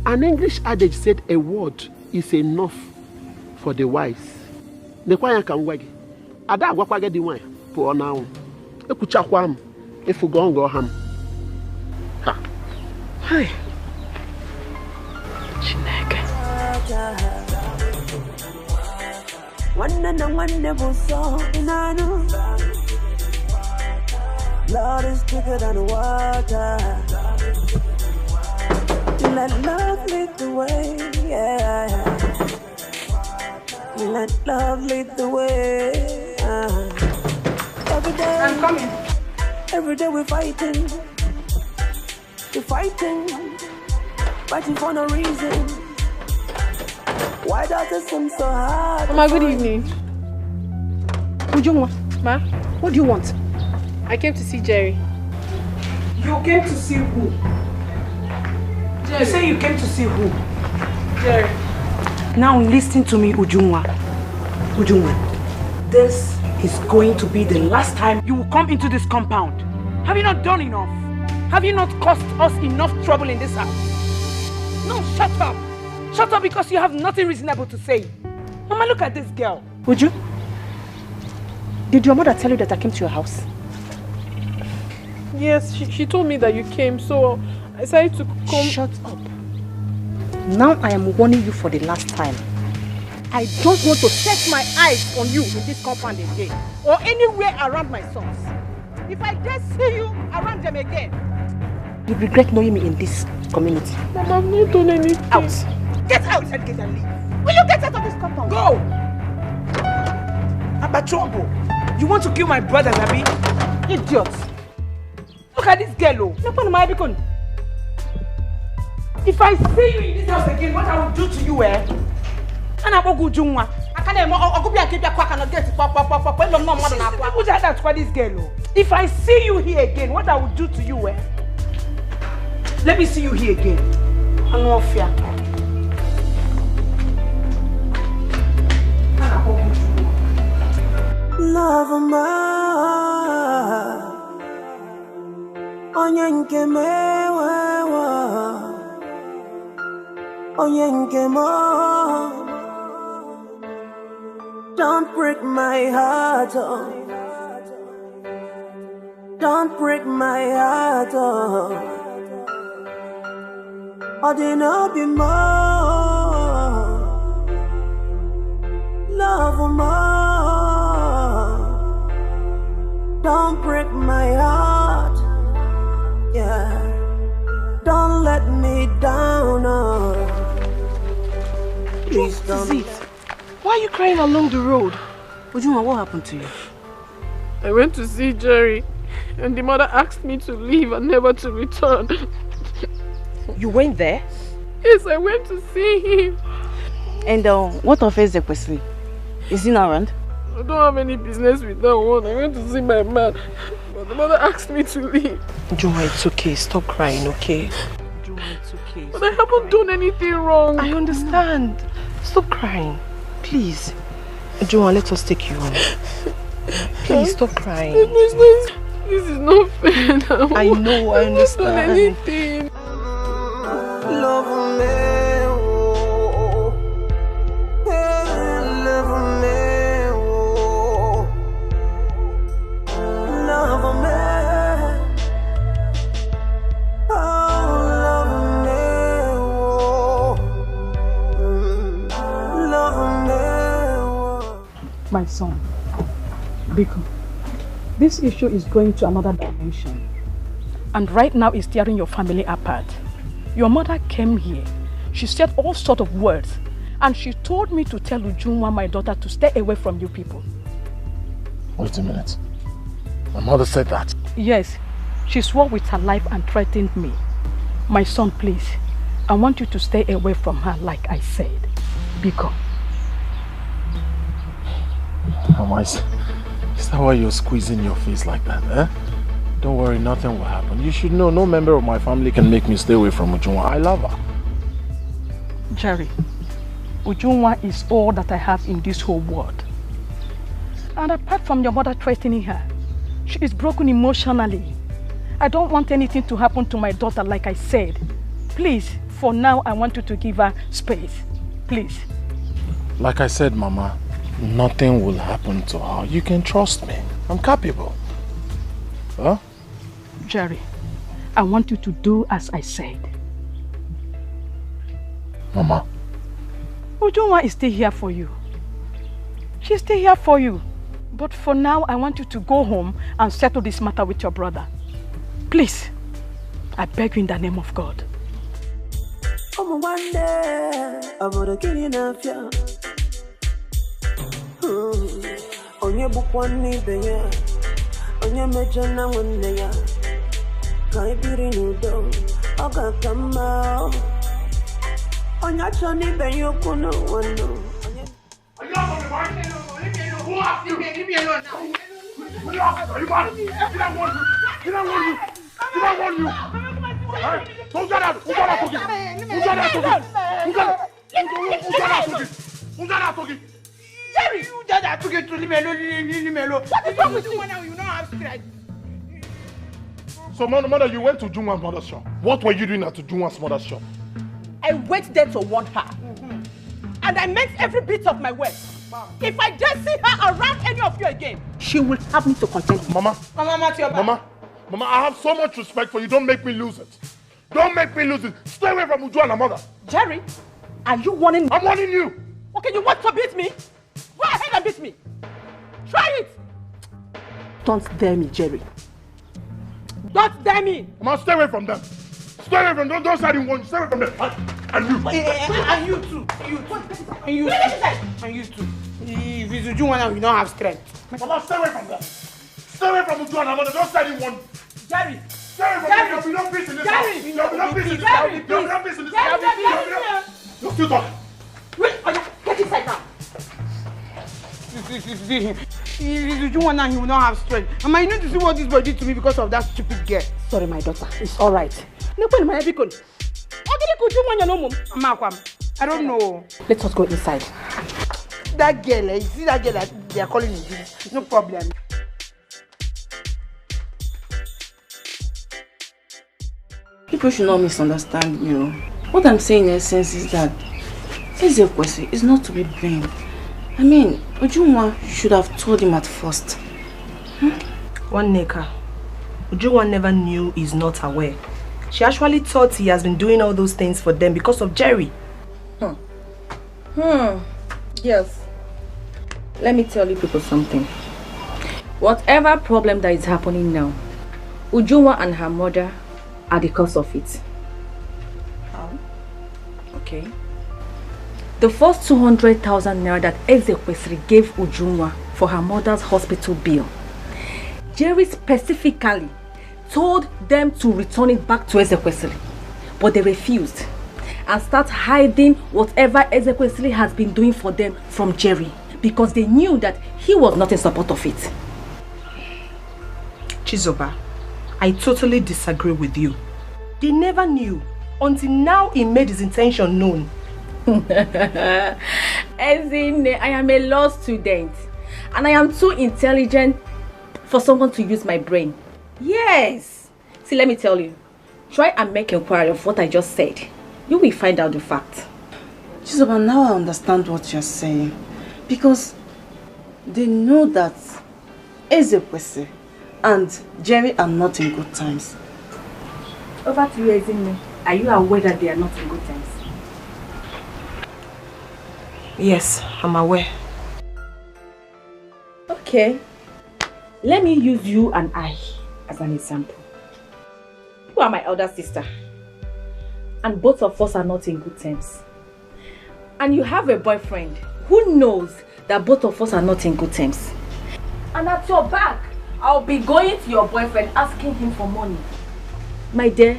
An English adage said a word is enough for the wise. Nekwa ya ka ngwa gị. Ada agwakwa gị dị nwanyị pụọ n'anwụ. Ekwuchakwa m efugo ngo ha m. Ha. Hai. Chineke. One buso inanu. Lord is thicker than water. Let love lead the way, yeah. Let love lead the way. Every day I'm coming. Every day we're fighting. We're fighting for no reason. Why does it seem so hard? Mama, good evening. Ujungwa, Ma? What do you want? I came to see Jerry. You came to see who? Jerry. You say you came to see who? Jerry. Now listen to me, Ujungwa. Ujungwa, this is going to be the last time you will come into this compound. Have you not done enough? Have you not caused us enough trouble in this house? No, shut up. Shut up because you have nothing reasonable to say. Mama, look at this girl. Uju, did your mother tell you that I came to your house? Yes, she told me that you came, so I decided to come. Shut up. Now I am warning you for the last time. I don't want to set my eyes on you in this compound again, or anywhere around my sons. If I dare see you around them again, you regret knowing me in this community. Mama, I've not done anything. Out. Get out and get and leave. Will you get out of this compound? Go! Abachobo, you want to kill my brothers, Abi? Idiot. Look at this girl, oh. If I see you in this house again, what I will do to you, eh? And I will go to Jungwa. I can't get this girl. If I see you here again, what I will do to you, eh? Let me see you here again. I'm not fear. Love ma onyenke mewa onyenke mo. Don't break my heart, oh. Don't break my heart, oh. I didn't be more. Love more. Don't break my heart, yeah. Don't let me down, oh. Please don't. What is it? Why are you crying along the road? Ujuma, what happened to you? I went to see Jerry, and the mother asked me to leave and never to return. You went there? Yes, I went to see him. And what of Ezekwesili? Is he not around? I don't have any business with that one. I went to see my man, but the mother asked me to leave. Juma, it's okay. Stop crying, okay? Juma, it's okay. But I haven't done anything wrong. I understand. Stop crying. Please. Juma, let us take you home. Please, stop crying. This is not fair now. I know, I understand. I haven't done anything. Love me, oh. Love me, oh. Love me, oh. Love me, oh. Love me. My son, Biko, this issue is going to another dimension. And right now it's tearing your family apart. Your mother came here. She said all sorts of words. And she told me to tell Ujunwa, my daughter, to stay away from you people. Wait a minute. My mother said that? Yes. She swore with her life and threatened me. My son, please. I want you to stay away from her like I said. Biko. Mama, is that why you're squeezing your face like that, eh? Don't worry, nothing will happen. You should know no member of my family can make me stay away from Ujunwa. I love her. Jerry, Ujunwa is all that I have in this whole world. And apart from your mother threatening her, she is broken emotionally. I don't want anything to happen to my daughter, like I said. Please, for now, I want you to give her space. Please. Like I said, Mama, nothing will happen to her. You can trust me. I'm capable. Huh? Jerry, I want you to do as I said. Mama. Ujunwa is still here for you. She's still here for you. But for now, I want you to go home and settle this matter with your brother. Please, I beg you in the name of God. Leave me alone now. Are you mad? Did I warn you? Did I warn you? Did I warn you? Who's that? Who's that talking? Who's that talking? Who's that talking? Jerry, you did that talking to leave me alone. What is wrong with you now? You don't have strength. So, mother, you went to Junwa's mother's shop. What were you doing at Junwa's mother's shop? I went there to warn her. And I meant every bit of my words. If I dare see her around any of you again, she will have me to contend. Mama, I have so much respect for you. Don't make me lose it. Don't make me lose it. Stay away from Uju and her mother. Jerry, are you warning me? I'm warning you. Okay, you want to beat me? Go ahead and beat me. Try it. Don't dare me, Jerry. Don't dare me. Mama, stay away from them. Stay away from them. Don't say I didn't want you. Stay away from them. And you. And you too. And you too. And you too. If it's Uju and we don't have strength. Mama, stay away from them. Stay away from Uju and her mother. Don't say I didn't want you. Jerry. Stay away from them. There'll be no peace in this house. There'll be no peace in this house. There'll be no peace in this house. You're still talking. Wait, get inside now. If it's Uju and he will not have strength. And I need to see what this boy did to me because of that stupid girl. Sorry, my daughter. It's all right. I don't know. Let us go inside. That girl, you see that girl that they are calling me? No problem. People should not misunderstand me. What I'm saying in essence is that Ezekwesi is not to be blamed. I mean, Ujunwa should have told him at first. One Neka. Ujunwa never knew he's not aware. She actually thought he has been doing all those things for them because of Jerry. Yes. Let me tell you people something. Whatever problem that is happening now, Ujunwa and her mother are the cause of it. How? Okay. The first 200,000 naira that Ezekwesi gave Ujunwa for her mother's hospital bill, Jerry specifically told them to return it back to Ezekwesi, but they refused and start hiding whatever Ezekwesi has been doing for them from Jerry because they knew that he was not in support of it. Chizoba, I totally disagree with you. They never knew until now he made his intention known. As in, I am a law student and I am too intelligent for someone to use my brain. Yes. See, let me tell you. Try and make inquiry of what I just said. You will find out the fact. Chizoba, now I understand what you're saying. Because they know that Ezekwesi and Jerry are not in good times. Over to you, Ezinne. Are you aware that they are not in good times? Yes, I'm aware. Okay. Let me use you and I as an example. You are my elder sister. And both of us are not in good terms. And you have a boyfriend who knows that both of us are not in good terms. And at your back, I'll be going to your boyfriend asking him for money. My dear,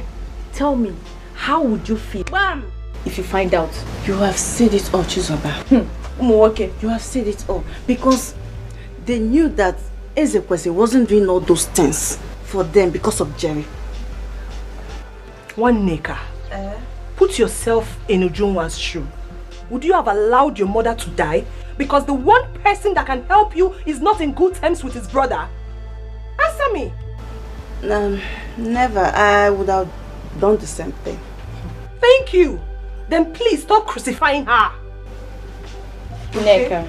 tell me, how would you feel? Bam! If you find out. You have said it all, Chizoba. Okay. You have said it all. Because they knew that Ezekwesi wasn't doing all those things for them because of Jerry. One Neka. put yourself in Ujunwa's shoe. Would you have allowed your mother to die because the one person that can help you is not in good terms with his brother? Answer me. Never. I would have done the same thing. Thank you. Then please stop crucifying her. Okay?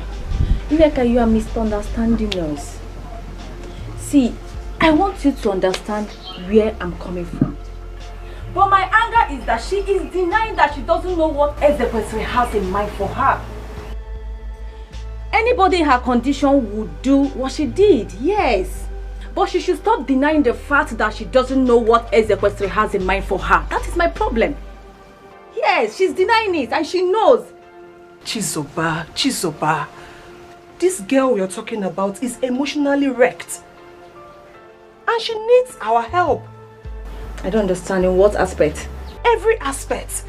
Nneka, you are misunderstanding us. See, I want you to understand where I'm coming from. But my anger is that she is denying that she doesn't know what Ezekwesili has in mind for her. Anybody in her condition would do what she did, yes. But she should stop denying the fact that she doesn't know what Ezekwesili has in mind for her. That is my problem. Yes, she's denying it and she knows. Chizoba. This girl you're talking about is emotionally wrecked. And she needs our help. I don't understand in what aspect? Every aspect.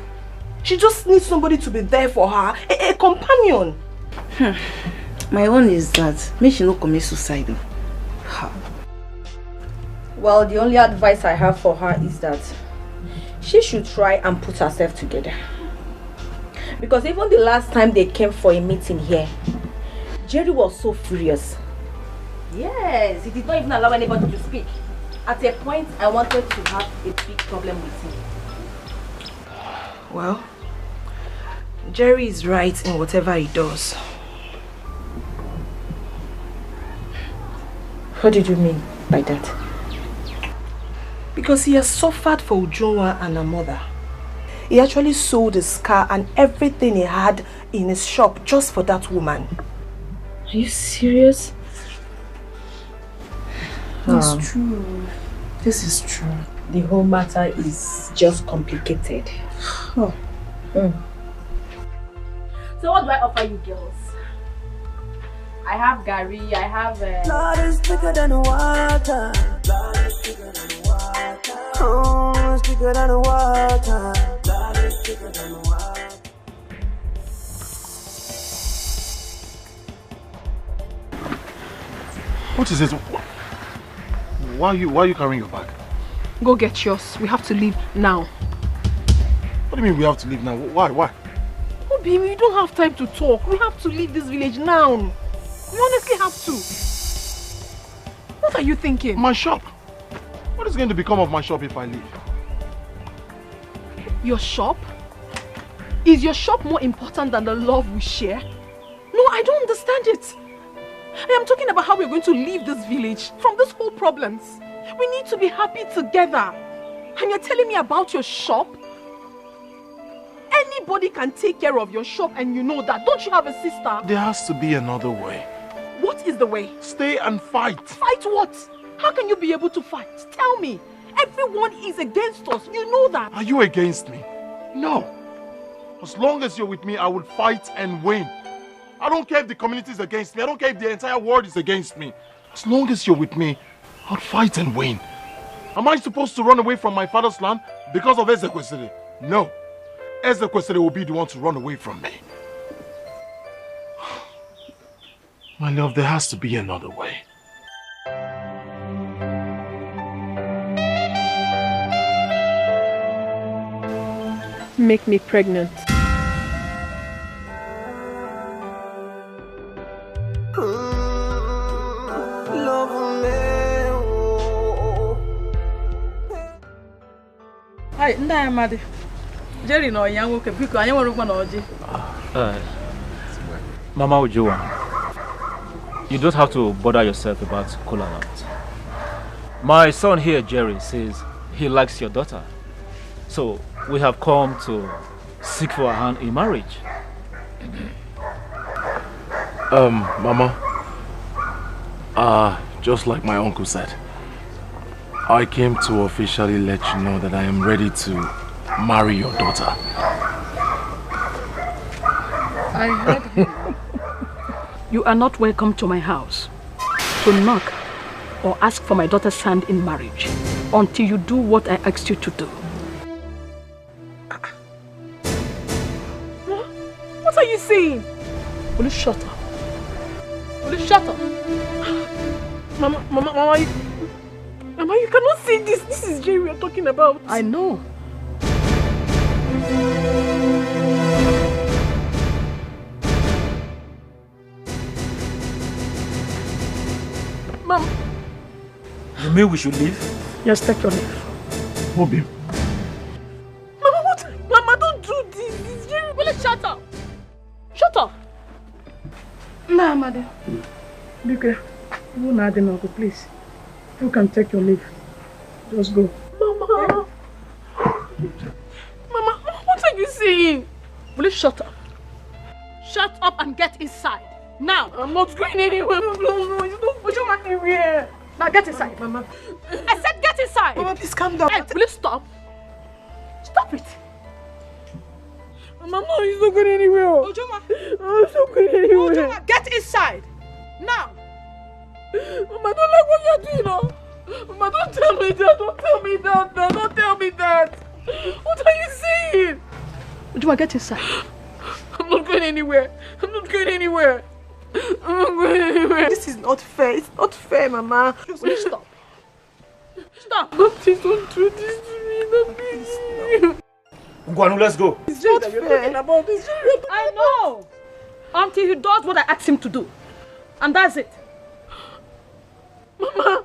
She just needs somebody to be there for her, a companion. My own is that make she not commit suicide. Well, the only advice I have for her is that she should try and put herself together. Because even the last time they came for a meeting here, Jerry was so furious. Yes, he did not even allow anybody to speak. At a point, I wanted to have a big problem with him. Well, Jerry is right in whatever he does. What did you mean by that? Because he has suffered for Ujunwa and her mother. He actually sold his car and everything he had in his shop just for that woman. Are you serious? It's true. This is true. The whole matter is just complicated. Oh. So what do I offer you girls? I have Gary, I have... Blood is thicker than water. Blood is thicker than water. Oh, it's thicker than water. Blood is thicker than water. What is it? Why are you carrying your bag? Go get yours. We have to leave now. What do you mean we have to leave now? Why? Obi, we don't have time to talk. We have to leave this village now. We honestly have to. What are you thinking? My shop. What is going to become of my shop if I leave? Your shop? Is your shop more important than the love we share? No, I don't understand it. I am talking about how we're going to leave this village from this whole problems. We need to be happy together. And you're telling me about your shop? Anybody can take care of your shop and you know that. Don't you have a sister? There has to be another way. What is the way? Stay and fight. Fight what? How can you be able to fight? Tell me. Everyone is against us. You know that. Are you against me? No. As long as you're with me, I will fight and win. I don't care if the community is against me. I don't care if the entire world is against me. As long as you're with me, I'll fight and win. Am I supposed to run away from my father's land because of Ezekwesili? No. Ezekwesili will be the one to run away from me. My love, there has to be another way. Make me pregnant. Hi, Nda Amadi. Jerry no young woke biko anya nwere ugbo na oji. Mama Ujunwa, you don't have to bother yourself about Kola Land. My son here, Jerry, says he likes your daughter. So we have come to seek for her hand in marriage. Mama, just like my uncle said, I came to officially let you know that I am ready to marry your daughter. I heard you. You are not welcome to my house to knock or ask for my daughter's hand in marriage until you do what I asked you to do. What are you saying? Will you shut up? Will you shut up? Mama, you cannot say this. This is Jerry you're talking about. I know. mean we should leave? Yes, take your leave. Bobby. Mama, what? Mama, don't do this. It's Jerry. Will you shut up? Shut up. Nah, Mother. Be okay. You not the please. You can take your leave. Just go. Mama. Mama, what are you saying? Will you shut up? Shut up and get inside. Now. I'm not going anywhere. No, don't put your money anywhere. Now get inside. Mama. I said get inside. Mama, please calm down. Hey, will you stop? Stop it. Mama, no, he's not going anywhere. Ojoma. Oh, he's not going anywhere. Ojoma, get inside. Now. Mama, I don't like what you're doing now. Mama, don't tell me that. Don't tell me that. No, don't tell me that. What are you saying? Ojoma, get inside. I'm not going anywhere. I'm not going anywhere. I'm not going anywhere. This is not fair. It's not fair, Mama. Please stop. Stop. No, please don't do this to me. No, please. Ngwanu, let's go. It's not fair. About this. I know. Until he does what I asked him to do. And that's it. Mama.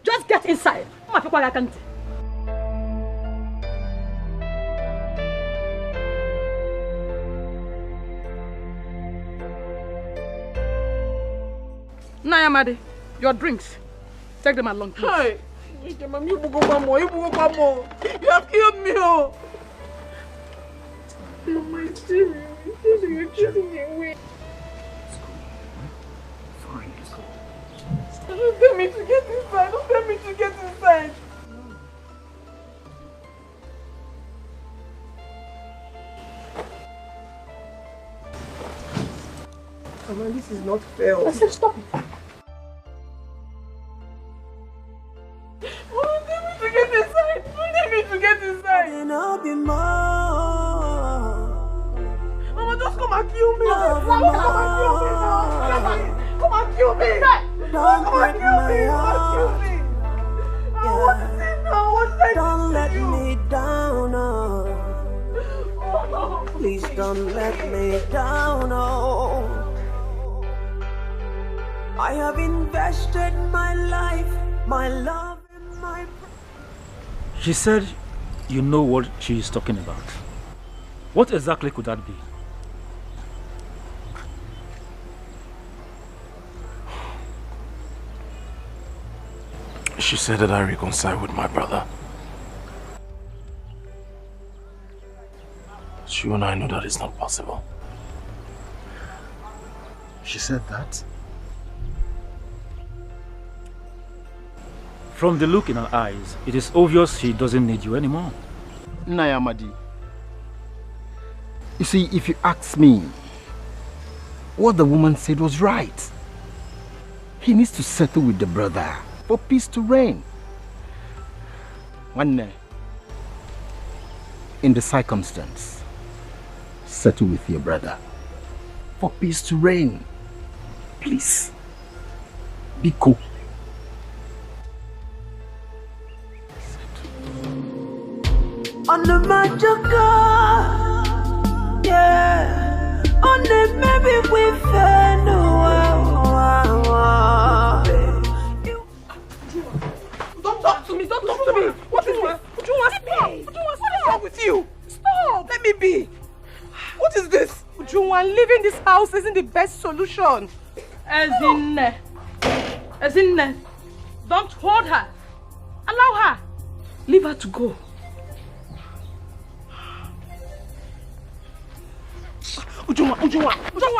Just get inside. Mama, people I can't. Nayamade, your drinks. Take them along, please. Hi. You have killed me, oh. Mama, you're chasing me away. Fine, let's go. Don't tell me to get inside. Don't tell me to get inside. Mama, this is not fair. I said stop it. Don't tell me to get inside. Don't tell me to get inside. Mama, just come and kill me. Come and kill me now. Come and kill me. Come and kill me. Come and kill me. I want to see now. What did I do? Don't let me down, oh. Please don't let me down, oh. I have invested my life, my love, and my... She said you know what she is talking about. What exactly could that be? She said that I reconcile with my brother. But you and I know that it's not possible. She said that? From the look in her eyes, it is obvious she doesn't need you anymore. Nayamadi, you see, if you ask me, what the woman said was right. He needs to settle with the brother for peace to reign. One, in the circumstance, settle with your brother for peace to reign. Please, be cool. On the magic yeah. On the maybe we fell Don't talk to me. Don't talk to me. What is this? What is wrong with you? Stop. Let me be. What is this? Ujunwa, leaving this house isn't the best solution. Ezinne, don't hold her. Allow her. Leave her to go. Ujunwa,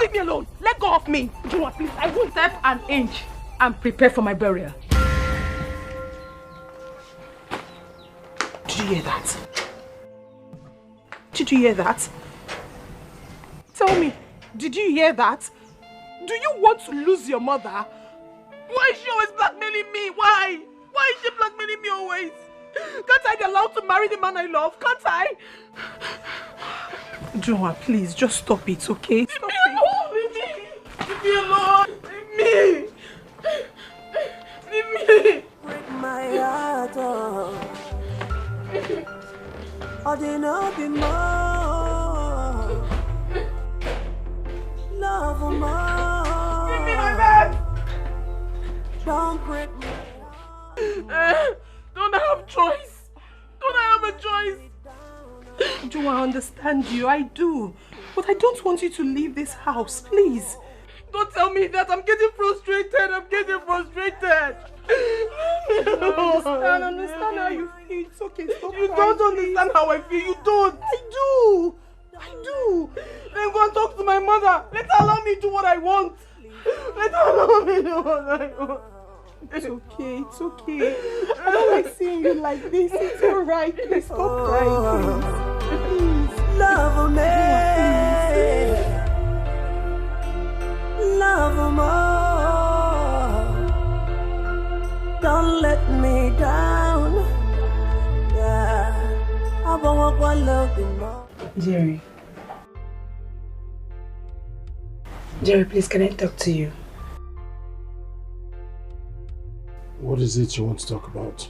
leave me alone. Let go of me. Ujunwa, please, I won't step an inch and prepare for my burial. Did you hear that? Did you hear that? Tell me, did you hear that? Do you want to lose your mother? Why is she always blackmailing me? Why? Why is she blackmailing me always? Can't I be allowed to marry the man I love? Can't I? Joa, please, just stop it, okay? Stop it. Leave me alone. Leave me. Leave me. Break my heart, I didn't know be more. Love more. Give me my bed. Don't break my heart. Don't I have choice? Don't I have a choice? Do I understand you? I do. But I don't want you to leave this house, please. Don't tell me that. I'm getting frustrated. I'm getting frustrated. I understand how you feel. It's okay. Stop you crying, don't understand how I feel. You don't. I do. Then go and talk to my mother. Let her allow me to do what I want. Let her allow me to do what I want. It's okay. It's okay. I don't like seeing you like this. It's alright. Please stop crying, please. Love me. Love more. Don't let me down. Yeah. I want to love you more. Jerry, please, can I talk to you? What is it you want to talk about?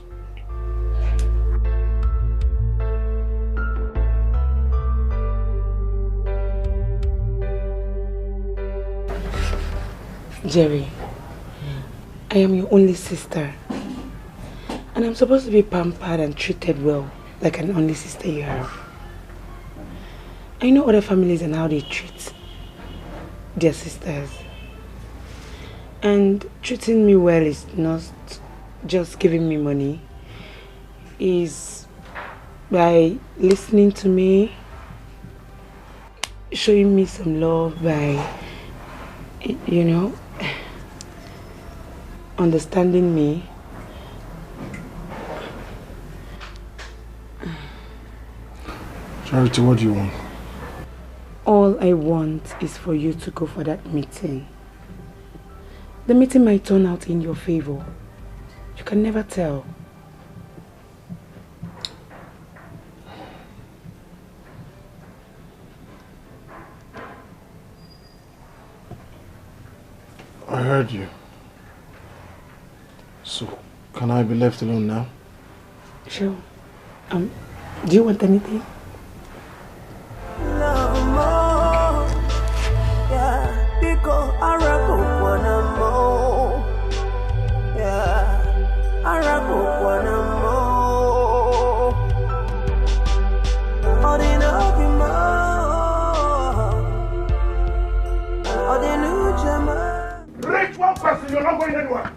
Jerry, I am your only sister. And I'm supposed to be pampered and treated well, like an only sister you have. I know other families and how they treat their sisters. And treating me well is not just giving me money. Is by listening to me, showing me some love by, you know, understanding me. Charity, what do you want? All I want is for you to go for that meeting. The meeting might turn out in your favor. You can never tell. I heard you. So, can I be left alone now? Sure. Do you want anything? Love more. Yeah, because I wanna more. Yeah, I wanna more. Oh, they love you more. Oh, they lose your mind. Rich one person, you're not going anywhere.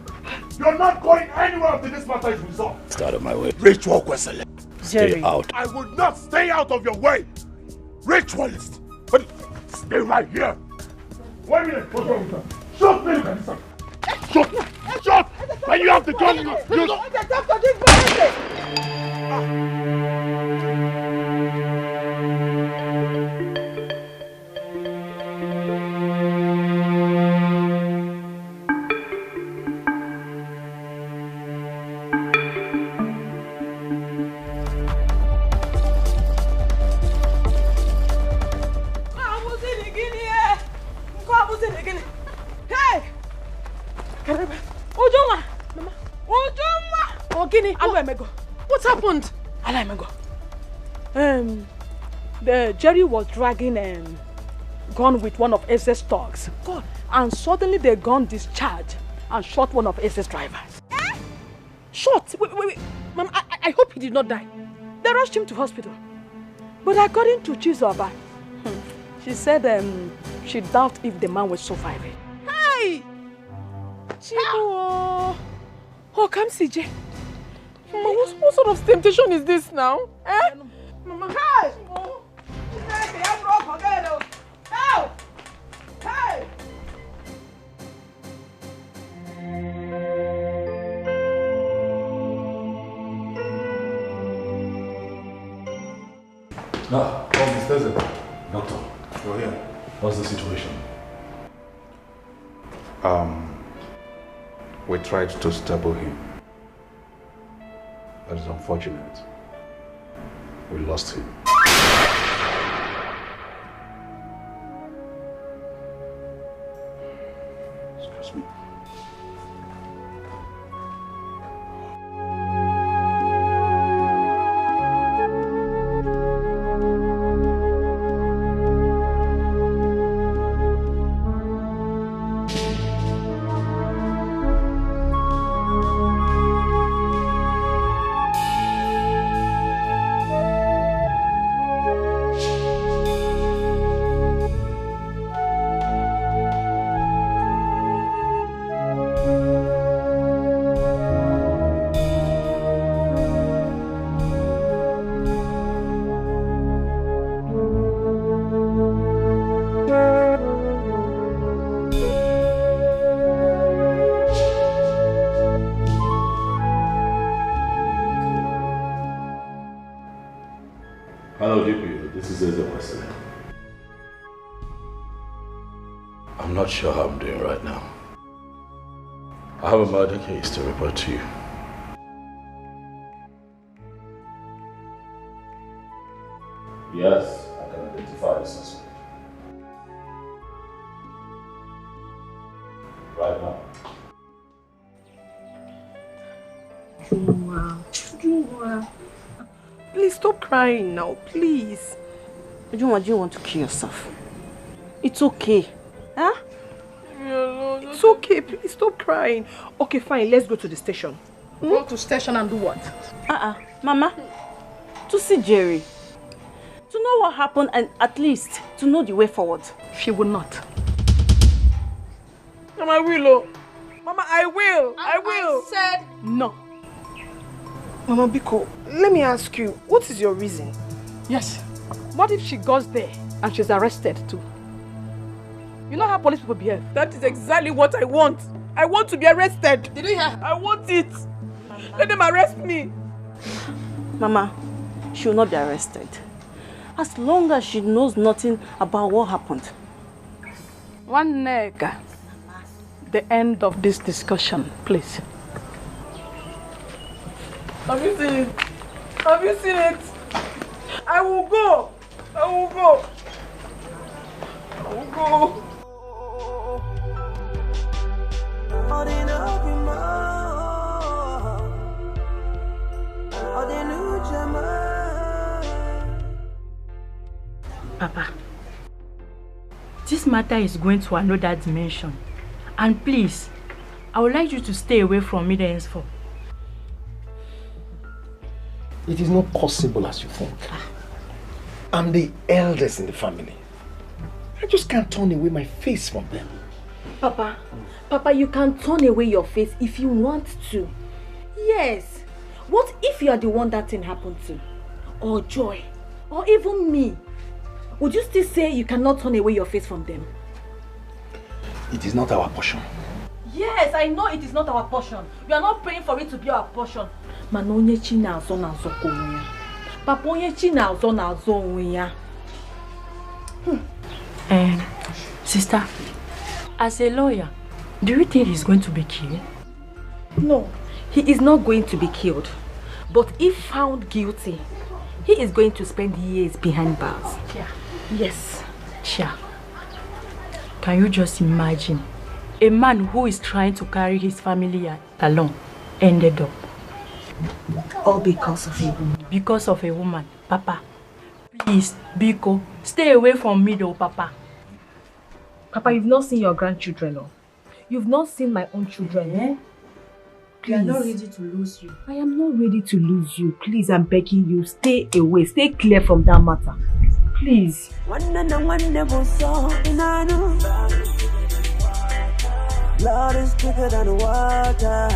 You're not going anywhere until this matter is resolved. It's out of my way. Ritual question. Stay out. I would not stay out of your way. Ritualist. But stay right here. 1 minute. What's wrong with her? Shut me. Shut. Shut. When you have the gun, you. What happened? The Jerry was dragging gun with one of SS dogs. God. And suddenly the gun discharged and shot one of SS drivers. Eh? Shot? Wait. Mama, I hope he did not die. They rushed him to hospital. But according to Chizoba, she said she doubts if the man was surviving. Hey! Chibo! Oh, come CJ. Mama, what sort of temptation is this now? Eh? Mama, hey! Hey! No, Mr. President. Doctor, you're here. What's the situation? We tried to stable him. That is unfortunate. We lost him. Excuse me. Hello, DP. This is Eze Wesley. I'm not sure how I'm doing right now. I have a murder case to report to you. Yes, I can identify the suspect. Right now. Ujunwa. Please stop crying now, please. Ujunwa, do you want to kill yourself? It's okay. Huh? It's okay, please stop crying. Okay, fine, let's go to the station. Go to station and do what? Mama, to see Jerry. To know what happened and at least to know the way forward. She will not. Mama, I will. Mama, I will. I will. I said no. Mama Biko, let me ask you, what is your reason? Yes. What if she goes there and she's arrested too? You know how police people behave. That is exactly what I want. I want to be arrested. Did you hear her? I want it. Let them arrest me. Mama, she will not be arrested. As long as she knows nothing about what happened. One nigga. The end of this discussion, please. Have you seen it? Have you seen it? I will go. I will go. I will go. Papa, this matter is going to another dimension. And please, I would like you to stay away from me henceforth. It is not possible as you think. I'm the eldest in the family. I just can't turn away my face from them. Papa, you can turn away your face if you want to. Yes. What if you are the one that thing happened to? Or Joy? Or even me? Would you still say you cannot turn away your face from them? It is not our portion. Yes, I know it is not our portion. We are not praying for it to be our portion. Mana onye chi na-azọ na-azọ ka onwe ya. Papa, onye chi na-azọ na-azọ onwe ya. Sister, as a lawyer, do you think he's going to be killed? No, he is not going to be killed. But if found guilty, he is going to spend years behind bars. Yeah. Yes. Sure. Can you just imagine? A man who is trying to carry his family along ended up. All because of a woman. Because of a woman. Papa, please, Biko, stay away from me though, Papa. Papa, you've not seen your grandchildren, no? You've not seen my own children, eh? We are not ready to lose you. I am not ready to lose you. Please, I'm begging you, stay away. Stay clear from that matter. Please. Blood is thicker than water.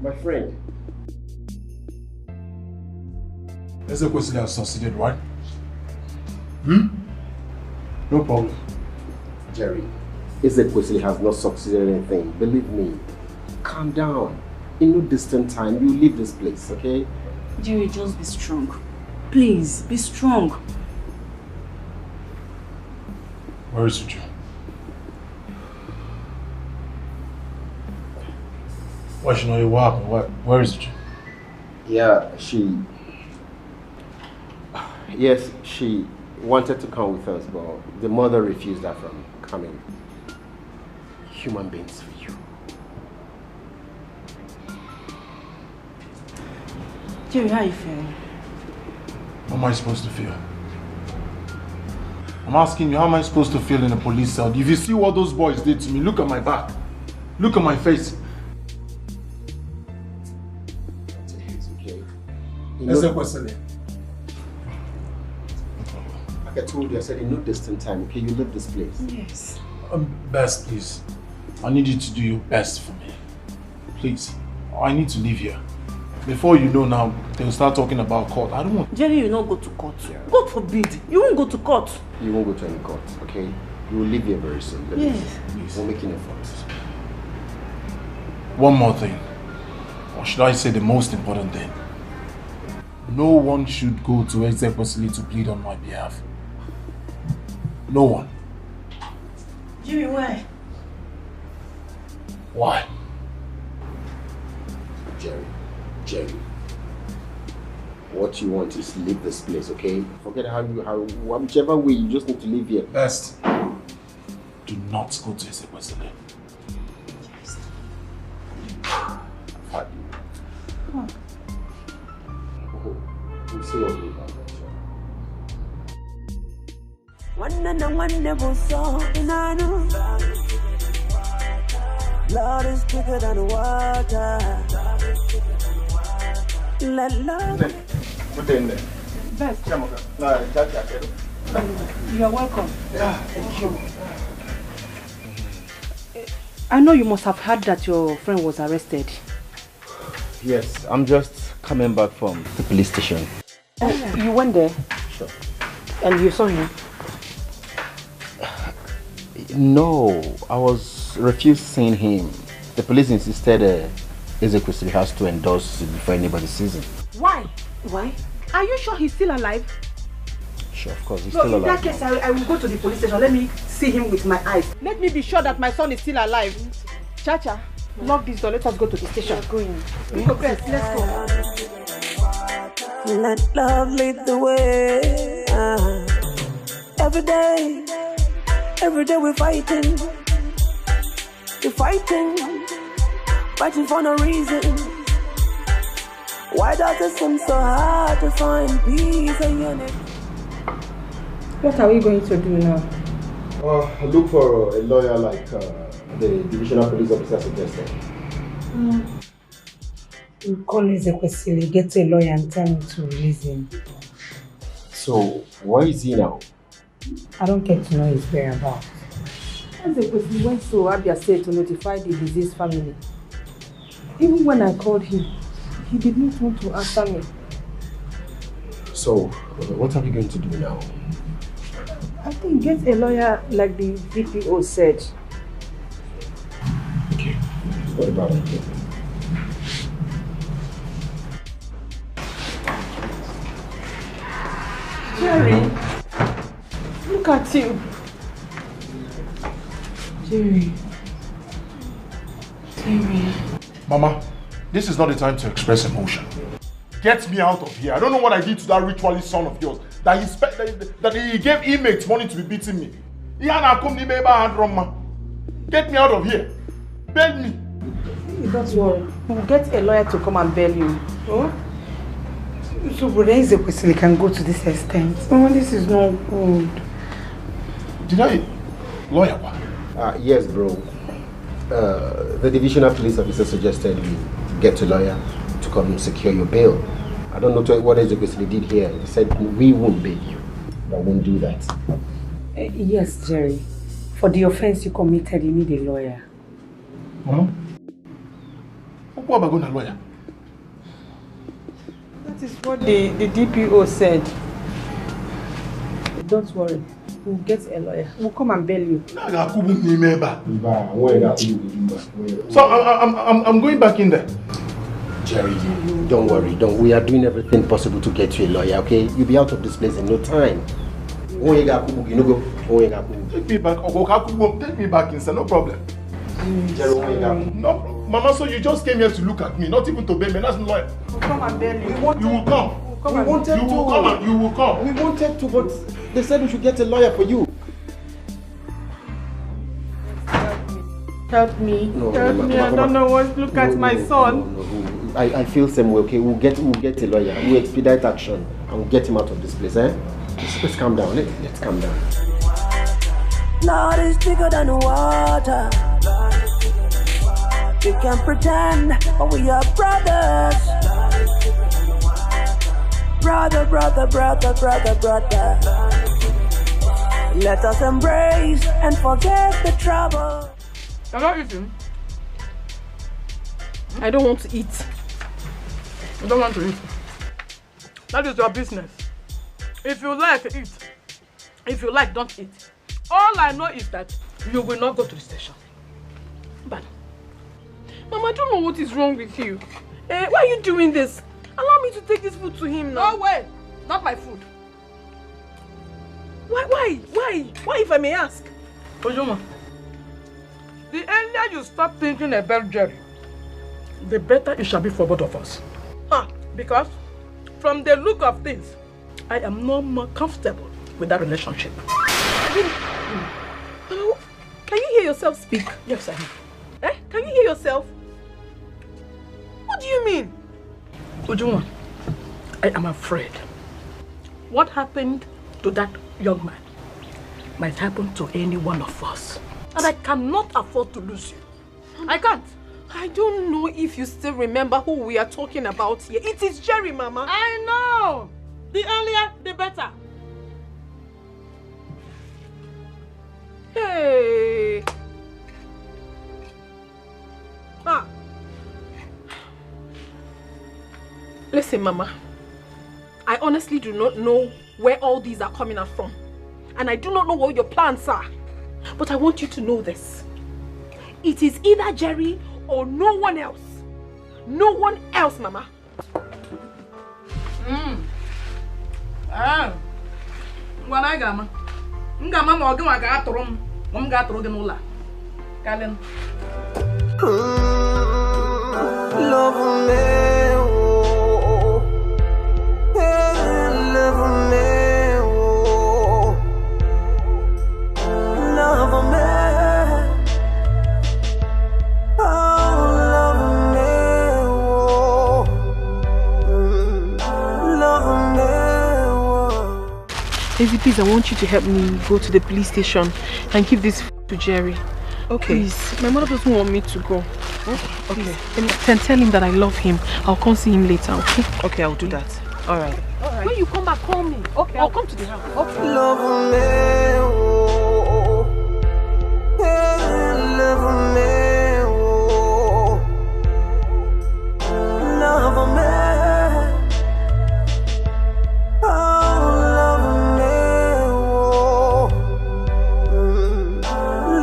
My friend. There's a question has succeeded, right? No problem. Jerry, Ezekwesili has not succeeded in anything. Believe me. Calm down. In no distant time, you leave this place, okay? Jerry, just be strong. Please, be strong. Where is Uju? Why should know what happened? Where is Uju? Yeah, Yes, she wanted to come with us, but the mother refused her from coming. Human beings for you. Jerry, how are you feeling? How am I supposed to feel? I'm asking you, how am I supposed to feel in a police cell? If you see what those boys did to me, look at my back. Look at my face. It's okay. Like I told you, I said in no distant time, okay? You leave this place. Yes. Best, please. I need you to do your best for me. Please. I need to leave here. Before you know now, they'll start talking about court. I don't want... Jerry, you will not go to court. God forbid. You won't go to court. You won't go to any court, okay? You will leave here very soon. Yes. We'll make an effort. One more thing. or should I say the most important thing, no one should go to Executive to plead on my behalf. No one. Jimmy, why? Why? Jerry. What you want is leave this place, okay? Forget whichever way, you just need to leave here. Best. Do not go to Executive. We'll see what we have. Blood is thicker than water. Let love. Put in there. Best. Amaka. You are welcome. Yeah, thank you. I know you must have heard that your friend was arrested. Yes, I'm just coming back from the police station. Oh, you went there? Sure. And you saw him? No, I was refused seeing him. The police insisted Ezekwesili has to endorse it before anybody sees him. Why? Why? Are you sure he's still alive? Sure, of course, he's still alive. In that case, I will go to the police station. Let me see him with my eyes. Let me be sure that my son is still alive. Chacha, lock this door. Let us go to the station. We're going. Let's go. Let love lead the way. Every day we're fighting. Fighting for no reason. Why does it seem so hard to find peace and unity? What are we going to do now? Look for a lawyer like the divisional police officer suggested. You call Ezekwesili, get a lawyer and tell me to release him. So, where is he now? I don't get to know his whereabouts. Ezekwesili went to Abia State to notify the deceased family. Even when I called him, he did not want to answer me. So, what are we going to do now? I think get a lawyer like the DPO said. Okay, what about it? Jerry, look at you. Jerry. Mama, this is not the time to express emotion. Get me out of here. I don't know what I did to that ritualist son of yours. That he gave inmates money to be beating me. Get me out of here. Bail me. Don't worry. We'll get a lawyer to come and bail you. Oh? So Ezekwesili can go to this extent. Oh, this is not good. Did I? Lawyer what? Yes, bro. The divisional police officer suggested we get a lawyer to come and secure your bail. I don't know what Ezekwesili did here. He said we won't bail you. I won't do that. Yes, Jerry. For the offense you committed, you need a lawyer. Mama? What about going to lawyer? That is what the DPO said. Don't worry. We'll get a lawyer. We'll come and bail you. So I'm going back in there. Jerry, don't worry. We are doing everything possible to get you a lawyer, okay? You'll be out of this place in no time. Take me back. Take me back inside, no problem. Jerry, no, Mama, so you just came here to look at me, not even to bail me. That's not lawyer. We'll come and bail you. You will come. You will come. We wanted to, but they said we should get a lawyer for you. Help me. Help me. I don't know what. Look at my son. No. I feel same way, okay? We'll get a lawyer. We'll expedite action and we'll get him out of this place, eh? Let's calm down. Let's calm down. Blood is thicker than water. We can pretend, but we are brothers. Brother. Let us embrace and forget the trouble. I'm not eating. I don't want to eat. I don't want to eat. That is your business. If you like, eat. If you like, don't eat. All I know is that you will not go to the station. But, Mama, I don't know what is wrong with you. Why are you doing this? Allow me to take this food to him now. No way! Not my food. Why? Why if I may ask? Ojuma, the earlier you start thinking about Jerry, the better it shall be for both of us. Because from the look of things, I am no more comfortable with that relationship. Can you hear yourself speak? Yes, I am. Can you hear yourself? What do you mean? Ujunwa, I am afraid what happened to that young man might happen to any one of us. And I cannot afford to lose you. I can't. I don't know if you still remember who we are talking about here. It is Jerry, Mama. I know. The earlier, the better. Hey. Listen, Mama. I honestly do not know where all these are coming out from. And I do not know what your plans are. But I want you to know this. It is either Jerry or no one else. No one else, Mama. Ngama ma ogi wa ga aturu m ga aturu gi n'ụlọ Kalen. Love me, oh, love me, oh, love me, oh, love me, oh, love me, oh. Daisy, please, I want you to help me go to the police station and give this to Jerry. Okay. Please, my mother doesn't want me to go. Okay. Then tell him that I love him. I'll come see him later, okay? Okay, I'll do that. Alright. When you come back, call me. Okay, I'll come to the house. Okay. Love me, oh, love me, oh, love me, oh, love me, oh,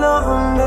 love me.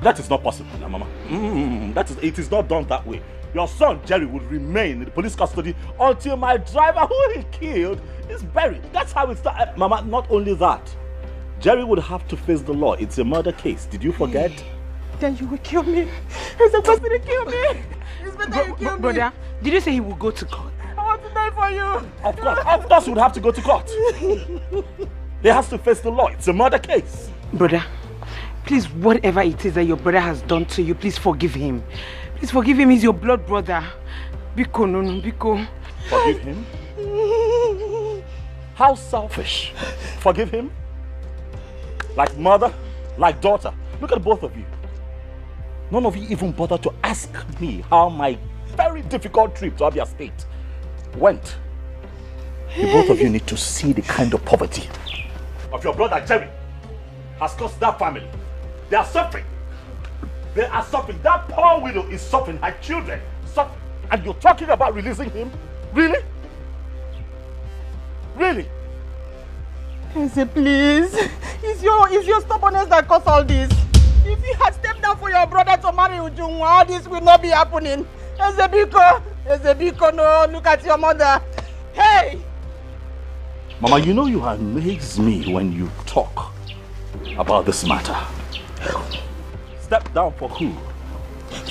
That is not possible, Mama. It is not done that way. Your son, Jerry, will remain in the police custody until my driver, who he killed, is buried. That's how it started. Mama, not only that, Jerry would have to face the law. It's a murder case. Did you forget? Then you will kill me. He's supposed to kill me. It's better you kill me. Brother, did you say he will go to court? I want to die for you. Of course, he would have to go to court. He has to face the law. It's a murder case. Brother, please, whatever it is that your brother has done to you, please forgive him. Please forgive him. He's your blood brother. Biko, no, Biko. Forgive him? How selfish. Forgive him? Like mother, like daughter. Look at both of you. None of you even bothered to ask me how my very difficult trip to Abia State went. The both of you need to see the kind of poverty of your brother Jerry has caused that family. They are suffering. They are suffering. That poor widow is suffering. Her children suffering. And you're talking about releasing him? Really? Really? Eze, please. It's It's your stubbornness that caused all this. If you had stepped down for your brother to marry Ujunwa, all this will not be happening. Ezebiko, no, look at your mother. Hey! Mama, you know you amaze me when you talk about this matter. Step down for who?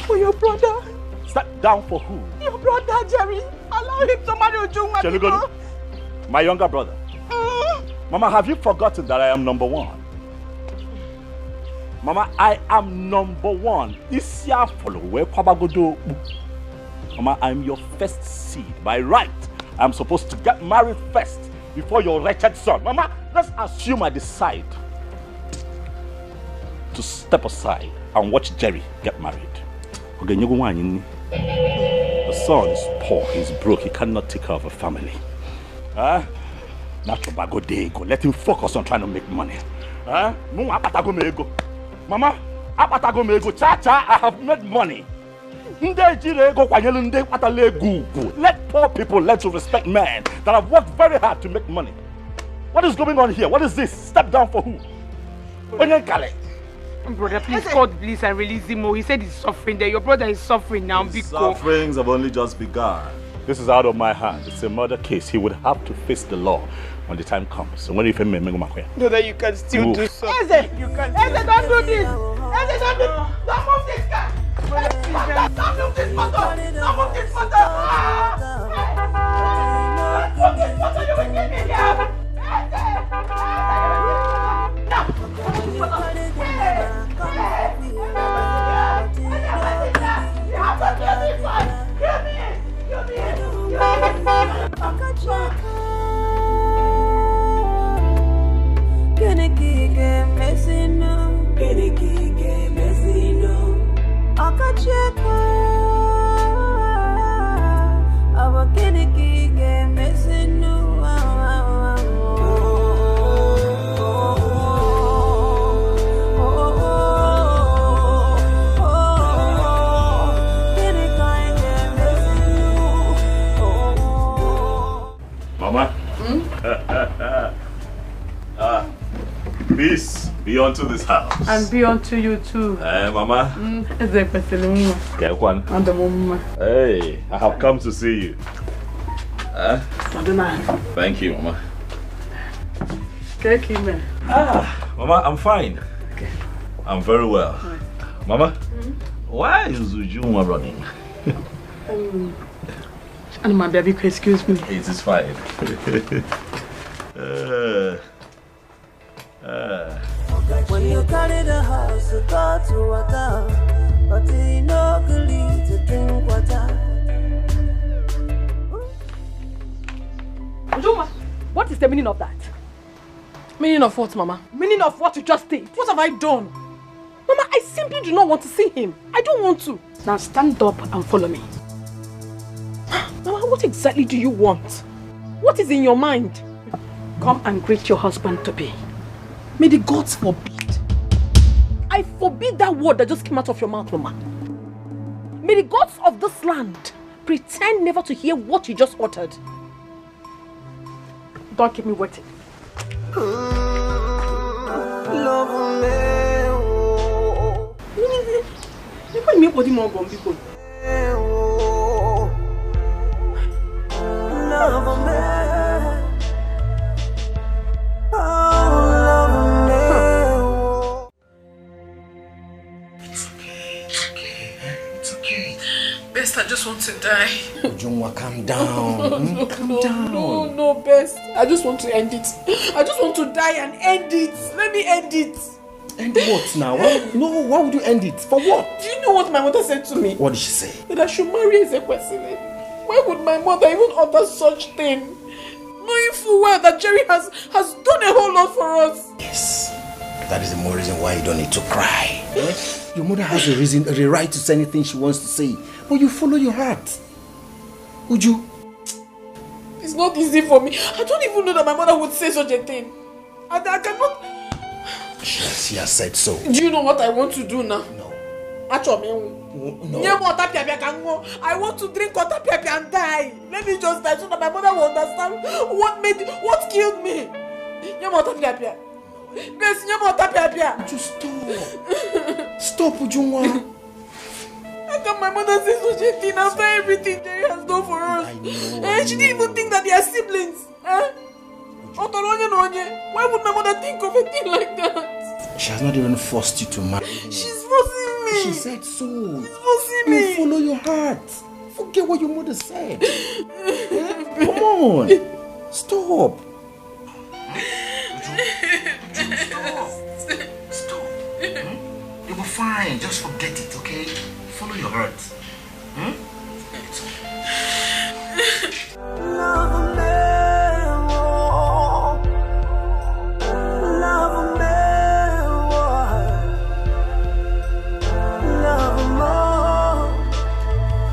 For your brother. Step down for who? Your brother, Jerry. Allow him to marry Ujunwa. My younger brother. Mama, have you forgotten that I am number one? Mama, I am number one. Mama, I'm your first seed. By right, I'm supposed to get married first before your wretched son. Mama, let's assume I decide to step aside and watch Jerry get married. The son is poor, he's broke, he cannot take care of a family. Let him focus on trying to make money. Mama, I have made money. Let poor people learn to respect men that have worked very hard to make money. What is going on here? What is this? Step down for who? Brother, please call the police and release him. He said he's suffering there. Your brother is suffering now. Sufferings have only just begun. This is out of my hands. It's a murder case. He would have to face the law when the time comes. So when you No, that you can still do something. Eze, don't do this. Eze, don't do this. Don't move this guy. Don't move this motor. Don't move this motor. Don't move this motor. You will get me here. Mama? Peace be unto this house. And be unto you too. Hey, Mama. Hey, I have come to see you. Thank you, Mama. Mama, I'm fine. Okay. I'm very well. Mama, why is Ujunwa running? And my baby, excuse me. It is fine. When you carry the house, you go to water, but you no good to drink water. Ujunwa, what is the meaning of that? Meaning of what, Mama? Meaning of what you just did. What have I done? Mama, I simply do not want to see him. I don't want to. Now stand up and follow me. Mama, what exactly do you want? What is in your mind? Come and greet your husband-to-be. May the gods forbid. I forbid that word that just came out of your mouth, Mama. May the gods of this land pretend never to hear what you just uttered. Don't keep me waiting. Love me. It's okay. Best, I just want to die. Ujunwa, calm down. Calm down. No, Best. I just want to end it. I just want to die and end it. Let me end it. End what now? Why would you end it? For what? Do you know what my mother said to me? What did she say? That I should marry Ezekwesili. Why would my mother even utter such thing? Knowing full well that Jerry has done a whole lot for us. Yes. That is the more reason why you don't need to cry. Your mother has a right to say anything she wants to say. But you follow your heart. Would you? It's not easy for me. I don't even know that my mother would say such a thing. I cannot... She has said so. Do you know what I want to do now? No. No. I want to drink water and die. Let me just die so that my mother will understand what killed me. Just stop. Stop, Ujunwa. How can my mother say such a thing after everything Jerry has done for us? I know. She didn't even think that they are siblings. Why would my mother think of a thing like that? She has not even forced you to marry me. She's forcing me. She said so. She's forcing me. You follow your heart. Forget what your mother said. Come on. Stop. Stop. You'll be fine. Just forget it, okay? Follow your heart. Love me, love me, love more.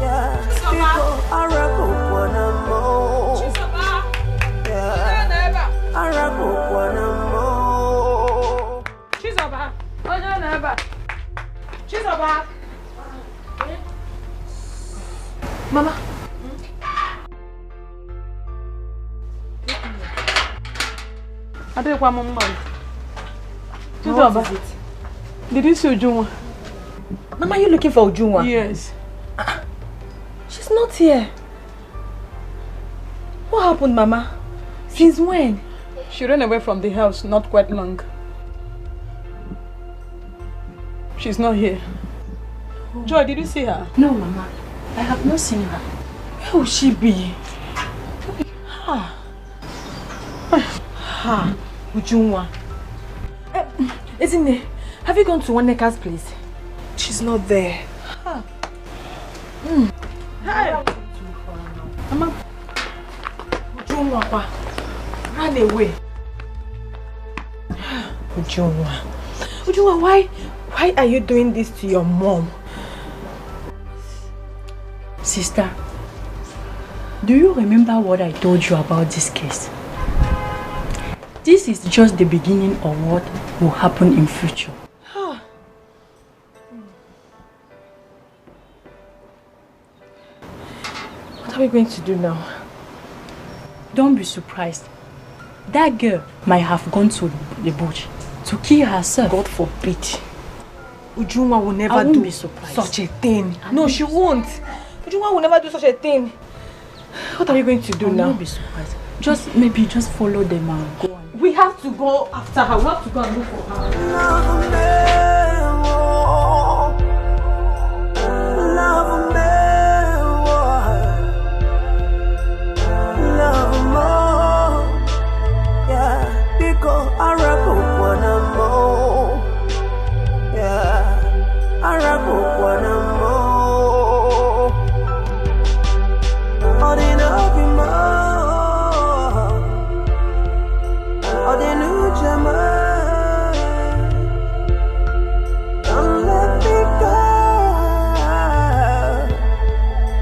Yeah, people are a book one more. Yeah, are a book one more. Chizoba, Chizoba. Mama. I don't want Mama. Chizoba. Did you see Ujunwa? Mama, are you looking for Ujunwa? Yes. She's not here. What happened, Mama? Since when? She ran away from the house not quite long. She's not here. Joy, did you see her? No, Mama. I have not seen her. Where will she be? Ujunwa. Isn't it? Have you gone to Waneka's place? She's not there. Hey! Mama. Ujunwa, run away. Ujunwa, why are you doing this to your mom? Sister, do you remember what I told you about this case? This is just the beginning of what will happen in future. What are we going to do now? Don't be surprised. That girl might have gone to the bush to kill herself. God forbid. Ujunwa will never do such a thing. No, she won't. Ujunwa will never do such a thing. What are you going to do now? Don't be surprised. Maybe just follow them and go on. We have to go after her. We have to go and look for her. Love me, love more. Yeah, because I rap one more. Yeah, I rap one more. All in up in more. All in new Gemma. Don't let me go.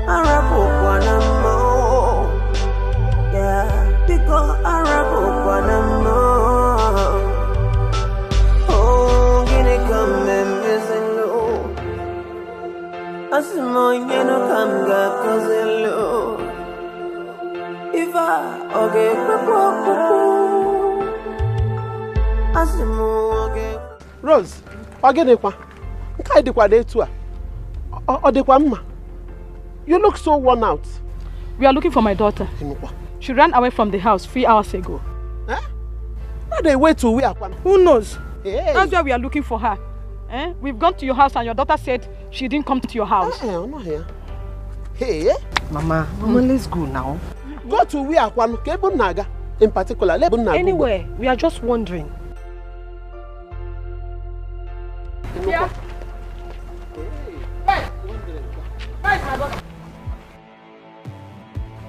I rap one more. Yeah, because I rap one more. Oh, gonna come and missing no. I see more, you know, come back, cause hello. If I okay, I see more, okay. Rose, again, you look so worn out. We are looking for my daughter. She ran away from the house 3 hours ago. Now they wait to where? Who knows? Hey. That's why we are looking for her. We've gone to your house and your daughter said she didn't come to your house. I'm not here. Hey, Mama, let's go now. Go to where? In particular, anywhere. We are just wondering. Yeah.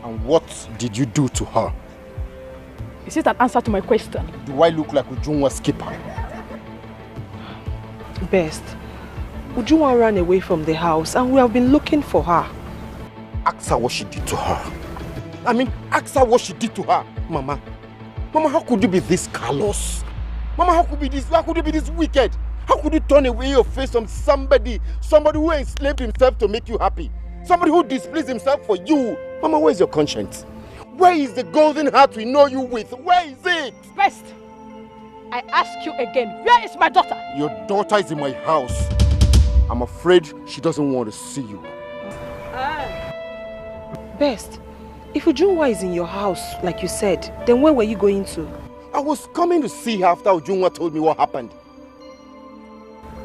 And what did you do to her? Is it an answer to my question? Do I look like Ujunwa's skipper? Best. Ujunwa ran away from the house and we have been looking for her. Ask her what she did to her. I mean, ask her what she did to her. Mama, how could you be this callous? Mama, how could you be this wicked? How could you turn away your face from somebody who enslaved himself to make you happy? Somebody who displeased himself for you. Mama, where is your conscience? Where is the golden heart we know you with? Where is it? Best. I ask you again, where is my daughter? Your daughter is in my house. I'm afraid she doesn't want to see you. Best, if Ujunwa is in your house, like you said, then where were you going to? I was coming to see her after Ujunwa told me what happened.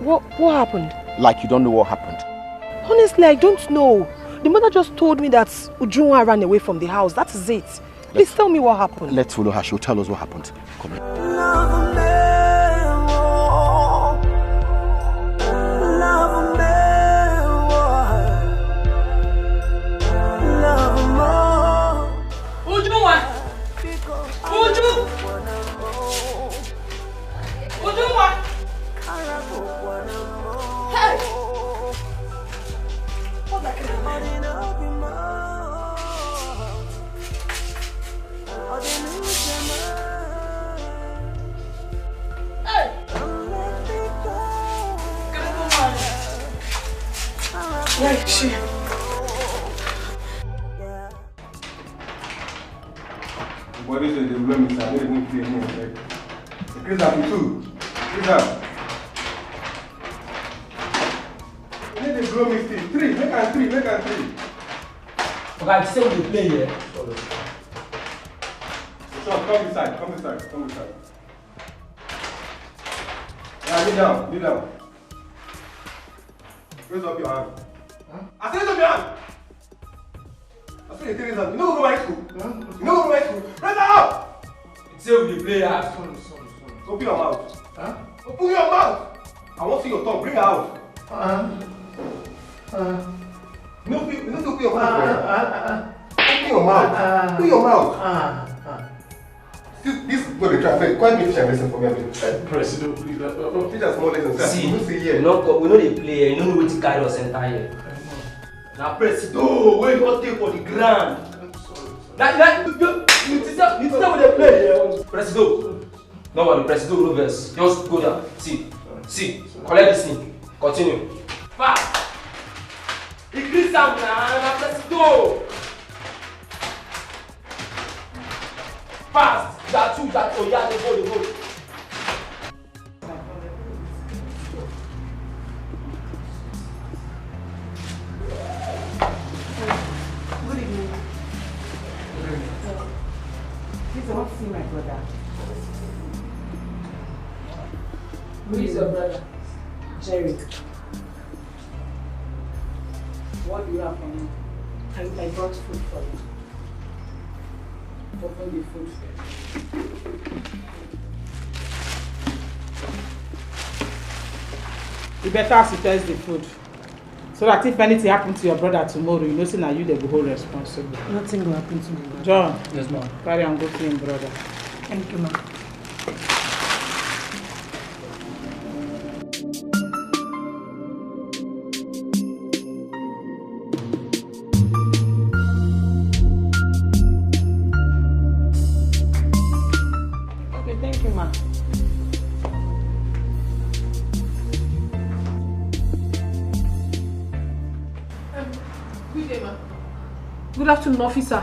What happened? Like you don't know what happened. Honestly, I don't know. The mother just told me that Ujunwa ran away from the house. That is it. Please tell me what happened. Let's follow her. She'll tell us what happened. Come here. Ujunwa! Ujunwa! Hey! Where is she? What is it? The room is not even clean. Chris, I'm too. Chris, you need the room is still 3. Make and 3. Make and 3. Okay, I still will play here. So come inside. Come inside. Come inside. Yeah, kneel down. Kneel down. Raise up your hand. Huh? I said raise up your hand. I said raise up. You know go to my school. Huh? You know go to my school. Raise up. It's still will play here. Open your mouth. Huh? Open your mouth. I want to see your tongue. Bring it out. You know to open your mouth. Open your mouth. Open your mouth. This is what they try to say. Quite me teach and listen for me. President, please. Teach us more lessons. See, we know they play here. You know what to carry us entire here. Now, President, where you want to take for the ground? You tell what they play here. President, no one, President, no verse. Just go down. See, collect this thing. Continue. Fast. Increase sound now, President. Fast. That two, that oh yeah, they go. Good evening. Please, I want to see my brother. Who is your brother? Jerry. What do you have for me? I brought food for you. Open the food. You better ascertain the food. So that if anything happens to your brother tomorrow, you know say now you the whole responsible. Nothing will happen to me. John. Yes, ma'am. Carry on, go see him, brother. Thank you, ma'am. Okay, thank you, ma. Good day, ma. Good afternoon, officer.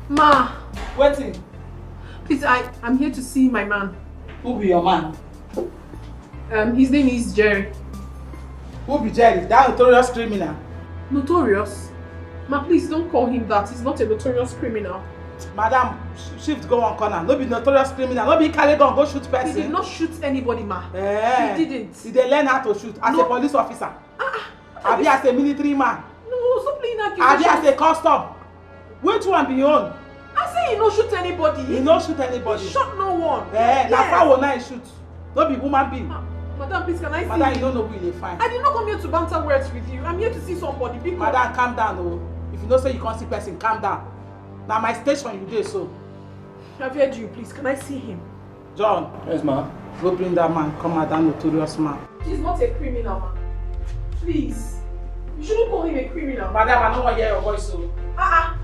Ma. Waiting. Please, I'm here to see my man. Who be your man? His name is Jerry. Who be Jerry? That notorious criminal. Notorious? Ma, please don't call him that. He's not a notorious criminal. Madam, shift go one corner. No be notorious criminal. No be carry gun go shoot person. He did not shoot anybody, ma. He didn't. He dey learn how to shoot as a police officer. Abi as a military man. No, stop playing accusations. Abi as a custom. Which one be your own? I say he no shoot anybody. He no shoot anybody. He shot no one. Na fowl na he shoot. No be human being. Madam, please, can I see Madam, him? you don't know who you dey find. I did not come here to banter words with you. I'm here to see somebody. Because... Madam, calm down. Oh. If you know say you can't see person, calm down. Now my station you dey so. I've heard you, please. Can I see him? John. Yes, ma'am. Go bring that man. Come out, that notorious man. He's not a criminal, man. Please. You shouldn't call him a criminal. Madam, I don't want to hear your voice, so. Huh.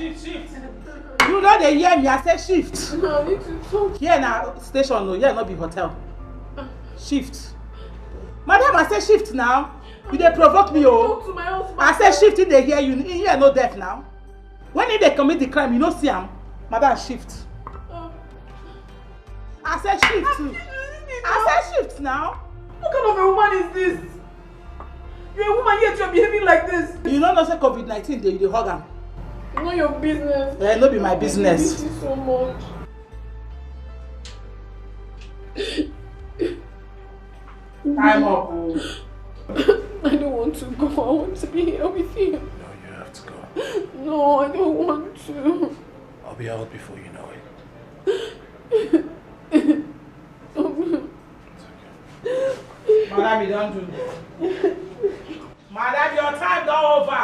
Shift. You know they hear me, I say shift. No, I need to talk. Here now, station, no, here not be hotel. Shift. Madam, I say shift now. You dey provoke me, oh. To my husband. I say shift in they hear you, in here no deaf now. When they commit the crime, you don't see them. Madam, shift. I said shift too. I said shift now. What kind of a woman is this? You're a woman yet you're behaving like this. You don't know say COVID-19 they hug am. It's not your business. No be my business. I miss you so much. Time up. I don't want to go. I want to be here with you. No, you have to go. No, I don't want to. I'll be out before you know it. Madam, you don't do. Madam, your time don't over.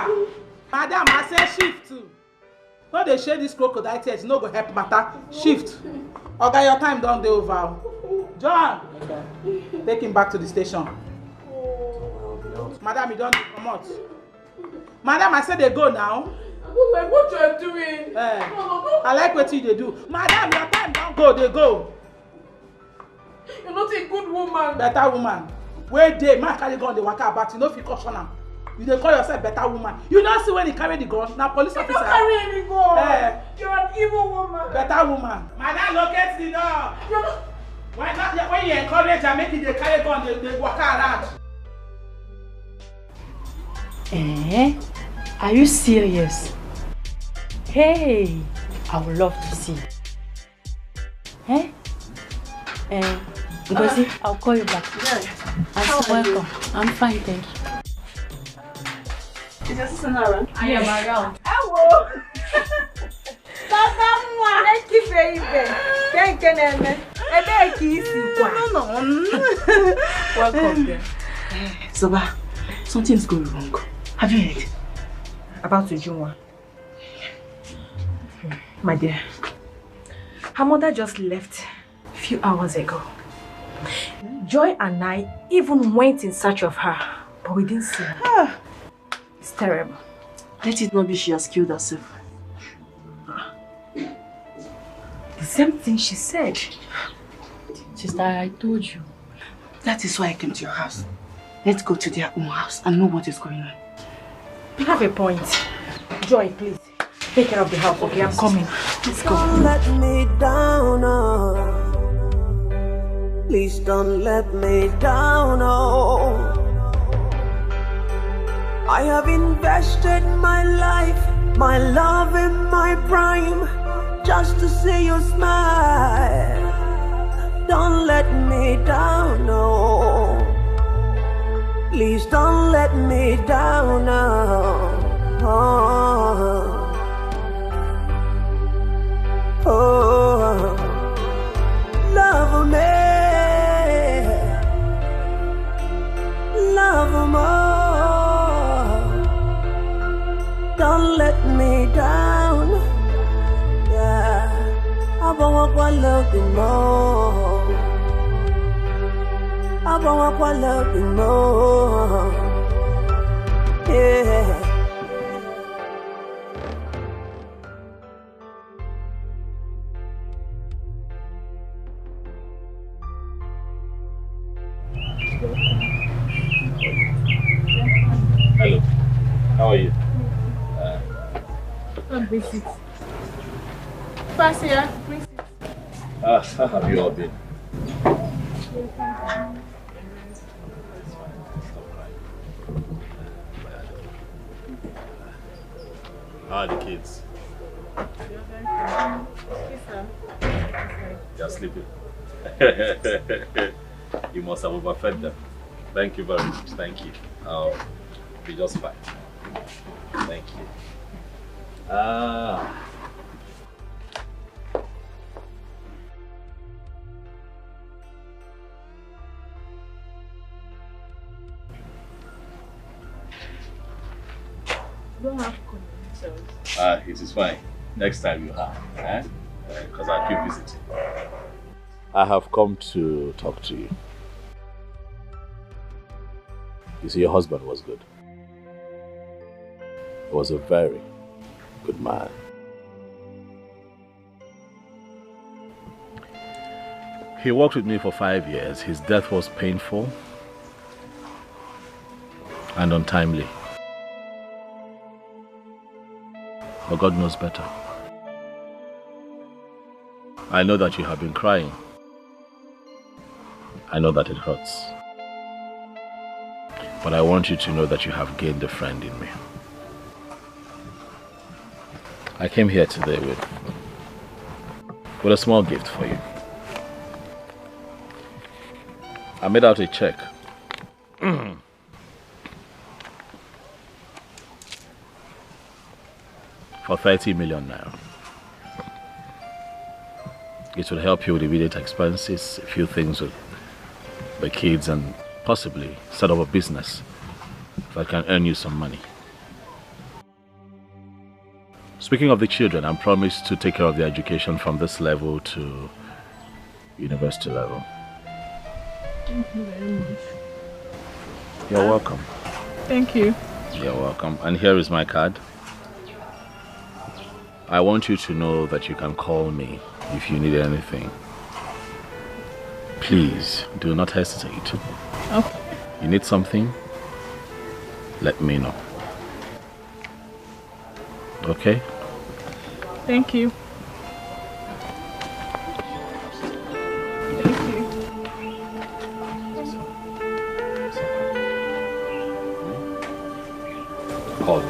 Madam, I say shift too. No, they share this crocodile tears. No go help matter. Shift. Okay, your time don't dey over. John, take him back to the station. Madam, you don't come out. Madam, I said they go now. I don't like what you are doing. I like what you they do. Madam, your time don't go. They go. You're not a good woman. Better woman. Where they man carry gun, they waka about. You know if you caution am. You dey call yourself better woman. You don't see when he carry the gun. Now police officer. You don't carry any gun. You're an evil woman. Better woman. Madam, locate the door. You're not. Why not? When you encourage and make it they carry gun, they waka around. Are you serious? Hey, I would love to see. Ngozi, I'll call you back. Yeah. How welcome. I'm fine, thank you. Is your sister not around? I am around. Hello. Thank you very much. Thank you, Nene. No. Welcome there. Zoba, something's going wrong. Have you heard? About Ujunwa. My dear, her mother just left a few hours ago. Joy and I even went in search of her, but we didn't see her. It's terrible. Let it not be she has killed herself. The same thing she said. Sister, I told you. That is why I came to your house. Let's go to their own house and know what is going on. You have a point. Joy, please. Take care of the house, okay? I'm coming. Let's go. Don't let me down, oh. Please don't let me down, oh. I have invested my life, my love and my prime, just to see you smile. Don't let me down, oh. Please don't let me down, oh. Oh, love me, love more. Don't let me down. Yeah, I want to love you more. I want to love you more. Yeah. Hello, how are you? Bring it. Pass here, bring it. How have you all been? How are the kids? They're sleeping. You must have overfed them. Thank you very much. Thank you. I'll be just fine. Thank you. Don't have connections. It is fine. Next time you have, because I keep visiting. I have come to talk to you. You see, your husband was good. He was a very good man. He worked with me for 5 years. His death was painful and untimely. But God knows better. I know that you have been crying. I know that it hurts. But I want you to know that you have gained a friend in me. I came here today with a small gift for you. I made out a check. For 30 million naira. It will help you with immediate expenses, a few things with the kids, and possibly set up a business that can earn you some money. Speaking of the children, I'm promised to take care of their education from this level to university level. Thank you very much. You're welcome. Thank you. You're welcome. And here is my card. I want you to know that you can call me if you need anything. Please, do not hesitate. Okay. You need something? Let me know. Okay? Thank you. Call me.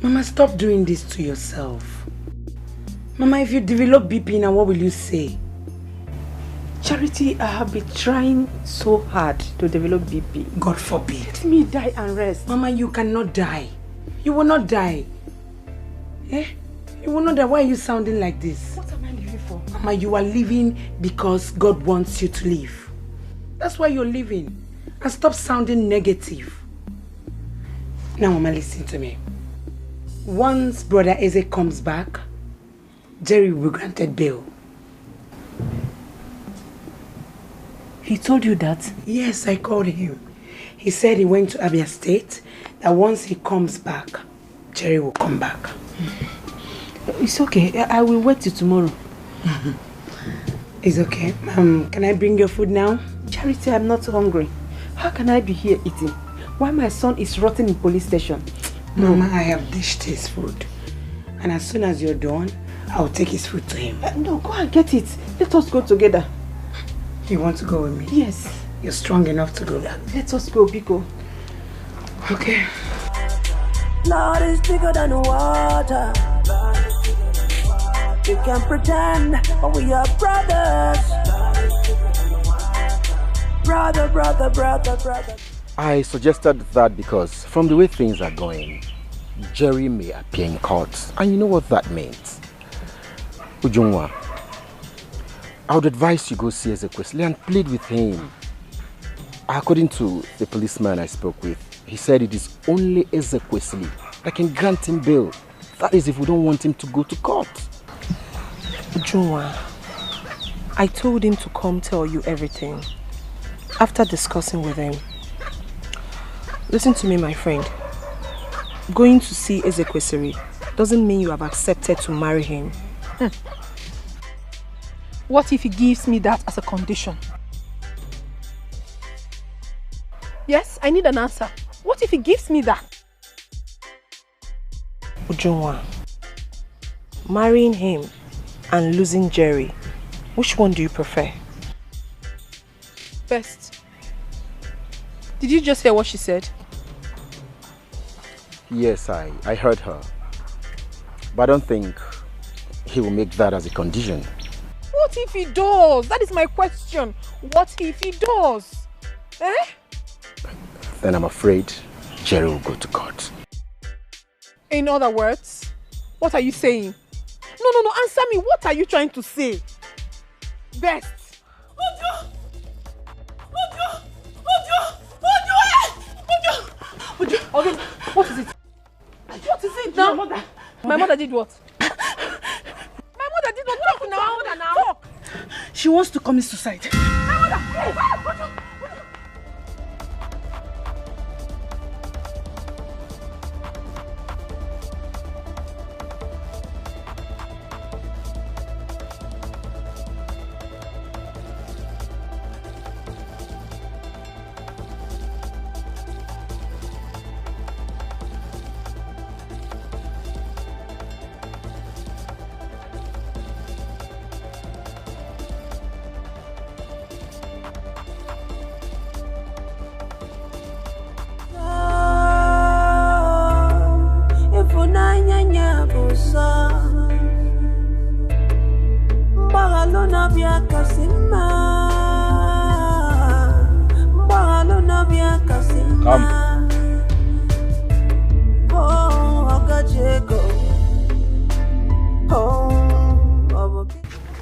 Mama, stop doing this to yourself. Mama, if you develop BP now, what will you say? Charity, I have been trying so hard to develop BP. God forbid. Let me die and rest. Mama, you cannot die. You will not die. Eh? You will not die. Why are you sounding like this? What am I living for? Mama, you are living because God wants you to live. That's why you're living. And stop sounding negative. Now, Mama, listen to me. Once Brother Eze comes back, Jerry will be granted bail. He told you that? Yes, I called him. He said he went to Abia State, that once he comes back, Jerry will come back. It's okay. I will wait till tomorrow. It's okay. Can I bring your food now? Charity, I'm not hungry. How can I be here eating while my son is rotting in police station? Mama, I have dished his food. And as soon as you're done, I'll take his food to him. No, go and get it. Let us go together. You want to go with me? Yes. You're strong enough to go. Let us go, Biko. Okay. Lord is bigger than water. You can pretend, but we are brothers. Brother. I suggested that because from the way things are going, Jerry may appear in court. And you know what that means. Ujungwa, I would advise you go see Ezekwesili and plead with him. According to the policeman I spoke with, he said it is only Ezekwesili that can grant him bail. That is if we don't want him to go to court. Ujungwa, I told him to come tell you everything. After discussing with him, listen to me, my friend. Going to see Ezekwesili doesn't mean you have accepted to marry him. What if he gives me that as a condition? Yes, I need an answer. What if he gives me that? Ujungwa, marrying him and losing Jerry, which one do you prefer? First, did you just hear what she said? Yes, I heard her. But I don't think he will make that as a condition. What if he does? That is my question. What if he does? Eh? Then I'm afraid Jerry will go to court. In other words, what are you saying? No, answer me. What are you trying to say? Best. Okay, what is it? What is it now? My mother did what? My mother did not talk now. Talk. She wants to commit suicide. My mother.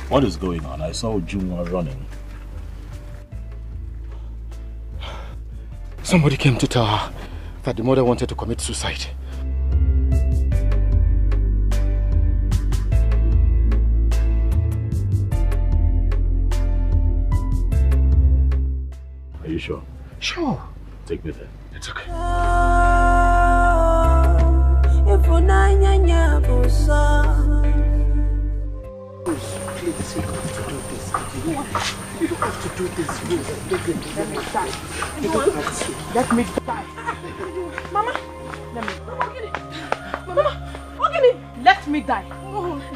What is going on? I saw Ujunwa running. Somebody came to tell her that the mother wanted to commit suicide. Are you sure? Sure. Take me there. It's okay. Please, you don't have to do this. You don't have to do this. Let me die. You don't have to. Let me die. Mama. Let me die.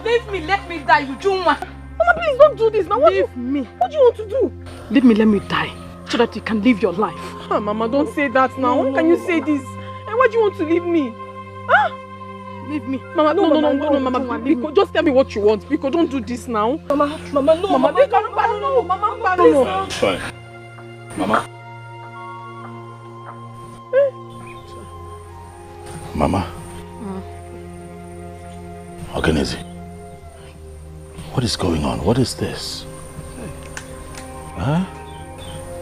Leave me, let me die, Ujunwa. Mama, please don't do this now. Leave me. What do you want to do? Leave me, let me die. So that you can live your life. Mama, don't say that now. How can you say this? And why do you want to leave me? Huh? Leave me. Mama, no, Mama. Biko, just tell me what you want. Biko, don't do this now. Mama, no. Mama, no. It's fine. Mama. Mama. Organize. What is going on? What is this? Huh?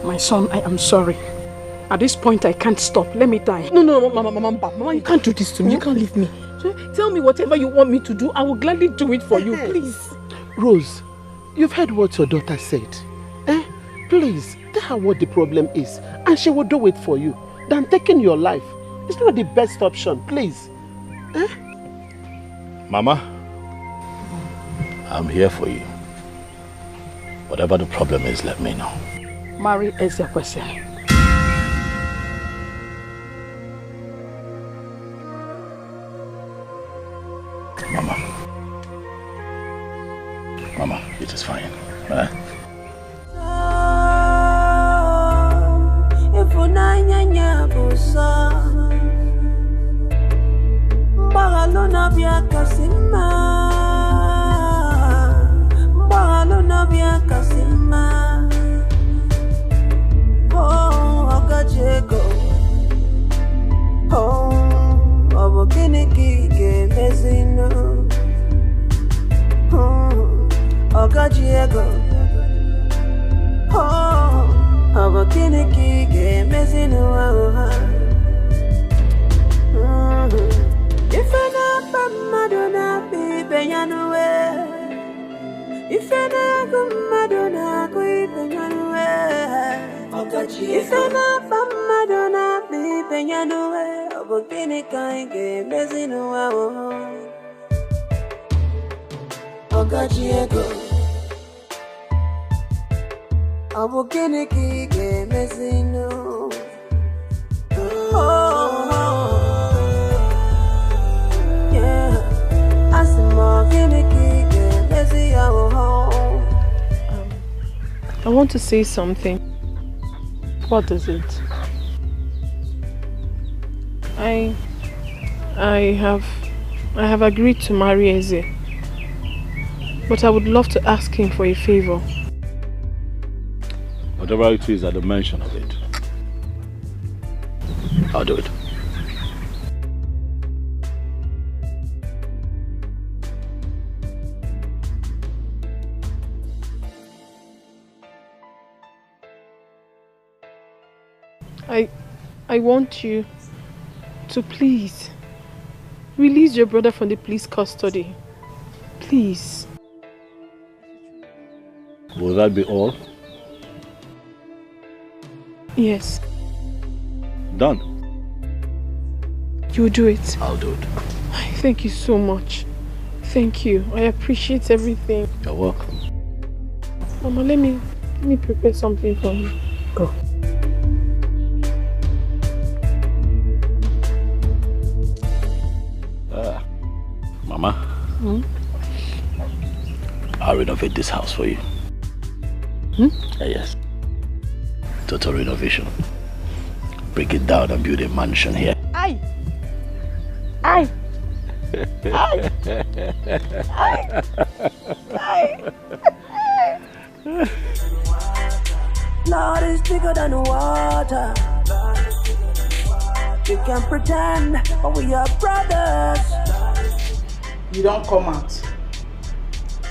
My son, I am sorry. At this point, I can't stop. Let me die. No, Mama, you can't do this to me. You can't leave me. Tell me whatever you want me to do. I will gladly do it for you, please. Rose, you've heard what your daughter said. Please, tell her what the problem is, and she will do it for you. Than taking your life. It's not the best option, please. Mama, I'm here for you. Whatever the problem is, let me know. Marry Ezekwesi. Mama, it is fine. Okajiego, abakiniki ke mezinu ifena pamadona bibeyanwe, ifena kumadona kuibeyanwe, ifena pamadona bibeyanwe, abakinika ke mezinu Okajiego. Abukiniki ke mezino. Yeah. Asimo kiniki ke meziyo. I want to say something. What is it? I have I have agreed to marry Eze. But I would love to ask him for a favor. Whatever it is at the mention of it, I'll do it. I want you to please release your brother from the police custody. Please. Will that be all? Yes. Done. You'll do it. I'll do it. Thank you so much. Thank you. I appreciate everything. You're welcome. Mama, let me prepare something for you. Go. Mama, I'll renovate this house for you. Yes. Total renovation. Break it down and build a mansion here. Aye. Aye. Aye. Aye. Aye. Lord is bigger than water. You can pretend, but we are brothers. You don't come out.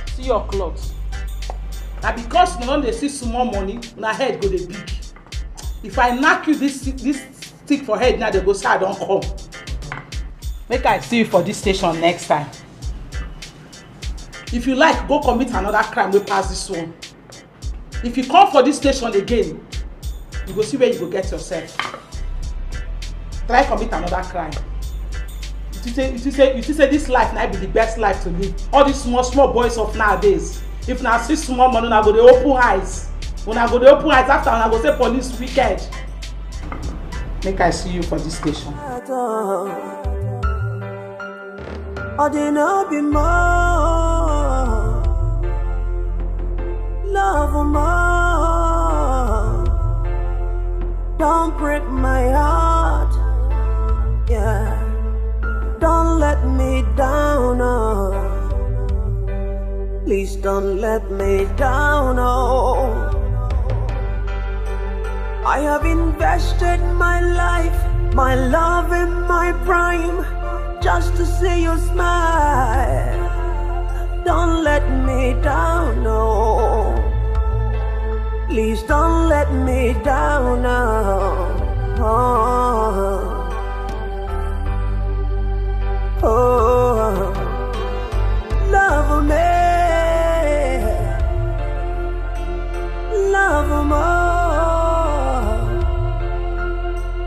See your clothes. Now because you don't see small money, my head go the big. If I knock you this stick for head, now they go say I don't come. Make I see you for this station next time. If you like, go commit another crime wey pass this one. If you come for this station again, you go see where you go get yourself. Try commit another crime. You say this life now be the best life to live. All these small boys of nowadays. If now see small money, now go dey open eyes. When I go dey open eyes after, I go say police wicked. Make I see you for this station. Or they no be more. Love more. Don't break my heart. Yeah. Don't let me down, oh. Please don't let me down, oh. I have invested my life, my love in my prime, just to see you smile. Don't let me down, no. Please don't let me down, no. Oh, love me, love more.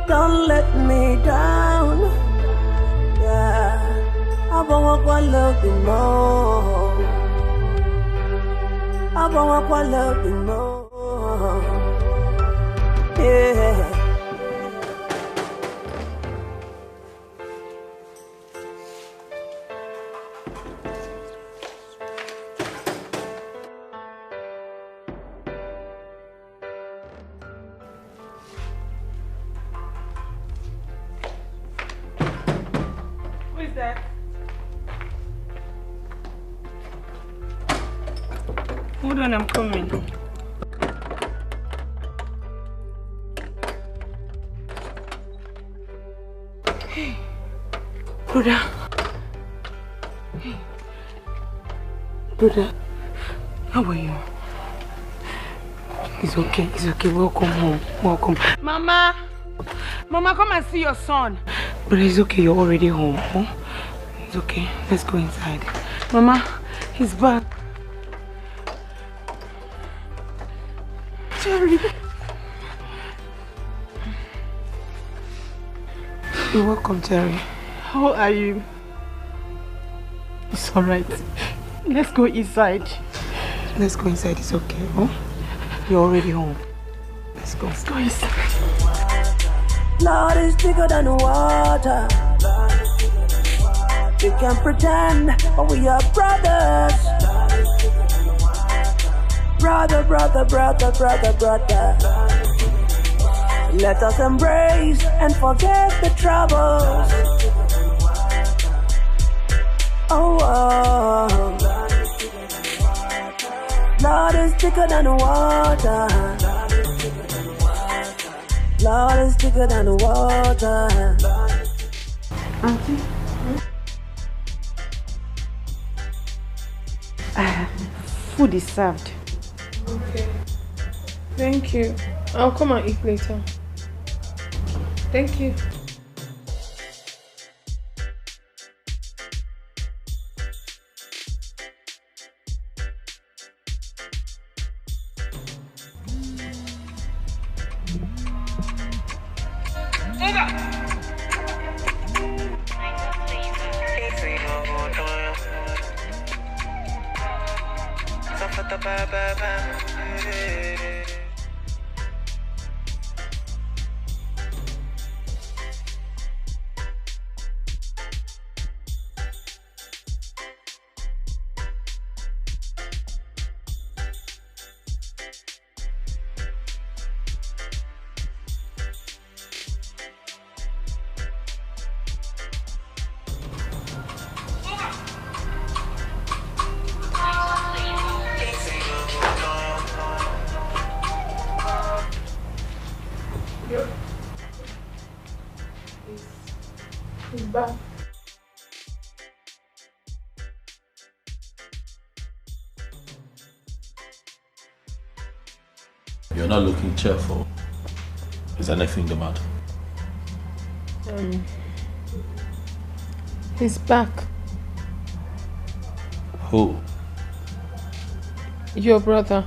Don't let me down. Yeah, I want to love you more. I want to love you more. Yeah. Hold on, I'm coming. Hey, brother. Hey, brother. How are you? It's okay. It's okay. Welcome home. Welcome. Mama! Mama, come and see your son. But it's okay. You're already home. Huh? It's okay. Let's go inside. Mama, he's back. Jerry. You're welcome, Jerry. How are you? It's alright. Let's go inside. Let's go inside. It's okay. Huh? You're already home. Let's go. Let's go inside. Lord is bigger than water. You can pretend, but we are brothers. Brother, brother, brother, brother, brother. Let us embrace and forget the troubles. thicker than the water. Lord is thicker than the water. Auntie? Food is served. Okay. Thank you. I'll come and eat later. Thank you. He's back. You're not looking cheerful. Is anything the matter? He's back. Who? Your brother.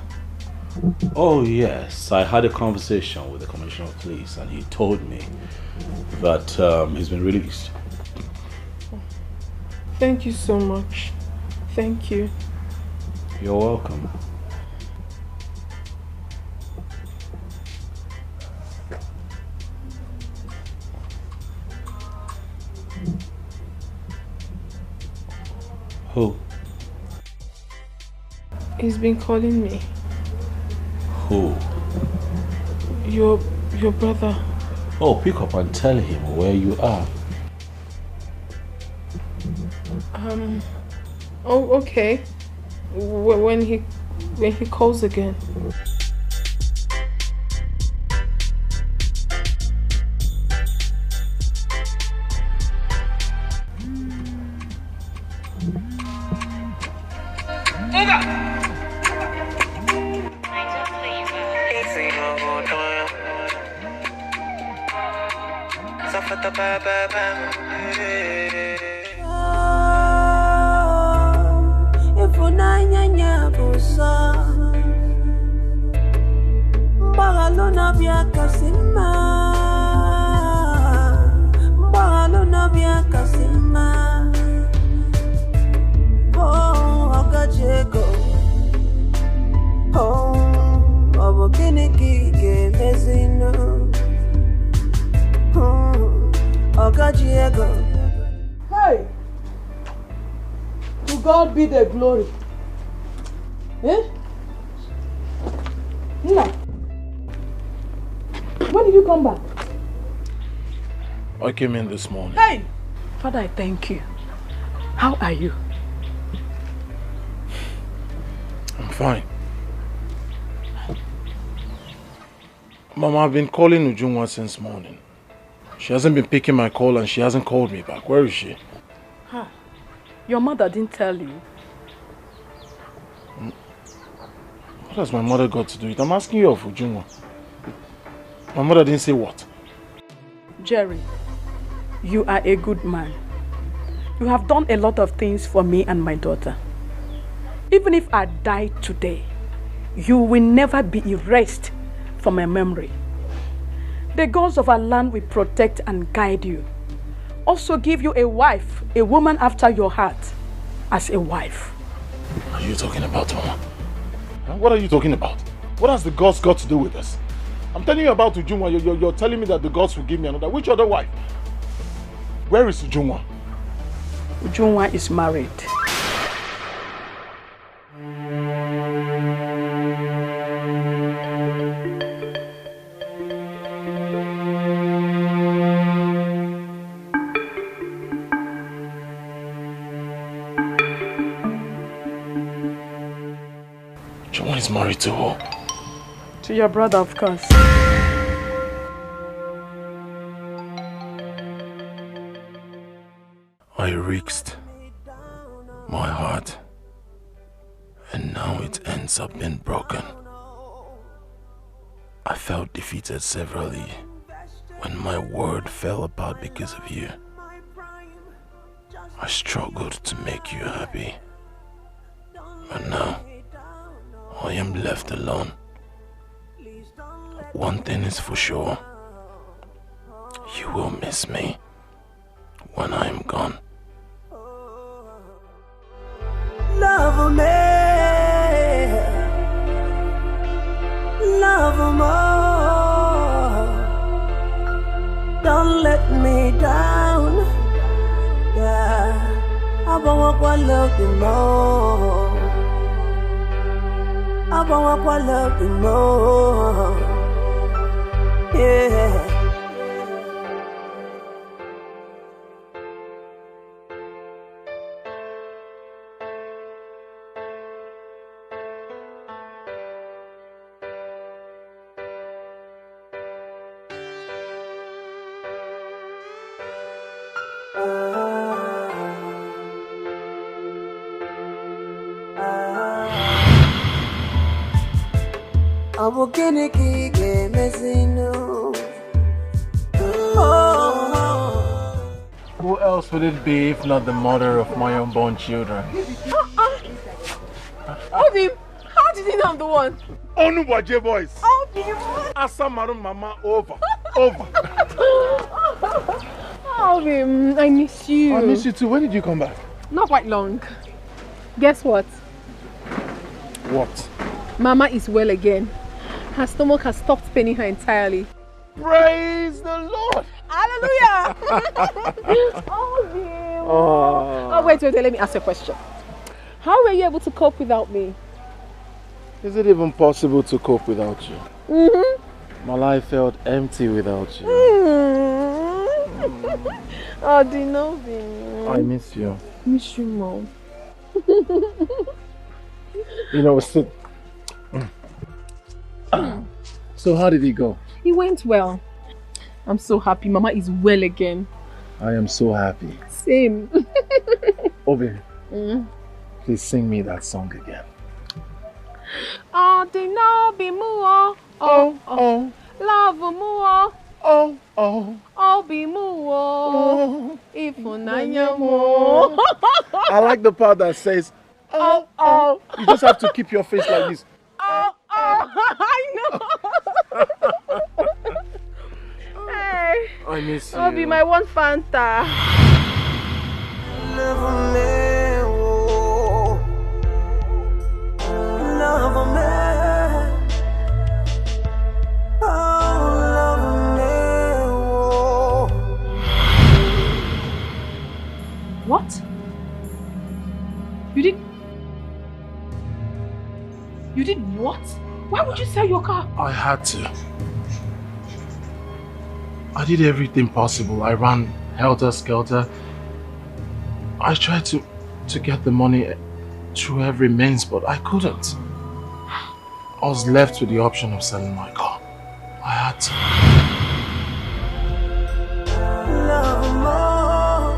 Oh yes, I had a conversation with the Commissioner of Police and he told me that he's been released. Thank you so much. Thank you. You're welcome. Who? He's been calling me. Who? Your brother. Oh, pick up and tell him where you are. Oh, okay. When he calls again. Hey! To God be the glory. Eh? Nna, when did you come back? I came in this morning. Hey! Father, I thank you. How are you? I'm fine. Mama, I've been calling Ujungwa since morning. She hasn't been picking my call and she hasn't called me back. Where is she? Huh. Your mother didn't tell you. What has my mother got to do with it? I'm asking you of Ujungwa. My mother didn't say what? Jerry, you are a good man. You have done a lot of things for me and my daughter. Even if I die today, you will never be erased from my memory. The gods of our land will protect and guide you. Also give you a wife, a woman after your heart, as a wife. What are you talking about, Mama? What are you talking about? What has the gods got to do with this? I'm telling you about Ujungwa. You're telling me that the gods will give me another. Which other wife? Where is Ujungwa? Ujungwa is married. is married to who? To your brother, of course. I risked my heart, and now it ends up being broken. I felt defeated severally when my world fell apart because of you. I struggled to make you happy, but now I am left alone. One thing is for sure, you will miss me when I am gone. Love me, love more. Don't let me down. Yeah, I want to love you more. I want to love you more. Yeah. Who else would it be if not the mother of my unborn children? Obim, how did he know I'm the one? Onubaje boys. Obim. Asamaru mama over. Over. Obim, I miss you. I miss you too. When did you come back? Not quite long. Guess what? What? Mama is well again. Her stomach has stopped paining her entirely. Praise the Lord! Hallelujah! Oh, wait, let me ask you a question. How were you able to cope without me? Is it even possible to cope without you? Mm-hmm. My life felt empty without you. Oh, Dinobi. I miss you. Miss you, Mom. You know, so how did it go? It went well. I'm so happy. Mama is well again. I am so happy. Same. Obi, please sing me that song again. Oh, Dinobi Muo. Oh. Love Muo. Oh, be Muo. Ifunanya Mo. I like the part that says, oh. You just have to keep your face like this. Oh, I know. Hey, I miss you. I'll be my one Fanta. Love me, love me, oh, love me. What? You did what? Why would you sell your car? I had to. I did everything possible. I ran helter-skelter. I tried to get the money through every means, but I couldn't. I was left with the option of selling my car. I had to. love more.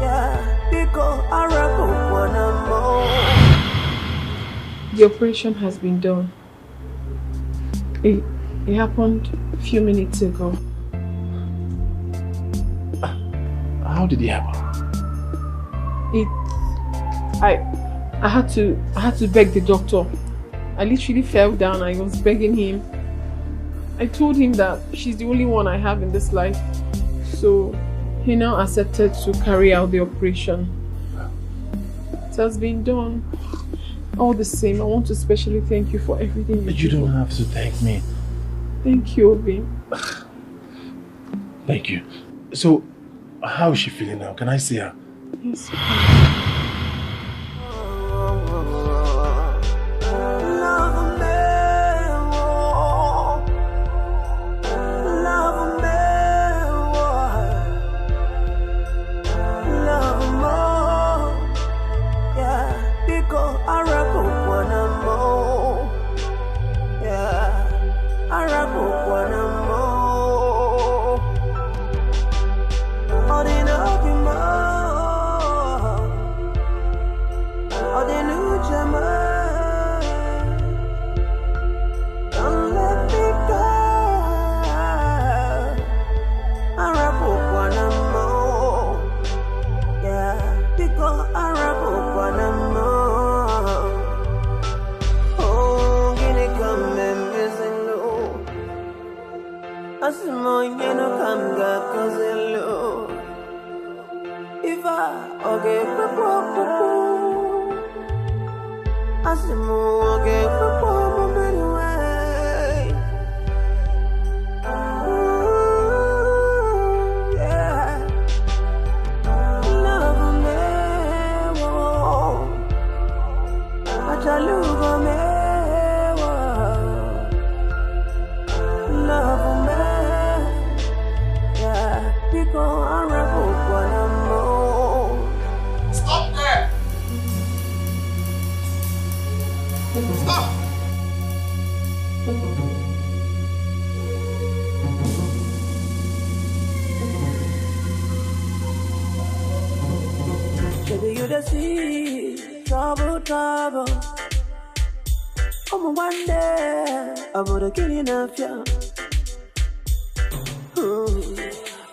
Yeah, because I reckon one more. The operation has been done. It happened a few minutes ago. How did it happen? I had to beg the doctor. I literally fell down. I was begging him. I told him that she's the only one I have in this life. So he now accepted to carry out the operation. It has been done. All the same, I want to especially thank you for everything You don't have to thank me. Thank you, Obi. Thank you. So, how is she feeling now? Can I see her? Yes. I reckon one more.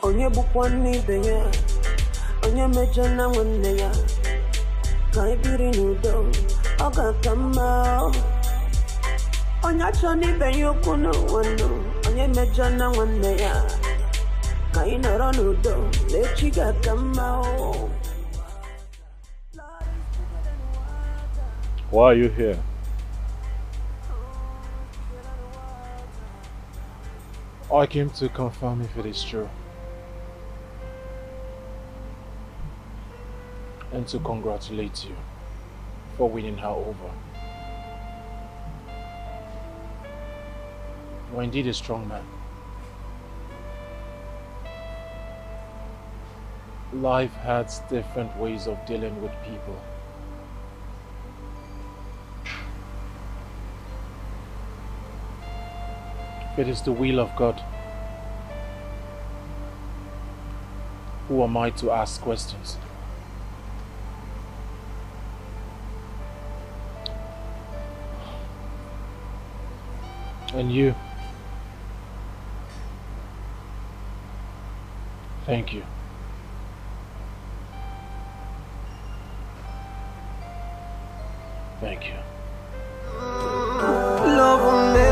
Onye bukwa n'ibe ya, onye mejọ na nwanne ya, ka anyị biri n'udo, ọ ga-aka mma. Onye achọ n'ibe ya okwu n'ụwa nụ, onye mejọ na nwanne ya, ka anyị nọrọ n'udo, n'echi ga-aka mma. Why are you here? I came to confirm if it is true. And to congratulate you for winning her over. You are indeed a strong man. Life has different ways of dealing with people. If it is the will of God, who am I to ask questions? And you, thank you. Thank you. Love me.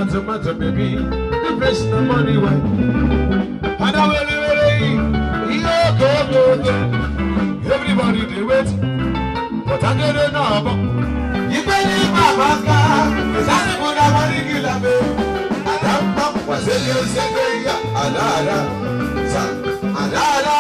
tomato, baby. The fresh no money way. And I will everybody they wait. But I get it now. You believe my Amaka. Is that the good I want to kill a baby? Adam was a little second. Alada. Alada.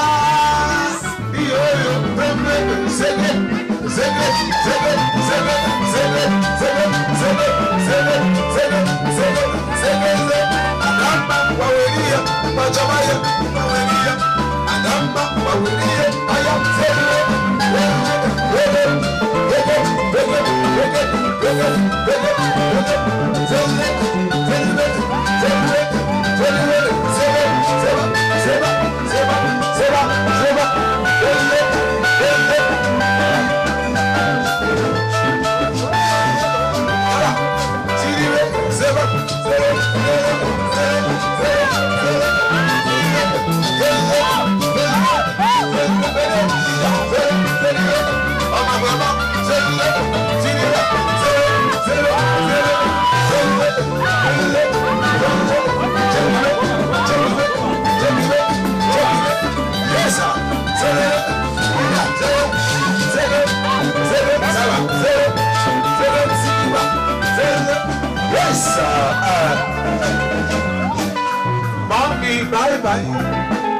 Mommy, bye bye.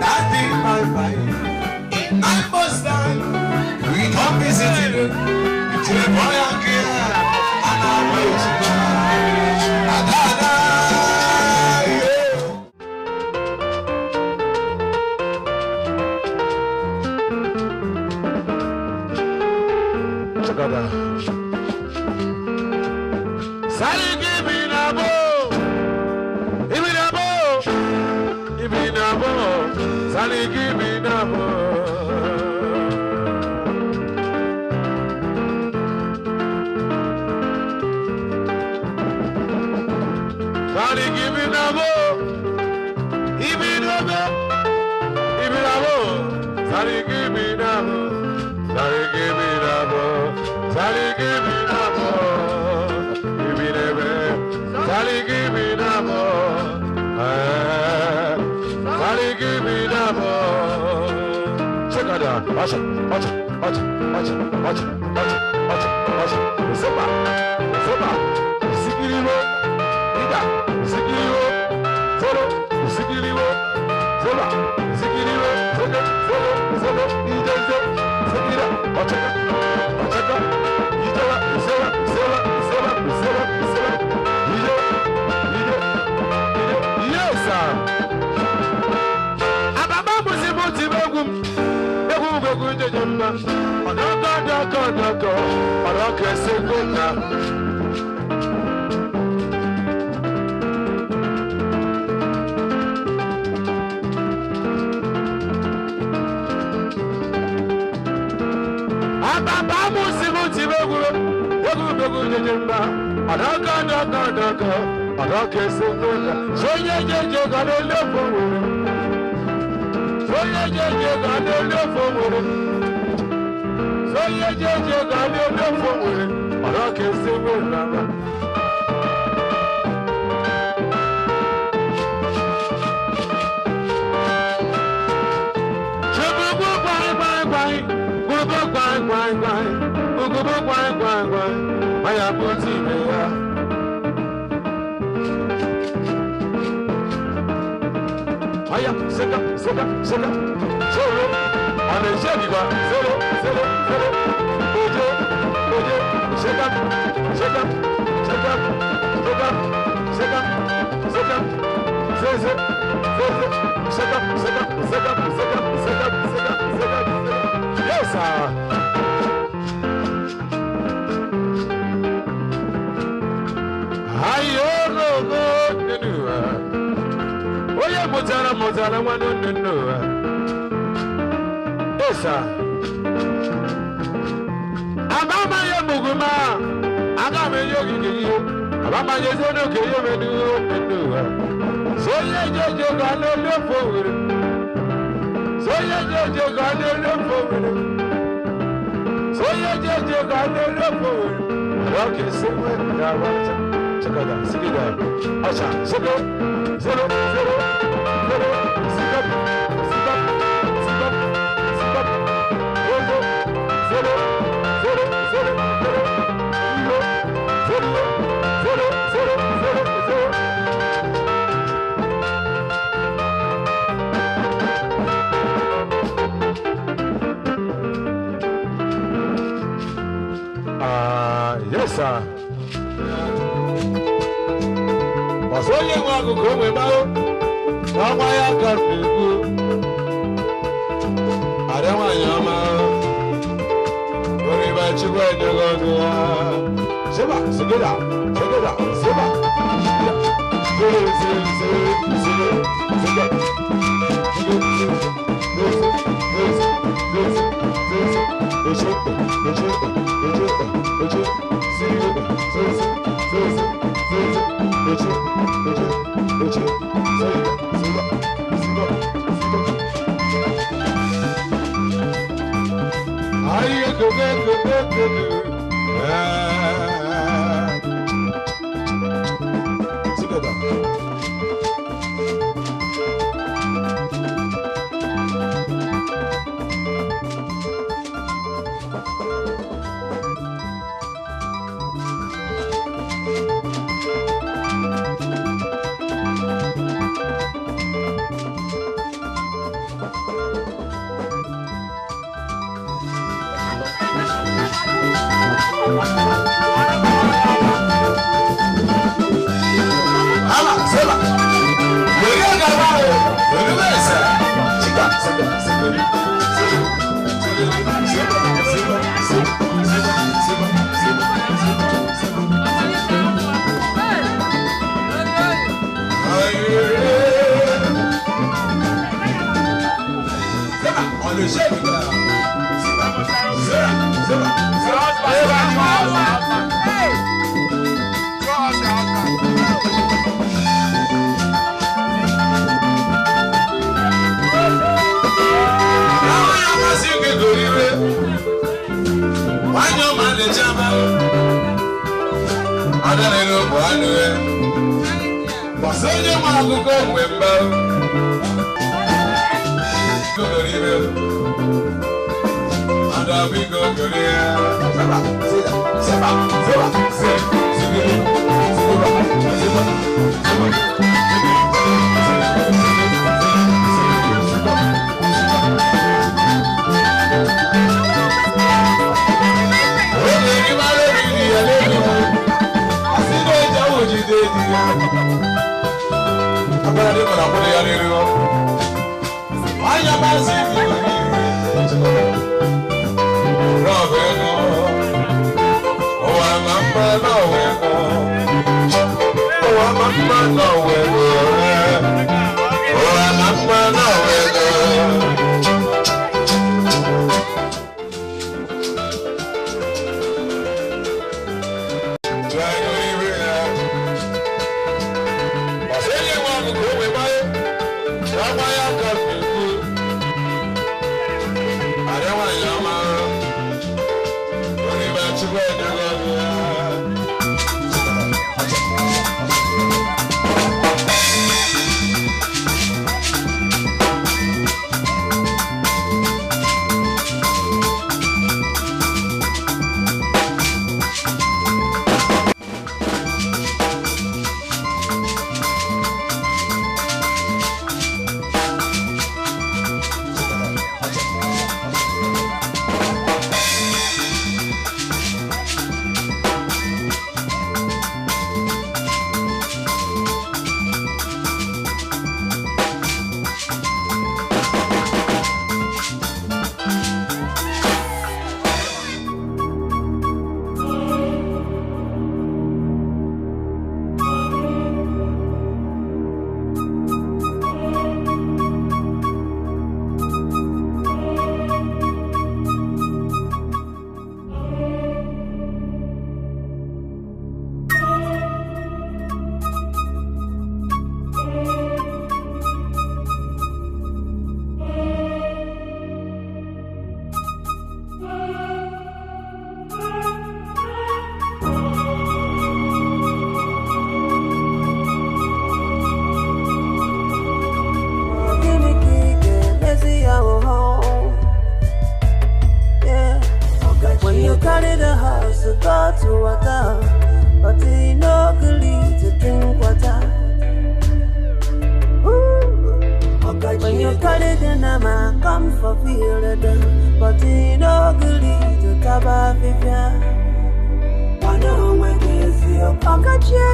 Daddy, bye bye. In my bus time, we come visit you. It's a boy and girl, and I'm waiting. Sally, give me a bow. Give me a bow. Give me a bow. Sally, give me a bow. Sally, give me a bow. Give me a bow. Give me a bow. Sally, give me a bow. Sally, give me a bow. Sally, give me a bow. Give me a bow. Sally, give me a bow. Sally, give me a bow. Check it out. Watch it. Watch it. Watch it. Watch it. Watch it. Watch it. Watch it. Watch it. Soba. Soba. Sikiriwo. Ida. Sikiriwo. Solo. Sikiriwo. Soba. Sikiriwo. Solo. Solo. Solo. Ida. Sikira. Watch it. Watch it. Ida. Soba. Soba. Soba. Soba. Soba. Ida. Ida. Ida. Yes, sir. Ababa musibo tibegum. Begum begum jejemba. Odoko. Odoko sekona. Ababa musibo tibegum. Begum begum jejemba. Odoko. Odoko sekona. Soyeje gano lefo. Soyeje gano lefo. So ye got no phone, but I can say well. I am putting I am solo. On est jeune, solo. Shake up. Yes, sir. Mozala, one don't know. Yes, sir. Abama ya muguma, agame yogi, abama yezono ke yomenu. So ye gano no forward. So ye gano no forward. So ye gano no forward. Okay, so when I want to Yes, sir. Was only one who come about. Now my car will go. I don't want your man. Worry about you when you go to Siba, Sigida, Sigida, Siba. you carry the house to go to water, but you no agree to drink water. When you carry the nama, come for feel the done, but you no agree to taba fifia. Wano when you see your Okija,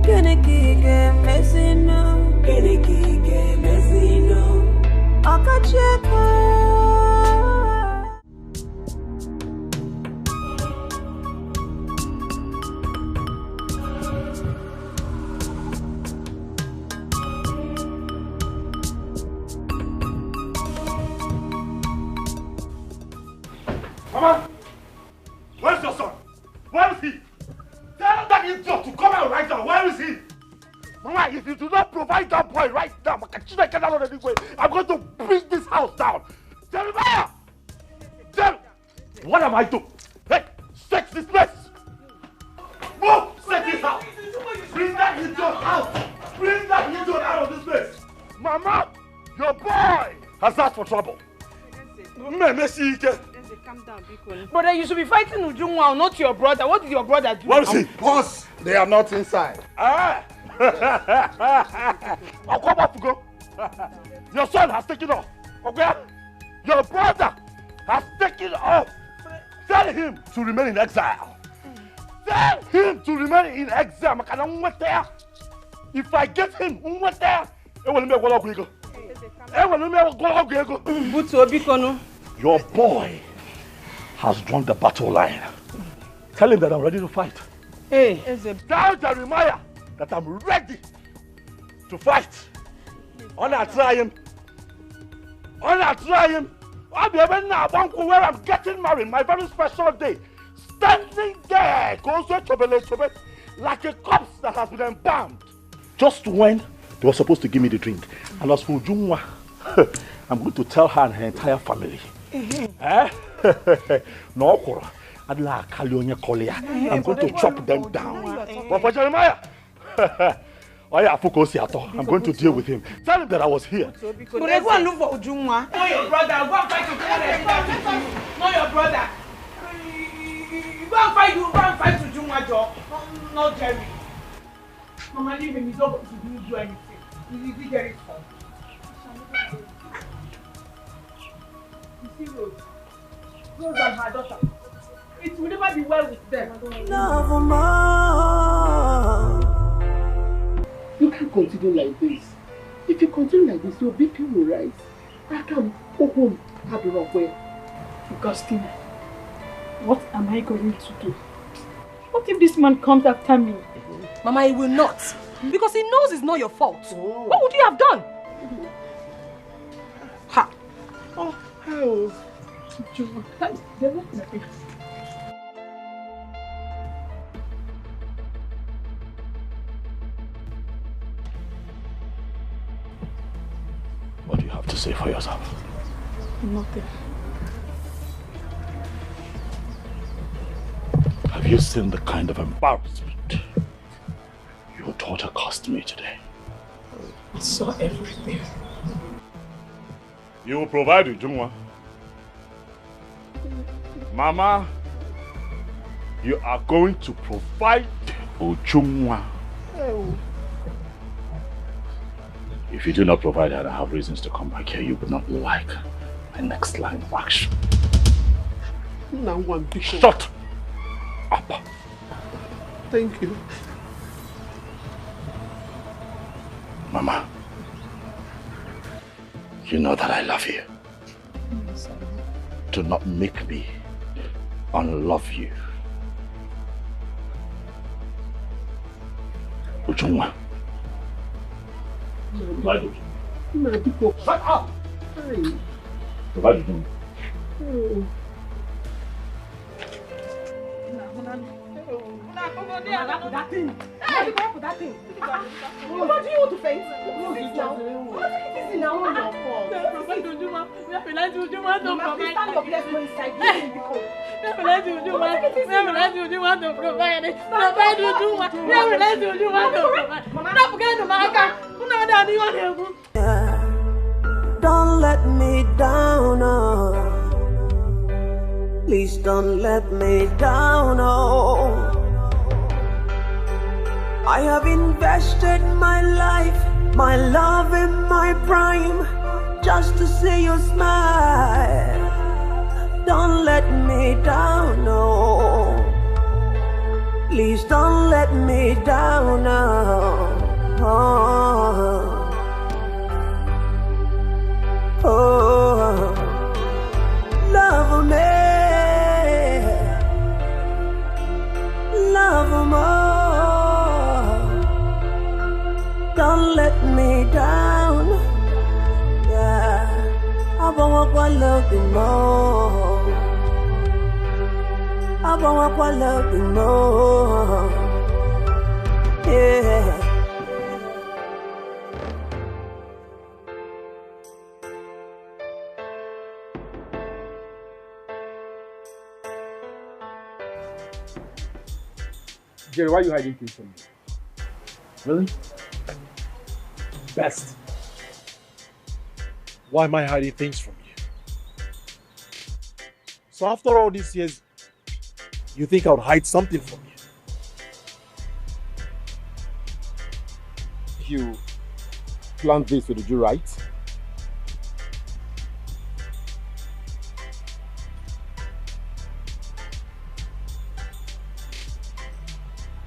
Keniki Messino, Keniki Messino, Okija. Mama, where's your son? Where is he? Tell that idiot to come out right now. Where is he? Mama, if you do not provide that boy right now, I'm going to bring this house down. Jeremiah! What am I doing? Hey, search this place! Move! Search this house! Bring that idiot out! Bring that idiot out of this place! Mama, your boy has asked for trouble. Calm down, Bikon. Brother, you should be fighting Ujungwa, not your brother. What did your brother do? Where is he? Boss, they are not inside. Ah! I'll come up to go. Your son has taken off. Okay? Your brother has taken off. Tell him to remain in exile. Tell him to remain in exile. If I get him, your boy has drawn the battle line. Tell him that I'm ready to fight. Hey, tell Jeremiah that I'm ready to fight. Try him. I'll be able now where I'm getting married, my very special day. Standing there, like a corpse that has been embalmed. Just when they were supposed to give me the drink. And as for Ujungwa, I'm going to tell her and her entire family. No, I'm going to chop them down. But for Jeremiah, I'm going to deal with him. Tell him that I was here. But go and look for Ujungwa. Not your brother. Go and fight Ujungwa. Not your brother. Go and fight Ujungwa, Joe. Not Jerry. Mama, leave him. He's not going to do anything. He's Jerry's fault. You see Rose? Rose and her daughter. It will never be well with them. Love more. You can't continue like this. If you continue like this, your BP will rise. I can go home, have the wrong way. Augustine, what am I going to do? What if this man comes after me? Mama, he will not. Because he knows it's not your fault. Oh. What would you have done? Ha! Oh, how? What do you have to say for yourself? Nothing. Have you seen the kind of embarrassment your daughter caused me today? I saw everything. You will provide Ujungwa. Mama, you are going to provide Ujungwa. Oh. If you do not provide her, I have reasons to come back here. You would not like my next line of action. Shut up. Thank you. Mama, you know that I love you. Do not make me unlove you. Ujungwa. Shut up! Provide Ujungwa. What do you want to faint? What is now? What is it now? don't let me down, oh. Please don't let me down, oh. I have invested my life, my love in my prime, just to see you smile. Don't let me down, no. Please don't let me down, no. Oh, love me, love more. Don't let me down. Yeah, I want to love you more. I want to love you more. Yeah. Jerry, why are you hiding things from me? Really? Best. Why am I hiding things from you? So after all these years, you think I would hide something from you? You planned this, did you right?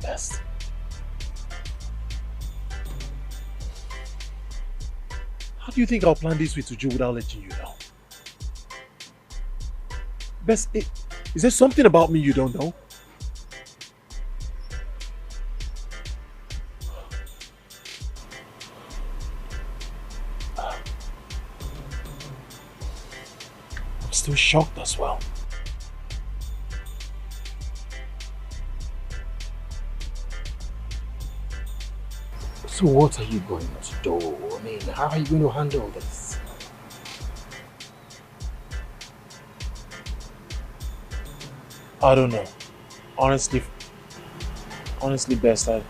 Best. How do you think I'll plan this with Uju without letting you know? Best, is there something about me you don't know? I'm still shocked as well. So what are you going to do? I mean, how are you going to handle this? I don't know. Honestly, Best, I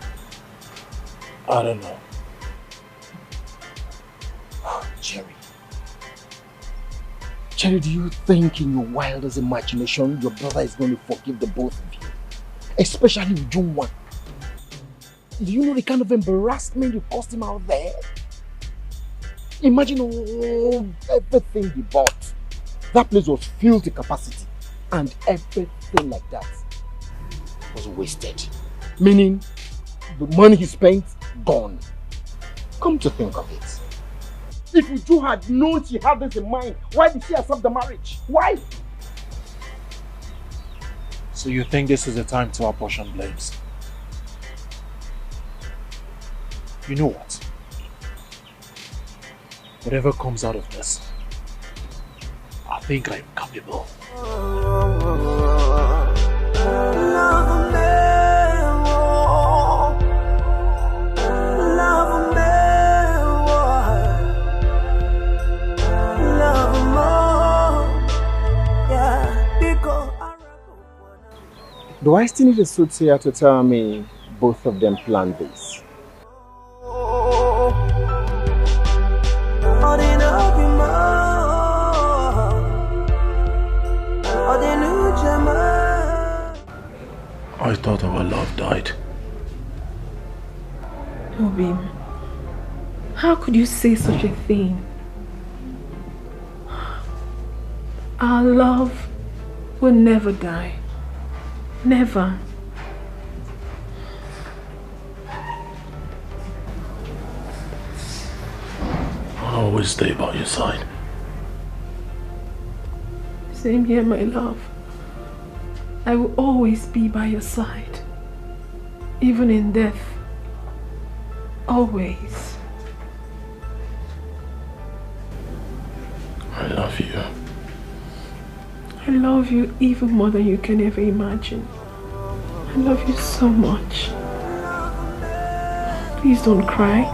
don't know. Jerry, do you think in your wildest imagination your brother is going to forgive the both of you? Especially with June. Do you know the kind of embarrassment you caused him out there? Imagine everything he bought. That place was filled to capacity. And everything like that was wasted. Meaning, the money he spent, gone. Come to think of it. If Uju had known she had this in mind, why did she accept the marriage? Why? So you think this is the time to apportion blames? You know what? Whatever comes out of this, I think I'm capable. Do I still need a suit here to tell me both of them planned this? I thought our love died. Obim, how could you say such a thing? Our love will never die. Never. I'll always stay by your side. Same here, my love. I will always be by your side. Even in death. Always. I love you. I love you even more than you can ever imagine. I love you so much. Please don't cry.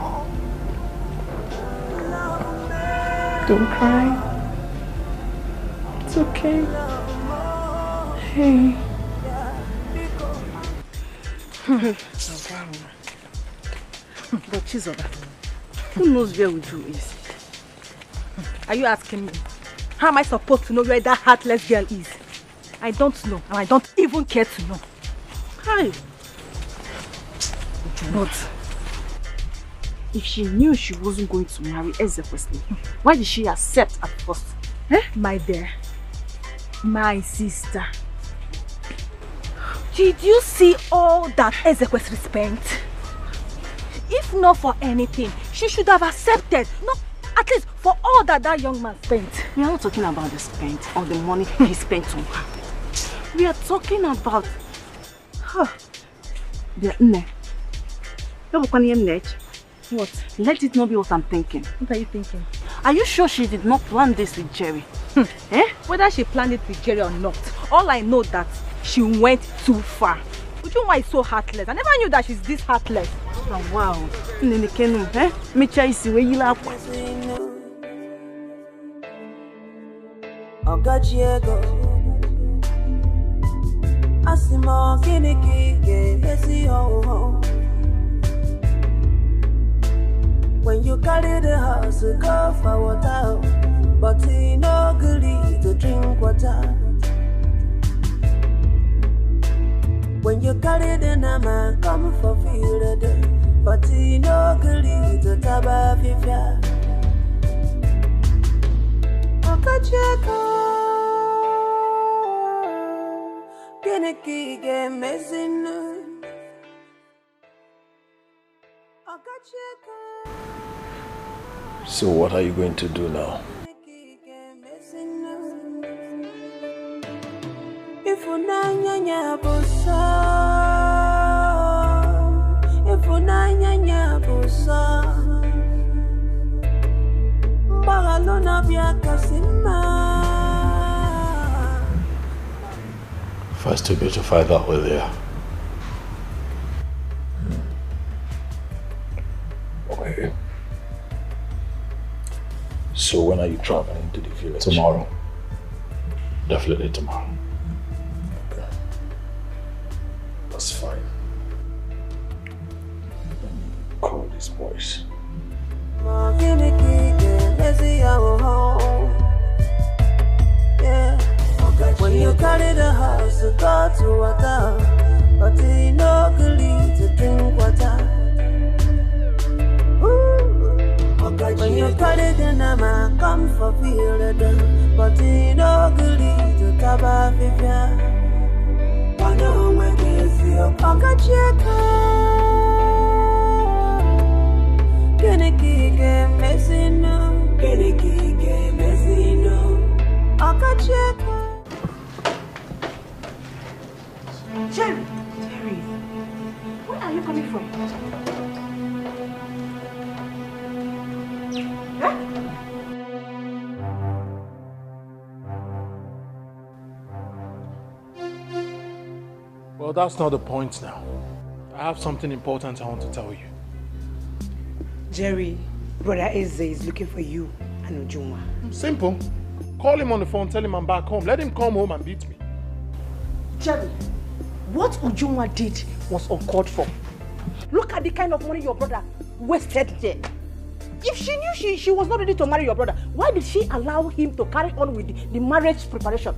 Don't cry. It's okay. Hey. But Chizoba, who knows where Uju is? Are you asking me? How am I supposed to know where that heartless girl is? I don't know, and I don't even care to know. Hi. But if she knew she wasn't going to marry Ezekwesili, why did she accept at first? My dear, my sister, did you see all that Ezekwesili spent? If not for anything, she should have accepted. No, at least for all that young man spent. We are not talking about the spent or the money he spent on her. We are talking about the what? Let it not be what I'm thinking. What are you thinking? Are you sure she did not plan this with Jerry? Whether she planned it with Jerry or not, all I know that she went too far. Ujunwa is so heartless. I never knew that she's this heartless. Oh, wow. Mecha isi we yila akwa. Okajiego Asimo kiniki ke mesi ho. When you carry the house, go for water, but he no good to drink water. When you carry the nama, come for feel the but he no good to taba fifia. Okacheko, kiniki ge mezinu. Okacheko. So what are you going to do now? If unanya busa, if unanya busa, bagalona biakasima. First, we better find out where they are. Okay. So when are you traveling to the village? Tomorrow. Definitely tomorrow. Okay. That's fine. Let me call these boys. Yeah. When you carry the house, you go to water, but you no good to drink water. When you carry the nama, come for feel the but you no good to taba fifia. Wano when you see your Okacheko, kiniki ke mesino, Okacheko. Jerry, where are you coming from? Well, that's not the point now. I have something important I want to tell you. Jerry, Brother Eze is looking for you and Ujunwa. Simple. Call him on the phone, tell him I'm back home. Let him come home and beat me. Jerry, what Ujunwa did was uncalled for. Look at the kind of money your brother wasted there. If she knew she was not ready to marry your brother, why did she allow him to carry on with the marriage preparation?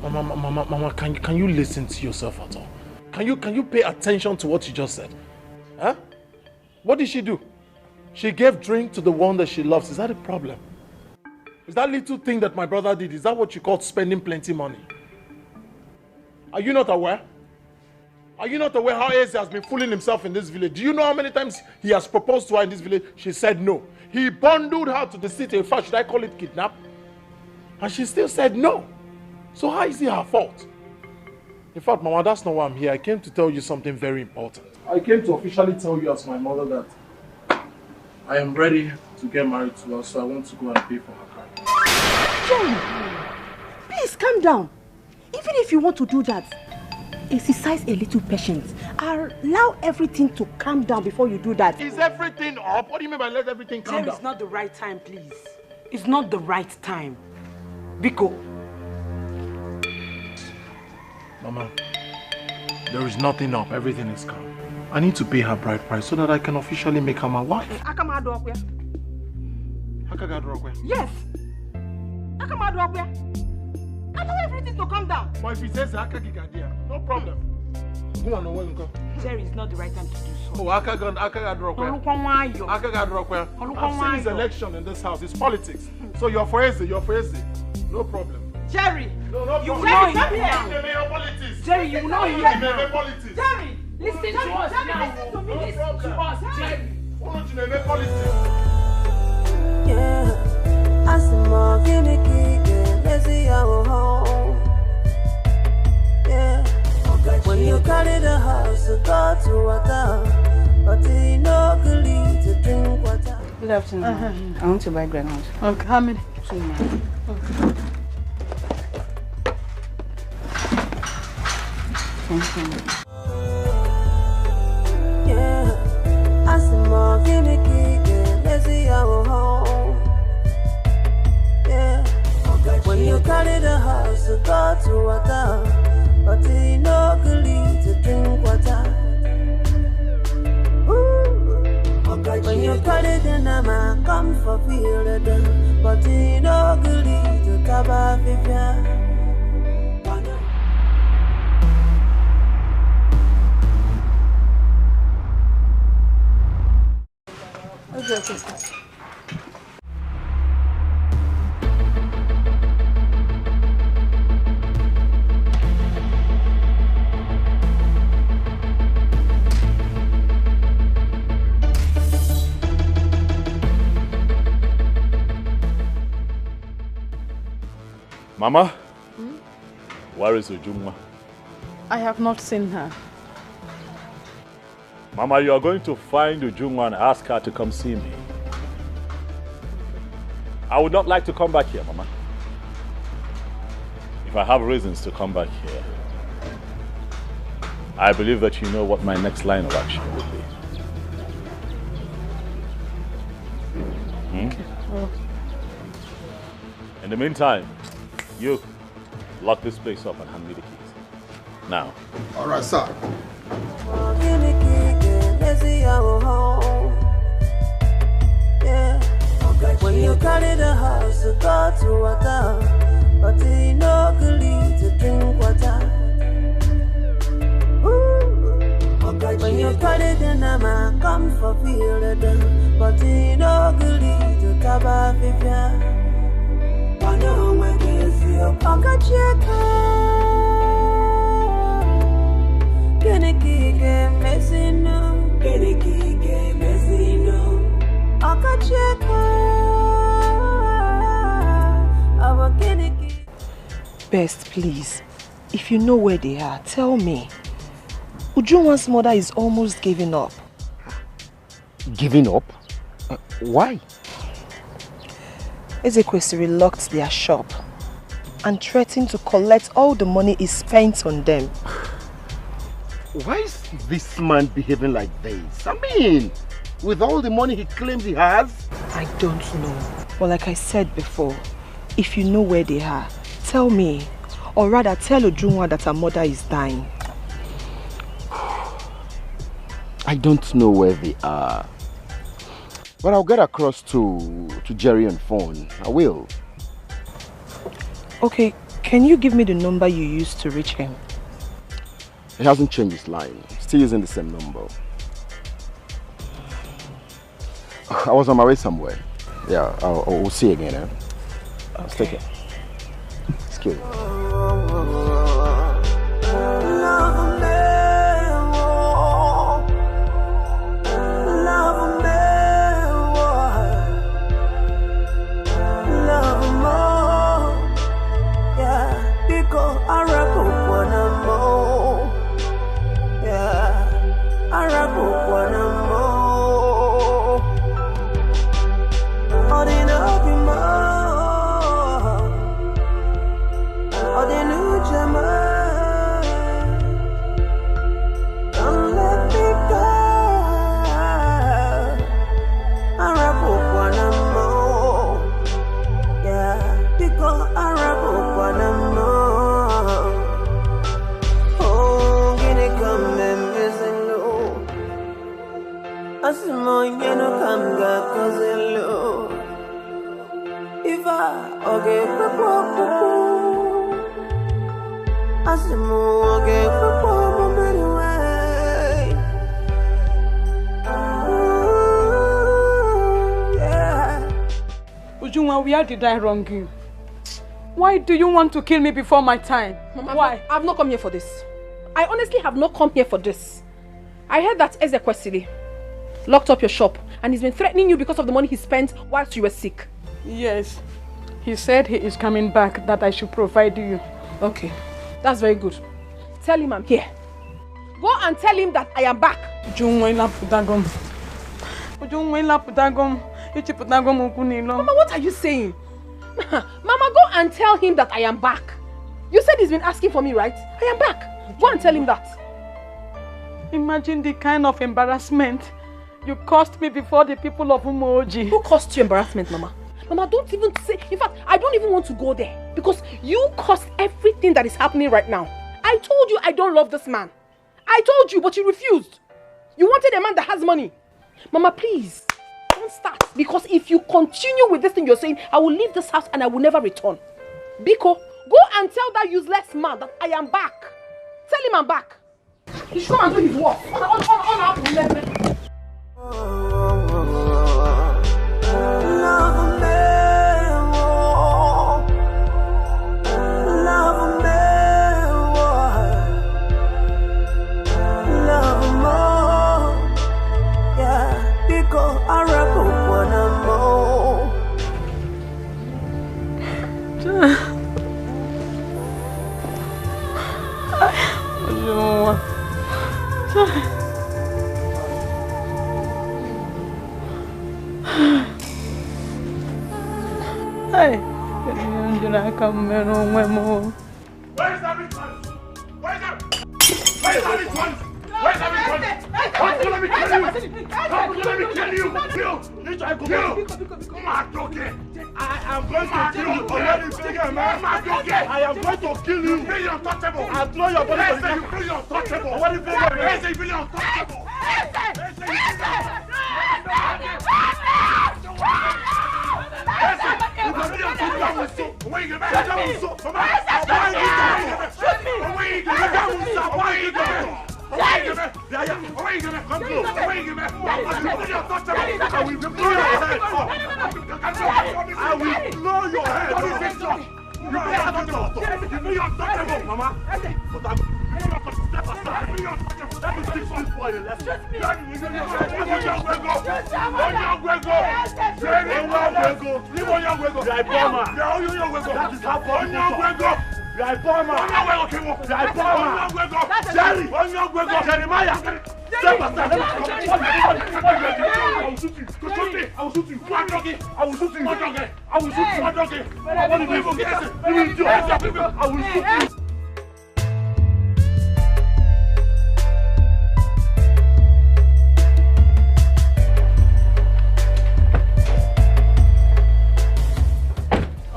Mama, can you listen to yourself at all? Can you pay attention to what you just said? Huh? What did she do? She gave drink to the one that she loves. Is that a problem? Is that little thing that my brother did, is that what you call spending plenty money? Are you not aware? Are you not aware how Eze has been fooling himself in this village? Do you know how many times he has proposed to her in this village? She said no. He bundled her to the city. In fact, should I call it kidnap? And she still said no. So how is it her fault? In fact, Mama, that's not why I'm here. I came to tell you something very important. I came to officially tell you as my mother that I am ready to get married to her, so I want to go and pay for her car. Jerry, please calm down. Even if you want to do that, exercise a little patience. Allow everything to calm down before you do that. Is everything up? What do you mean by let everything calm down? It's not the right time, please. It's not the right time. Biko. Mama, there is nothing up. Everything is calm. I need to pay her bride price so that I can officially make her my wife. Akaga Drogwe. Yes. Akama Drogwe. I know everything to calm down. But if he says Akaga there, no problem. Who wanna know go? Jerry, it's not the right time to do so. Oh, Akaga Drogwe. Akaga Drogwe. I'm seeing this election in this house. It's politics. So you're for Eze. No problem. Jerry, no you problem. will not hear me. Jerry, you will not hear me. Jerry, listen to us now. Listen to us, Jerry. Yeah, I see more guinea pig, let's see our home. Yeah, when you carry the house, you go to water, but you know good to drink water. Good afternoon. I want to buy granite. Okay, how many? 2 man. Okay. Thank you. Yeah, I see more guinea pig, let's see our home. Yeah, when you carry the house, you go to water, but you know good to drink water. When you carry the nama, come for feel the done, but you know good to taba fifia. Okay. Mama, where is Ujungwa? I have not seen her. Mama, you are going to find Ujungwa and ask her to come see me. I would not like to come back here, Mama. If I have reasons to come back here, I believe that you know what my next line of action would be. Okay. Oh. In the meantime, you lock this place up and hand me the keys. Now. All right, sir. Yeah, when you carry the house, you go to water, but you know good to drink water. When you carry the nama, come for feel the done, but you know good to taba fifia. Okija, Okija, Best, please. If you know where they are, tell me. Ujunwa's mother is almost giving up. Giving up? Why? Ezekwesiri locked their shop and threatened to collect all the money he spent on them. Why is this man behaving like this? I mean, with all the money he claims he has? I don't know. But like I said before, if you know where they are, tell me. Or rather, tell Ujunwa that her mother is dying. I don't know where they are. But I'll get across to Jerry on phone. I will. Okay, can you give me the number you used to reach him? He hasn't changed his line. Still using the same number. I was on my way somewhere. Yeah, we'll see you again. Eh? Let's take it. Excuse me. Ujunwa, where did I wrong you? Why do you want to kill me before my time? Mama, why? I've not come here for this. I honestly have not come here for this. I heard that Ezekwesili locked up your shop and he's been threatening you because of the money he spent whilst you were sick. Yes. He said he is coming back, that I should provide you. Okay. That's very good. Tell him I'm here. Go and tell him that I am back. Mama, what are you saying? Mama, go and tell him that I am back. You said he's been asking for me, right? I am back. Go and tell him that. Imagine the kind of embarrassment you caused me before the people of Umoji. Who caused you embarrassment, Mama? Mama, don't even say... In fact, I don't even want to go there. Because you caused everything that is happening right now. I told you I don't love this man. I told you, but you refused. You wanted a man that has money. Mama, please, don't start. Because if you continue with this thing you're saying, I will leave this house and I will never return. Biko, go and tell that useless man that I am back. Tell him I'm back. He should come and do his work. Hey, come on, where's everyone? Where's everyone? Where's everyone? Come let me kill you! Come let me kill you! You! I am going to kill you! Already figure, man! I am going to kill you! Really untouchable! I'll throw your body to the ground! Really untouchable! Already figure, man! Really untouchable!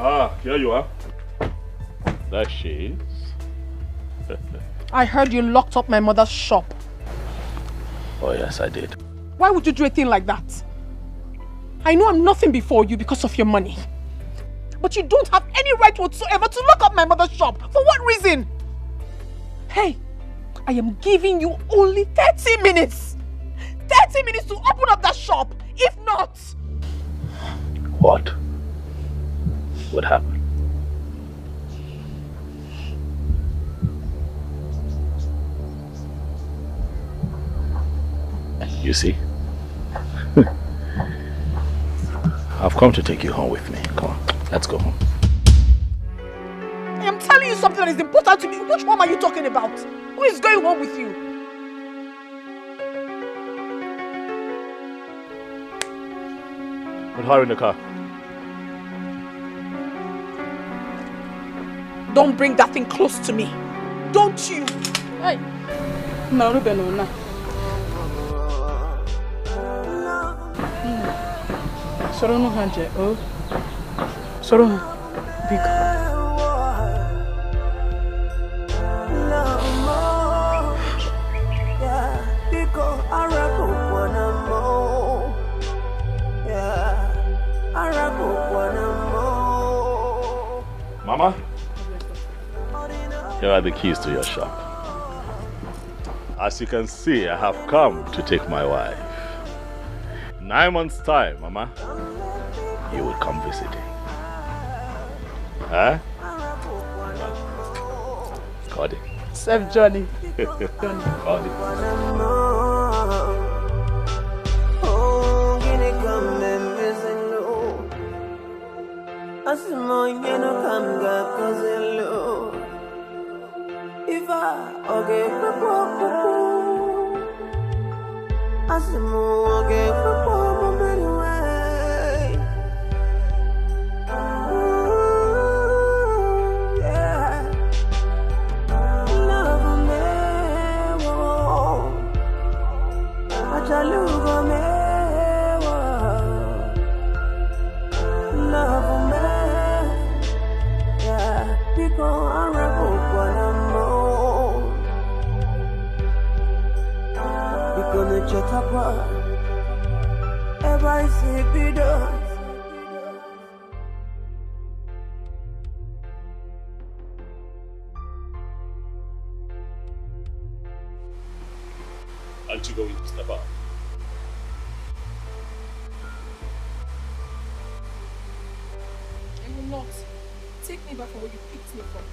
Ah, here you are. There she is. I heard you locked up my mother's shop. Oh yes, I did. Why would you do a thing like that? I know I'm nothing before you because of your money. But you don't have any right whatsoever to lock up my mother's shop. For what reason? Hey, I am giving you only 30 minutes. 30 minutes to open up that shop. If not... What would happen? You see? I've come to take you home with me. Come on, let's go home. I am telling you something that is important to me. Which one are you talking about? Who is going home with you? Put her in the car. Don't bring that thing close to me. Don't you? Hey. No, Ruben, Soro no hanje, oh. Soro, big. Mama, here are the keys to your shop. As you can see, I have come to take my wife. 9 months' time, Mama, you will come visiting. Huh? Got it. Safe journey. Got it. Aren't you going to step up? I will not. Take me back from where you picked me from.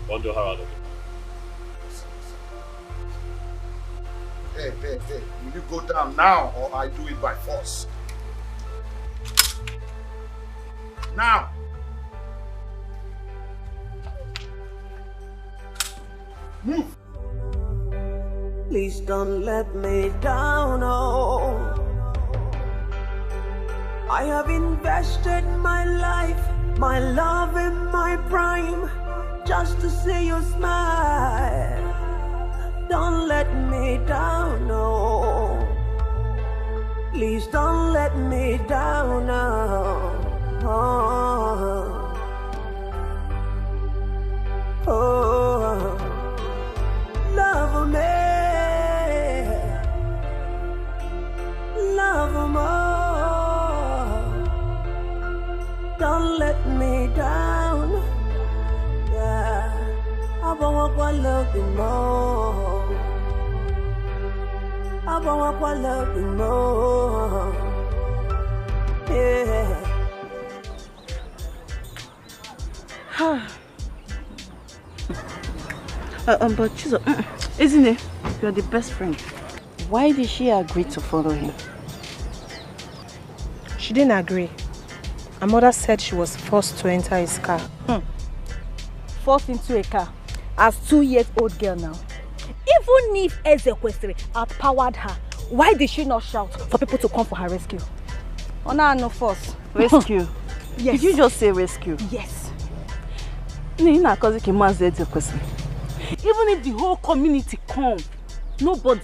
Wonder how I'll Hey, will you go down now or I do it by force? Now! Move! Please don't let me down, oh. I have invested my life, my love and my prime, just to see you smile. Don't let me down, oh. Please don't let me down, oh. Oh. Love me, love more. Don't let me down. Yeah, I want to love you more. I want to love you more. Yeah. But Chizo, isn't it? You're the best friend. Why did she agree to follow him? She didn't agree. Her mother said she was forced to enter his car. Forced into a car as 2-year-old girl now. Even if Ezekwesili outpowered her, why did she not shout for people to come for her rescue? Oh, no force. Rescue? Yes. Did you just say rescue? Yes. Even if the whole community come, nobody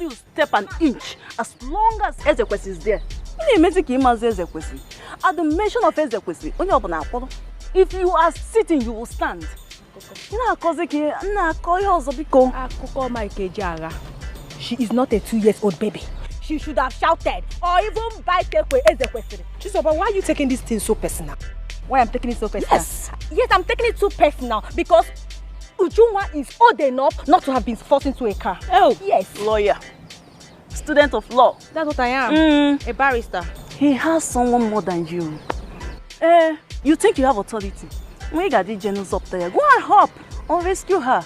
will step an inch as long as Ezekwesili is there. At the mention of Ezekwesili, if you are sitting, you will stand. She is not a 2-year-old baby. She should have shouted or even bited Ezekwesili. Chizo, but why are you taking this thing so personal? Why I'm taking it so personal? Yes, I'm taking it too personal because Ujunwa is old enough not to have been forced into a car. Oh, yes. Lawyer. Student of law. That's what I am. A barrister. He has someone more than you. You think you have authority? When you got the generals up there, go and help or rescue her.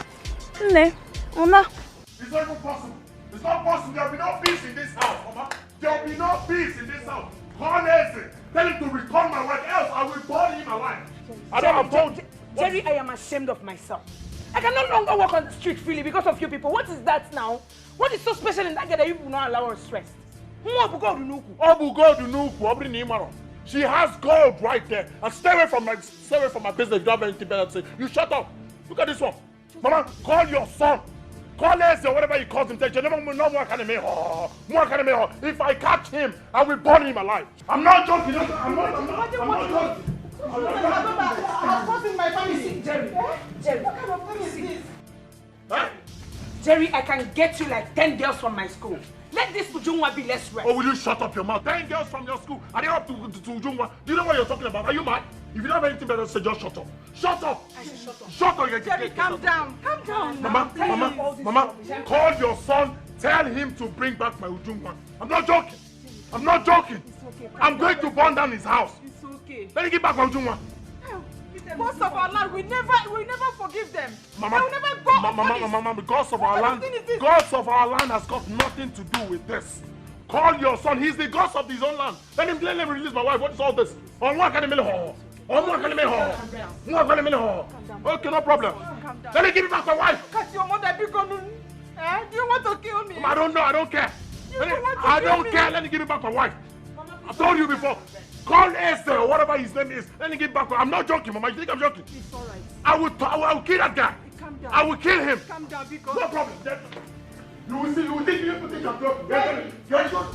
It's not even possible. It's not possible. There will be no peace in this house, Mama. There will be no peace in this house. Call Eze. Tell him to return my wife, else I will burn him alive. I don't have told you. Jerry, I am ashamed of myself. I can no longer walk on the street freely because of you people. What is that now? What is so special in that girl that you will not allow us rest? She has gold right there. And stay away from my business. If you have anything better to say, you shut up. Look at this one. Mama, call your son. Call Eze or whatever he calls himself. If I catch him, I will burn him alive. I'm not joking. I'm not joking. I'm causing my family sick, Jerry. Jerry, what kind of thing is this? Huh? Jerry, I can get you like 10 girls from my school. Let this Ujungwa be less rest. Oh, will you shut up your mouth? 10 girls from your school. Are they up to Ujungwa? Do you know what you're talking about? Are you mad? If you don't have anything better to say, just shut up. Shut up! I should shut up. Shut up! Jerry, calm down. Calm down. Mama, call your son. Tell him to bring back my Ujungwa. I'm not joking. I'm not joking. Okay, I'm going to burn down his house. It's okay. Let me get back my Ujungwa. Most of our land, we never forgive them. Mama, they will never go Mama, the gods of our land has got nothing to do with this. Call your son. He's the gods of his own land. Let him release my wife. What is all this? On what can Okay, no problem. Let me give me back my wife. Because your mother be gone. Do you want to kill me? I don't know. I don't care. I don't care. Let me give me back my wife. I told you before. Call Esther or whatever his name is. Let me get back. I'm not joking, Mama. You think I'm joking? It's alright. I will kill that guy. Calm down. I will kill him. Calm down, because... No problem. You will see. You will think I'm joking.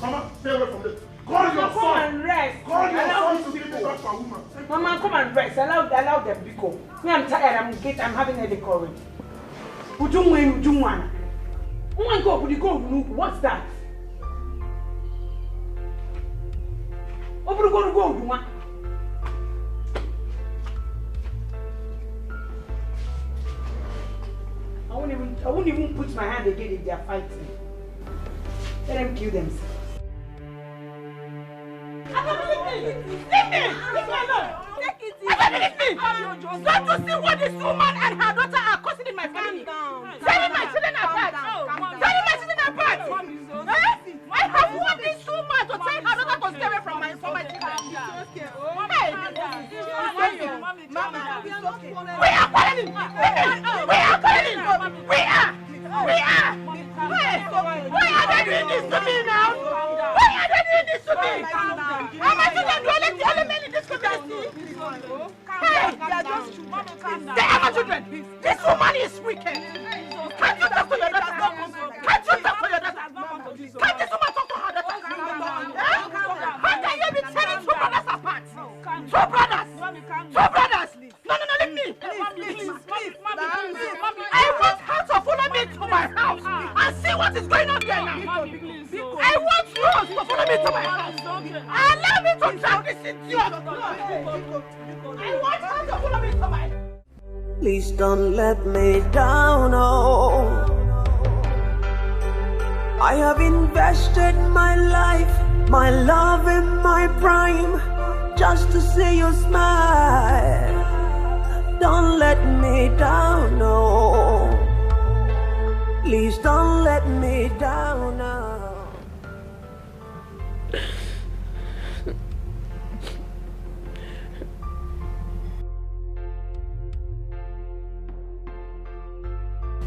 Mama, stay away from this. Call your son. Come and rest. Call your son to give me back my woman. Mama, come and rest. Allow them, Biko. Me, I'm tired. I'm having a headache already. Ujungwana. What's that? Go. I won't even put my hand again if they are fighting. Let them kill themselves. Leave me alone. Take it easy. Don't you see what this woman and her daughter are causing in my family? Tearing my children apart. I have warned this woman to tell her daughter to stay away from my children. We are quarreling. Why are they doing this to me now? Why are they doing this to me? How much do they do? Let the men in this community. They are my children. This woman is wicked. Can't you talk to your daughter? Can't this woman talk to her daughter? How can you be tearing two brothers apart? Two brothers. No, leave me. Please. I want her to follow me to my house and see what is going on there now. I want you to follow me to my house. Allow me to drag this into your blood. I want her to follow me to my house. Please don't let me down, oh. I have invested my life, my love and my prime, just to see you smile. Don't let me down, no. Please don't let me down, no.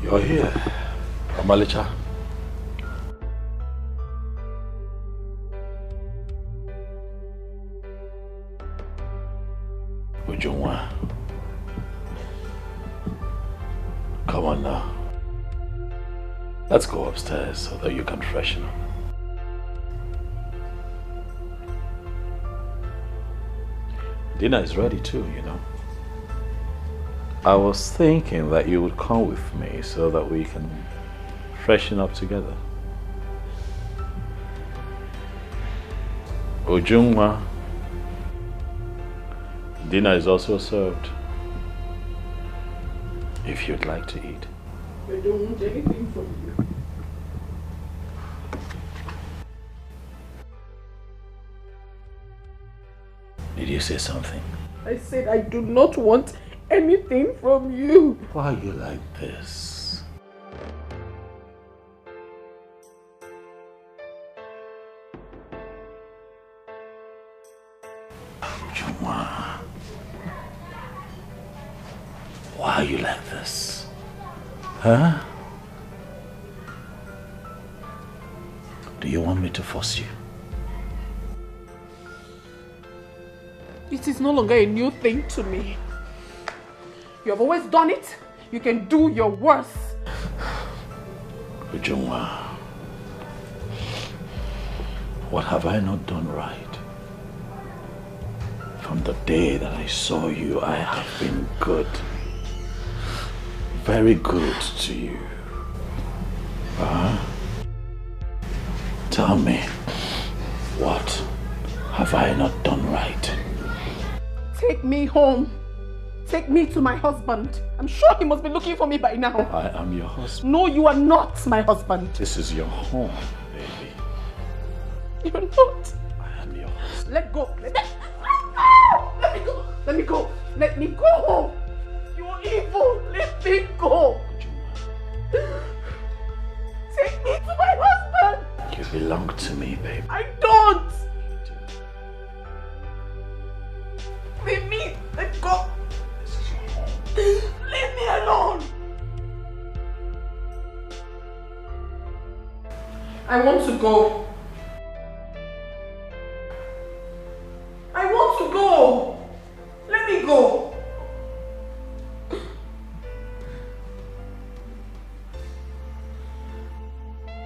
You're here, Amalicha. Ujungwa. Come on now. Let's go upstairs so that you can freshen up. Dinner is ready too, you know. I was thinking that you would come with me so that we can freshen up together. Ujungwa, dinner is also served. If you'd like to eat. I don't want anything from you. Did you say something? I said I do not want anything from you. Why are you like this? Ujungwa. Why are you like this? Huh? Do you want me to force you? It is no longer a new thing to me. You have always done it. You can do your worst. Ujungwa, what have I not done right? From the day that I saw you, I have been good. Very good to you. Tell me, what have I not done right? Take me home. Take me to my husband. I'm sure he must be looking for me by now. I am your husband. No, you are not my husband. This is your home, baby. You're not. I am your husband. Let go. Let me go. Let me go. Let me go. You're evil. Let me go. Take me to my husband. You belong to me, baby. I don't. Leave me. Let go. Leave me alone. I want to go. I want to go. Let me go.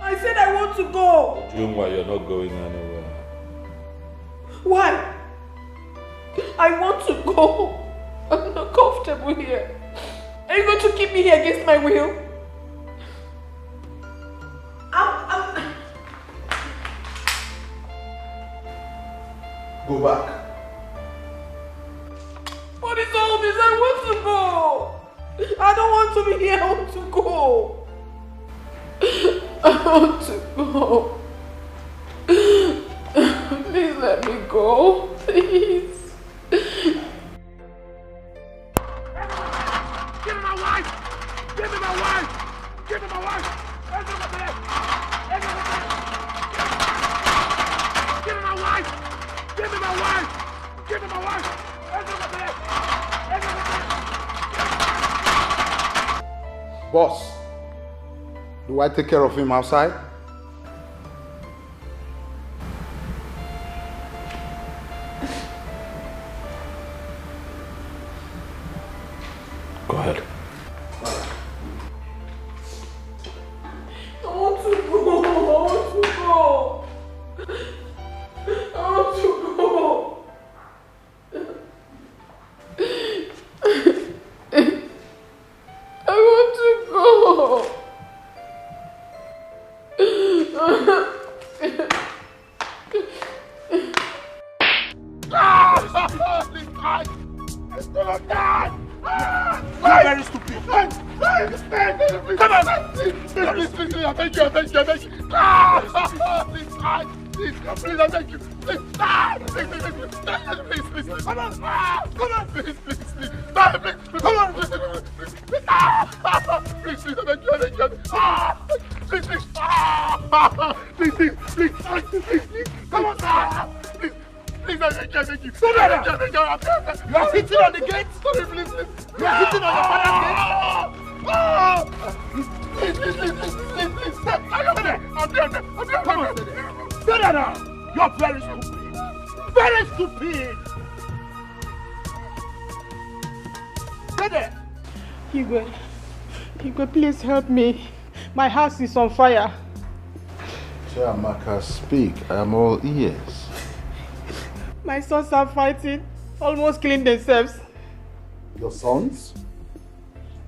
I said I want to go. Jumwa, you're not going anywhere. Why? I want to go. I'm not comfortable here. Are you going to keep me here against my will? Go back. What is all this? I want to go. I don't want to be here. I want to go. I want to go. Please let me go. Please. Give me my wife! Give me my wife! Give me my wife! Give me my wife! Give me my wife! Give me my wife! Boss, do I take care of him outside? Go ahead. I want to go. I want to go. I want to go. I want to go. It's gonna die! You're very stupid. Come on! Please, I beg you, I beg you, I beg you. Please, I beg you. Please, please, come on! Come on! Please, please. Come on! Please, I beg you, I beg you. Please. Come on! Please, I beg you. You are sitting on the gate. Sorry, please. You are sitting on your father's gate. Please. I'm there. Come on, stay there. Stay there now. You're very stupid. Very stupid. Stay there. Igwe, please help me. My house is on fire. Amaka, speak. I am all ears. My sons are fighting, almost killing themselves. Your sons?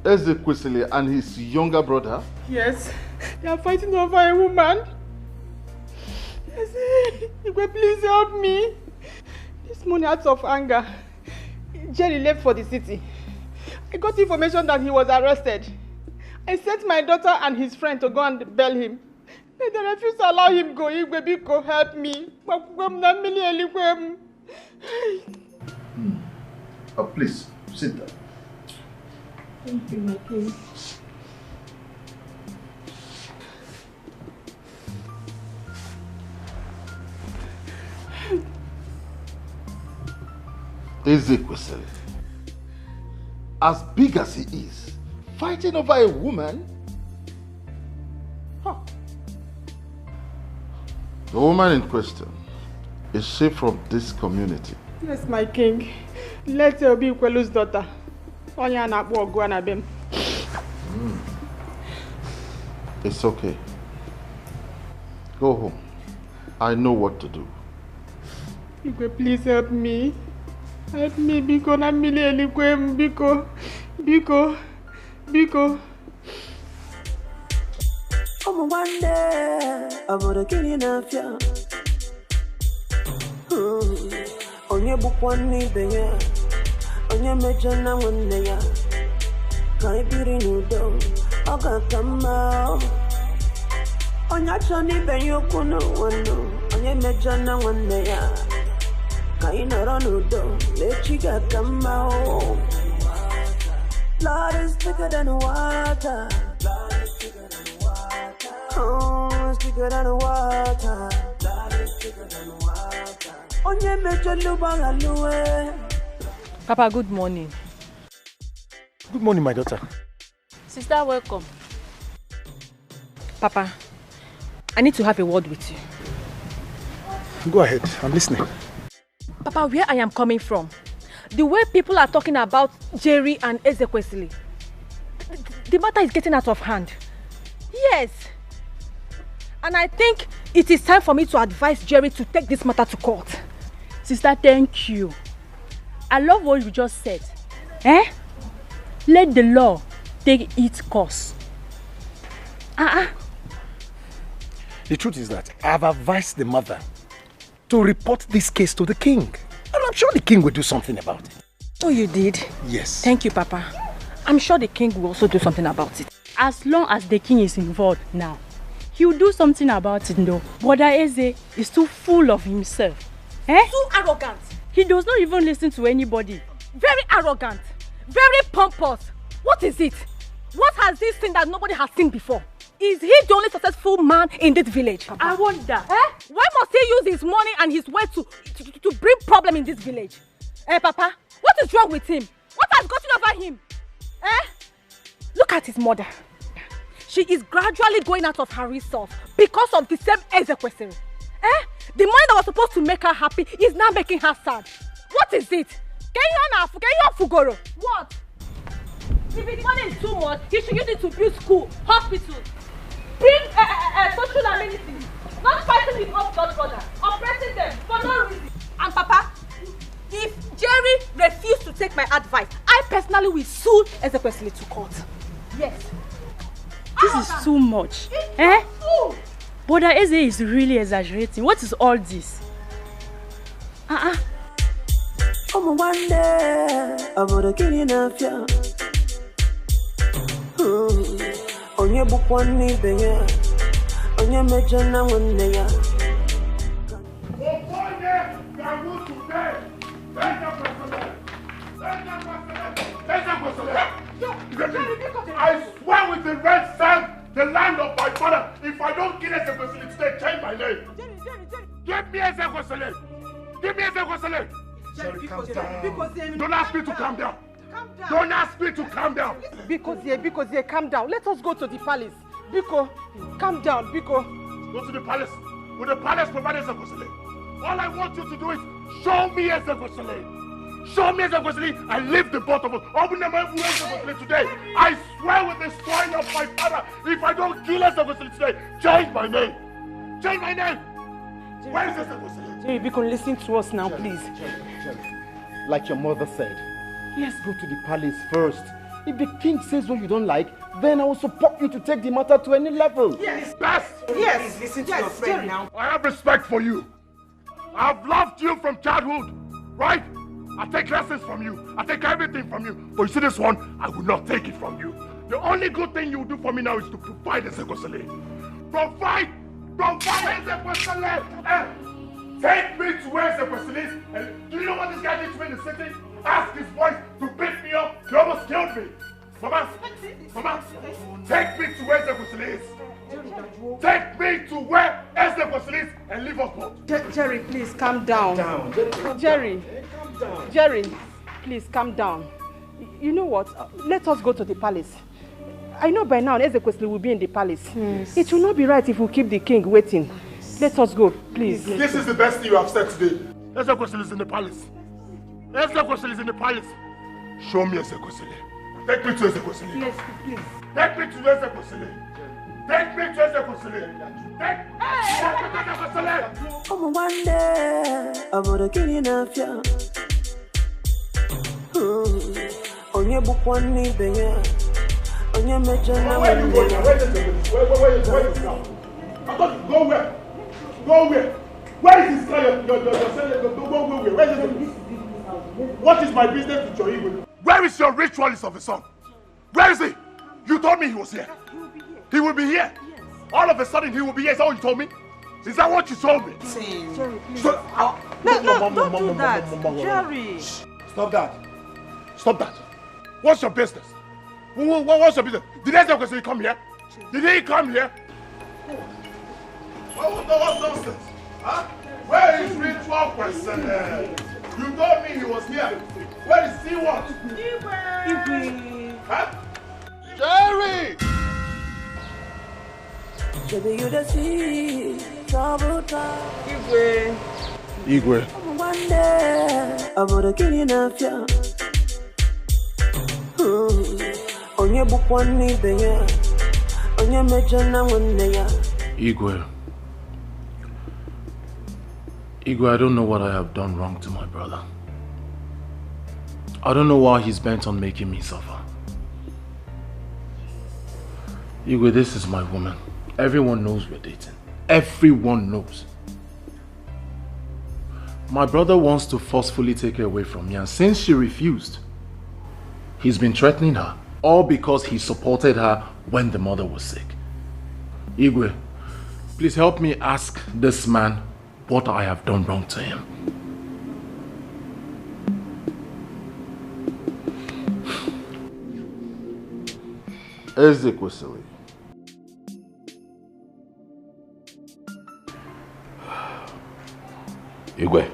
Ezekwesili and his younger brother? Yes, they are fighting over a woman. Igwe, please help me. This morning, out of anger, Jerry left for the city. I got information that he was arrested. I sent my daughter and his friend to go and bail him. They refused to allow him go. Igwe, Biko, help me. Please, sit down. Thank you, my king. Ezekwesili, as big as he is, fighting over a woman? Huh. The woman in question, is she from this community? Yes, my king. Let her be Kwelu's daughter. It's okay. Go home. I know what to do. Igwe, please help me. Help me, Biko. Na mili elikwem, Biko. Biko. Oh one day, I'm gonna get enough, yeah. On your book one need the year, on your major now one day, can't be renewed, I got come out. On your journey, ben you couldn't know, on your major now one day, can't run let you get come out. Blood is thicker than water. Oh, it's thicker than water. Blood is thicker than water. On your major lubangalue. Papa, good morning. Good morning, my daughter. Sister, welcome. Papa, I need to have a word with you. Go ahead, I'm listening. Papa, where I am coming from, the way people are talking about Jerry and Ezekwesili, the matter is getting out of hand. Yes. And I think it is time for me to advise Jerry to take this matter to court. Sister, thank you. I love what you just said. Let the law take its course. The truth is that I have advised the mother to report this case to the king. And I'm sure the king will do something about it. Oh, you did? Yes. Thank you, Papa. I'm sure the king will also do something about it. As long as the king is involved now, he will do something about it, though. Brother Eze is too full of himself. Too arrogant. He does not even listen to anybody. Very arrogant. Very pompous. What is it? What has he seen that nobody has seen before? Is he the only successful man in this village? Papa? I wonder. Why must he use his money and his way to bring problem in this village? Papa, what is wrong with him? What has gotten over him? Look at his mother. She is gradually going out of her resource because of the same Ezekwesili. The money that was supposed to make her happy is now making her sad. What is it? Can you Fugoro? What? If his money is too much, he should use it to build school, hospitals, bring social amenities, not fighting with us blood brothers, oppressing them for no reason. And Papa, if Jerry refused to take my advice, I personally will sue Ezekwesili to court. Yes. This is too much. Brother Eze is really exaggerating. What is all this? Oh, one day, I'm gonna get enough, yeah. On your book one need the year, on your major now one day. I swear with the red sand, the land of my father, if I don't kill Ezekwesili today, change my name. Give me Ezekwesili. Give me Ezekwesili. Don't ask me to calm down. Don't ask me to calm down. Because calm down. Let us go to the palace. Biko, calm down, Biko. Go to the palace. Will the palace provide Ezekwesili? All I want you to do is show me Ezekwesili. Show me Ezekwesili and leave the both of us. Open them up today. I swear with the swine of my father, if I don't kill Ezekwesili today, change my name. Change my name. Where is Ezekwesili? Jerry, Biko, listen to us now, please. Jerry, like your mother said, let's go to the palace first. If the king says what you don't like, then I will support you to take the matter to any level. Yes, best. Yes, listen to your friend Jerry. now. I have respect for you. I've loved you from childhood, right? I take lessons from you. I take everything from you. But you see this one, I will not take it from you. The only good thing you do for me now is to provide Ezekwesili. Provide Ezekwesili. Take me to where Ezekwesili is. And do you know what this guy did to me in the city? Ask his wife to beat me up. He almost killed me. Mama, take me to where Ezekwesili is. Take me to where Ezekwesili is and leave us both. Jerry, please calm down. Jerry, please calm down. You know what? Let us go to the palace. I know by now Ezekwesili will be in the palace. Yes. It will not be right if we keep the king waiting. Let us go, please. This is the best thing you have said today. Ezekwesili is in the palace. Ezekwesili is in the palace. Show me Ezekwesili. Take me to Ezekwesili. Yes, please. Take me to Ezekwesili. Take me to Ezekwesili. Take me to Ezekwesili. Oh, one day, I'm gonna get enough, yeah. On your book one need the year, Onye mejana Where you going? Where is this now? Go where? Go where? Where is this guy? Your go where? Where is this? What is my business with your evil? Where is your ritualist of the son? Where is he? You told me he was here. He will be here. Yes. All of a sudden he will be here. Is that what you told me? Is that what you told me? Jerry, please. Don't do that. Jerry. Stop that. Stop that. What's your business? What's your business? Did I say he come here? Did he come here? What's nonsense? Huh? Where is ritual personnel? You told me he was here. Where is he what? Huh? Jerry! Baby, you the see trouble time. Igwe. One day, I'm gonna kill you now, yeah. Onye bukwa nibe ya. Onye mejana wende ya. Igwe, I don't know what I have done wrong to my brother. I don't know why he's bent on making me suffer. Igwe, this is my woman. Everyone knows we're dating. Everyone knows. My brother wants to forcefully take her away from me, and since she refused, he's been threatening her, all because he supported her when the mother was sick. Igwe, please help me ask this man what I have done wrong to him. Ezekwesili. Igwe.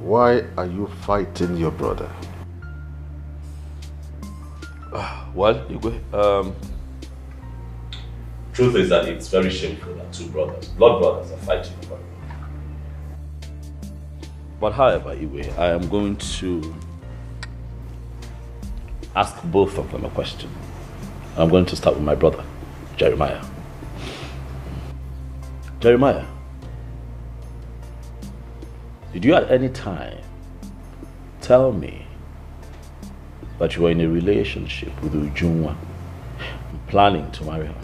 Why are you fighting your brother? Well, Igwe, truth is that it's very shameful that two brothers, blood brothers, are fighting over it. But however, Igwe, I am going to ask both of them a question. I'm going to start with my brother, Jeremiah. Jeremiah, did you at any time tell me that you were in a relationship with Ujunwa, planning to marry her?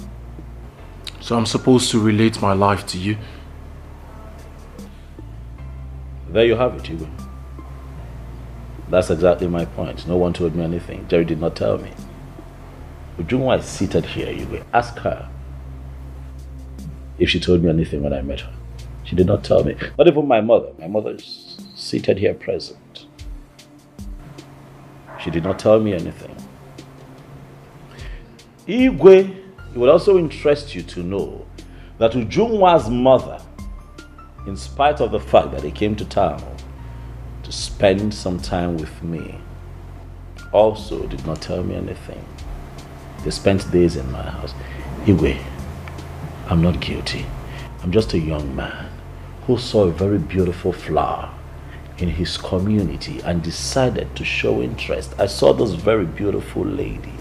So I'm supposed to relate my life to you? There you have it, Igwe. That's exactly my point. No one told me anything. Jerry did not tell me. Ujunwa is seated here, Igwe. Ask her if she told me anything when I met her. She did not tell me. Not even my mother. My mother is seated here present. She did not tell me anything. Igwe, it would also interest you to know that Ujunwa's mother, in spite of the fact that he came to town to spend some time with me, also did not tell me anything. They spent days in my house. Igwe, I'm not guilty. I'm just a young man who saw a very beautiful flower in his community and decided to show interest. I saw this very beautiful lady.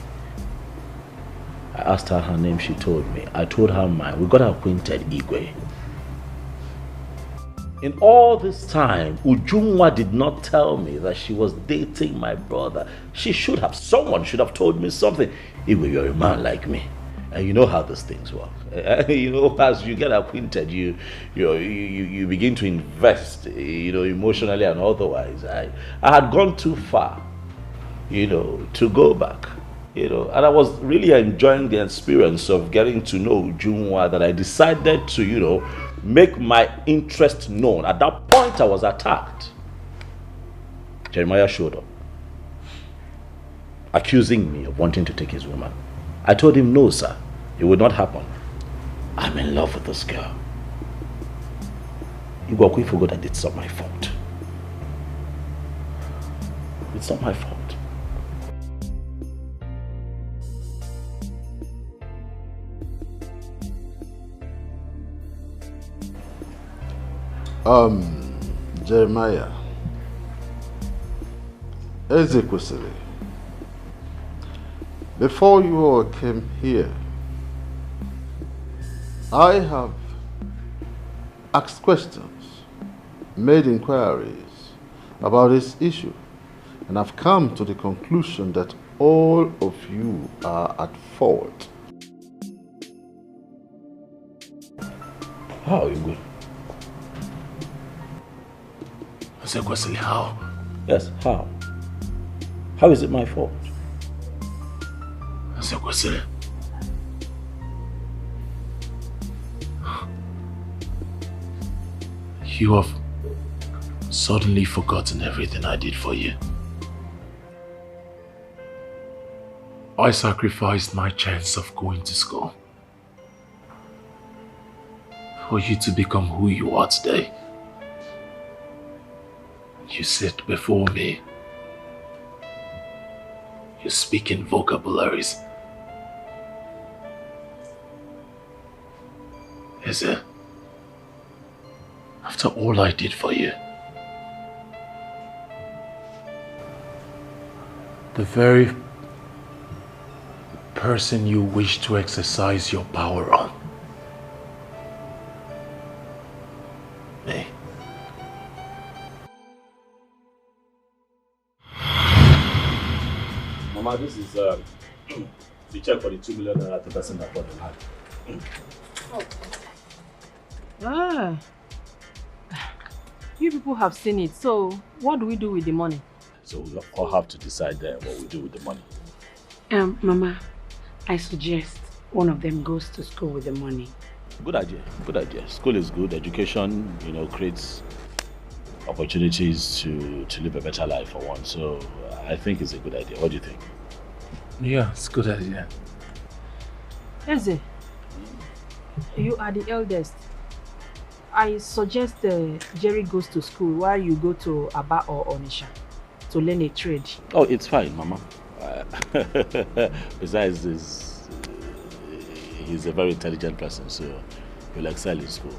I asked her her name, she told me. I told her mine. We got acquainted, Igwe. In all this time, Ujunwa did not tell me that she was dating my brother. Someone should have told me something. Igwe, you're a man like me. And you know how these things work. You know, as you get acquainted, you begin to invest, emotionally and otherwise. I had gone too far, to go back, and I was really enjoying the experience of getting to know Ujunwa, that I decided to, make my interest known. At that point, I was attacked. Jeremiah showed up, accusing me of wanting to take his woman. I told him, no, sir, it would not happen. I'm in love with this girl. You forgot that it's not my fault. It's not my fault. Jeremiah, Ezekwesili, before you all came here, I have asked questions, made inquiries about this issue, and I've come to the conclusion that all of you are at fault. How, Igwe? Ezekwesili, how? Yes, how? How is it my fault? Ezekwesili. You have suddenly forgotten everything I did for you. I sacrificed my chance of going to school for you to become who you are today. You sit before me. You speak in vocabularies. Is it? After all I did for you, the very person you wish to exercise your power on, me. Mama, this is the check for the 2 million naira the person that bought the land. You people have seen it, so what do we do with the money? So we all have to decide what we do with the money. Mama, I suggest one of them goes to school with the money. Good idea, good idea. School is good, education, creates opportunities to live a better life for one. So I think it's a good idea. What do you think? Yeah, it's a good idea. Eze, you are the eldest. I suggest Jerry goes to school while you go to Aba or Onisha to learn a trade. Oh, it's fine, Mama. Besides, he's a very intelligent person, so he'll excel in school.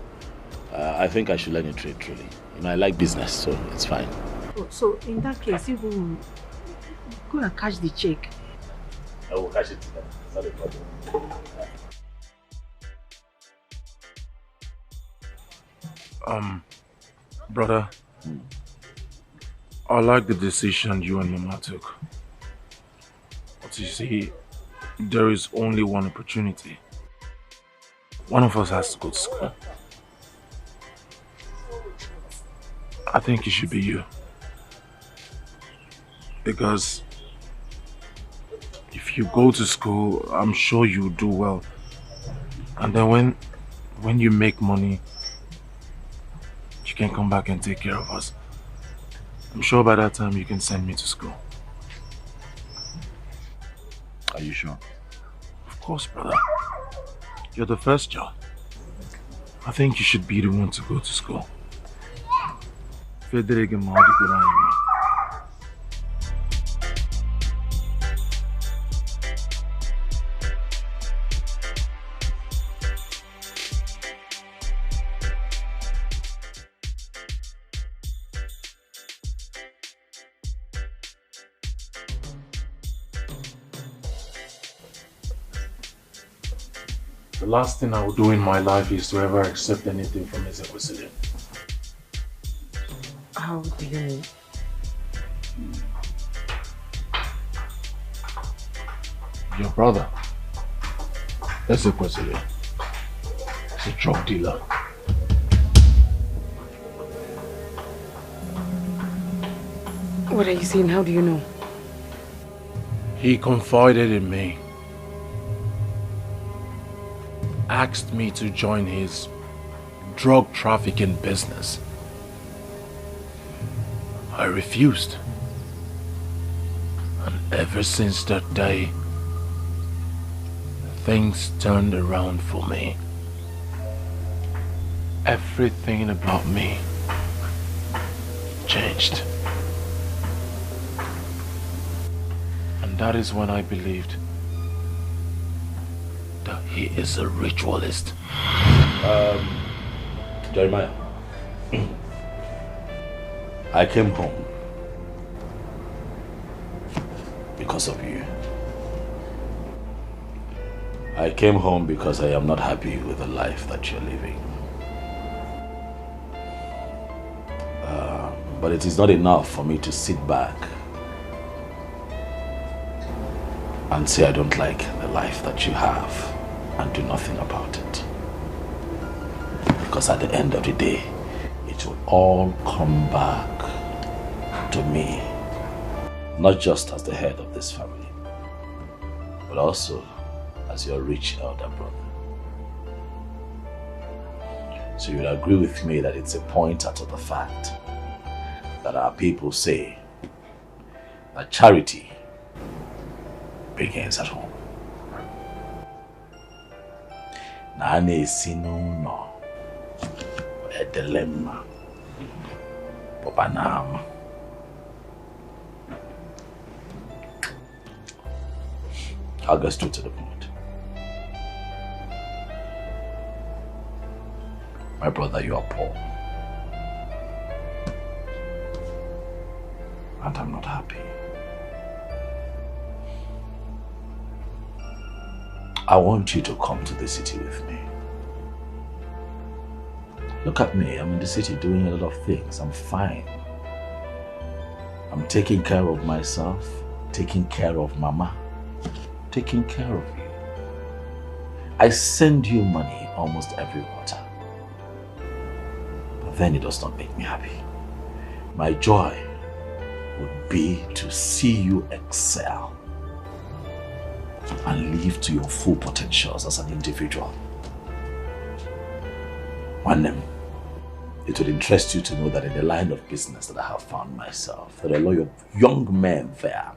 I think I should learn a trade, truly. I like business, so it's fine. Oh, so in that case, you will go and catch the check. I will catch it today. It's not a problem. Brother, I like the decision you and Mama took. But you see, there is only one opportunity. One of us has to go to school. I think it should be you. Because if you go to school, I'm sure you'll do well. And then when you make money, you can come back and take care of us. I'm sure by that time you can send me to school. Are you sure? Of course, brother. You're the first child. I think you should be the one to go to school. Federica Mahdi. The last thing I will do in my life is to ever accept anything from Ezekwesili. How do you mean? Your brother, Ezekwesili, is a drug dealer. What are you saying? How do you know? He confided in me. Asked me to join his drug trafficking business. I refused. And ever since that day, things turned around for me. Everything about me changed. And that is when I believed that he is a ritualist. Jeremiah, I came home because of you. I came home because I am not happy with the life that you're living. But it is not enough for me to sit back and say I don't like the life that you have and do nothing about it. Because at the end of the day, it will all come back to me, not just as the head of this family, but also as your rich elder brother. So you'd agree with me that it's a pointer to the fact that our people say that charity begins at home. Nane sinu no edelema popanam. I'll go straight to the point. My brother, you are poor. And I'm not happy. I want you to come to the city with me. Look at me, I'm in the city doing a lot of things. I'm fine. I'm taking care of myself, taking care of Mama, taking care of you. I send you money almost every quarter. But then it does not make me happy. My joy would be to see you excel and live to your full potentials as an individual. One day, it would interest you to know that in the line of business that I have found myself, there are a lot of young men there,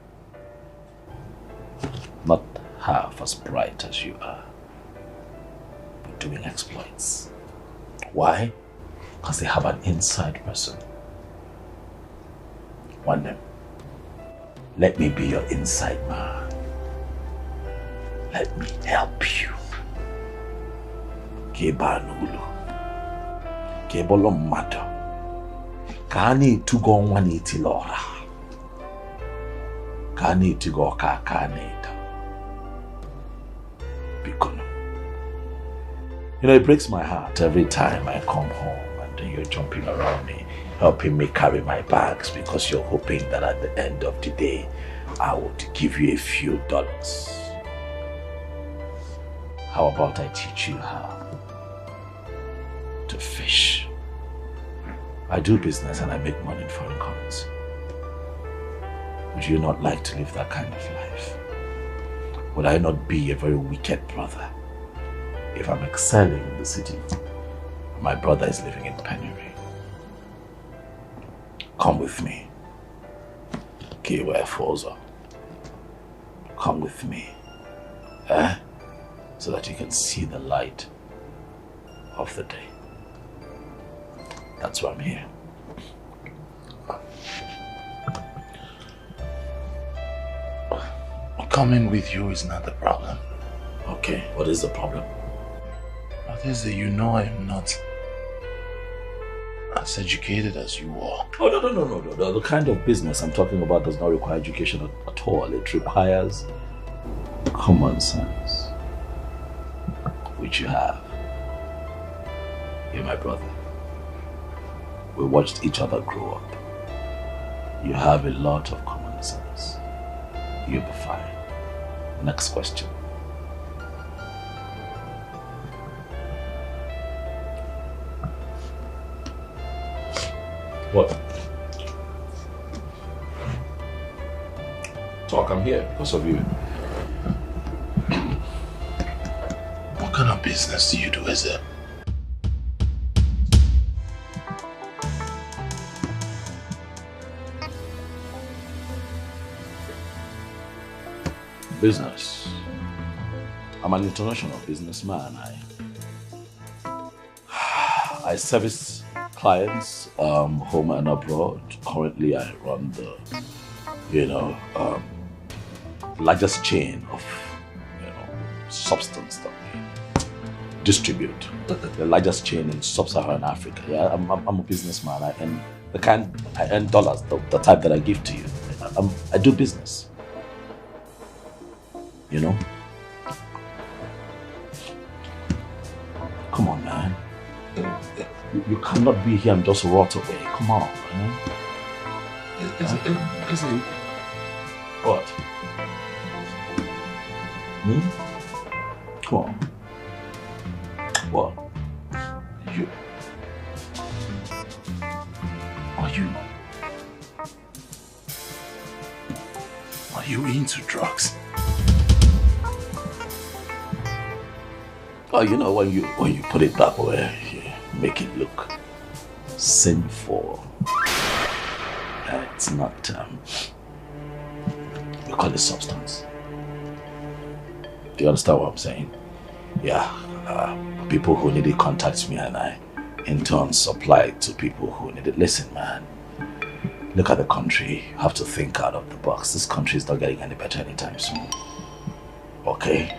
not half as bright as you are, but doing exploits. Why? Because they have an inside person. One day, let me be your inside man. Let me help you. Kebanulu. Kebolo mato. Kani tugo wani tilora. Kani tugo kakaneta. Bikono. You know, it breaks my heart every time I come home and then you're jumping around me, helping me carry my bags because you're hoping that at the end of the day, I would give you a few dollars. How about I teach you how to fish? I do business and I make money in foreign currency. Would you not like to live that kind of life? Would I not be a very wicked brother if I'm excelling in the city? My brother is living in penury. Come with me. Kiwe. Come with me. So that you can see the light of the day. That's why I'm here. Coming with you is not the problem. Okay, what is the problem? That is that you know I am not as educated as you are. Oh, no. The kind of business I'm talking about does not require education at all. It requires common sense, which you have. You're my brother. We watched each other grow up. You have a lot of common sense. You'll be fine. Next question. What? Talk, I'm here because of you. What kind of business do you do, is it? Business. I'm an international businessman. I service clients home and abroad. Currently, I run the largest chain of substance that we distribute. The largest chain in sub-Saharan Africa. Yeah, I'm a businessman. I earn dollars, the type that I give to you. I do business. You know? Come on, man. You cannot be here and just rot away. Come on, man. Is it? What? Come on. What? You... Are you into drugs? Oh, you know, when you put it that way, you make it look sinful. It's not, we call it substance. Do you understand what I'm saying? Yeah, people who need it contact me and I in turn supply it to people who need it. Listen, man, look at the country. You have to think out of the box. This country is not getting any better anytime soon. Okay?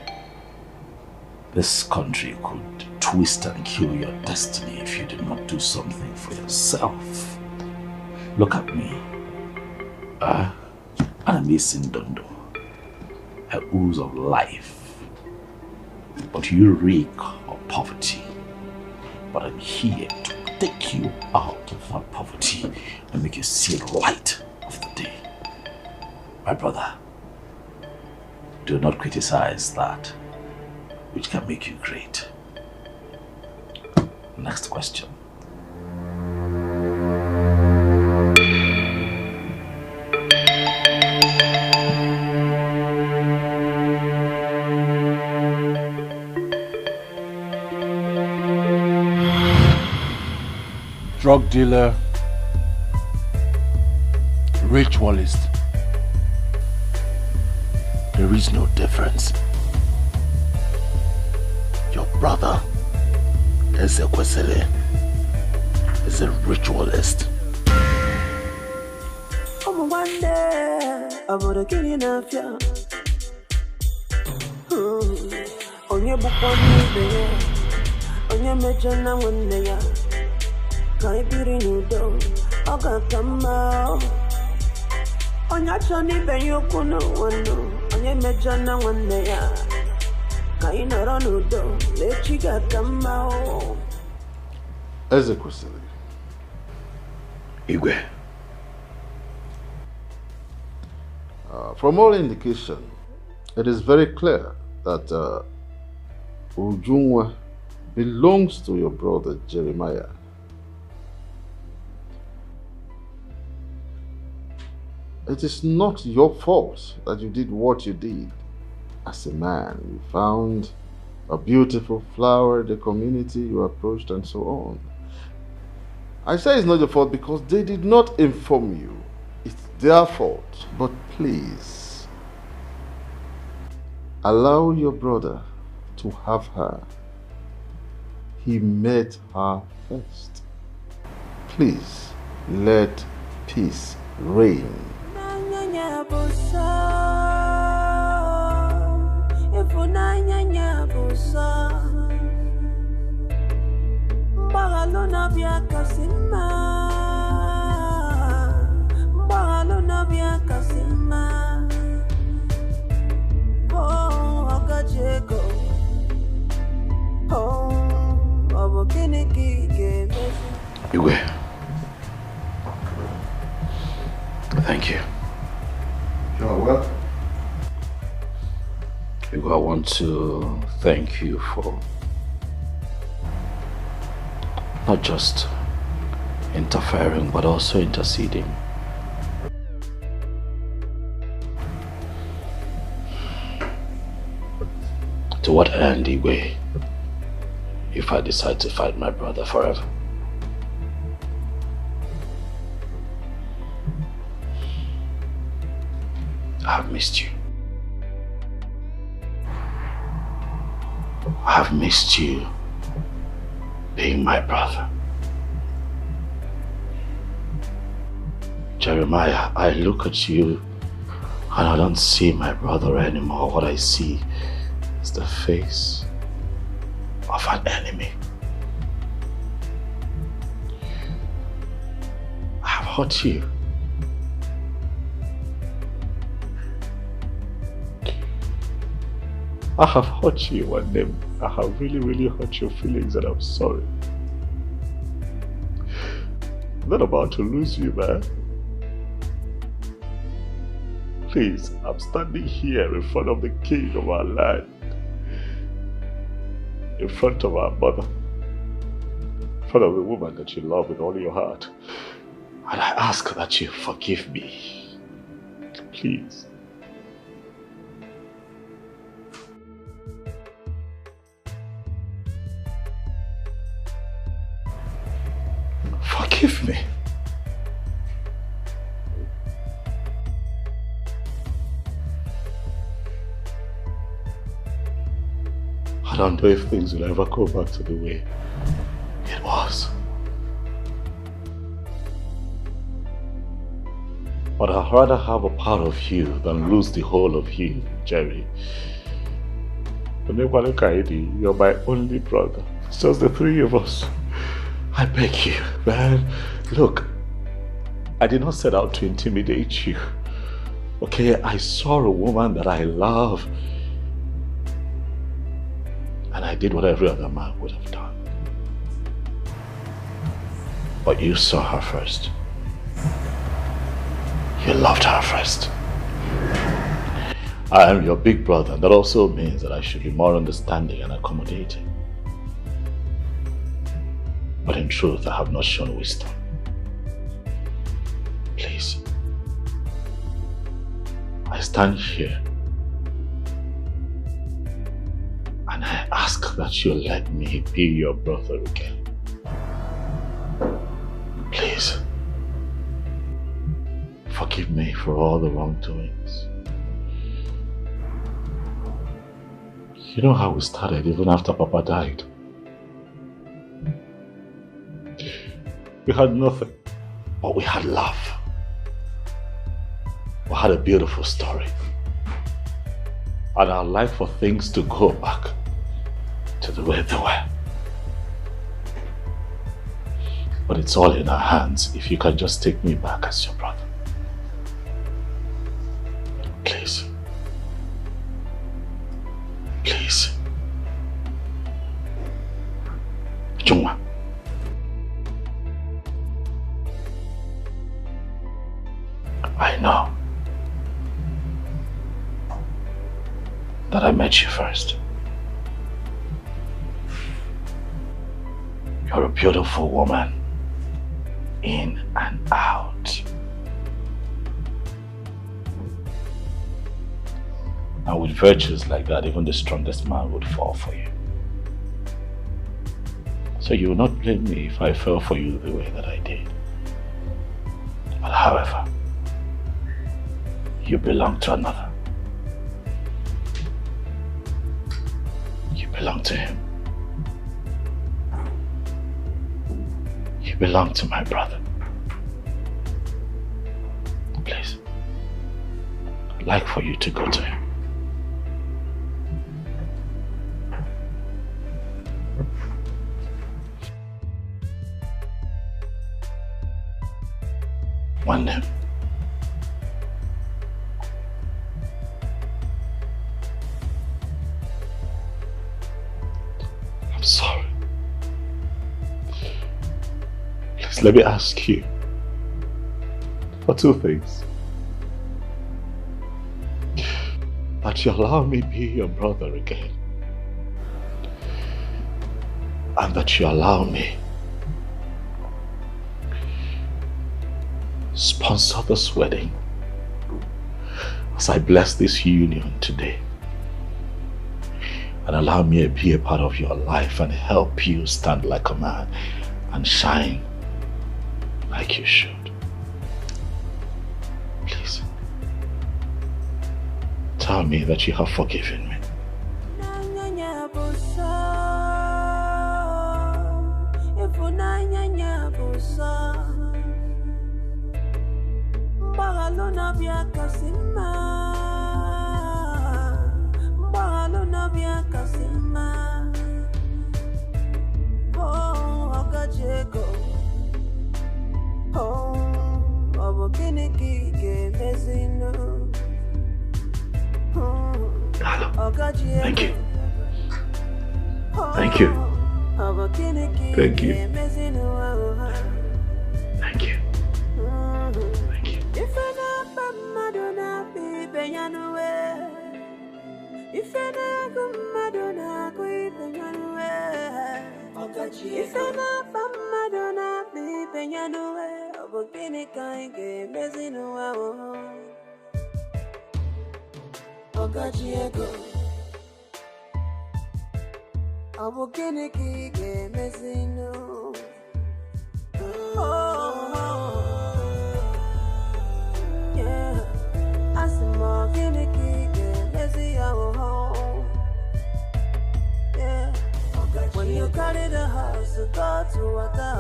This country could twist and kill your destiny if you did not do something for yourself. Look at me. I'm missing Dondo. A ooze of life. But you reek of poverty. But I'm here to take you out of that poverty and make you see the light of the day. My brother, do not criticize that which can make you great. Next question. Drug dealer, ritualist. There is no difference. Your brother, Ezekwesili, is a ritualist. Oh, one day, I would kill you now. On your book on your major one day. I be do, I got come out. On your Johnny Bayokuno, on your major one day. I know, let you get come out. Ezekwesili. Igwe. From all indication, it is very clear that Ujunwa belongs to your brother Jeremiah. It is not your fault that you did what you did. As a man, you found a beautiful flower in the community, you approached and so on. I say it's not your fault because they did not inform you. It's their fault. But please, allow your brother to have her. He met her first. Please, let peace reign. Igwe, thank you. You're welcome. Igwe, I want to thank you for not just interfering but also interceding. To what end, Igwe, if I decide to fight my brother forever? I have missed you. I have missed you being my brother. Jeremiah, I look at you and I don't see my brother anymore. What I see is the face of an enemy. I have hurt you. I have hurt you, and then I have really hurt your feelings, and I'm sorry. I'm not about to lose you, man. Please, I'm standing here in front of the king of our land, in front of our mother, in front of the woman that you love with all your heart. And I ask that you forgive me. Please. Forgive me. I don't know if things will ever go back to the way it was. But I'd rather have a part of you than lose the whole of you, Jerry. You're my only brother. It's just the three of us. I beg you, man. Look, I did not set out to intimidate you. Okay, I saw a woman that I love. And I did what every other man would have done. But you saw her first. You loved her first. I am your big brother, and that also means that I should be more understanding and accommodating. But in truth, I have not shown wisdom. Please. I stand here and I ask that you let me be your brother again. Please. Forgive me for all the wrongdoings. You know how we started even after Papa died? We had nothing, but we had love. We had a beautiful story. And I'd like for things to go back to the way they were. But it's all in our hands if you can just take me back as your brother. Please. Please. Jungwa. I know that I met you first. You're a beautiful woman, in and out. And with virtues like that, even the strongest man would fall for you. So you will not blame me if I fell for you the way that I did. But however, you belong to another. You belong to him. You belong to my brother. Please, I'd like for you to go to him. One name. I'm sorry. Please let me ask you for two things. That you allow me be your brother again. And that you allow me sponsor this wedding as I bless this union today, and allow me to be a part of your life and help you stand like a man and shine like you should. Please tell me that you have forgiven me. Thank you. Thank you. Thank you. Thank you. Thank you. penyanue. If you're not Madonna, go penyanue. If you're not Madonna, be penyanue. Obogini kainge mezinua. Okachiego. Obogini kige mezinu. Yeah. Asimo gini kige mezi home. Yeah. When you carry the house to go to water,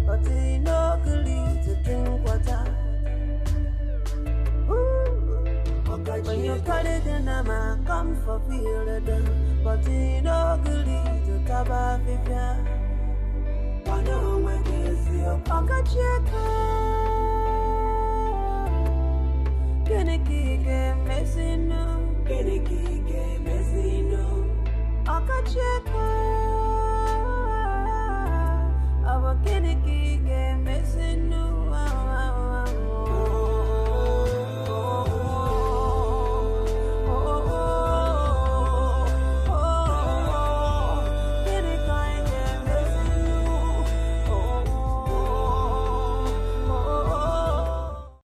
but you know good to drink water. When you carry the nama, come for feel the done, but you know good to taba vivia. Wano mwekezi okacheka. Gini kige mezino. Gini kige mezino. Okacheka. Abo gini kige.